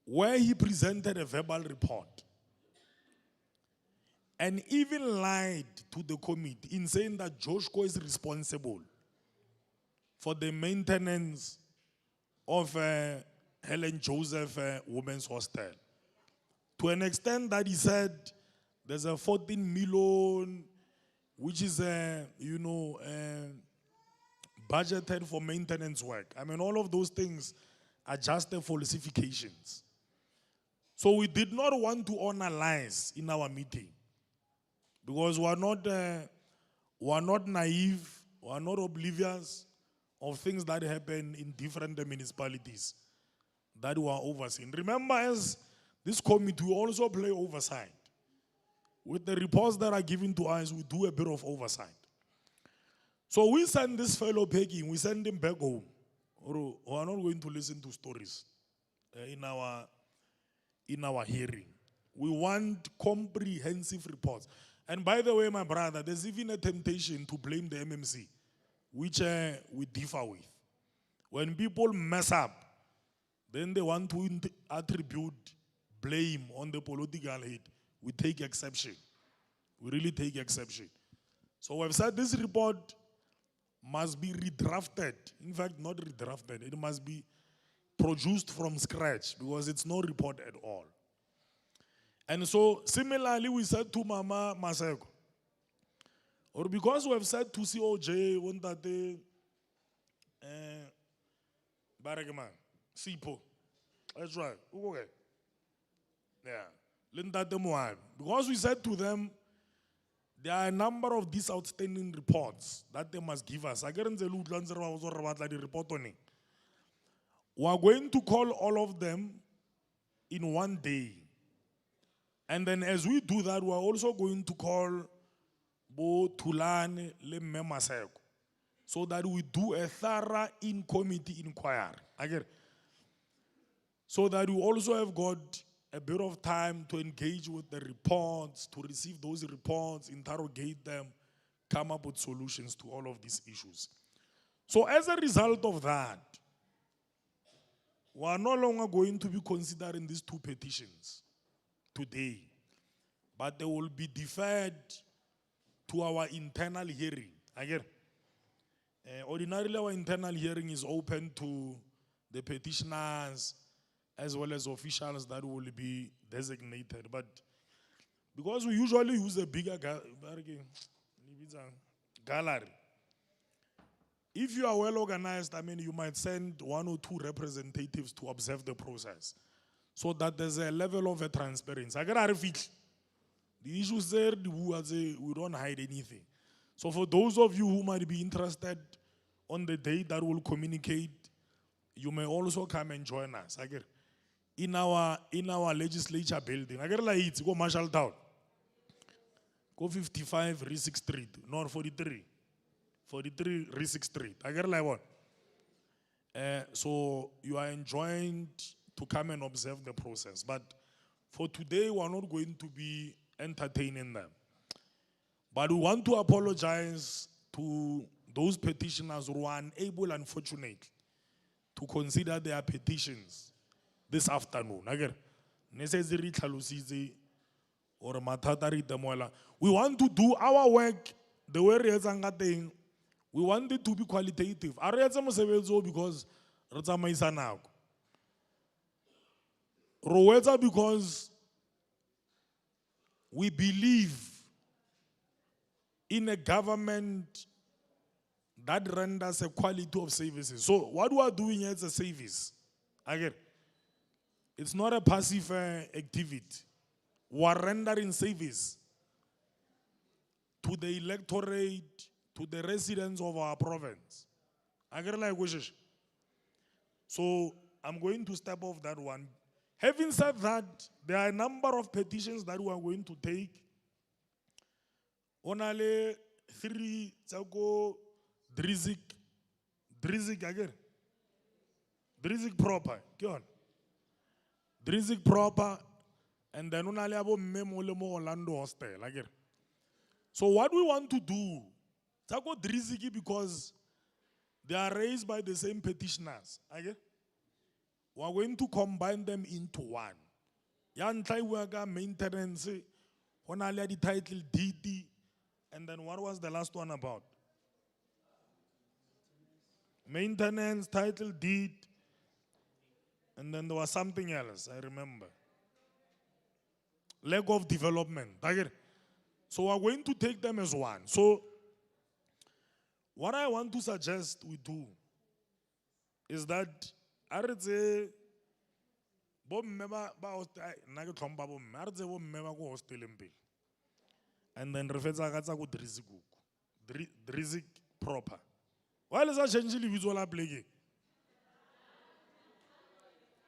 where he presented a verbal report and even lied to the committee in saying that Joshua is responsible for the maintenance of Helen Joseph Women's Hostel. To an extent that he said there's a 14 million, which is, budgeted for maintenance work. I mean, all of those things are just the falsifications. So we did not want to honor lies in our meeting because we are not naive, we are not oblivious of things that happen in different municipalities that we are overseeing. Remember, as this committee, we also play oversight. With the reports that are given to us, we do a bit of oversight. So we send this fellow begging, we send him back home. Or we are not going to listen to stories in our hearing. We want comprehensive reports. And by the way, my brother, there's even a temptation to blame the MMC, which we differ with. When people mess up, then they want to attribute blame on the political head. We take exception. We really take exception. So we've said this report must be redrafted. In fact, not redrafted. It must be produced from scratch because it's no report at all. And so, similarly, we said to Mama Maseko, or because we have said to COJ, Wontate, Barageman, Sipo, that's right, okay. Yeah, Linda Moab. Because we said to them, there are a number of these outstanding reports that they must give us. We are going to call all of them in one day. And then as we do that, we are also going to call Bo Tulane Le Memaseko so that we do a thorough in-committee inquiry. Again, so that we also have got a bit of time to engage with the reports, to receive those reports, interrogate them, come up with solutions to all of these issues. So as a result of that, we are no longer going to be considering these two petitions today, but they will be deferred to our internal hearing. Again, ordinarily our internal hearing is open to the petitioners as well as officials that will be designated. But because we usually use a bigger gallery, if you are well organized, I mean, you might send 1 or 2 representatives to observe the process so that there's a level of transparency. The issues there, we don't hide anything. So for those of you who might be interested on the day that we'll communicate, you may also come and join us. In our legislature building. Go Marshalltown. Go 55 Reesik Street. No, 43. 43 Reesik Street. So you are enjoined to come and observe the process. But for today, we are not going to be entertaining them. But we want to apologize to those petitioners who are unable, unfortunately, to consider their petitions this afternoon. We want to do our work the way we want it to be qualitative. Because because we believe in a government that renders a quality of services. So what we are doing here is a service. Again, it's not a passive activity. We are rendering service to the electorate, to the residents of our province. So I'm going to step off that one Having said that, there are a number of petitions that we are going to take. Onale 3 Tsako Drizik again. Drizik proper. Kion. Drizik proper. And then onale abo memo le mo Orlando hostel again. So what we want to do, Tsako Driziki, because they are raised by the same petitioners. Okay? We are going to combine them into one. Yantlai waga maintenance, honale the title deed, and then what was the last one about? Maintenance, title deed, and then there was something else, I remember. Lack of development. Okay? So we are going to take them as one. So what I want to suggest we do is that I would say, and then Drizik proper. Why is that changing visual application?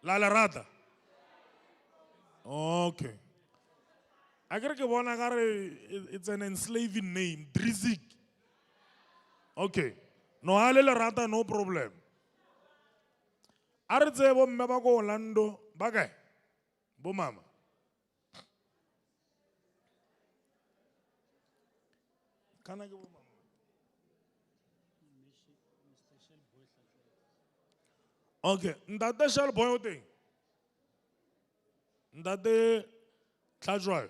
La Rata. Okay. I get it's an enslaving name, Drizik. Okay. No halele rata, no problem. Arze bo mmeba ko Orlando, bagay. Bo mama. Can I go mama? Okay. Ndate shall boy thing. Ndate tlajwa.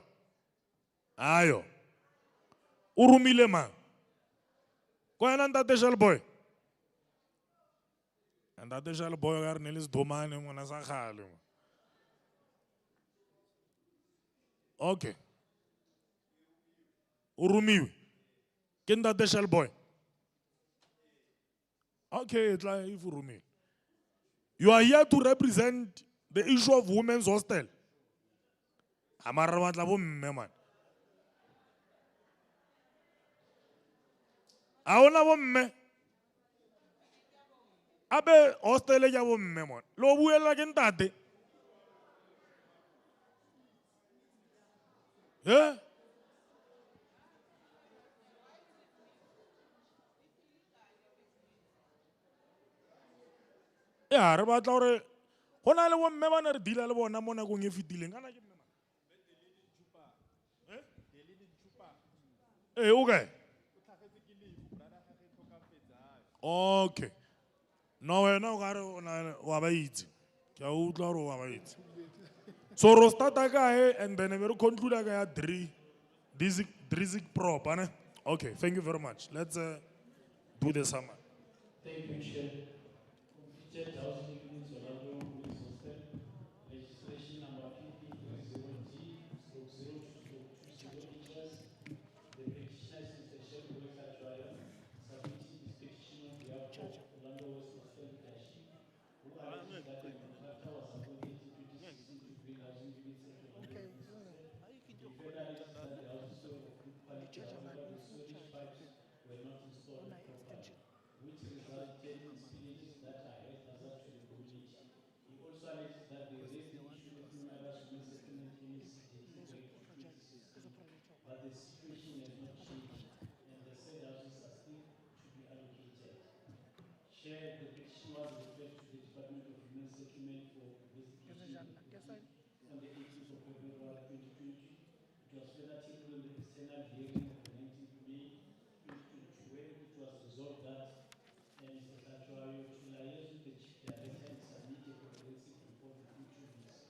Ayo. Urumile man. Kwana ndate shall boy. And that shall boy are nelis domane mona sa khale. Okay. Urumiwe. Ken that shall boy. Okay, it's like if Urumi. You are here to represent the issue of women's hostel. Amara matla bo mme man. Aona bo mme. Abe hostel ya bo mme mon. Lo buela ke ntate. Yeah? Yeah, re batla hore hona le bo mme ba ne re dila le bona mo nakong e fetileng. Ana ke mme man. Eh, okay. Okay. No, no, wa ba itse. Ke a utlwa hore wa ba itse. So ro starta kae and then we conclude ka ya 3 Drizik prop, ane? Okay, thank you very much. Let's do the summary. Thank you, Chair. Completed housing units Orlando Women's Hostel, registration number PP30G/02/20 The petitioner is Mr. Sheikh Wesa Chwaya, submitting this petition on behalf of Orlando West Hostel Leadership, who alleges that the contractor was appointed in 2016 to build housing units at Orlando Women's Hostel. He further alleges that the houses were of good quality, however, the sewage pipes were not installed properly, which resulted in spillages that are health hazard to the community. He also alleges that they raised the issue with numerous women's settlement units dating back to 2016, but the situation has not changed, and the said houses are still to be allocated. Chair, the petition was referred to the Department of Human Settlement for investigation and review on the 18th of February 2020. It was further tabled in the external hearing of the 19th May 2022, where it was resolved that Mr. Kachwayo, to liaise with the Chief Director and submit a comprehensive report within 2 weeks.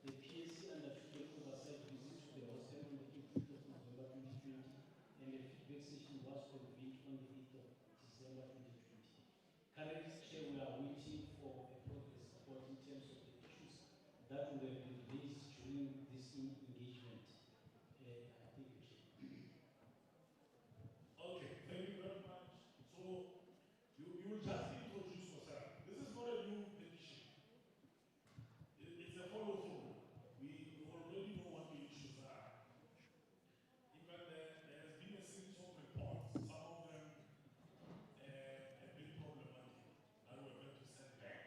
The PSC undertook an oversight visit to the hostel on the 18th of November 2020, and a feedback session was convened on the 8th of December 2020. Currently, Chair, we are waiting for a progress report in terms of the issues that would have been raised during this engagement. Thank you, Chair. Okay, thank you very much. So you will just introduce yourself. This is not a new petition. It's a follow-through. We already know what the issues are. In fact, there has been a series of reports, some of them a bit problematic, that we have had to send back.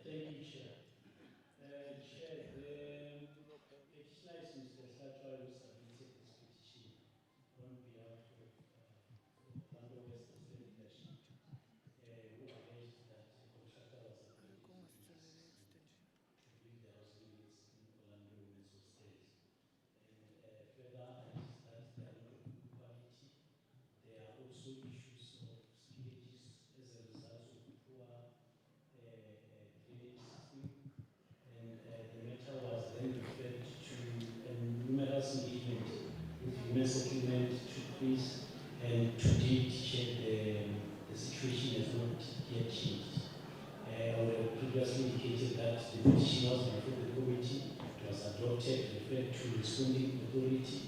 Thank you, Chair. Chair, the petitioner is Mr. Letsoalo who submitted this petition on behalf of Honourable Ezra Letsoalo, who alleged that the contractor was abandoned to build the housing units in Orlando Women's Hostels. And further alleges that they are not of good quality. There are also issues of spillages as a result of poor drainage system. And the matter was then referred to numerous engagement with human settlement took place, and to date, the situation has not yet changed. I would have previously indicated that the petition was before the committee, it was adopted, referred to responding authority.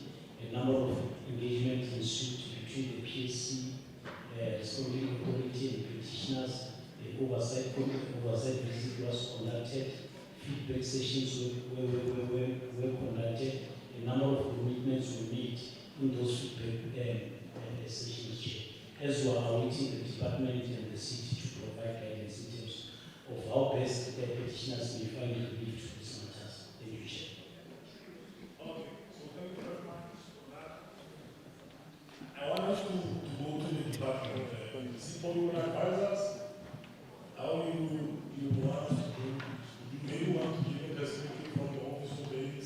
A number of engagements ensued between the PSC, responding authority, and petitioners. The oversight visit was conducted. Feedback sessions were conducted. A number of commitments were made in those feedback sessions, as we are awaiting the department and the city to provide guidance in terms of how best the petitioners may find relief to these matters. Thank you, Chair. Okay, so thank you very much for that. I want us to go to the department. Simple will advise us how you want to do. You may want to give a perspective from the office of the ANC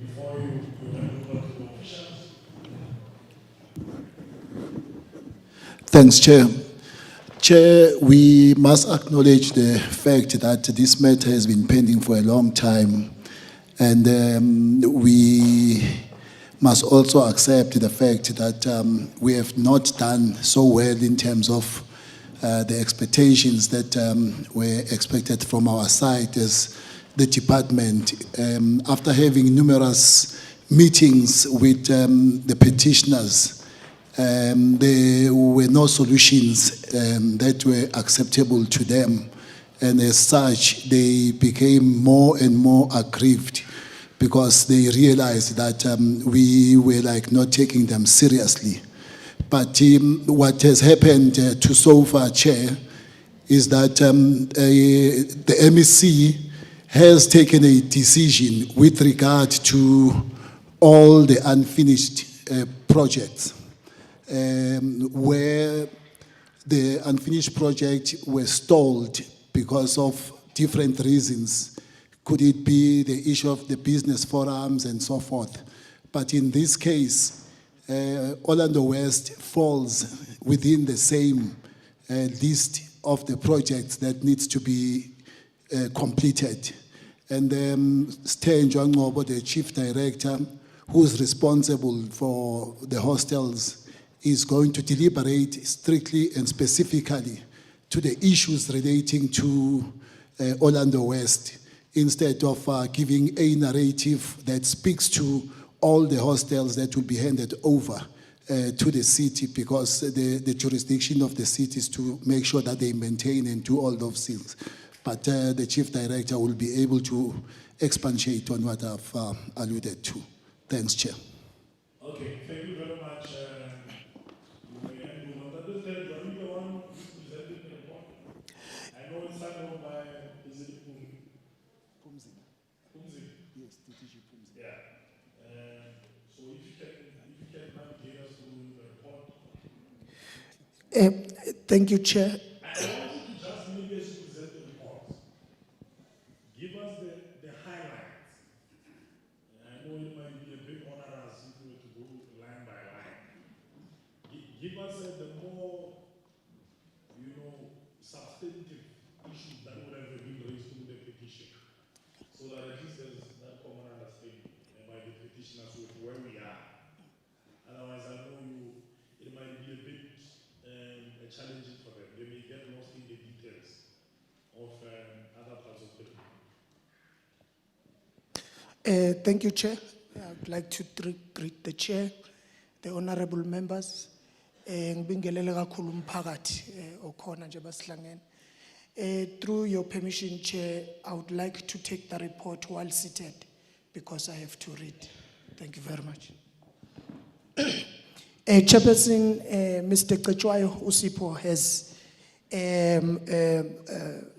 before you hand over to the officials. Thanks, Chair. Chair, we must acknowledge the fact that this matter has been pending for a long time, and we must also accept the fact that we have not done so well in terms of the expectations that were expected from our side as the department. After having numerous meetings with the petitioners, there were no solutions that were acceptable to them. And as such, they became more and more aggrieved because they realized that we were like not taking them seriously. But what has happened to so far, Chair, is that the MEC has taken a decision with regard to all the unfinished projects, where the unfinished project were stalled because of different reasons. Could it be the issue of the business forums and so forth? But in this case, Orlando West falls within the same list of the projects that needs to be completed. And Stan Johannesburg, the chief director, who's responsible for the hostels, is going to deliberate strictly and specifically to the issues relating to Orlando West, instead of giving a narrative that speaks to all the hostels that will be handed over to the city, because the jurisdiction of the city is to make sure that they maintain and do all those things. But the chief director will be able to expatiate on what I've alluded to. Thanks, Chair. Okay, thank you very much. You may end with that. Are you the one who's presenting the report? I know it's signed off by, is it Pumzi? Pumzi? Yes, TTG Pumzi. Yeah. So if you can navigate us through the report. Thank you, Chair. I want you to just maybe as you present the report, give us the highlights. I know it might be a bit onerous if we were to go line by line. Give us the more, substantive issues that would have been raised through the petition, so that at least there's that common understanding by the petitioners with where we are. Otherwise, I know it might be a bit challenging for them. They may get lost in the details of other parts of the report. Thank you, Chair. I would like to greet the Chair, the honorable members. Ngibingelele kakhulu umphakathi okhona nje basihlangene. Through your permission, Chair, I would like to take the report while seated because I have to read. Thank you very much. Chairperson, Mr. Letsoalo Usipo has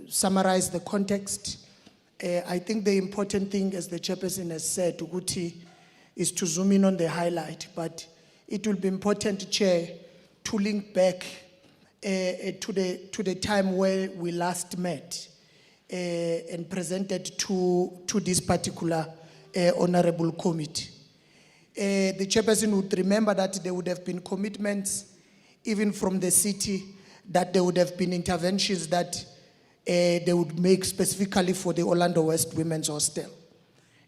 summarize the context. I think the important thing, as the chairperson has said, Uguti, is to zoom in on the highlight, but it will be important, Chair, to link back to the time where we last met and presented to this particular honorable committee. The chairperson would remember that there would have been commitments, even from the city, that there would have been interventions that they would make specifically for the Orlando West Women's Hostel.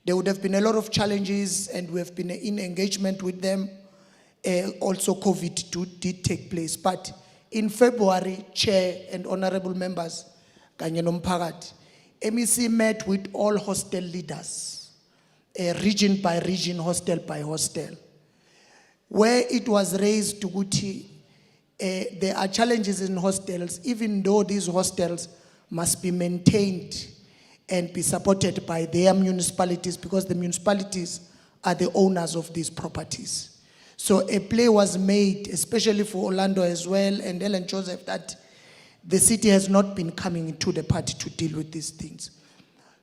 There would have been a lot of challenges, and we have been in engagement with them. Also, COVID did take place. But in February, Chair and honorable members, kanye nomphakathi, MEC met with all hostel leaders, region by region, hostel by hostel, where it was raised to Guti, there are challenges in hostels, even though these hostels must be maintained and be supported by their municipalities, because the municipalities are the owners of these properties. So a play was made, especially for Orlando as well, and Ellen Joseph, that the city has not been coming into the party to deal with these things.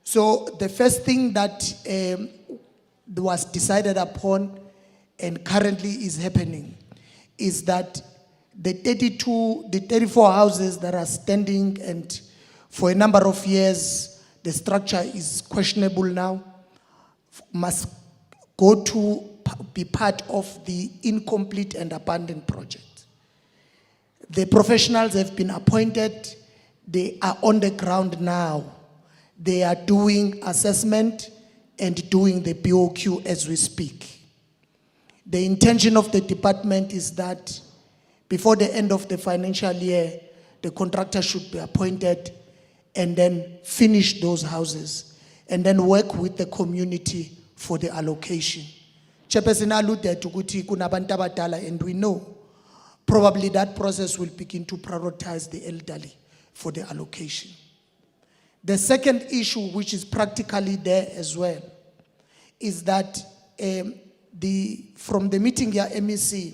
So the first thing that was decided upon and currently is happening is that the 34 houses that are standing, and for a number of years, the structure is questionable now, must go to be part of the incomplete and abandoned project. The professionals have been appointed. They are on the ground now. They are doing assessment and doing the BOQ as we speak. The intention of the department is that before the end of the financial year, the contractor should be appointed and then finish those houses and then work with the community for the allocation. Chairperson alluded to Guti kunabantu abadala, and we know probably that process will begin to prioritize the elderly for the allocation. The second issue, which is practically there as well, is that from the meeting here, MEC,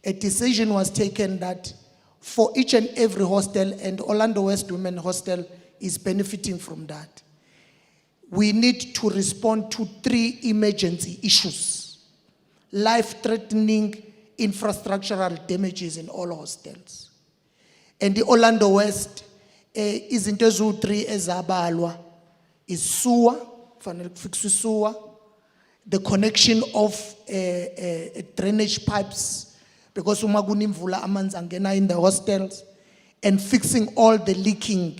a decision was taken that for each and every hostel, and Orlando West Women Hostel is benefiting from that, we need to respond to 3 emergency issues: life-threatening infrastructural damages in all hostels. And the Orlando West is into 3 ezabalwa, is sewer, sewer, the connection of drainage pipes, because umagunimvula amanzi angena in the hostels, and fixing all the leaking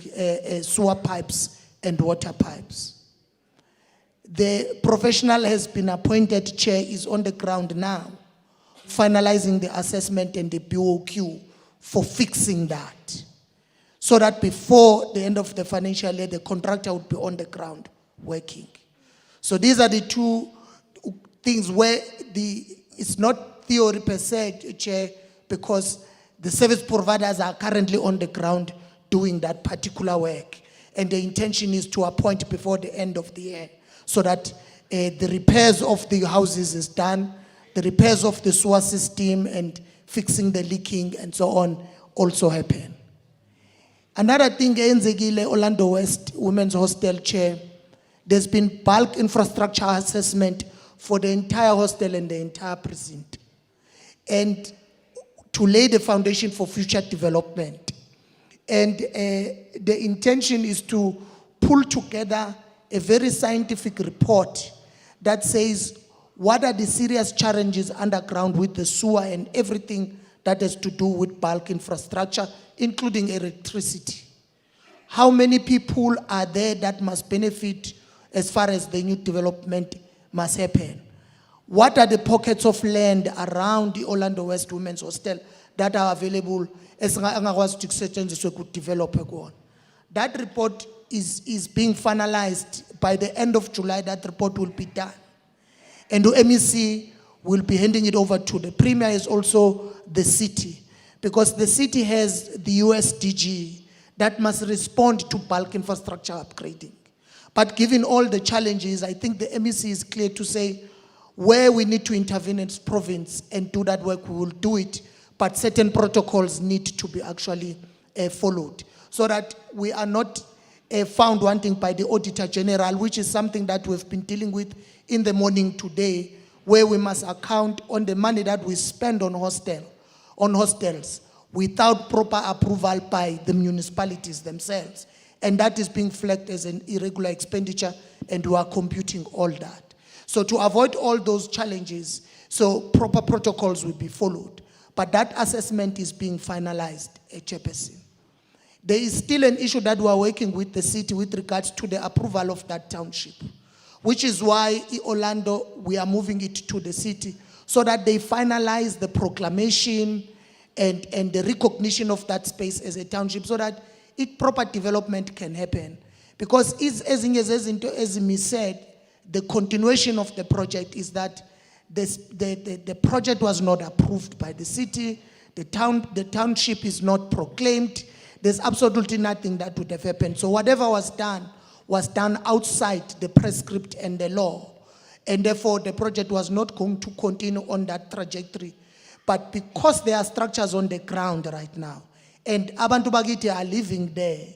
sewer pipes and water pipes. The professional has been appointed, Chair, is on the ground now, finalizing the assessment and the BOQ for fixing that, so that before the end of the financial year, the contractor would be on the ground working. So these are the 2 things where it's not theory per se, Chair, because the service providers are currently on the ground doing that particular work. And the intention is to appoint before the end of the year, so that the repairs of the houses is done, the repairs of the sewer system and fixing the leaking and so on also happen. Another thing, Orlando West Women's Hostel, Chair, there's been bulk infrastructure assessment for the entire hostel and the entire precinct, and to lay the foundation for future development. And the intention is to pull together a very scientific report that says what are the serious challenges underground with the sewer and everything that has to do with bulk infrastructure, including electricity. How many people are there that must benefit as far as the new development must happen? What are the pockets of land around the Orlando West Women's Hostel that are available as to develop? That report is being finalized. By the end of July, that report will be done. And the MEC will be handing it over to the Premier, is also the city, because the city has the USDG that must respond to bulk infrastructure upgrading. But given all the challenges, I think the MEC is clear to say where we need to intervene in province and do that work, we will do it. But certain protocols need to be actually followed, so that we are not found wanting by the Auditor General, which is something that we've been dealing with in the morning today, where we must account on the money that we spend on hostels without proper approval by the municipalities themselves. And that is being flagged as an irregular expenditure, and we are computing all that. So to avoid all those challenges, so proper protocols will be followed. But that assessment is being finalized, Chairperson. There is still an issue that we are working with the city with regards to the approval of that township, which is why in Orlando, we are moving it to the city so that they finalize the proclamation and the recognition of that space as a township, so that proper development can happen. Because as me said, the continuation of the project is that the project was not approved by the city, the township is not proclaimed, there's absolutely nothing that would have happened. So whatever was done outside the prescript and the law. And therefore, the project was not going to continue on that trajectory. But because there are structures on the ground right now, and Abantu Bagiti are living there,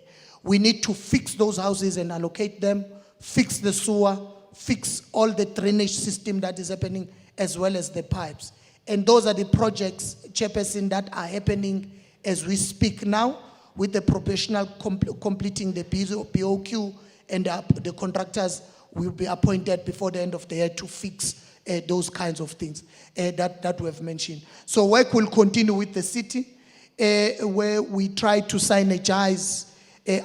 we need to fix those houses and allocate them, fix the sewer, fix all the drainage system that is happening, as well as the pipes. And those are the projects, Chairperson, that are happening as we speak now, with the professional completing the BOQ, and the contractors will be appointed before the end of the year to fix those kinds of things that we have mentioned. So work will continue with the city, where we try to synergize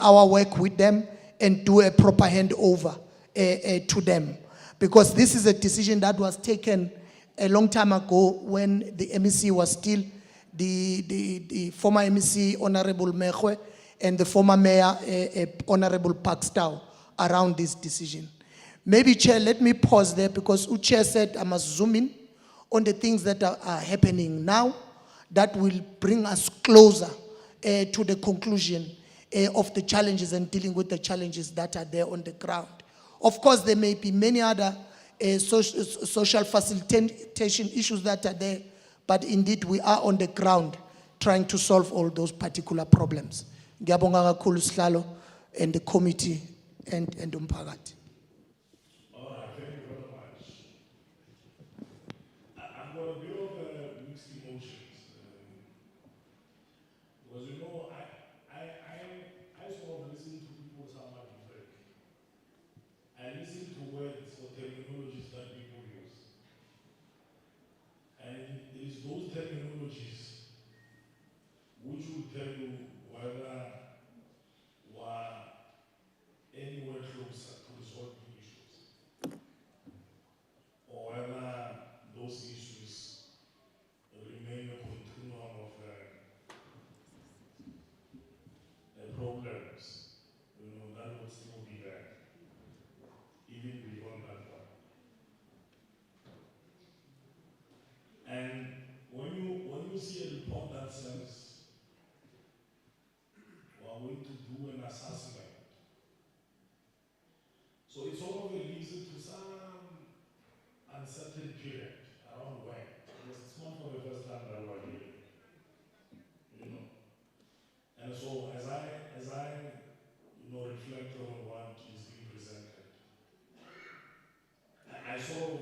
our work with them and do a proper handover to them. Because this is a decision that was taken a long time ago when the MEC was still the former MEC, Honourable Mechwe, and the former Mayor, Honourable Pakstow, around this decision. Maybe, Chair, let me pause there, because Chair said I must zoom in on the things that are happening now that will bring us closer to the conclusion of the challenges and dealing with the challenges that are there on the ground. Of course, there may be many other social facilitation issues that are there, but indeed we are on the ground trying to solve all those particular problems. Ngiyabonga kakhulu Sihlalo and the committee and umphakathi. All right, thank you very much. I've got a bit of mixed emotions. Because you know, I sort of listen to people somewhat differently. I listen to words or terminologies that people use. And it is those terminologies which will tell you whether we're anywhere closer to resolving issues, or whether those issues remain a continuum of problems, you know, that would still be there, even beyond that one. And when you see a report that says we are going to do an assessment, so it sort of leads into some uncertain period around when, because it's not for the first time that we're here, you know. And so as I reflect on what is being presented, I sort of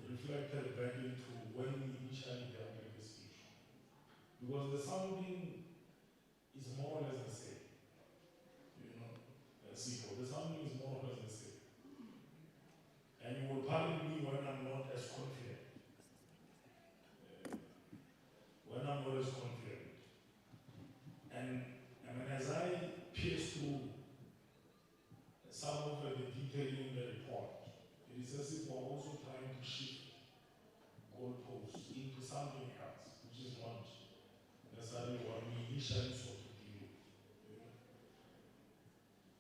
reflected back into when we initially dealt with this issue. Because the sounding is more or less the same. You know, the sounding is more or less the same. And you will pardon me when I'm not as confident. When I'm not as confident. And I mean, as I pierce through some of the detailing in the report, it is as if we're also trying to shift goalposts into something else, which is not necessarily what we initially sought to deal with.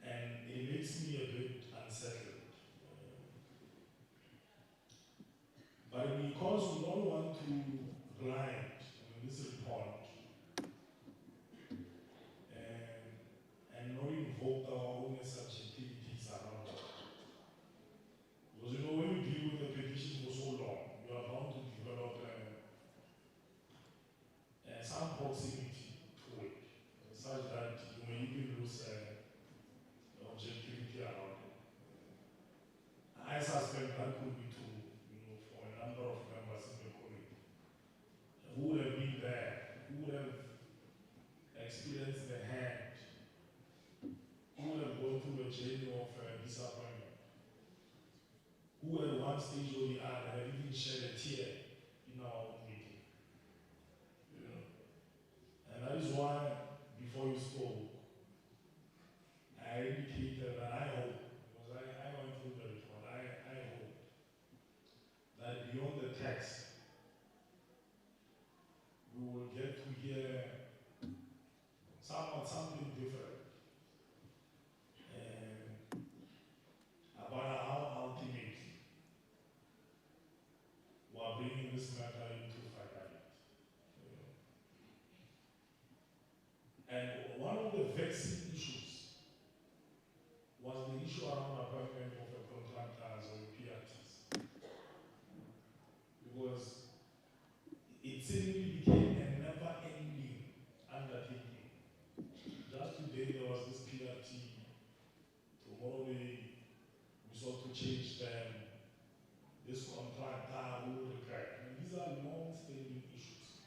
And it makes me a bit unsettled. But because we don't want to blind this report and not invoke our own subjectivities around it. Because you know, when you deal with a petition for so long, you are bound to develop some proximity to it. experience the hand, who have gone through a journey of disappointment, who at one stage or the other have even shed a tear in our own meeting. You know? And that is why, before you spoke, I indicated that I hope, because I went through the report, I hope that beyond the text, we will get to hear something different about how ultimately we are bringing this matter into finality. And one of the vexing issues was the issue around appointment of the contractors or PRTs. Because it seemingly became a never-ending undertaking. Just today there was this PRT, tomorrow we sought to change them, this contractor will regret. I mean, these are long-standing issues.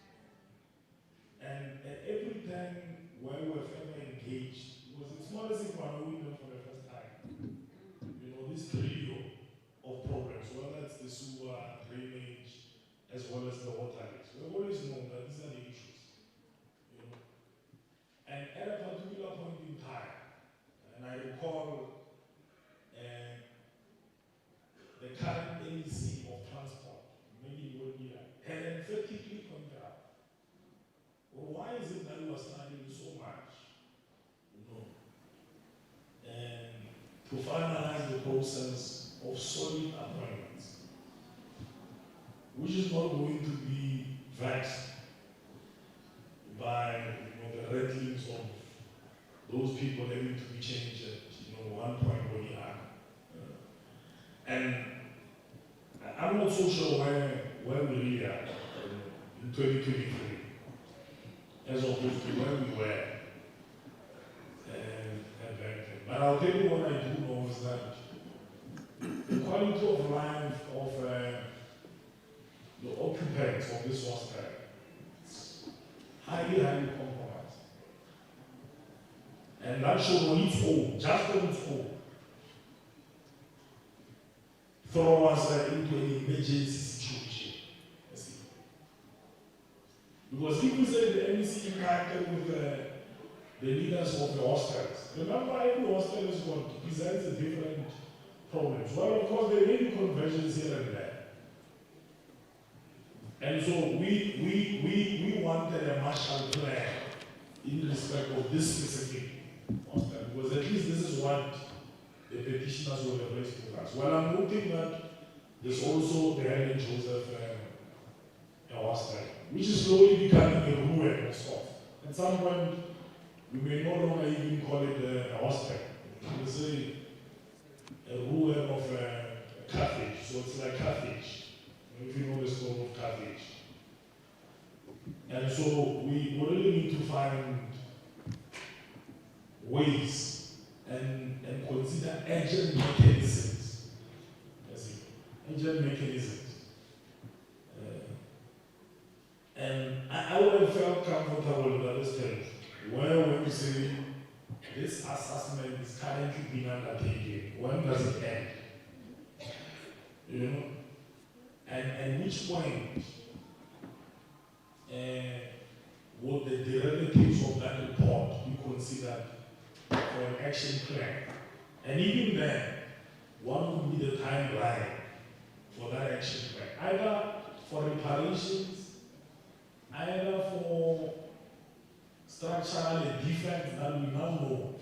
And at every time where we've ever engaged, because it's not as if we're knowing them for the first time. You know, this trio of problems, whether it's the sewer, drainage, as well as the water leaks. We've always known that these are the issues. You know? And at a particular point in time, and I recall the current NEC of transport, maybe you will be like, had emphatically pointed out, well, why is it that we are studying so much, you know, and to finalize the process of solid appointments, which is not going to be vexed by the rattlings of those people having to be changed at one point or the other. And I'm not so sure where we really are in 2023 as opposed to where we were back then. But I'll tell you what I do know is that the quality of life of the occupants of this hostel is highly compromised. And that should on its own, just on its own, throw us into an emergency situation. Because if we say the NEC interacted with the leaders of the hostels, remember every hostel is going to present a different problems. Well, of course, there may be conversions here and there. And so we wanted a Marshall Plan in respect of this specific hostel, because at least this is what the petitioners will have raised with us. Well, I'm noting that there's also the Helen Joseph hostel, which is slowly becoming a ruin of sorts. At some point, we may no longer even call it a hostel. We say a ruin of Carthage, so it's like Carthage, if you know the story of Carthage. And so we really need to find ways and consider agent mechanisms. Agent mechanisms. And I would have felt comfortable with that stage, where when we say this assessment is currently being undertaken, when does it end? You know? And which point would the derivatives of that report be considered for an action plan? And even then, what would be the timeline for that action plan? Either for reparations, either for structural defects that we now know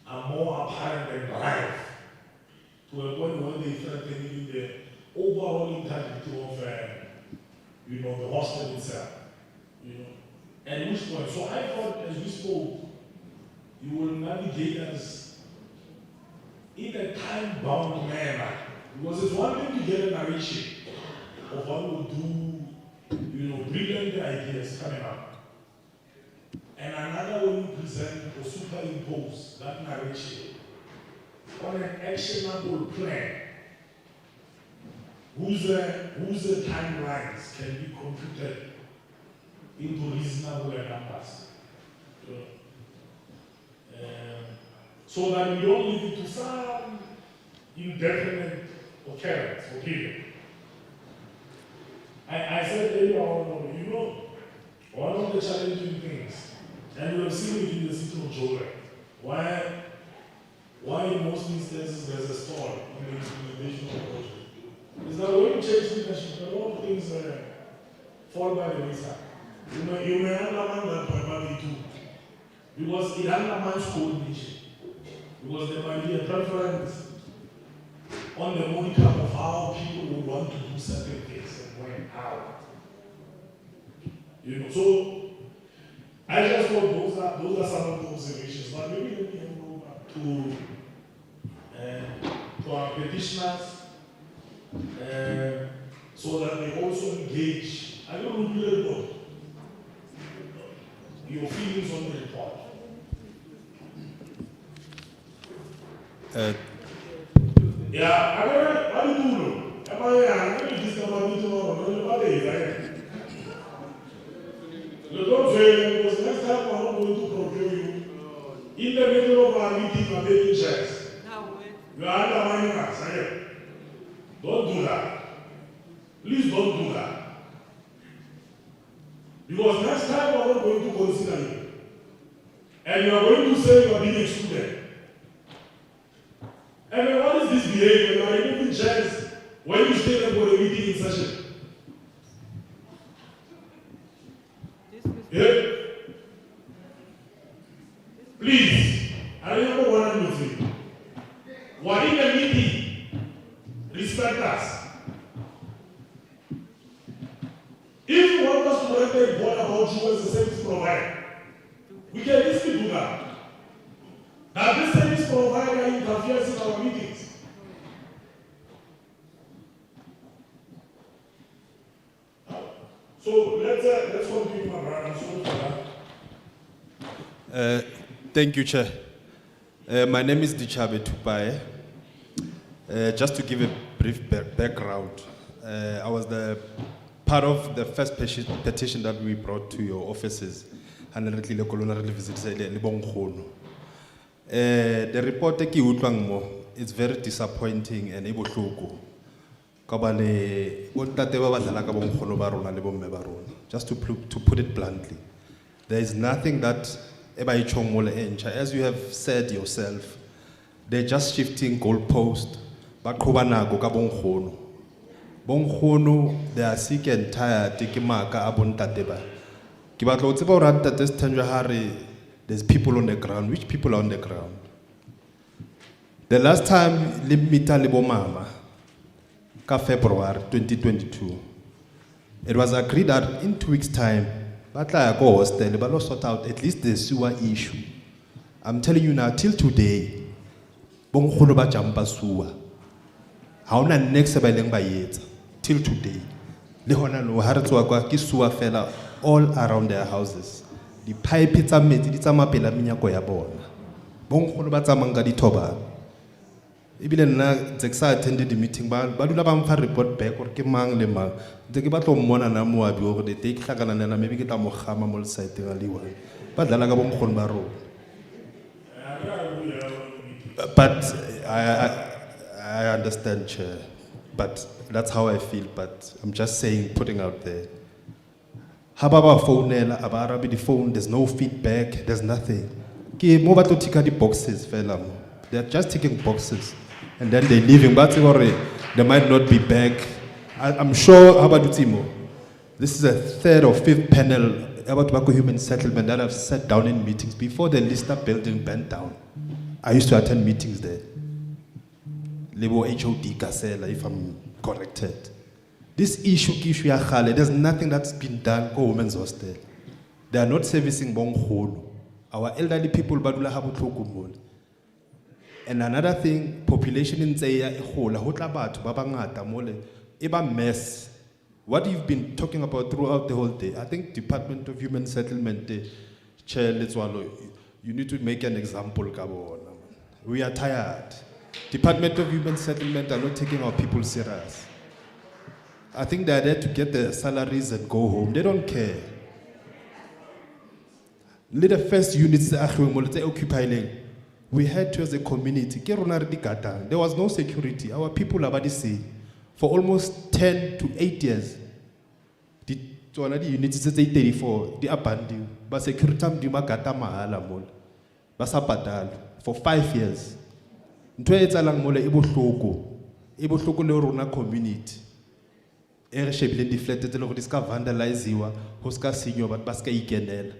are more apparent than rife, to a point where they threaten even the overall integrity of the hostel itself. At which point, so I thought as we spoke, you will navigate us in a time-bound manner. Because it's one thing to get a narration of what we'll do, brilliant ideas coming up. And another when you present or superimpose that narration on an actionable plan whose timelines can be computed into reasonable numbers. So that we don't leave it to some indefinite occurrence or period. I said earlier on, you know, one of the challenging things, and we have seen it in the city of Joburg, why in most instances there's a stall in the implementation of the project, is that when you change leadership, a lot of things fall by the wayside. You may undermine that primarily too, because it undermines coordination. Because there might be a preference on the modicum of how people would want to do certain things and when, how. You know, so I just thought those are some of the observations. But maybe let me hand over to our petitioners so that they also engage. I don't know really your feelings on the report. Yeah, I don't know. I'm going to discover it tomorrow. Don't say, because next time I'm not going to procure you. In the middle of our meeting, I'm making checks. You are undermining us. Don't do that. Please don't do that. Because next time I'm not going to consider you. And you are going to say you are being excluded. And then what is this behavior? You are removing chairs when you stay there for a meeting in session. Yeah? Please, I remember what I'm saying. We're in a meeting. Respect us. If you want us to write a report about you as a service provider, we can easily do that. Now this service provider interferes in our meetings. So let's continue, my brother. I'm sorry for that. Thank you, Chair. My name is Dichabe Tupaye. Just to give a brief background, I was the part of the first petition that we brought to your offices. The report is very disappointing and just to put it bluntly, there is nothing that as you have said yourself, they're just shifting goalposts. They are sick and tired. There's people on the ground. Which people are on the ground? The last time Limita Libomama, February 2022, it was agreed that in 2 weeks' time, but sort out at least the sewer issue. I'm telling you now, till today, Bongkholo Jampa sewer. How na next till today. Lehona no haratwa ki sewer fella all around their houses. The pipe tsa metsi di tsamapela menyako ya bona. Bongkholo ba tsamanga di thoba. Ibile nna tseksa attended the meeting ba dula ba mfa report back or ke mang le mang. Ntse ke batlo mmona na moabi gore de take hlakana nna maybe ke tla mo gama mo site ga liwa. Ba dlala ka bongkholo ba ro. But I understand, Chair. But that's how I feel. But I'm just saying, putting out there. Hababa phone, Abarabi the phone, there's no feedback, there's nothing. Mobile to tick the boxes, fella. They're just ticking boxes. And then they're leaving. But they might not be back. I'm sure Habadutimo. This is a third or fifth panel about Tobacco Human Settlement that I've sat down in meetings before the Lister building burnt down. I used to attend meetings there. Lebo HOD Kasela, if I'm corrected. This issue, there's nothing that's been done for women's hostel. They are not servicing Bongholo. Our elderly people, Badula Habutokumol. And another thing, population in Zeya, Hola, Hotlabatu, Babangata, Mole, Eba mess. What you've been talking about throughout the whole day, I think Department of Human Settlement, Chair Letsoalo, you need to make an example, Gabo. We are tired. Department of Human Settlement are not taking our people serious. I think they're there to get their salaries and go home. They don't care. Le the first units tse occupying, we had to as a community, ke rona re di gatang. There was no security. Our people are badi say for almost 10 to 8 years. The units tse 34, di abandoned. Ba security am di magata mahala mol. Ba sa patala for 5 years. Ntwe etsalang mole e bohloko le rona community. Ere shebile di flat tse le go di ska vandaliziwa, ho ska senyo bat ba ska ikenela.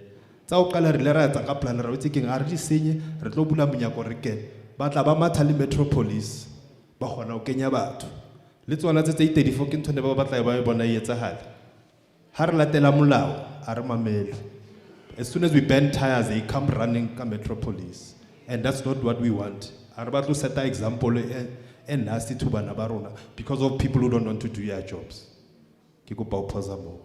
Tsa o qala re le ra tsa ka plan ra wetse keng a re di senye re tlo bula monyako re kene. Ba tla ba matha le metropolis ba gona o kenya batho. Le tsona tse 34 ke ntone ba batla ba bona e etsagala. Ha re latela molao a re mamele. As soon as we bend tires, they come running ka metropolis. And that's not what we want. A re batlo set an example and nasty to bana ba rona because of people who don't want to do their jobs. Ke kopa o phosa mo.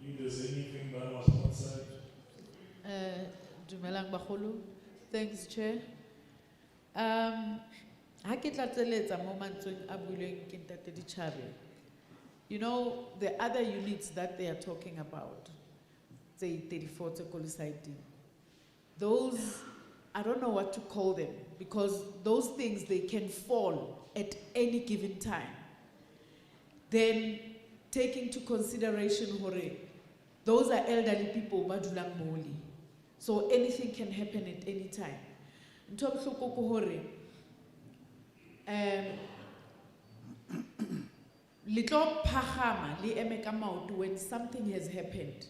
If there's anything that was not said. Dumelang bagolo. Thanks, Chair. Ha ke tla tseletsa mo mantsweng a builweng ke Ntate Ditjhabe. You know, the other units that they are talking about, say 34 tse side. Those, I don't know what to call them, because those things, they can fall at any given time. Then, taking into consideration, hore, those are elderly people, badulang moli. So anything can happen at any time. Ntho bohloko ke hore, litlo phagama le eme ka maoto when something has happened,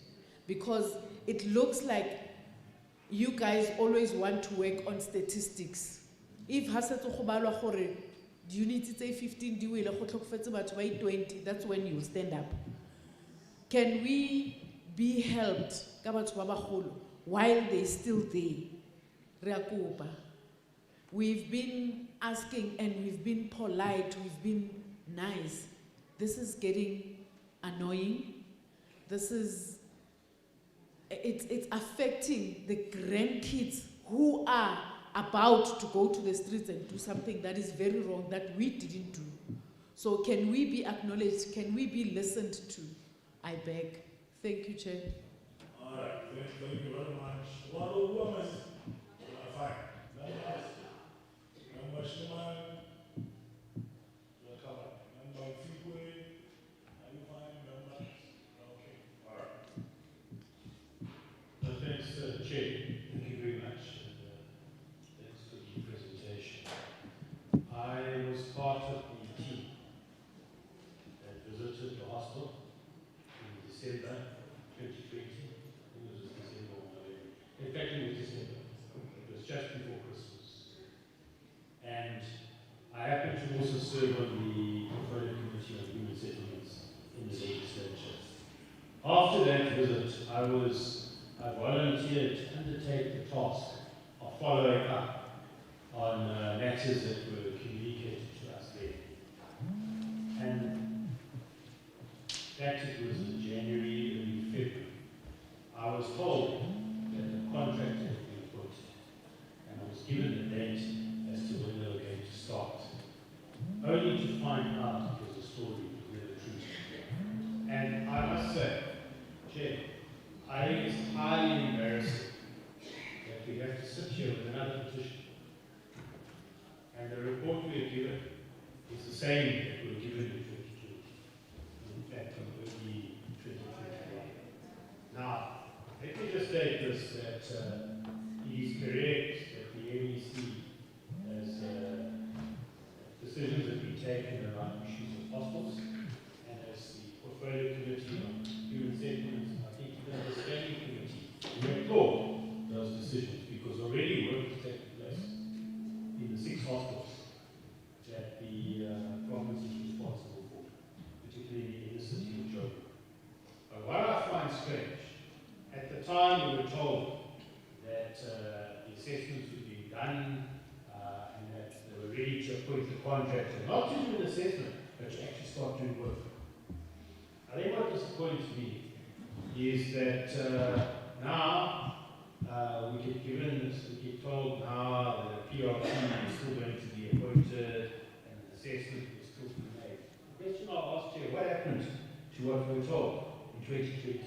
because it looks like you guys always want to work on statistics. If hasetso go balwa gore units tse 15 di wele go tlhokofetse batho ba 20, that's when you stand up. Can we be helped ka batho ba bagolo while they still there? Re a kopa. We've been asking and we've been polite, we've been nice. This is getting annoying. This is, it's affecting the grandkids who are about to go to the streets and do something that is very wrong that we didn't do. So can we be acknowledged? Can we be listened to? I beg. Thank you, Chair. All right, thank you very much. Who am I? Fine. Number Shimon, you're covered. Number Fikwe, are you fine? Number? Okay, all right. Thanks, Chair. Thank you very much. Thanks for the presentation. I was part of the team that visited the hospital in December 2020. It was December or November. In fact, it was December. It was just before Christmas. And I happened to also serve on the Portfolio Committee on Human Settlements in the legislature. After that visit, I volunteered to undertake the task of following up on matters that were communicated to us there. And that it was in January, early February. I was told that the contract had been appointed, and I was given a date as to when they were going to start. Only to find out because the story was never true. And I must say, Chair, I think it's highly embarrassing that we have to sit here with another petition. And the report we are given is the same that we were given in 2020. In fact, in early 2021. Now, let me just state this, that it is correct that the MEC has decisions that we taken around issues of hospitals, and as the Portfolio Committee on Human Settlements, I think even the Standing Committee, we applaud those decisions because already work is taking place in the 6 hospitals that the province is responsible for, particularly in the city of Joburg. But what I find strange, at the time we were told that the assessments would be done and that they were ready to appoint the contractor, not to do an assessment, but to actually start doing work. I think what disappoints me is that now we get told now that the PRT is still going to be appointed 2020.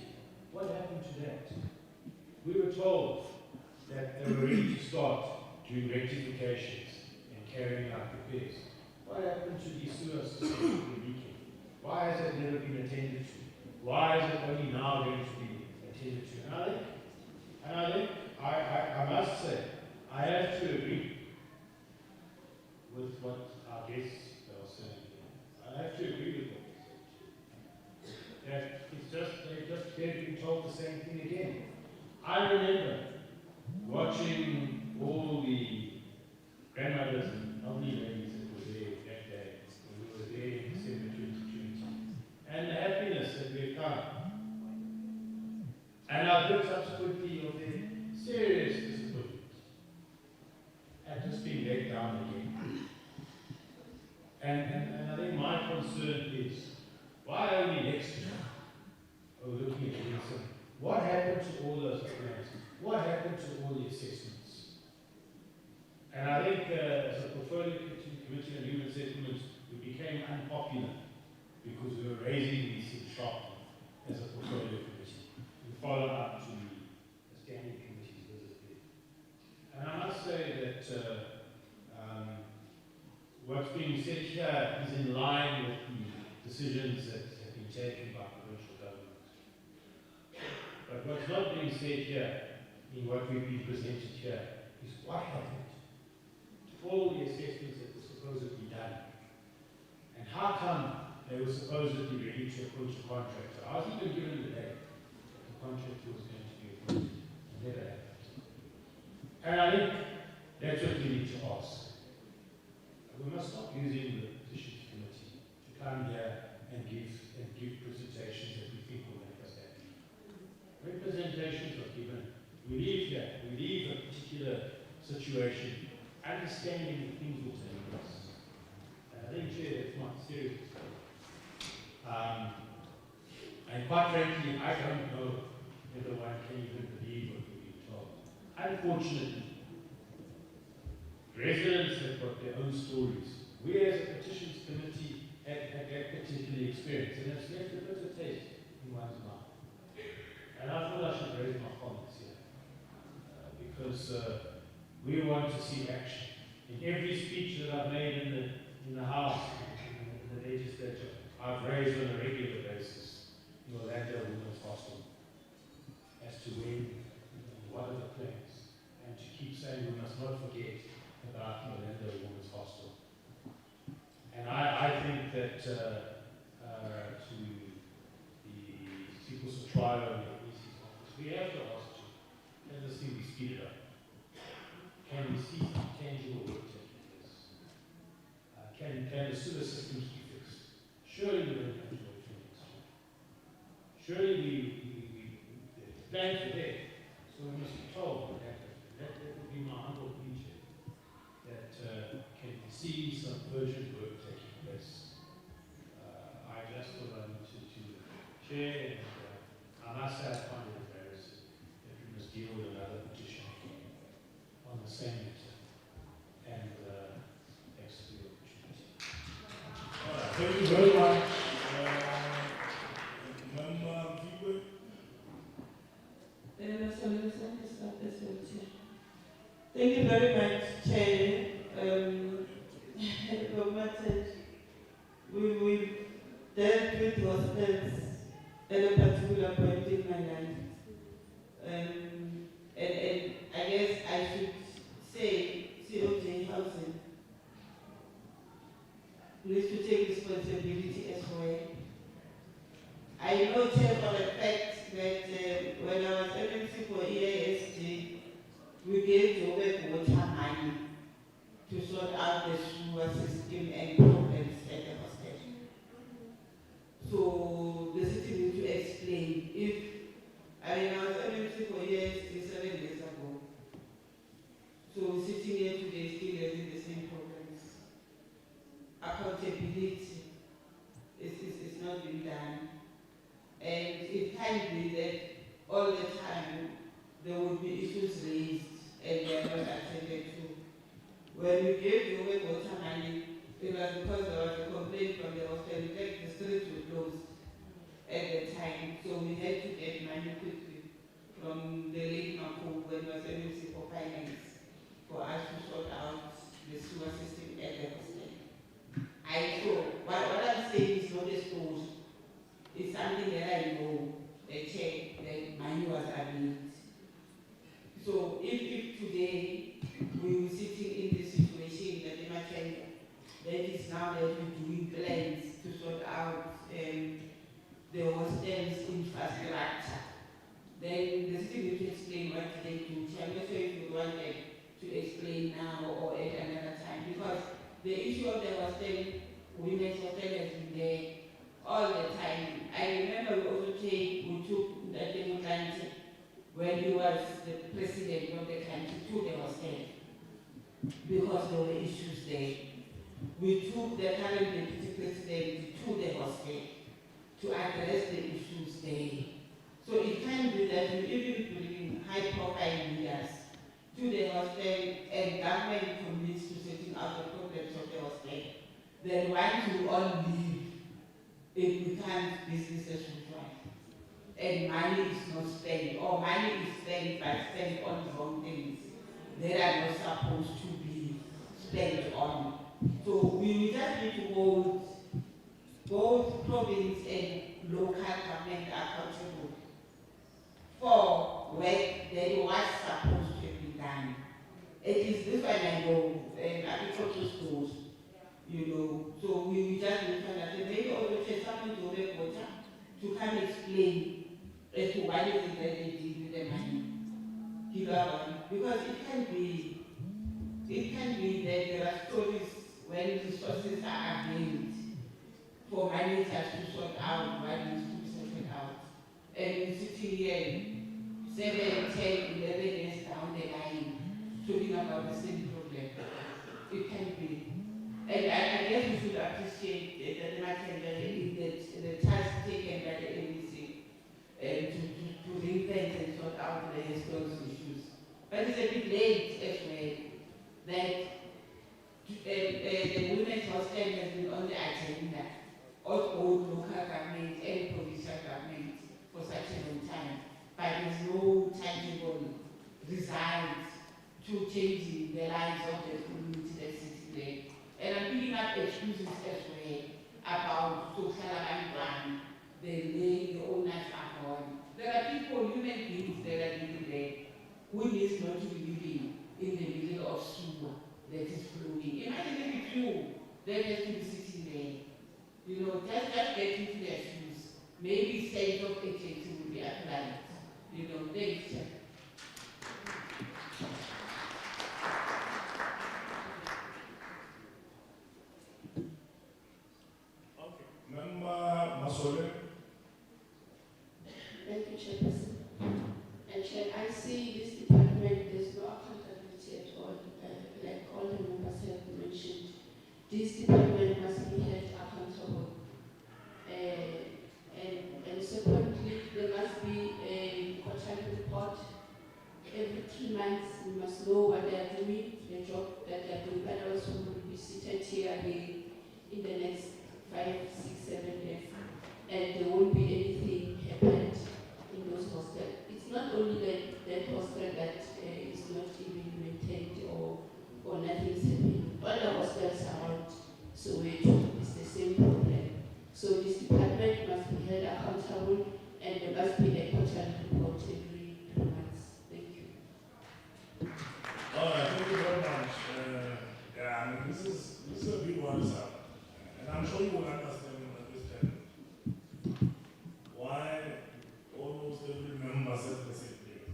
What happened to that? We were told that they were ready to start doing rectifications and carrying out repairs. What happened to the sewer system leaking? Why has it never been attended to? Why is it only now going to be attended to? And I think I must say, I have to agree with what our guests are saying. I have to agree with what they said. That it's just, they're being told the same thing again. I remember watching all the grandmothers and elderly ladies that were there that day, when we were there in December 2020, and the happiness that we've come. And I've heard subsequently of their serious disappointment at just being let down again. And I think my concern is, why only next year? Oh, looking at this, what happened to all those plans? What happened to all the assessments? And I think as a portfolio committee on human settlements, we became unpopular because we were raising these things sharply as a portfolio committee. We followed up to the standing committee's visit there. And I must say that what's being said here is in line with the decisions that have been taken by provincial government. But what's not being said here, in what we've been presented here, is what happened to all the assessments that were supposedly done. And how come they were supposedly ready to approach a contractor? I was even given the date that the contractor was going to be approached. It never happened. And I think that's what we need to ask. We must stop using the Petitions Committee to come here and give presentations that we think will make us happy. Representations are given. We leave here, we leave a particular situation, understanding that things will take place. And I think, Chair, that's not serious. And quite frankly, I don't know whether one can even believe what we're being told. Unfortunately, residents have got their own stories. We as a Petitions Committee had that particular experience, and it's left a bitter taste in one's mouth. And I thought I should raise my comments here, because we want to see action. In every speech that I've made in the House, in the legislature, I've raised on a regular basis the Orlando Women's Hostel as to when, what are the plans, and to keep saying we must not forget about the Orlando Women's Hostel. And I think that to the People's Trial and the EC's office, we have to ask you, can this thing be speeded up? Can we see some tangible work taking place? Can the sewer systems be fixed? Surely we don't have to wait for next year. Surely the plans are there, so we must be told what happened. That would be my humble plea, that can we see some urgent work taking place. I just thought I needed to share, and I must say I find it embarrassing that we must deal with another petition on the same matter. And thanks for the opportunity. All right, thank you very much. Thank you very much, Chair. We will deal with hostels at a particular point in my life. And I guess I should say COJ Housing needs to take responsibility as well. I know, Chair, for the fact that when I was MMC for EASD, we gave Joburg water money to sort out the sewer system and problems at the hostel. So the city needs to explain if, I was MMC for EASD 7 years ago. So sitting here today still having the same problems. Accountability is not being done. And it can't be that all the time there will be issues raised and they are not attended to. When we gave away water money, it was because there was a complaint from the hostel. In fact, the streets were closed. at the time, so we had to get money quickly from the late Makulu when was MMC for finance for us to sort out the sewer system at the hostel. What I'm saying is not exposed. It's something that I know, the check, that money was abused. So if today we were sitting in this situation that they might tell that is now that we're doing plans to sort out the hostel's infrastructure, then the city will explain what they do. So I'm not sure if you wanted to explain now or at another time, because the issue of the hostel, women's hostel has been there all the time. I remember we took that Democratic when he was the president of the country to the hostel because there were issues there. We took the current deputy president to the hostel to address the issues there. So it can be that we even bring high-profile leaders to the hostel and government commits to setting out the problems of the hostel. Then once we all leave, it becomes business as usual. And money is not spent, or money is spent but spent on the wrong things that are not supposed to be spent on. So we just need to hold both province and local government accountable for work that was supposed to be done. It is this one I know, and agriculture schools, you know, so we just need to understand, maybe also take someone to the water to come explain as to why is it that they deal with the money. Because it can be that there are stories when resources are availed for managers to sort out what needs to be sorted out. And we're sitting here 7, 10, 11 years down the line talking about the same problem. It can be. And I guess we should appreciate the task taken by the NEC to reinvent and sort out the historical issues. But it's a bit late as well that the women's hostel has been on the agenda of both local government and provincial government for such a long time. But there's no tangible results to changing the lives of the community that sits there. And I'm picking up excuses as well about social and the way the owners are on. There are people, human beings that are living there who needs not to be living in the middle of sewer that is flowing. Imagine if it's you that has to be sitting there. You know, just get into their shoes. Maybe sense of agency will be applied. You know, thanks. Member Masole. Thank you, Chairperson. And Chair, I see this department, there's no accountability at all. Like all the members have mentioned, this department must be held accountable. And secondly, there must be a quarterly report. Every 3 months, we must know what they are doing, the job that they are doing. But also, we will be seated here again in the next 5, 6, 7 years, and there won't be anything happened in those hostels. It's not only that hostel that is not even maintained or nothing is happening. All the hostels around Soweto is the same problem. So this department must be held accountable, and there must be a quarterly report every 3 months. Thank you. All right, thank you very much. Yeah, I mean, this is a big one, sir. And I'm sure you will understand and understand why almost every member says the same thing.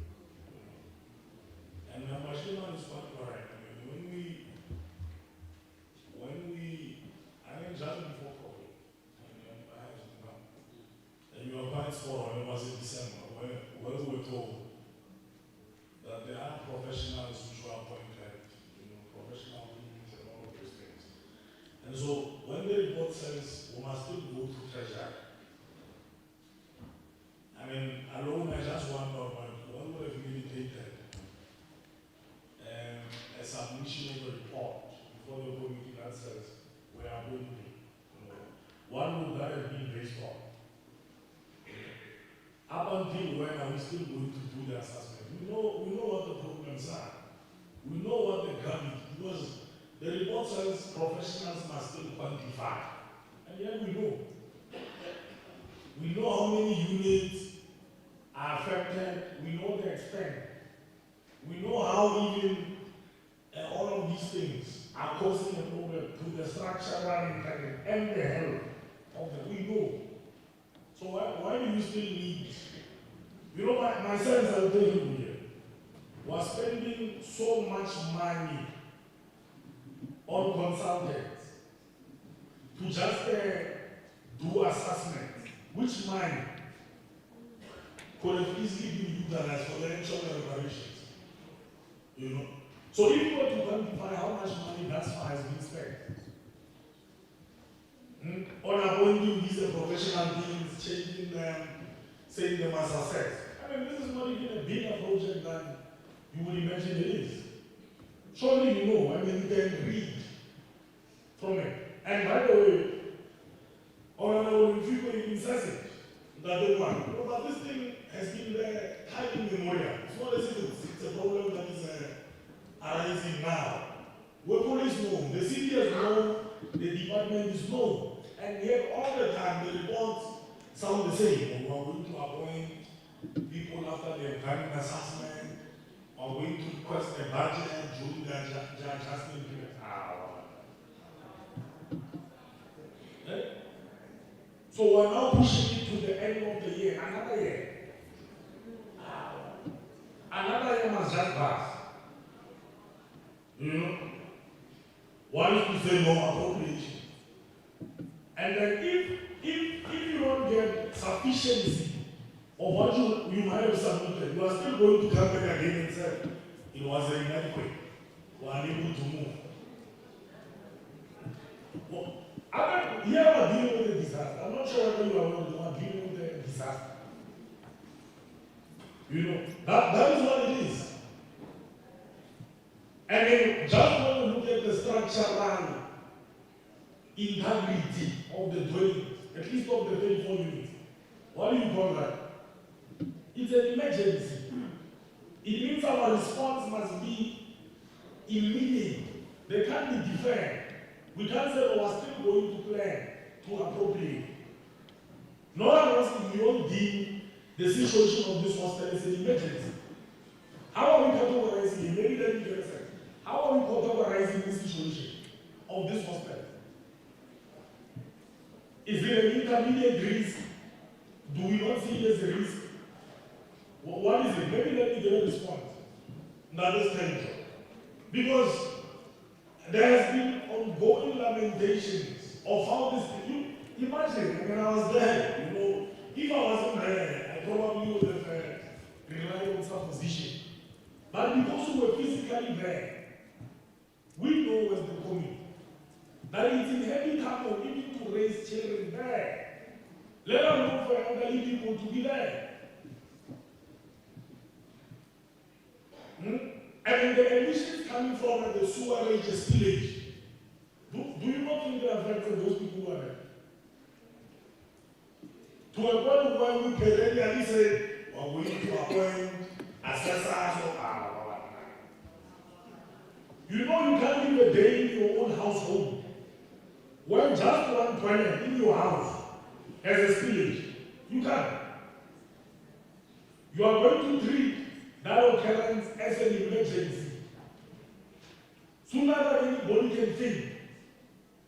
And Member Shima is quite correct. I mean, I mean, just before COVID, and you were quite sure, it was in December, where we were told that there are professionals which were appointed, professional meetings and all of those things. And so when the report says we must still go to treasury, I mean, alone I just wonder what would have militated a submission of a report before the committee that says we are going to, what would that have been based on? Up until when are we still going to do the assessment? We know what the problems are. We know what the gravity, because the report says professionals must still quantify. And yet we know. We know how many units are affected. We know the extent. We know how even all of these things are causing a problem to the structural integrity and the health of the, we know. So why do you still need? You know, my sense, I'll tell you here, was spending so much money on consultants to just do assessment, which money could have easily been utilized for the actual reparations. You know? So if you were to quantify how much money thus far has been spent on appointing these professional teams, changing them, saying they must assess. I mean, this is not even a bigger project than you would imagine it is. Surely you know, I mean, you can read from it. And by the way, Honourable Ezra insisted that they want. You know, but this thing has been there hiding memorial. It's not as if it's a problem that is arising now. We police know, the city has known, the department is known. And yet all the time the reports sound the same. We are going to appoint people after they have done an assessment, or going to request a budget during the adjustment period. So we're now pushing it to the end of the year, another year. Another year must just pass. You know? One is to say no appropriation. And then if you don't get sufficiency of what you might have submitted, you are still going to come back again and say it was inadequate. We are unable to move. Well, you are dealing with a disaster. I'm not sure whether you are dealing with a disaster. You know, that is what it is. And then just when you look at the structural integrity of the dwelling, at least of the 24 units, what do you call that? It's an emergency. It means our response must be immediate. They can't be deferred. We can't say, oh, we're still going to plan to appropriate. No one else, we don't deem the situation of this hostel as an emergency. How are we categorizing it? Maybe let me get a second. How are we categorizing the situation of this hostel? Is it an intermediate risk? Do we not see it as a risk? What is it? Maybe let me get a response. Another stage. Because there has been ongoing lamentations of how this thing. You imagine when I was there, you know, if I wasn't there, I probably would have relied on some position. But because we were physically there, we know what's the coming. That it's in heavy trouble even to raise children there. Let alone for elderly people to be there. And the emissions coming from the sewerage spillage, do you not think they affected those people who are there? To a point where we perennially say, we're going to appoint assessors or you know you can't live a day in your own household when just one toilet in your house has a spillage. You can't. You are going to treat that occurrence as an emergency. Sooner than anybody can think,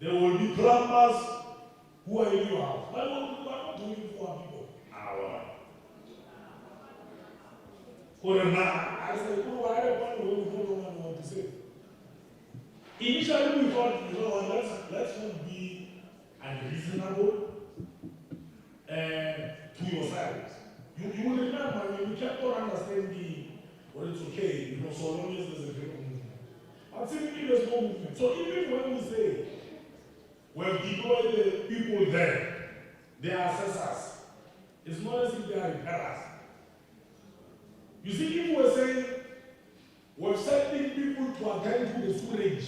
there will be plumbers who are in your house. But we are not doing it for our people. I said, oh, I don't want to say. Initially, we thought, you know, let's not be unreasonable to yourselves. You will remember when we kept on understanding, well, it's okay, you know, so long as there's a great movement. But simply there's no movement. So even when we say we've deployed the people there, they are assessors, it's not as if they are repairers. You see, if we're saying we're sending people to attend to the sewage,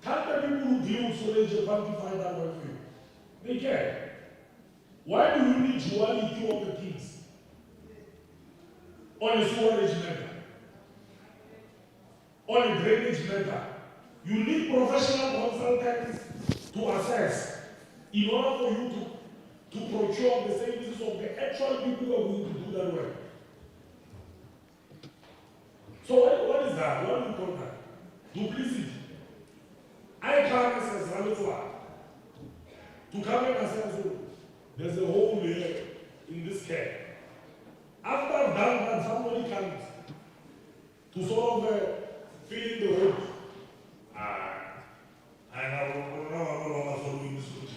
can't the people who deal with sewage quantify that well for you? They can. Why do you need duality of the things? on a sewerage matter, on a drainage matter. You need professional consultants to assess in order for you to procure the services of the actual people who are going to do that work. So what is that? What do you call that? Duplicity. I come as a Letsoalo to come and assess, there's a hole here in this care. After I've done that, somebody comes to sort of fill in the hole. I know following this route.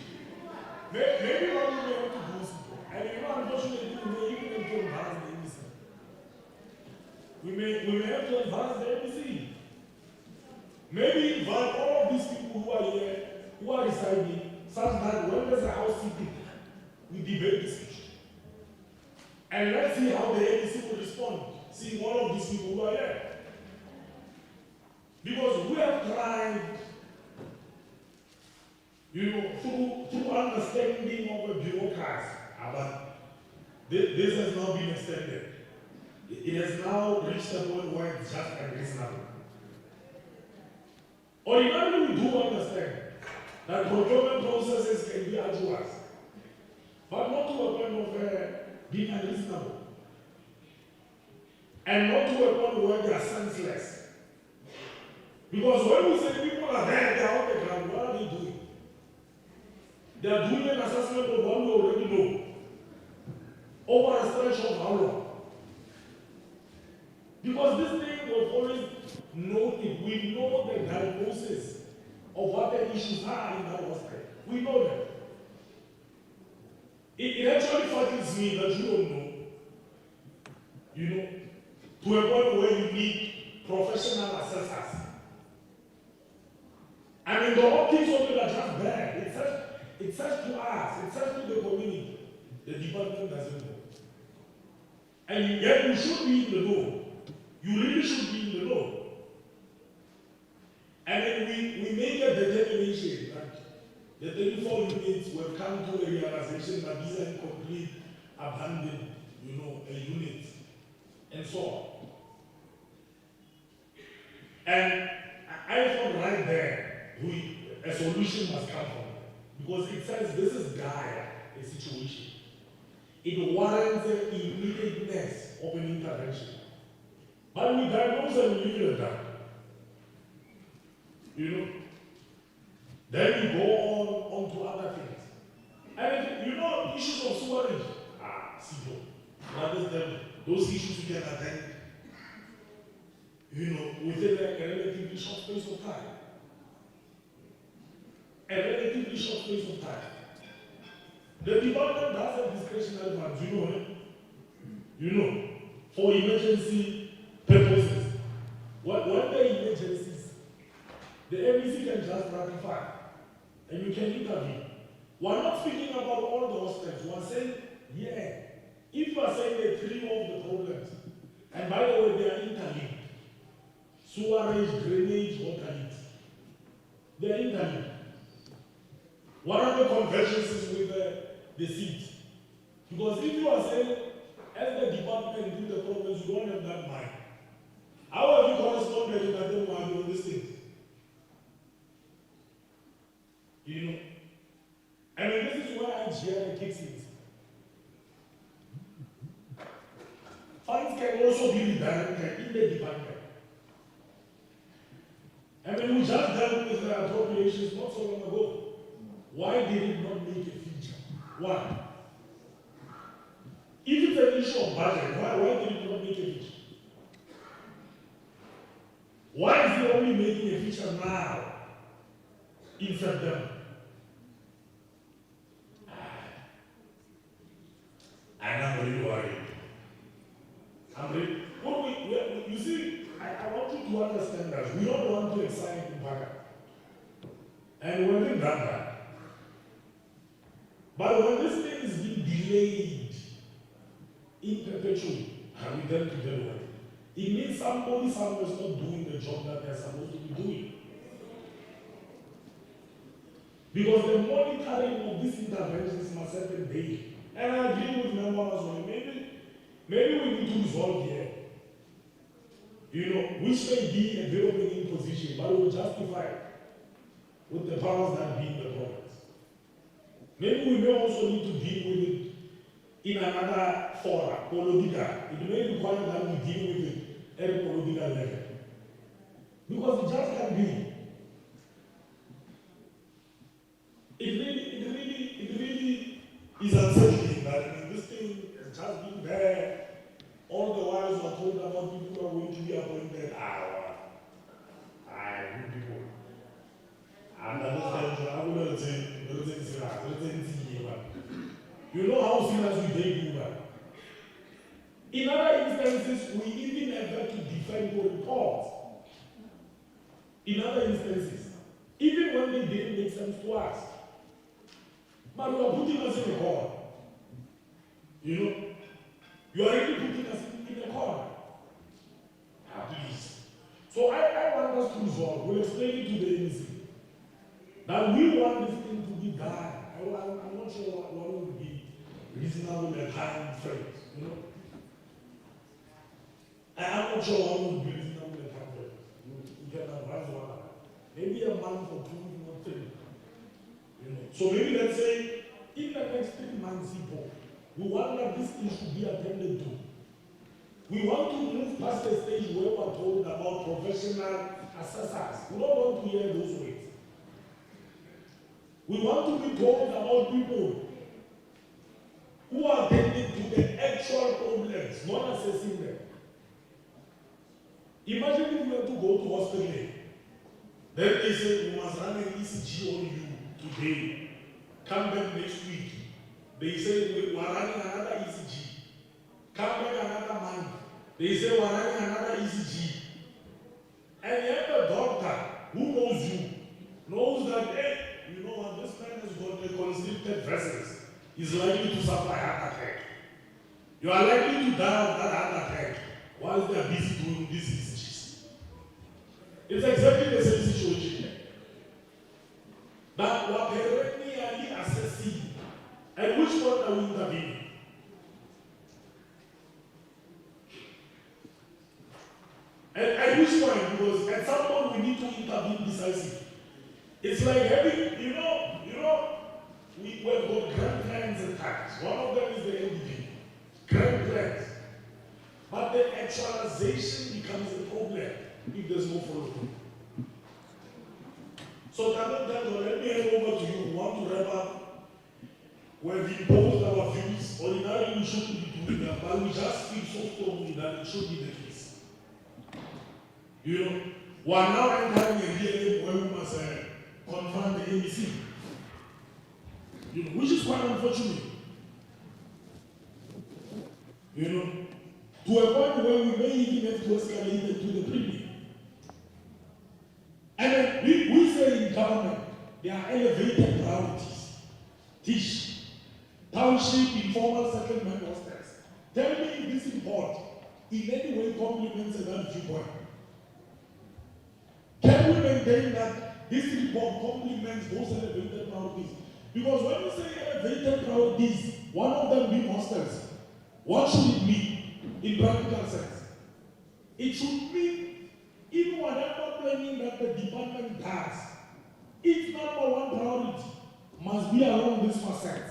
Maybe what we may have to do is, and unfortunately, we may even have to advance the ABC. We may have to advance the ABC. Maybe invite all of these people who are here, who are residing, such that when there's a house sitting, we debate this issue. And let's see how the ABC will respond, seeing all of these people who are here. Because we have tried, through understanding of the bureaucrats, but this has now been extended. It has now reached a point where it's just unreasonable. Ordinarily, we do understand that procurement processes can be arduous, but not to a point of being unreasonable. And not to a point where they are senseless. Because when we say people are there, they are on the ground, what are they doing? They are doing an assessment of what we already know. Over a stretch of how long? Because this thing was always known, we know the diagnosis of what the issues are in that hospital. We know that. It actually frightens me that you don't know. To a point where you need professional assessors. I mean, the optics of it are just bad. It says to us, it says to the community, the department doesn't know. And yet you should be in the know. You really should be in the know. And then we make a determination that the 34 units will come to a realization that these are incomplete, abandoned, a unit, and so on. And I thought right there, a solution must come from it. Because it says this is dire, a situation. It warrants the immediateness of an intervention. But we diagnose and leave it at that. Then we go on to other things. And issues of sewerage. Those issues we can attend, within a relatively short space of time. A relatively short space of time. The department does have discretionary funds, for emergency purposes. When there are emergencies, the ABC can just ratify and you can intervene. We're not speaking about all the hospitals. We're saying, if you are saying that 3 of the problems, and by the way, they are interlinked, sewerage, drainage, water leaks, they are interlinked. What are the convergences with the seats? Because if you are saying, as the department do the problems, you don't have that mind. How have you corresponded in that mind on these things? I mean, this is where IGR kicks in. Funds can also be redirected in the department. I mean, we just dealt with the appropriations not so long ago. Why did it not make a feature? Why? If it's an issue of budget, why did it not make a feature? Why is it only making a feature now, in September? I'm really worried. You see, I want you to understand that we don't want to excite Mpaka. And we haven't done that. But when this thing is being delayed in perpetuity, and we tend to deal with it, it means somebody somewhere is not doing the job that they're supposed to be doing. Because the monitoring of these interventions must happen daily. And I agree with members, maybe we need to resolve here. you know, which may be a very winning position, but will justify with the powers that be in the province. Maybe we may also need to deal with it in another forum, political. It may require that we deal with it at a political level. Because it just can't be. It really is unsettling that this thing has just been there. All the while we're told about people who are going to be appointed. Good people. And I say, you know how serious we take you. In other instances, we even have to defend your reports. In other instances, even when they didn't make sense to us. But you are putting us in a corner. You know? You are really putting us in a corner. Please. So I want us to resolve. We'll explain it to the NEC. That we want this thing to be done. I'm not sure what would be reasonable and time frames. You know? I'm not sure what would be reasonable and time frames. You can advise one. Maybe a month or two, not 3. You know? So maybe let's say, in the next 3 months, we want that this thing should be attended to. We want to move past the stage where we're told about professional assessors. We don't want to hear those words. We want to be told about people who are attending to the actual problems, not assessing them. Imagine if we were to go to hospital. Then they say, we must run an ECG on you today. Come back next week. They say, we are running another ECG. Come back another month. They say, we are running another ECG. And yet the doctor, who knows you, knows that, hey, you know what, this man has got a constricted vessels. He's likely to suffer a heart attack. You are likely to die of that heart attack while they are busy doing these ECGs. It's exactly the same situation. But what perennially assessing, at which point are we intervening? At which point? Because at some point we need to intervene decisively. It's like having, you know, we've got grand plans and tax. One of them is the NDP. Grand plans. But the actualization becomes a problem if there's no follow-up. So let me hand over to you. We want to wrap up. We've imposed our views. Ordinarily we shouldn't be doing that, but we just feel so strongly that it should be the case. You know, we are now entering a realm where we must confront the NEC. You know, which is quite unfortunate. You know, to a point where we may even have to escalate it to the premier. And then we say in government, there are elevated priorities. Teach, township, informal settlement hostels. Tell me if this report in any way complements that viewpoint. Can we maintain that this report complements those elevated priorities? Because when you say elevated priorities, one of them being hostels, what should it mean in practical sense? It should mean even whatever planning that the department does, its #1 priority must be along this facet,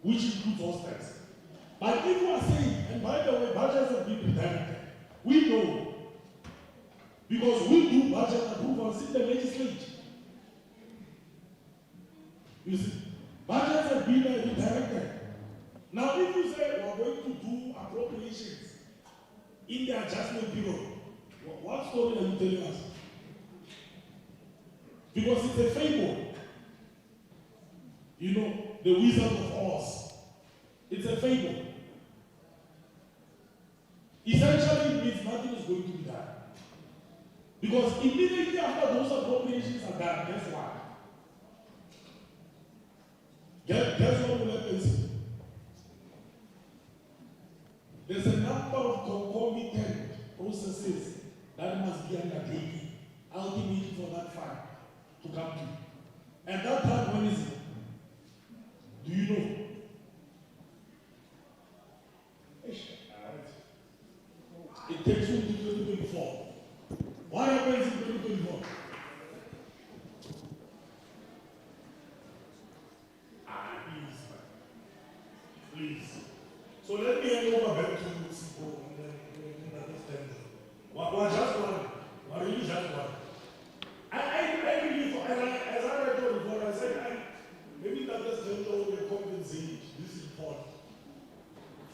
which includes hostels. But if you are saying, and by the way, budgets have been presented, we know, because we do budget approvals in the legislature. You see, budgets have been redirected. Now, if you say we are going to do appropriations in the adjustment period, what story are you telling us? Because it's a fable. You know, the Wizard of Oz. It's a fable. Essentially, it means nothing is going to be done. Because immediately after those appropriations are done, guess what? Guess what will happen? There's a number of concomitant processes that must be undertaken ultimately for that fund to come to. And that fund, when is it? Do you know? It takes you to 2024. So let me hand over back to Sipo and then understand. Just one, really just one. I really thought, as I read your report, I said, maybe that just will compensate this report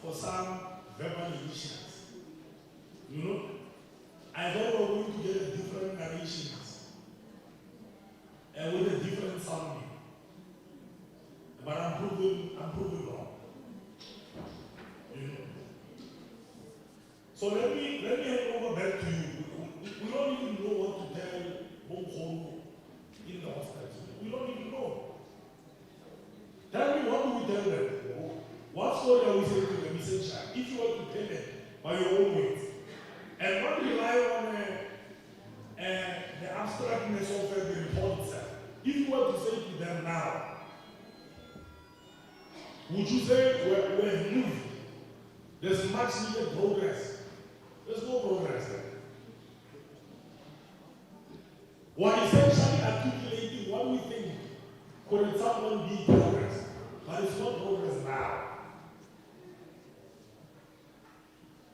for some verbal emissions. You know? I thought we were going to get different narrations and with a different sounding. But I'm proving wrong. You know? So let me hand over back to you. We don't even know what to tell Bongkolo in the hospital. We don't even know. Tell me, what do we tell them? What story are we saying to them essentially? If you want to tell them by your own words. And not rely on the abstractness of the report itself. If you were to say to them now, would you say we're moved? There's much needed progress. There's no progress there. We're essentially articulating what we think could at some point be progress, but it's not progress now.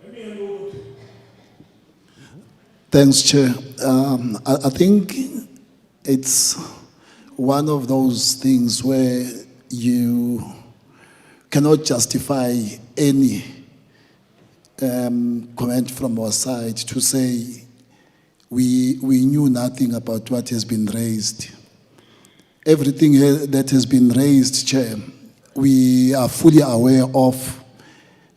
Let me hand over to you. Thanks, Chair. I think it's one of those things where you cannot justify any comment from our side to say we knew nothing about what has been raised. Everything that has been raised, Chair, we are fully aware of.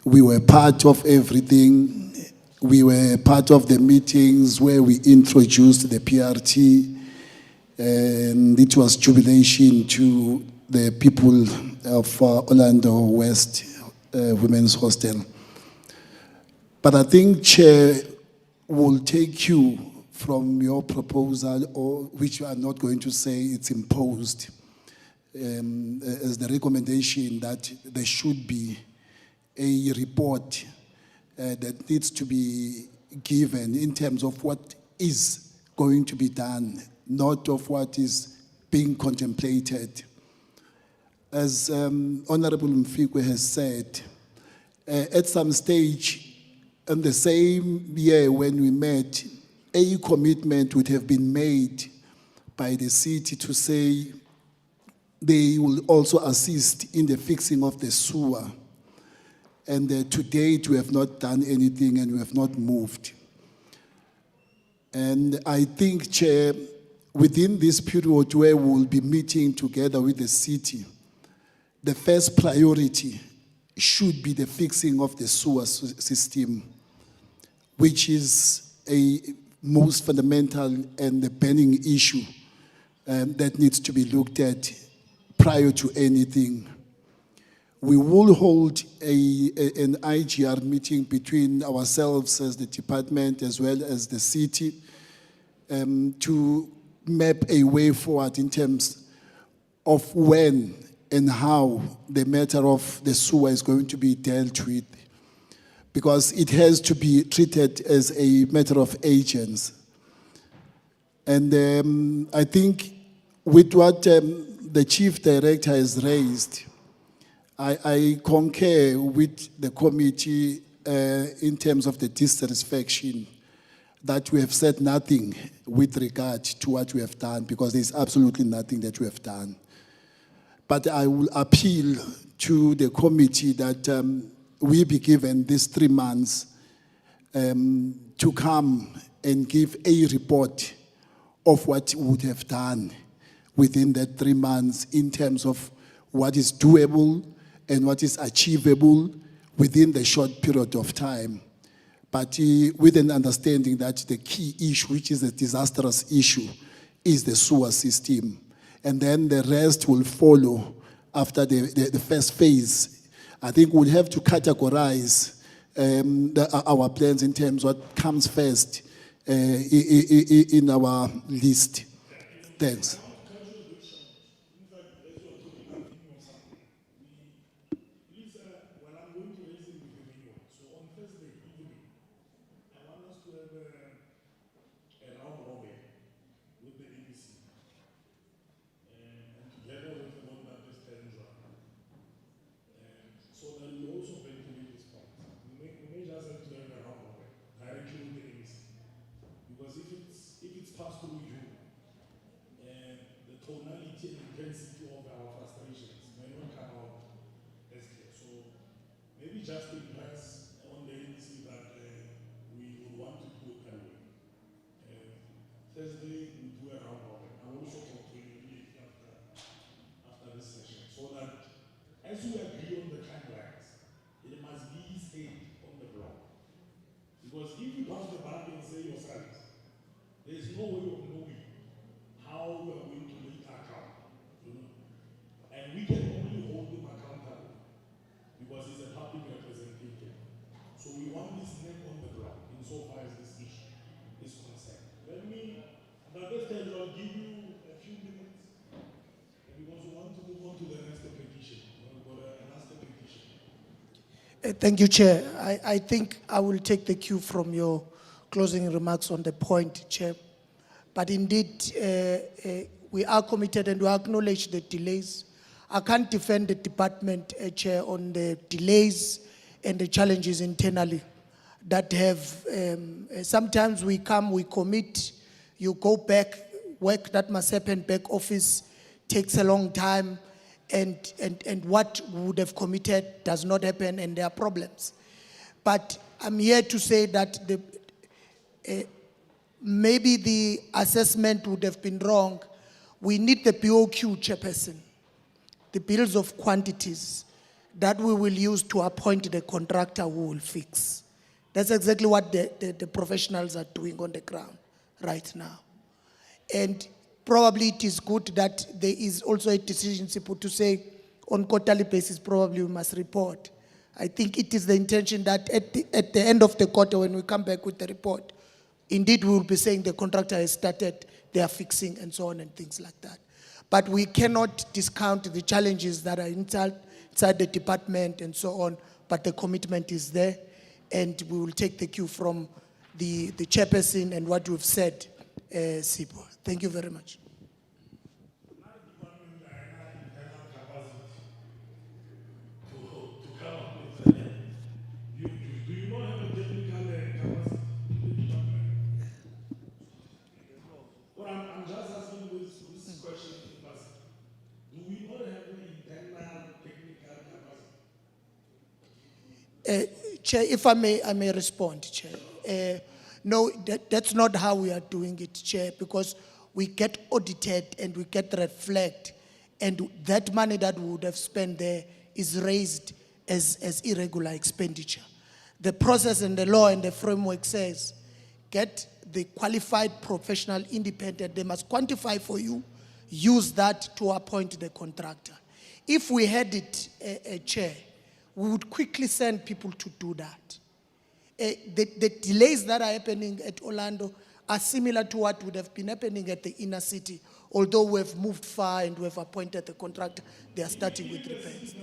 We were part of everything. We were part of the meetings where we introduced the PRT, and it was jubilation to the people of Orlando West Women's Hostel. But I think, Chair, will take you from your proposal, or which you are not going to say it's imposed, as the recommendation that there should be a report that needs to be given in terms of what is going to be done, not of what is being contemplated. As Honourable Mfikwe has said, at some stage in the same year when we met, a commitment would have been made by the city to say they will also assist in the fixing of the sewer. And to date, we have not done anything and we have not moved. And I think, Chair, within this period where we'll be meeting together with the city, the first priority should be the fixing of the sewer system, which is a most fundamental and the burning issue that needs to be looked at prior to anything. We will hold an IGR meeting between ourselves as the department as well as the city to map a way forward in terms of when and how the matter of the sewer is going to be dealt with, because it has to be treated as a matter of agents. And I think with what the Chief Director has raised, I concur with the committee in terms of the dissatisfaction that we have said nothing with regard to what we have done, because there's absolutely nothing that we have done. But I will appeal to the committee that we be given these 3 months to come and give a report of what we would have done within that 3 months in terms of what is doable and what is achievable within the short period of time. But with an understanding that the key issue, which is a disastrous issue, is the sewer system. And then the rest will follow after the first phase. I think we'll have to categorize our plans in terms of what comes first in our list. Thanks. So that we also ventilate just impress on the NEC that we would want to do it that way. Thursday, we do a round robin. I will also talk to you immediately after this session, so that as we agree on the timelines, it must be stayed on the block. Because if you pass the buck and say yourself, there is no way of knowing how we are going to meet our account. You know? And we can only hold them accountable because it's a public representative. So we want this name on the block insofar as this issue is concerned. Let me, understand, I'll give you a few minutes because we want to move on to the next petition. We've got a last petition. Thank you, Chair. I think I will take the cue from your closing remarks on the point, Chair. But indeed, we are committed and we acknowledge the delays. I can't defend the department, Chair, on the delays and the challenges internally that have, sometimes we come, we commit, you go back, work that must happen back office takes a long time, and what we would have committed does not happen, and there are problems. But I'm here to say that maybe the assessment would have been wrong. We need the BOQ chairperson, the bills of quantities that we will use to appoint the contractor who will fix. That's exactly what the professionals are doing on the ground right now. And probably it is good that there is also a decision to say on quarterly basis, probably we must report. I think it is the intention that at the end of the quarter, when we come back with the report, indeed we will be saying the contractor has started, they are fixing and so on and things like that. But we cannot discount the challenges that are inside the department and so on, but the commitment is there, and we will take the cue from the chairperson and what we've said, Sipo. Thank you very much. I'm just asking this question because do we not have an internal technical capacity? Chair, if I may respond, Chair. No, that's not how we are doing it, Chair, because we get audited and we get red flagged, and that money that we would have spent there is raised as irregular expenditure. The process and the law and the framework says, get the qualified professional independent, they must quantify for you, use that to appoint the contractor. If we had it, Chair, we would quickly send people to do that. The delays that are happening at Orlando are similar to what would have been happening at the inner city, although we have moved far and we have appointed the contractor, they are starting with repairs.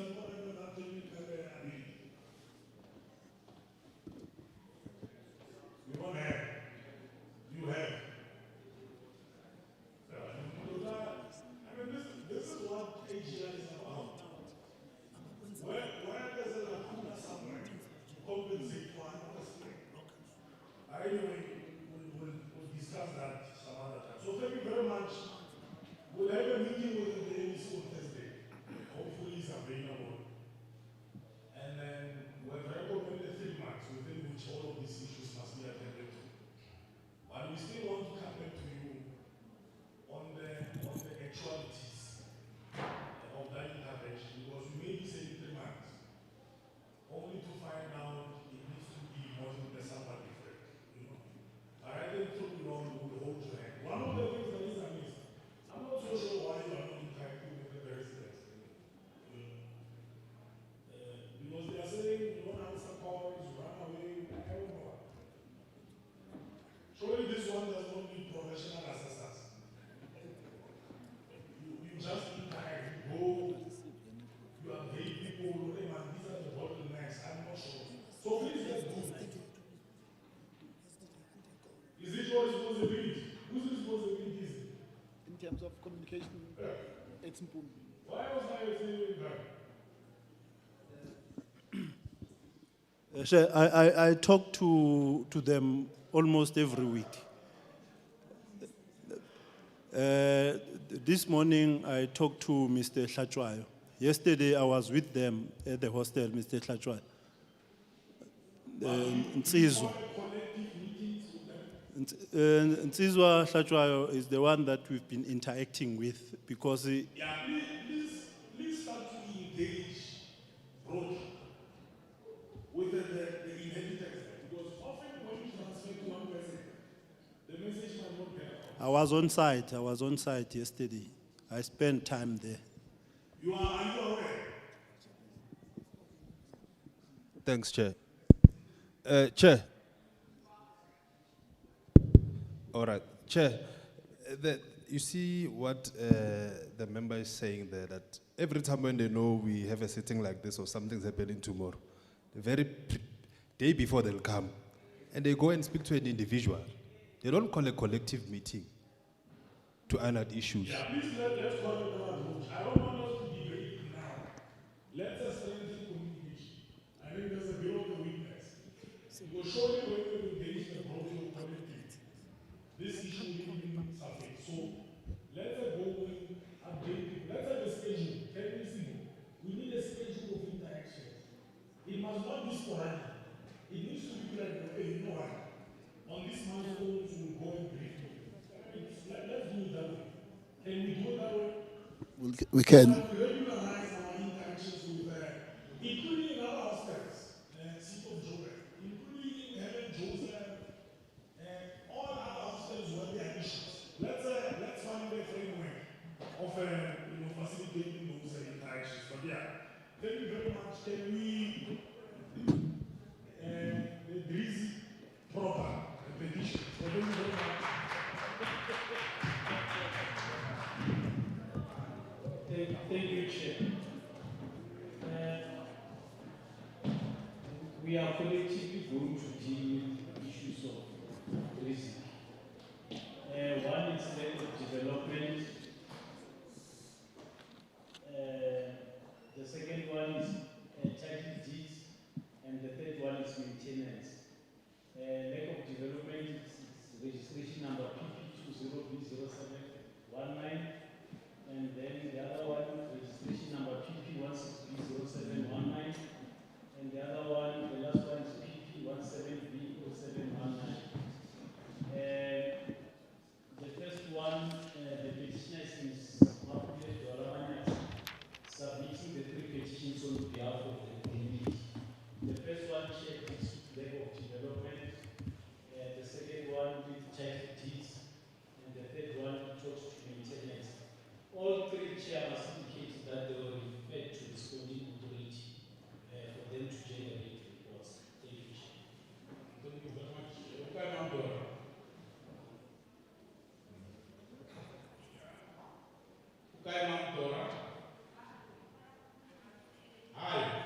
You have. This is what Asia is about. Where there's a lacuna somewhere to compensate for another thing. Anyway, we'll discuss that some other time. So thank you very much. We'll have a meeting with the NEC on Thursday. Hopefully it's available. And then we've recommended 3 months within which all of these issues must be attended to. But we still want to come back to you on the actualities of that intervention, because we may be saying 3 months, only to find out it needs to be more than somewhat different. You know, I think through long would hold your hand. One of the things that is amiss, I'm not so sure why you are not interacting with the residents. Because they are saying you don't answer calls, you run away, I don't know. Surely this one does not need professional assistance. You just interact, you go, you update people, these are the bottlenecks, I'm not sure. So please let's do it. Is it your responsibility? Whose responsibility is it? In terms of communication, it's important. Why was I saying that? Chair, I talk to them almost every week. This morning I talked to Mr. Letsoalo. Yesterday I was with them at the hostel, Mr. Letsoalo. Nsizwa. Nsizwa Hlatshwayo is the one that we've been interacting with because he, Yeah, please start to engage broadly with the inhabitants, because often when you transfer to one person, the message might not get across. I was on site yesterday. I spent time there. Are you aware? Thanks, Chair. Chair. All right, Chair. You see what the member is saying there, that every time when they know we have a sitting like this or something's happening tomorrow, the very day before they'll come and they go and speak to an individual. They don't call a collective meeting to iron out issues. Yeah, please let's call it our approach. I don't want us to debate it now. Let's strengthen communication. I think there's a bit of a weakness. Because surely when we engage the broadly collective, this issue will be something. So let's go and update it. Let's have a schedule. Every single. We need a schedule of interactions. It must not be sporadic. It needs to be like, okay, you know what? On this milestone, we'll go and brief you. Let's do it that way. Can we do it that way? We can. We regularize our interactions with, including other aspects, Seat of Joburg, including Helen Joseph, all other aspects where there are issues. Let's find a framework of facilitating those interactions. But yeah, thank you very much. Can we breeze proper petition? So thank you very much. Thank you, Chair. We are collectively going to deal with issues of risk. One is lack of development. The second one is title deeds, and the third one is maintenance. Lack of development is registration number PP20B0719. And then the other one, registration number PP16B0719. And the other one, the last one is PP17B0719. The first one, the petitioner is submitting the 3 petitions on behalf of the community. The first one checked its level of development. The second one with title deeds. And the third one talks to maintenance. All 3 chairs indicated that they were referred to the responding authority for them to generate reports. Thank you, Chair. Thank you very much. Okay, Mandora. Okay, Mandora. Hi.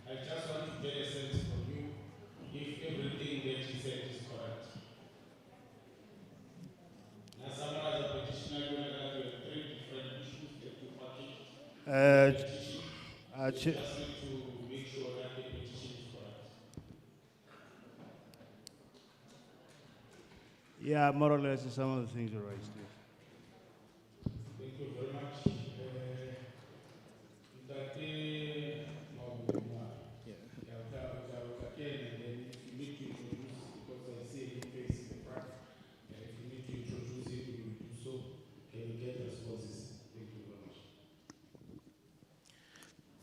I just want to get a sense from you if everything that you said is correct. Now, summarize the petition, you have 3 different issues that you packaged. I just need to make sure that the petition is correct. Yeah, more or less some of the things are right. Thank you very much.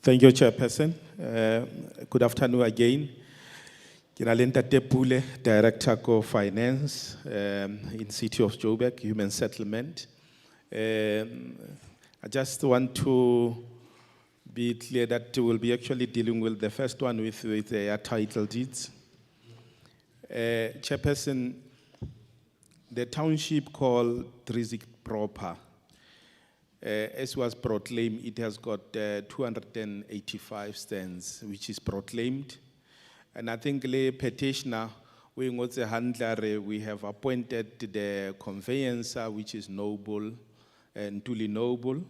Thank you, Chairperson. Good afternoon again. Kinalenta Tepule, Director of Finance in City of Joburg, Human Settlement. I just want to be clear that we'll be actually dealing with the first one with the title deeds. Chairperson, the township called Trizik Proper, as was proclaimed, it has got 285 stands, which is proclaimed. And I think the petitioner we ngotse handler, we have appointed the conveyancer, which is Noble, Ntuli Noble.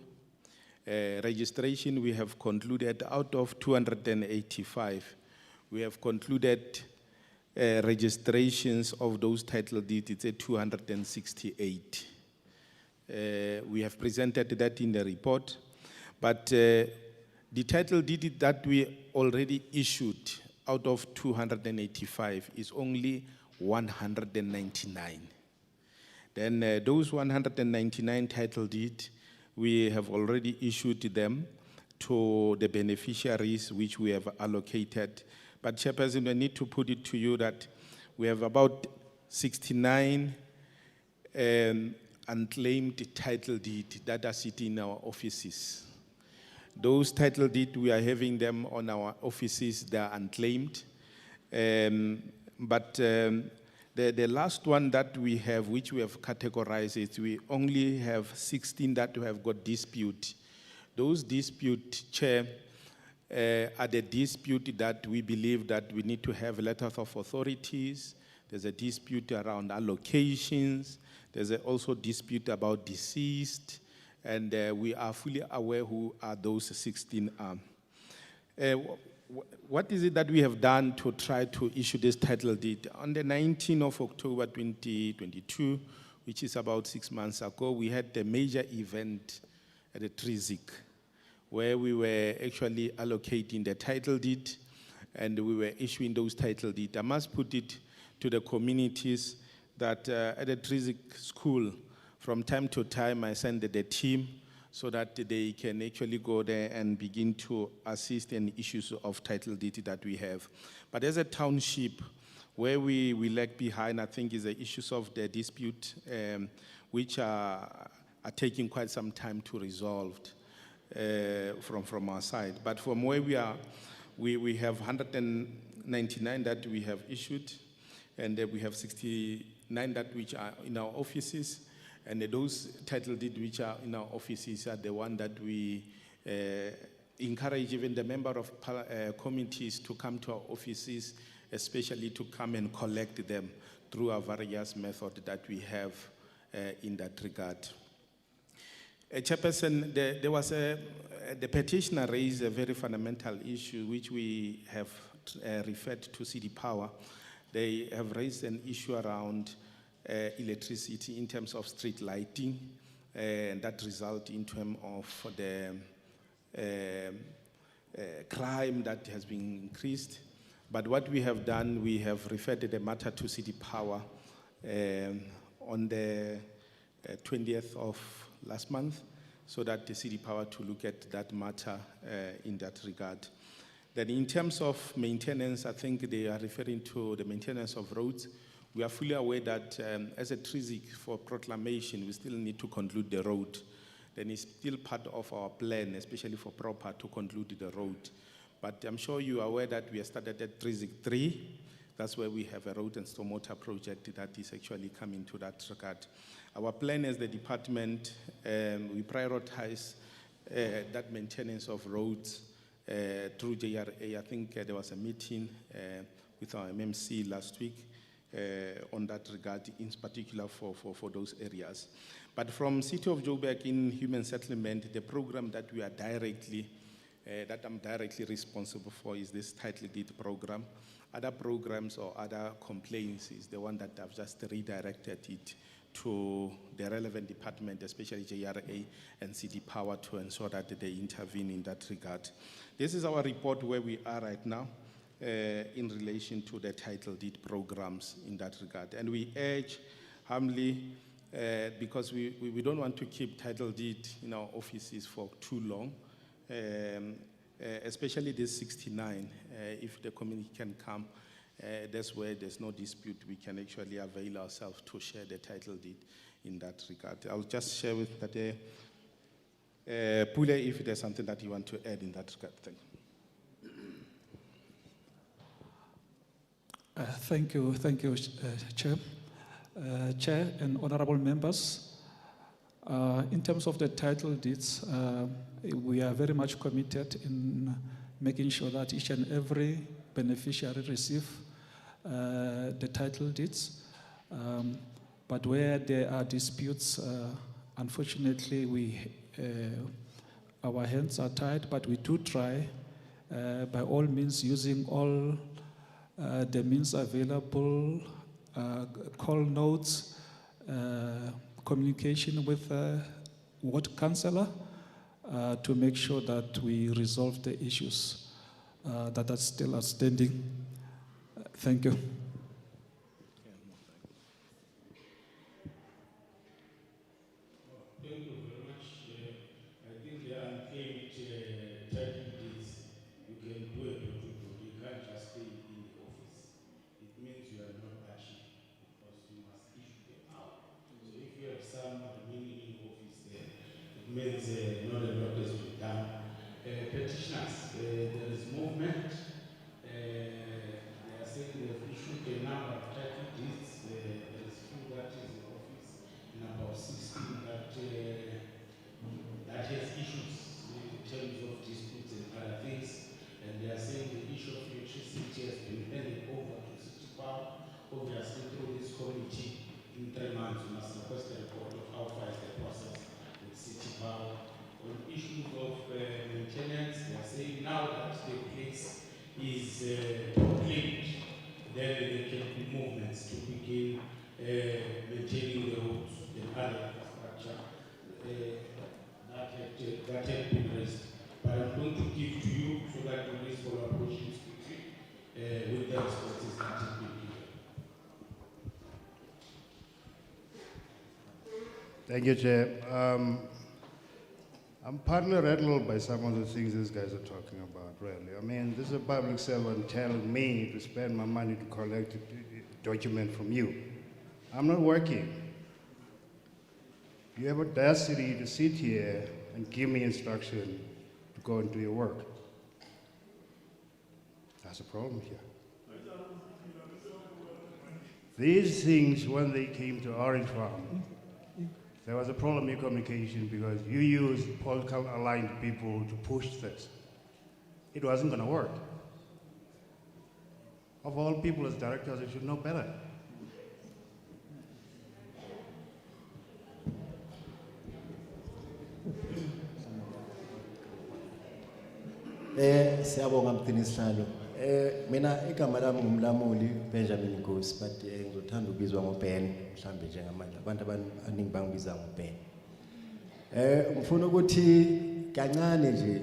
Registration, we have concluded out of 285. We have concluded registrations of those title deeds, it's at 268. We have presented that in the report, but the title deed that we already issued out of 285 is only 199. Then those 199 title deed, we have already issued them to the beneficiaries which we have allocated. But Chairperson, I need to put it to you that we have about 69 unclaimed title deed that are sitting in our offices. Those title deed, we are having them on our offices, they are unclaimed. The last one that we have, which we have categorized it, we only have 16 that have got dispute. Those dispute, Chair, are the dispute that we believe that we need to have letters of authorities. There's a dispute around allocations. There's also dispute about deceased. And we are fully aware who are those 16 What is it that we have done to try to issue this title deed? On the 19th of October 2022, which is about 6 months ago, we had a major event at the Trizik, where we were actually allocating the title deed and we were issuing those title deeds. I must put it to the communities that at the Trizik school, from time to time, I send the team so that they can actually go there and begin to assist in issues of title deed that we have. But as a township, where we lag behind, I think, is the issues of the dispute, which are taking quite some time to resolve from our side. But from where we are, we have 199 that we have issued, and we have 69 that which are in our offices. And those title deeds which are in our offices are the one that we encourage even the member of committees to come to our offices, especially to come and collect them through our various methods that we have in that regard. Chairperson, there was the petitioner raised a very fundamental issue which we have referred to City Power. They have raised an issue around electricity in terms of street lighting, and that result in terms of the crime that has been increased. But what we have done, we have referred the matter to City Power on the 20th of last month, so that the City Power to look at that matter in that regard. Then in terms of maintenance, I think they are referring to the maintenance of roads. We are fully aware that as a Trizik for proclamation, we still need to conclude the road. Then it's still part of our plan, especially for proper to conclude the road. But I'm sure you are aware that we have started at Trizik 3. That's where we have a road and stormwater project that is actually coming to that regard. Our plan as the department, we prioritize that maintenance of roads through JRA. I think there was a meeting with our MMC last week on that regard, in particular for those areas. But from City of Joburg in Human Settlement, the program that we are that I'm directly responsible for is this title deed program. Other programs or other complaints is the one that I've just redirected it to the relevant department, especially JRA and City Power, to ensure that they intervene in that regard. This is our report where we are right now in relation to the title deed programs in that regard. And we urge humbly, because we don't want to keep title deed in our offices for too long, especially this 69, if the community can come, that's where there's no dispute, we can actually avail ourselves to share the title deed in that regard. I'll just share with that Pule if there's something that you want to add in that regard. Thank you. Thank you, Chair. Chair and honorable members, in terms of the title deeds, we are very much committed in making sure that each and every beneficiary receive the title deeds. But where there are disputes, unfortunately, our hands are tied, but we do try by all means, using all the means available, call notes, communication with ward councillor to make sure that we resolve the issues that are still outstanding. Thank you. Thank you very much. I think the unclaimed title deeds, you can do a door-to-door. You can't just stay in the office. It means you are not achieved because you must issue them out. So if you have some remaining in office there, it means not a lot has been done. Petitioners, there is movement. They are saying they have issued a number of title deeds. There is few that is in office, and about 16 that has issues in terms of disputes and other things. And they are saying the issue of electricity has been handed over to City Power. Obviously, through this committee, in 3 months, we must request a report of how far is the process with City Power. On issues of maintenance, they are saying now that the place is complete, then there can be movements to begin maintaining the roads and other infrastructure that have been raised. But I'm going to give to you so that you raise follow-up questions quickly with the responses that have been given. Thank you, Chair. I'm partly rattled by some of the things these guys are talking about, really. I mean, this is a public servant telling me to spend my money to collect a document from you. I'm not working. You have audacity to sit here and give me instruction to go and do your work. That's a problem here. These things, when they came to Orange Farm, there was a problem in communication because you used political aligned people to push this. It wasn't going to work. Of all people as directors, you should know better. Siyabonga mthinisihlalo. Mina igama lami ngumlamuli Benjamin Nkosi, but ngizothanda ukubizwa ngoBen mhlambe njengamanje. Abantu abaningi bangibiza ngoBen. Ngifuna ukuthi kancane nje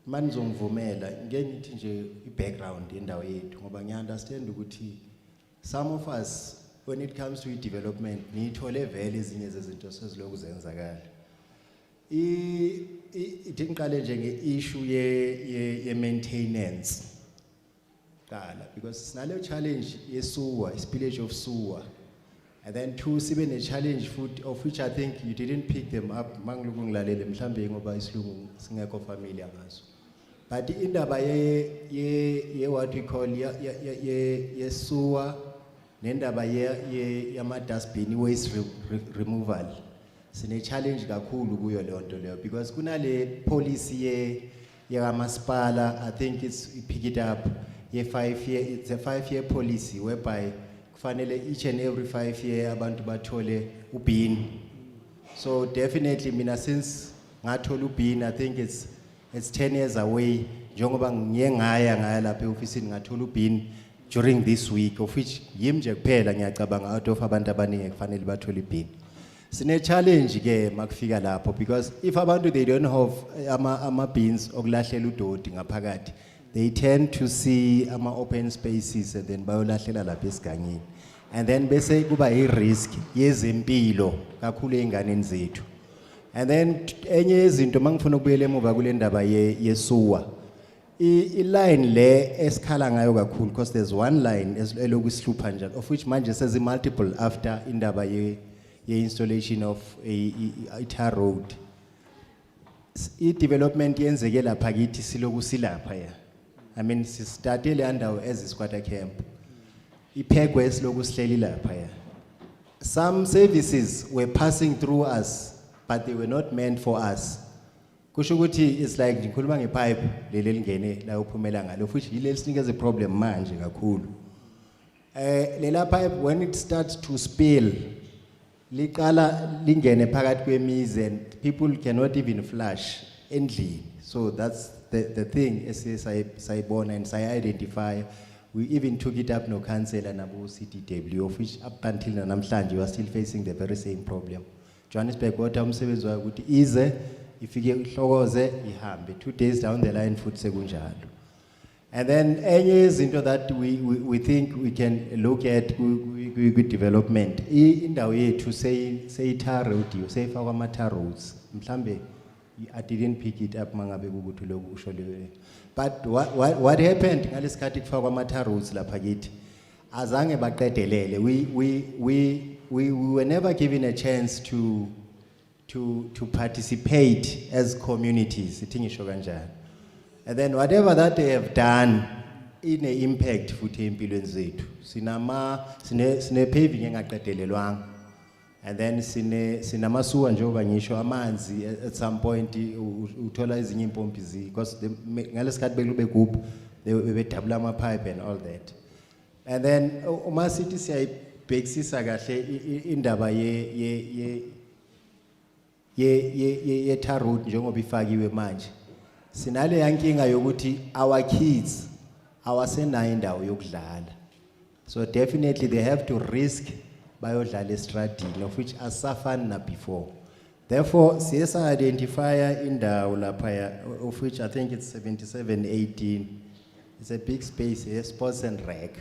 manizongivumela ngeke ngithi nje ibackground yendawo yethu ngoba ngiunderstand ukuthi some of us when it comes to development nithole vele ezinye zezinto seziloku zenzakala. Ithi ngiqale nje ngeissue ye maintenance qala because sinale challenge yesewer, spillage of sewer, and then two sibe ne challenge food of which I think you didn't pick them up mangiloku ngilalele mhlambe ngoba isilungu singekho familiar ngaso, but indaba ye what we call ye sewer nendaba yama dustbin waste removal sine challenge kakhulu kuyo le nto leyo because kunale policy yakamasipala. I think it's pick it up ye 5 year, it's a 5-year policy whereby kufanele each and every 5 year abantu bathole ubin. So definitely mina since ngathola ubin, I think it's 10 years away njengoba ngiye ngaya lapha eofisini ngathola ubin during this week, of which yimi nje kuphela ngiyacabanga out of abantu abaningi kufanele bathole ibin. Sine challenge ke makufika lapho because if abantu they don't have ama bins okulahlela udodi ngaphakathi, they tend to see ama open spaces and then bayolahlela lapha esigangeni, and then bese kuba i-risk yezempilo kakhulu einganeni zethu. And then enye izinto mangifuna ukubuyela emuva kule ndaba yesuwa, i-line le esikhala ngayo kakhulu because there's one line eloku isihlupha njalo of which manje sezi multiple after indaba installation of a tar road. I-development yenzeke lapha kithi siloku silapha ya. I mean started under as a squatter camp. Iphekwe esiloku sihleli lapha ya. Some services were passing through us but they were not meant for us. Kusho ukuthi it's like ngikhuluma ngepipe leli lingene la uphumela ngalo futhi yile sinikeze problem manje kakhulu. Lela pipe, when it starts to spill, liqala lingene phakathi kwemizi and people cannot even flush endlini. So that's the thing, sayibona and identify. We even took it up no councillor nabo CTW, of which up until namhlanje we are still facing the very same problem. Johannesburg water umsebenzi wayo ukuthi ize ifike ihlokoze ihambe 2 days down the line futhi sekunjalo. And then enye izinto that we think we can look at with development indawo yethu seyitar road seyifakwa ama tar roads mhlambe I didn't pick it up mangabe ukuthi lokhu usho leyo. But what happened ngalesikhathi kufakwa ama tar roads lapha kithi azange baqedelele. We were never given a chance to participate as communities. Ithingisho kanjalo. And then whatever that they have done in an impact futhi empilweni zethu. Sine paving engaqedelelwanga. And then sinamasuwa njengoba ngisho amanzi at some point uthola ezinye impompi because ngalesikhathi bekube group they double ama pipe and all that. And then uma sithi siyayibhekisisa kahle indaba ye tar road njengoba ifakiwe manje. Sinale yankinga yokuthi our kids awasenayo indawo yokudlala. So definitely they have to risk bayodlala estradini, of which asafani na before. Therefore, siyesa identify indawo lapha, of which I think it's 7718. It's a big space here, sports and rec.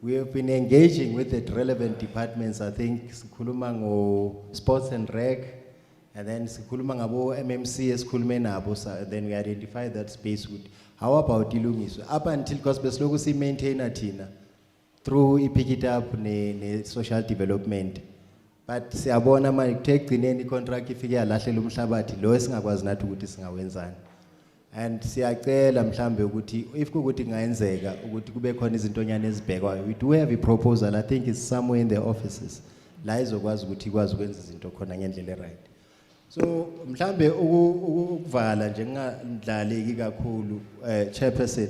We have been engaging with the relevant departments. I think sikhuluma ngo sports and rec, and then sikhuluma ngabo MMC esikhulume nabo, then we identify that space with. How about ilungiswe? Up until because besiloko si maintainer thina through pick it up ne social development. But siyabona manje kuthegcineni contract ifike yalahlela umhlabathi lo esingakwazi nathi ukuthi singawenzani. And siyacela mhlambe ukuthi if kuthi ngayenzeka ukuthi kube khona izintonyana ezibhekwayo, we do have a proposal, I think it's somewhere in the offices la izokwazi ukuthi ikwazi ukwenza izinto khona ngendlela right. So mhlambe ukuvala nje ngingadlaleki kakhulu chairperson,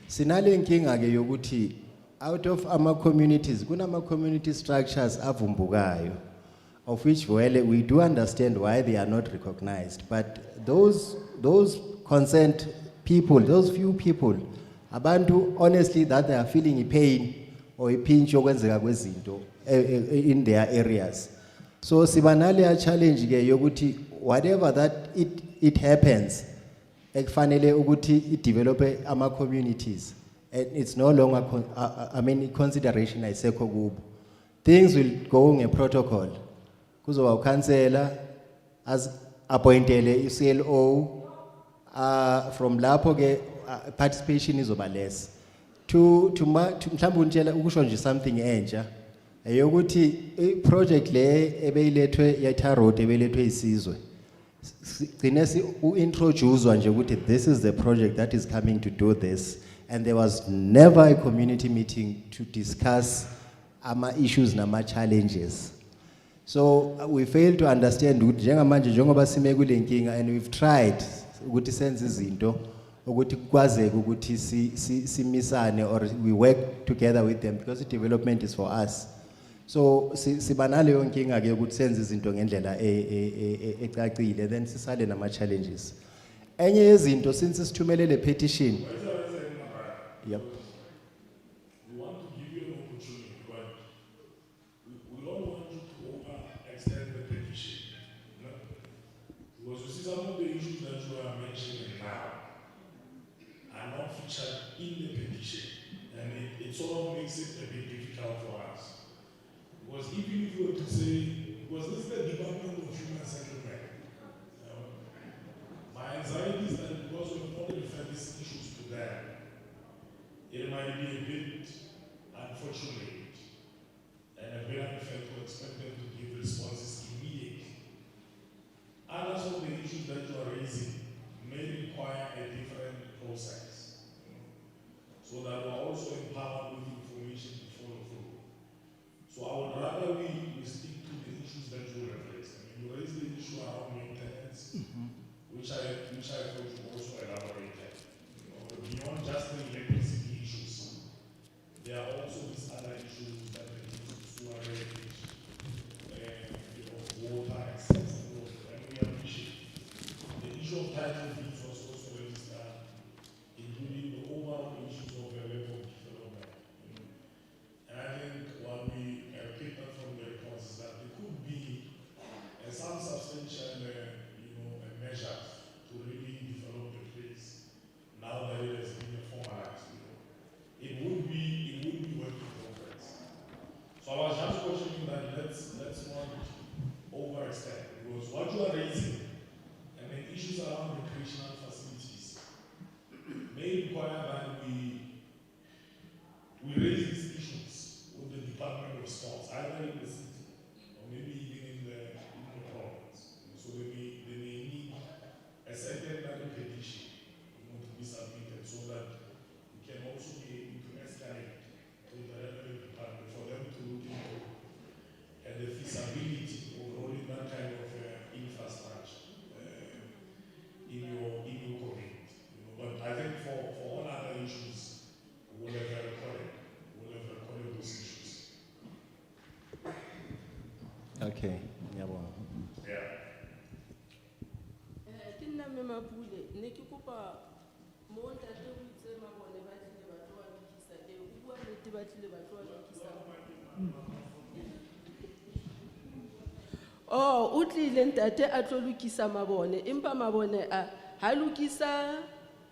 sinale inkinga ke yokuthi out of our communities kunama community structures avumbukayo, of which we do understand why they are not recognized, but those concerned people, those few people, abantu honestly that they are feeling a pain or a pinch yokwenzeka kwezinto in their areas. So sibanale a challenge ke yokuthi whatever that it happens, ekufanele ukuthi it develop ama communities, and it's no longer consideration ayisekho kubo. Things will go in a protocol. Kuzoba councillor as appointed CLO, from lapho ke participation izoba less. To mhlawumbe unitshela ukusho nje something entsha eyokuthi project le ebeyilethwe ya tar road ebeyilethwe isizwe gcine si introduce nje ukuthi this is the project that is coming to do this, and there was never a community meeting to discuss ama issues nama challenges. So we fail to understand ukuthi njengamanje njengoba sime kule nkinga, and we've tried ukuthi senze izinto ukuthi kwazeke ukuthi simisane or we work together with them because the development is for us. So sibanale yonkinga ke ukuthi senze izinto ngendlela ecacile, then sisale nama challenges. Enye yezinto since sithumele le petition. Yep. We want to give you an opportunity, but we don't want you to extend the petition. No? Because you see some of the issues that you are mentioning now are not featured in the petition, and it sort of makes it a bit difficult for us. Because even if you were to say, because this is the Department of Human Settlement, my anxiety is that because we have not referred these issues to them, it might be a bit unfortunate and a bit unfair to expect them to give responses immediately. Others of the issues that you are raising may require a different process, so that we are also empowered with information to follow through. So I would rather we stick to the issues that you have raised. I mean, you raised the issue around maintenance, which I thought you also elaborated. You know, beyond just the electricity issues, there are also these other issues we raise these issues with the Department of Sports, either in the city or maybe even in the province. So they may need a secondary petition, to be submitted so that we can also be able to escalate to the relevant department for them to look into the feasibility of rolling that kind of infrastructure in your community. But I think for all other issues, we'll have recorded those issues. Okay, yeah. Yeah. Ke nna mme Mapule, ne ke kopa mo ntate o itse mabone ba tlile ba tlo a lokisa eo. O bua nnete ba tlile ba tlo a lokisa. Oh, o tlile ntate a tlo lokisa mabone, empa mabone a ha lokisa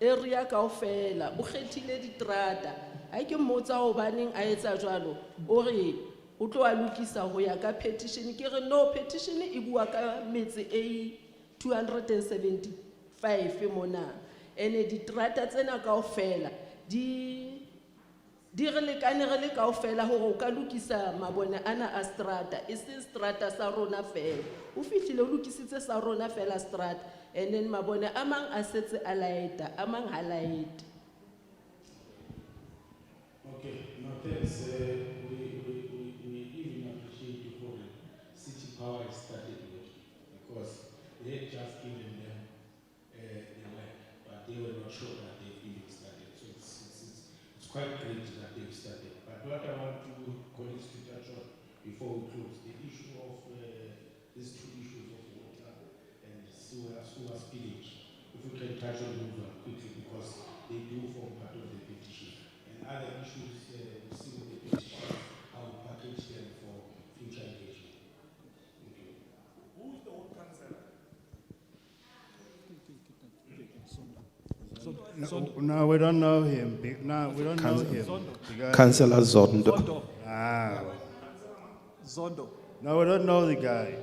area kaofela, o kgethile ditrata. Ha ke mmotsa hobaneng a etsa jwalo, o re o tlo a lokisa ho ya ka petition. Ke re no, petition e bua ka metse e 275 mona. Ene ditrata tsena kaofela di re lekane re le kaofela hore o ka lokisa mabone ana a strata, e se strata sa rona fela. O fihlile o lokisitse sa rona fela strata, and then mabone a mang a setse a laeta, a mang ha laeta. Okay, now thanks. We even appreciate you for the city power has started working because they had just given them the land, but they were not sure that they've even started. So it's quite great that they've started. But what I want to colleagues to touch on before we close, the issue of these two issues of water and sewer spillage. If we can touch on those one quickly because they do form part of the petition. And other issues we see with the petition, how we package them for future engagement. Okay. Who is the old councillor? No, we don't know him. No, we don't know him. Councillor Zondo. Ah. Zondo. No, we don't know the guy.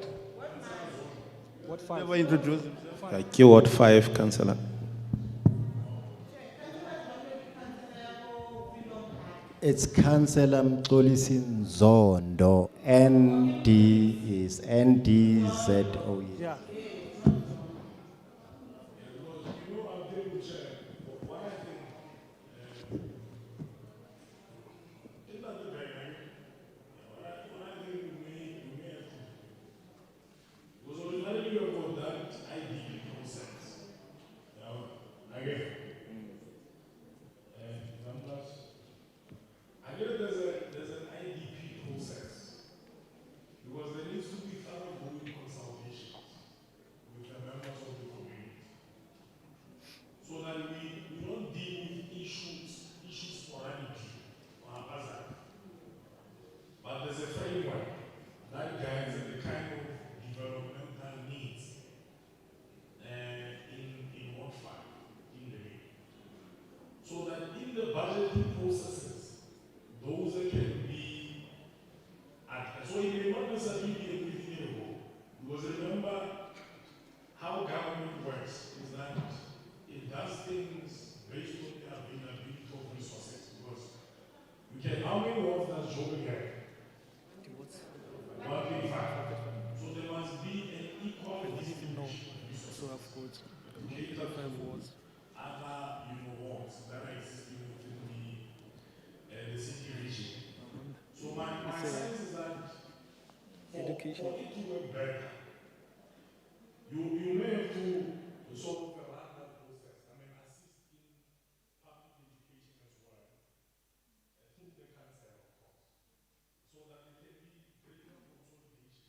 What 5? Never introduced himself. Keyword 5, Councillor. It's Councillor Mxolisi Zondo. ND is NDZO. Yeah. For it to work better, you may have to sort of run that process. I mean, assist in public education as well, through the council, of course, so that there can be greater consolidation.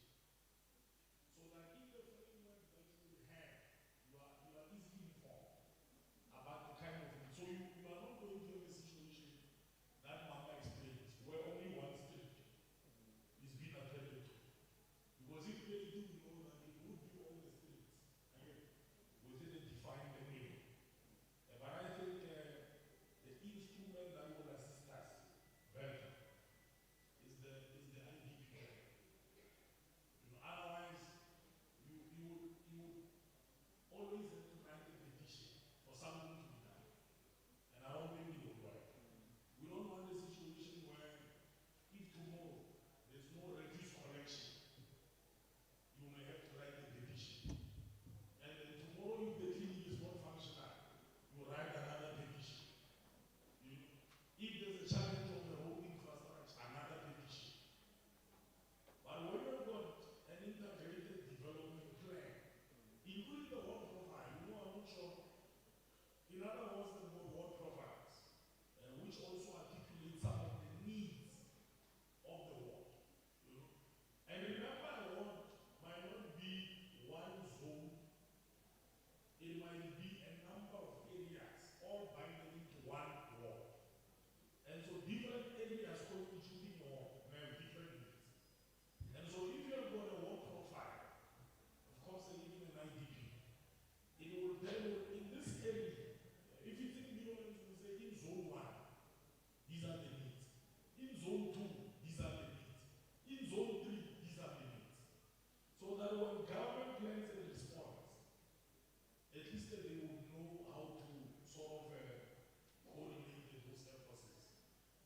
So that in the framework that you will have, you are easily informed about the kind of thing. So you are not going to have a situation that Mama explained, where only one street is being attended to. Because if they do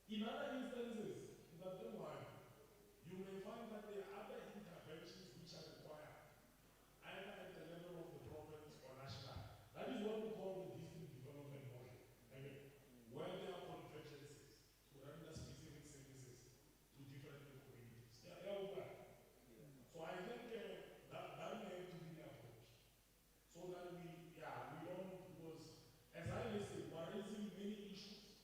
In other instances, that don't worry, you may find that there are other interventions which are required, either at the level of the province or national. That is what we call the district development model, okay, where there are convergences to render specific services to different communities. Yeah, okay. So I think that may have to be the approach. So that we don't, because as I listen, we're raising many issues,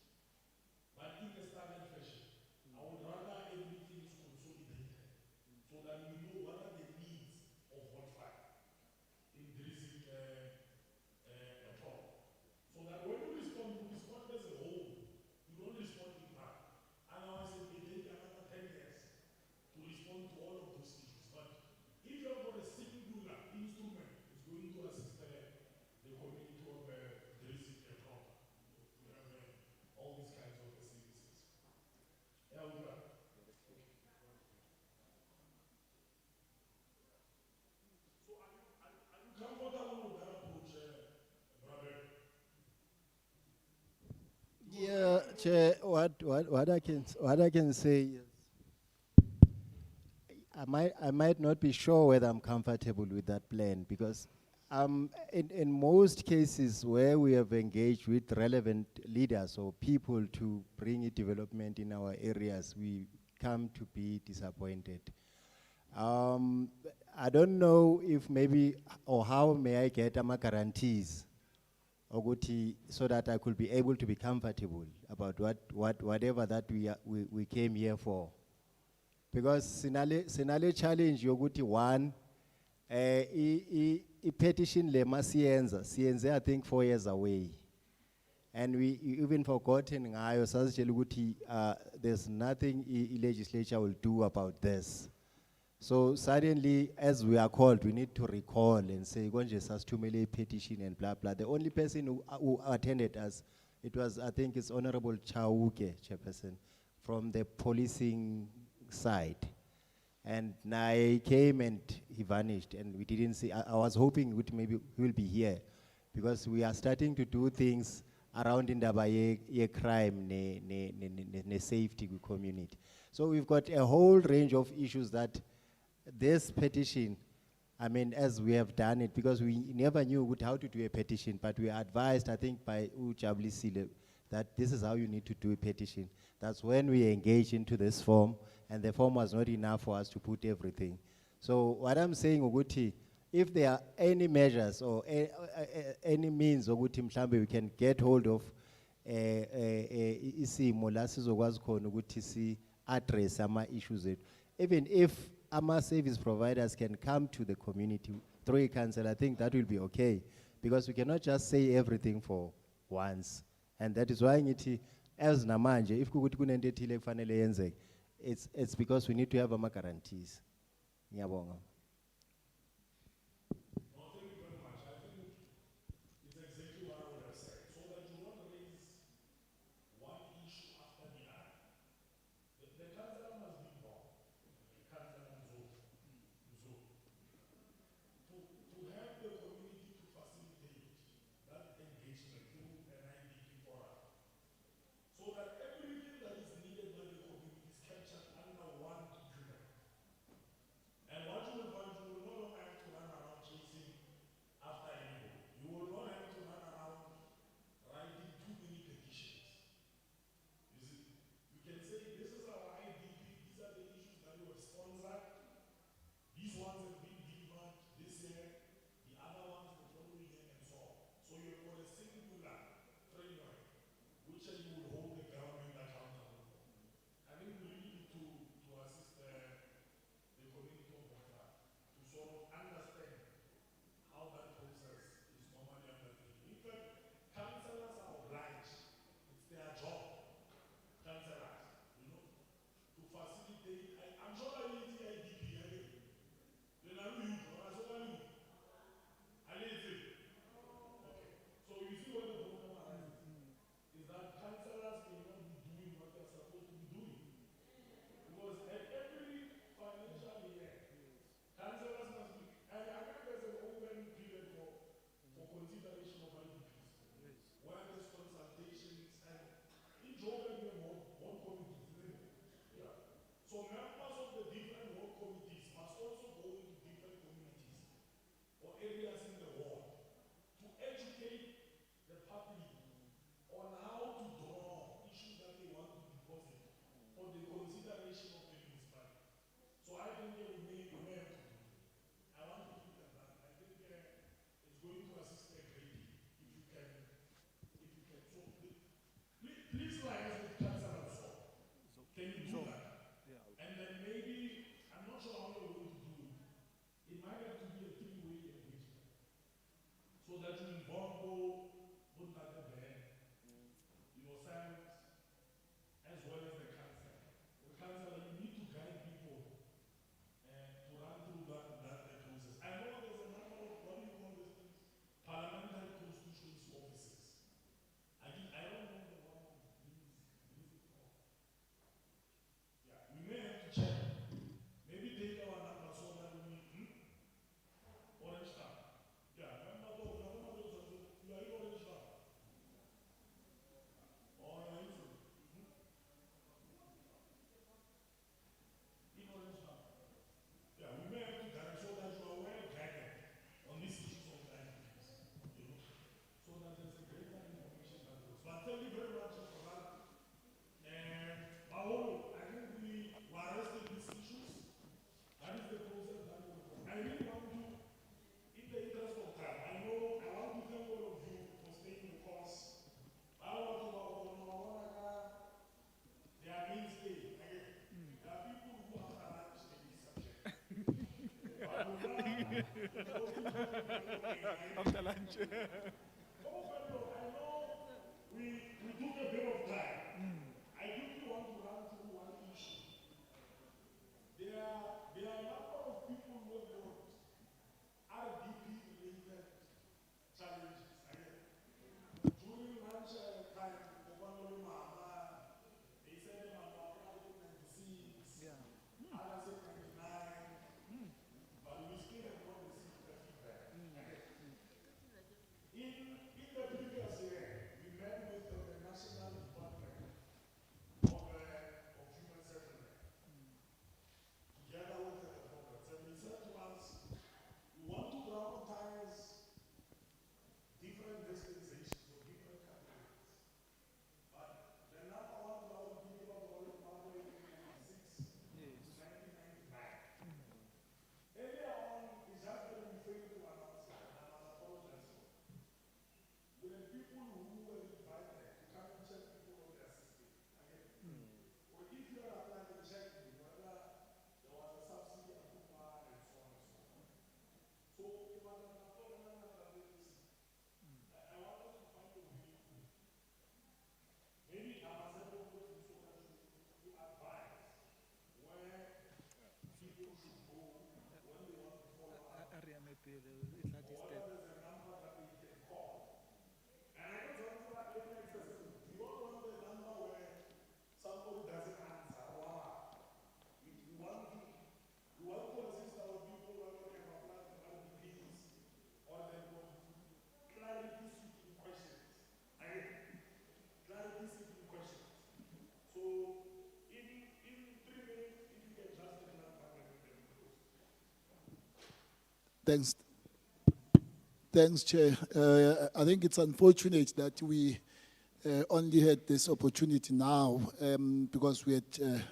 but in a staggered fashion. I would rather everything is consolidated so that we know what are the needs of Ward 5 in addressing a problem. So that when you respond as a whole. You don't respond in part. Otherwise, it may take another 10 years to respond to all of those issues. But if you have got a singular instrument, it's going to assist the community of addressing a problem. To have all these kinds of services. Yeah, we are. So are you comfortable with that approach, Brother? Yeah, Chair, what I can say is, I might not be sure whether I'm comfortable with that plan because in most cases where we have engaged with relevant leaders or people to bring development in our areas, we come to be disappointed. I don't know if maybe, or how may I get guarantees so that I could be able to be comfortable about whatever that we came here for. Because sinale challenge yoguti one, petition le masienza, I think 4 years away. And we even forgotten there's nothing legislature will do about this. So suddenly, as we are called, we need to recall and say, "Gonje petition and blah blah." The only person who attended us, it was, I think, it's Honourable Chauke, Chairperson, from the policing side, and I came and he vanished, and we didn't see. I was hoping maybe he will be here, because we are starting to do things around in the crime, ne safety community. So we've got a whole range of issues that. This petition, I mean, as we have done it, because we never knew how to do a petition, but we are advised, I think, by Uchablisile, that this is how you need to do a petition. That's when we engage into this form, and the form was not enough for us to put everything. So what I'm saying, Uguti, if there are any measures or any means, Uguti Mhlambe, we can get hold of address some issues, even if our service providers can come to the community through a council, I think that will be okay, because we cannot just say everything for once. And that is why as namanje, if it's because we need to have guarantees. Ngiyabonga. And what you will After lunch. We took a bit of time. I quickly want to run through one issue. There are a number of people who have got RDP-related challenges. During lunch time, the one of Mama, they said Mama probably 96, others said 99, but we still have not received the feedback. In the previous year, we met with the National Department of Human Settlement, together with the programs, and we said to us, we want to prioritize different dispensations or different categories. But the number one was people of all of 1996 to 1999. Earlier on, it's just that we failed to announce it, and I must apologize for it. With the people who were invited to come and check people on their system, again, or if you are applying to check whether there was a subsidy approval and so on and so forth. So it was an apology that we received. I wanted to find a way to maybe I must have opened so that to advise where people should go when they want to follow up. Or whether there's a number that they can call. And I know some people are getting excessive. You don't want the number where somebody doesn't answer. Wow. You want to assist our people who have applied for RDPs or they've got clarity-seeking questions. Clarity-seeking questions. So, in 3 minutes, if you can just take that back and close. Thanks. Thanks, Chair. I think it's unfortunate that we only had this opportunity now because we had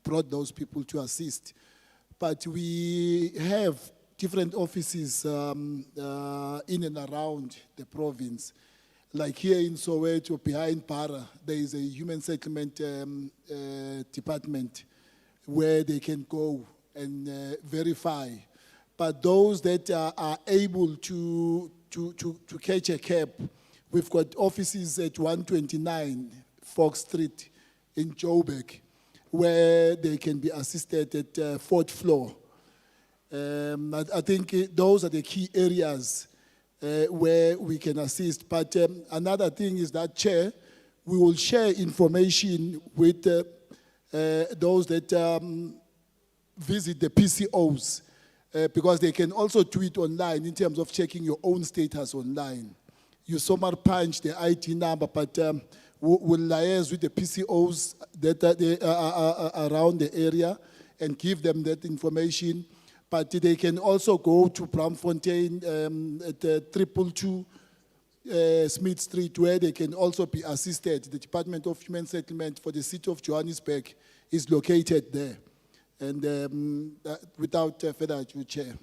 brought those people to assist. But we have different offices in and around the province. Like here in Soweto, behind Para, there is a human settlement department where they can go and verify. But those that are able to catch a cab, we've got offices at 129 Fox Street in Joburg, where they can be assisted at 4th floor. I think those are the key areas where we can assist. But another thing is that, Chair, we will share information with those that visit the PCOs, because they can also do it online in terms of checking your own status online. You somewhere punch the ID number, but we'll liaise with the PCOs that are around the area and give them that information. But they can also go to Bramfontein at 222 Smith Street, where they can also be assisted. The Department of Human Settlement for the city of Johannesburg is located there. And without further ado, Chair.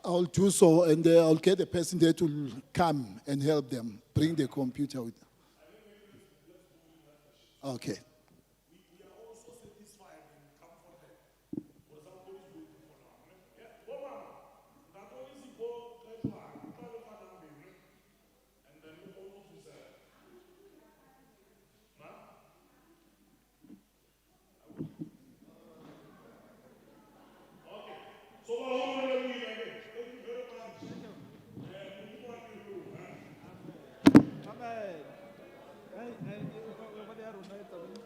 I'll do so, and I'll get the person there to come and help them, bring the computer with them. Okay. So recording?